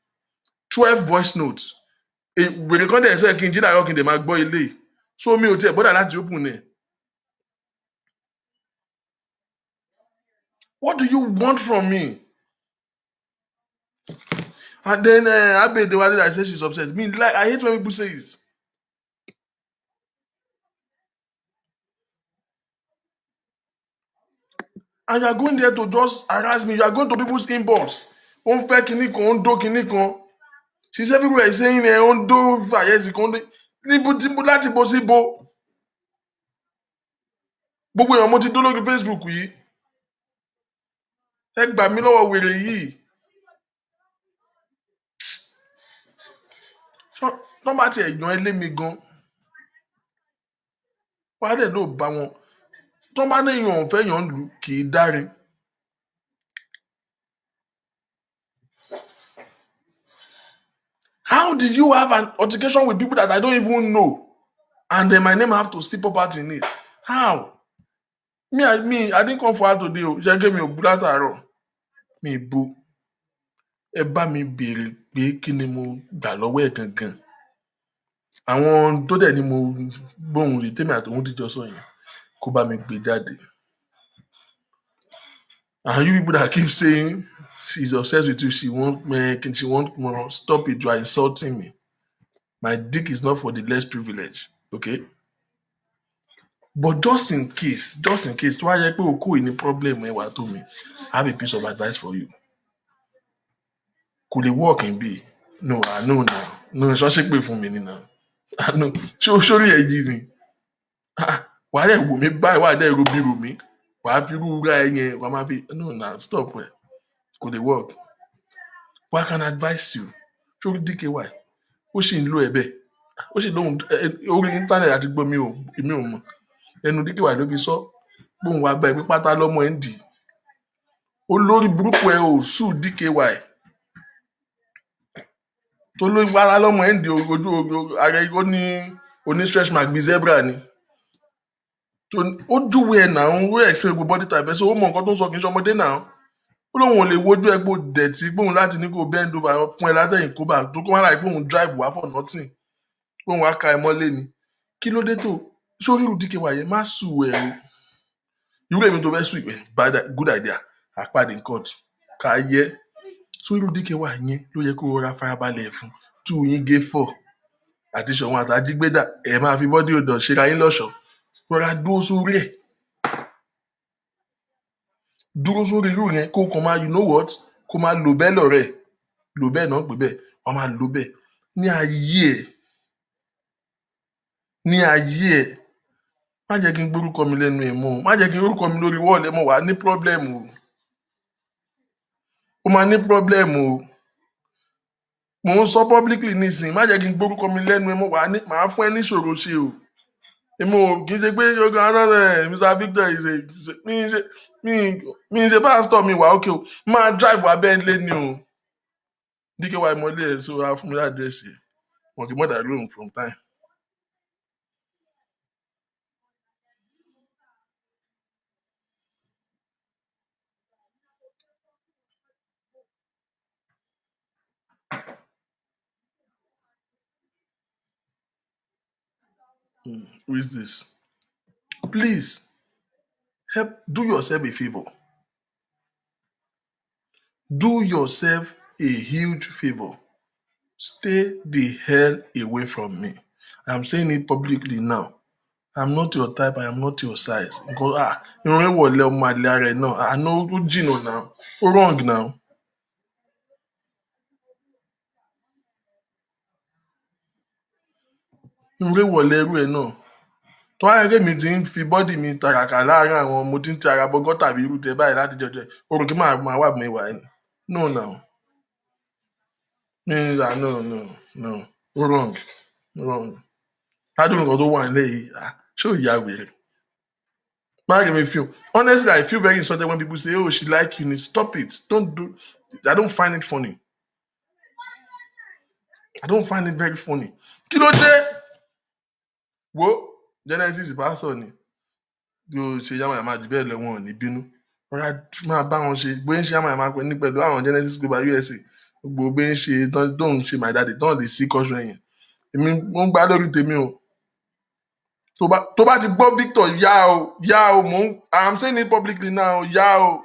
12 voice notes. Wèrè kan dẹ̀ sọ kí n jí láàárọ̀ kí n dẹ̀ máa gbọ́ ilé. So mi ò tiẹ̀ bọ́dà láti open it. What do you want from me? And then Abe Dewale, I say she's upset. Me, like, I hate when people say it. And you are going there to just harass me. You are going to people's inbox. Ó ń fẹ́ kinní kan, ó ń dó kinní kan. She's everywhere saying ó ń dó fàyẹ́sì kan. Níbo láti bo sí bo. Gbogbo èèyàn mo ti dó lórí Facebook yìí. Ẹ gbà mí lọ́wọ́ wèrè yìí. Tọ́ bá tiẹ̀ yan ẹ lé mi gan. Wàá dẹ̀ ló bá wọn. Tọ́ bá ní èèyàn ò fẹ́ yàn lù kì í dáre. How did you have an altercation with people that I don't even know? And then my name have to slip up out in it? How? I didn't come for her today. Ṣé kí mi ò bú látàárọ̀? Mi bú. Ẹ bá mi béèrè pé kí ni mo gbà lọ́wọ́ ẹ̀ gangan. Àwọn tó dẹ̀ ni mo gbóhùn rí tèmi àtòun díjọ sọ yẹn kó bá mi gbé jáde. And you people that keep saying she's obsessed with you, she want more, stop it, you are insulting me. My dick is not for the less privileged, okay? But just in case, tó wá yẹ pé o kó ìní problem ẹ wá tó mi, I have a piece of advice for you. Kò lè work in bí? No, I know now. No, ṣọ́ ṣe pé fún mi ni now. I know. Sórí ẹ̀ yìí ni. Wàá dẹ̀ wò mí báyìí, wàá dẹ̀ rò mí. Wàá fi irú ra ẹ yẹn, wàá máa fi, no, now, stop ẹ̀. Kò lè work. But I can advise you. Sórí DKY, ó sì ń lo ẹ̀bẹ̀. Ó sì lóhun orí íńtánẹ̀tì àti gbọ́ mi ò mọ̀. Ẹnu DKY ló fi sọ bóun wá bá ẹ pé pátá lọ́mọ ẹ̀ ń dì. Olórí burúkú ẹ ò sùn DKY. Tó lórí pátá lọ́mọ ẹ̀ ń dì ojú ààrẹ ó ní oní stretch mark bíi zebra ni. Ó júwe ẹ̀ náà ó explain gbogbo body type ẹ̀ so ó mọ nǹkan tó ń sọ kì í ṣọmọdé náà. Ó lóun ò lè wojú ẹ pé dẹ̀tí gbóhùn láti ní kó bend over fún ẹ látẹ̀yìn kó bá tó kó wá láì gbóhùn drive wá for nothing. Gbóhùn wá ka ẹ mọ́lé ni. Kí ló dé tó? Sórí irú DKY yẹn má sùn ẹ̀ o. Irú èmi tó fẹ́ sùn ìpẹ́ good idea àpàdé in court ká yẹ. Sórí irú DKY yẹn ló yẹ kó rọra farabalẹ̀ fún 2 yín gé 4 àti Ṣọ̀wọ́n àtàjígbédà ẹ̀ máa fi bọ́dí odò ṣera yín lọ́ṣọ̀ọ́. Rọra dúró sórí ẹ̀. Dúró sórí irú yẹn kó kàn máa you know what kó máa lò bẹ́ẹ̀ lọ́rẹ̀ lò bẹ́ẹ̀ náà pé bẹ́ẹ̀ wọ́n máa lò bẹ́ẹ̀ ní ayé ẹ̀ má jẹ́ kí n gbórúkọ mi lẹ́nu ẹ̀ mọ́ má jẹ́ kí n gbórúkọ mi lórí wọ́ọ̀lù ẹ̀ mọ́ wàá ní pírọ́blẹ́mù o ó máa ní pírọ́blẹ́mù o mò ń sọ publicly nísìnyí má jẹ́ kí n gbórúkọ mi lẹ́nu ẹ̀ mọ́ màá fún ẹ níṣòro ṣe o èmi ò kì í ṣe pé yoga rẹ̀ Mr. Victor mi ṣe pásítọ̀ mi wà ókè o máa drive wá bẹ́ẹ̀ lé ni o DKY mọ́lé ẹ̀ so wá fún mi ládírẹ́sì wọn kì í mọ̀dà lóhùn from time. Who is this? Please do yourself a favor. Do yourself a huge favor. Stay the hell away from me. I'm saying it publicly now. I'm not your type, I am not your size. Irun rẹ̀ wọlé ọmọ àlè ara ẹ̀ náà. Àná ó jìnnà now. Ó wrong now. Irun rẹ̀ wọlé ẹrú ẹ̀ náà. Tó wáyé pé mi ti ń fi bọ́dì mi tàràkà láàárín àwọn mo ti ń ti ara bọ gọ́tà bí irú tẹ báyìí láti jọjọ ẹ̀. Orun kí máa wà mí wà ní. No now. No. Ó wrong. Ládùn nǹkan tó wà nílẹ̀ yìí. Ṣé ò yá wèrè? Má rí mi feel. Honestly, I feel very insulted when people say, oh, she like you. Stop it. I don't find it funny. I don't find it very funny. Kí ló dé? Wo Genesis pastor ni. Yóò ṣe yàmàyàmà jù bẹ́ẹ̀ lẹ́wọ̀n ní bínú. Ọ̀rá máa bá wọn ṣe bóyá ń ṣe yàmàyàmà ní pẹ̀lú àwọn Genesis Global USA. Gbogbo bóyá ń ṣe tó ń ṣe my daddy tó ń lè sí kọ́ṣọ́ ẹ̀yìn. Èmi mo ń gbá lórí tèmi o. Tó bá ti gbọ́ Victor yá o I'm saying it publicly now yá o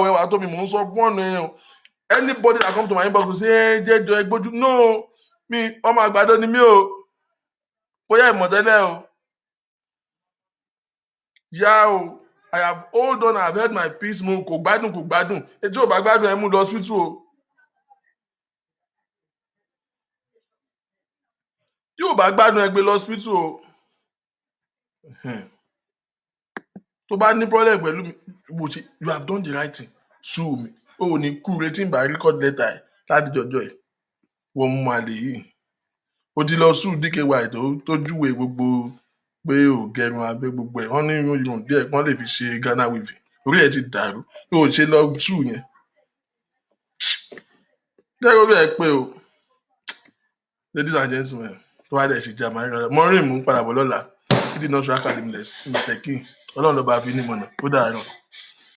ẹwà tó mi mò ń sọ fún ọ̀nà ẹ̀ o. Anybody that come to my inbox will say jẹjọ ẹgbójú no mi ọmọ àgbàdo ni mi o bóyá ìmọ̀tẹ́lẹ̀ o yá o I have hold on, I have held my peace mo kò gbádùn etí ò bá gbádùn ẹ mú lọ hospital o tí ò bá gbádùn ẹ gbé lọ hospital o tó bá ní problem pẹ̀lú mi you have done the right thing sue mi o ò ní kú retí ìgbà record letter ẹ láti jọjọ ẹ wọ́n mú àlè yìí o ti lọ sùn DKY tó júwe gbogbo pé ò gẹrun abẹ́ gbogbo ẹ̀ wọ́n ní irun díẹ̀ wọ́n lè fi ṣe Ghana weaving orí ẹ̀ ti dàrú o ṣe lọ sùn yẹn jẹ́rọ bí ẹ pé o ladies and gentlemen tó wá dẹ̀ ṣe jẹ́ àmàlẹ́ rẹ̀ Maureen mú padà bọ̀ lọ́la kí dì náà ṣe academy mistake ọlọ́run lọ́ba fi ní mọ̀nà ó dàárọ̀.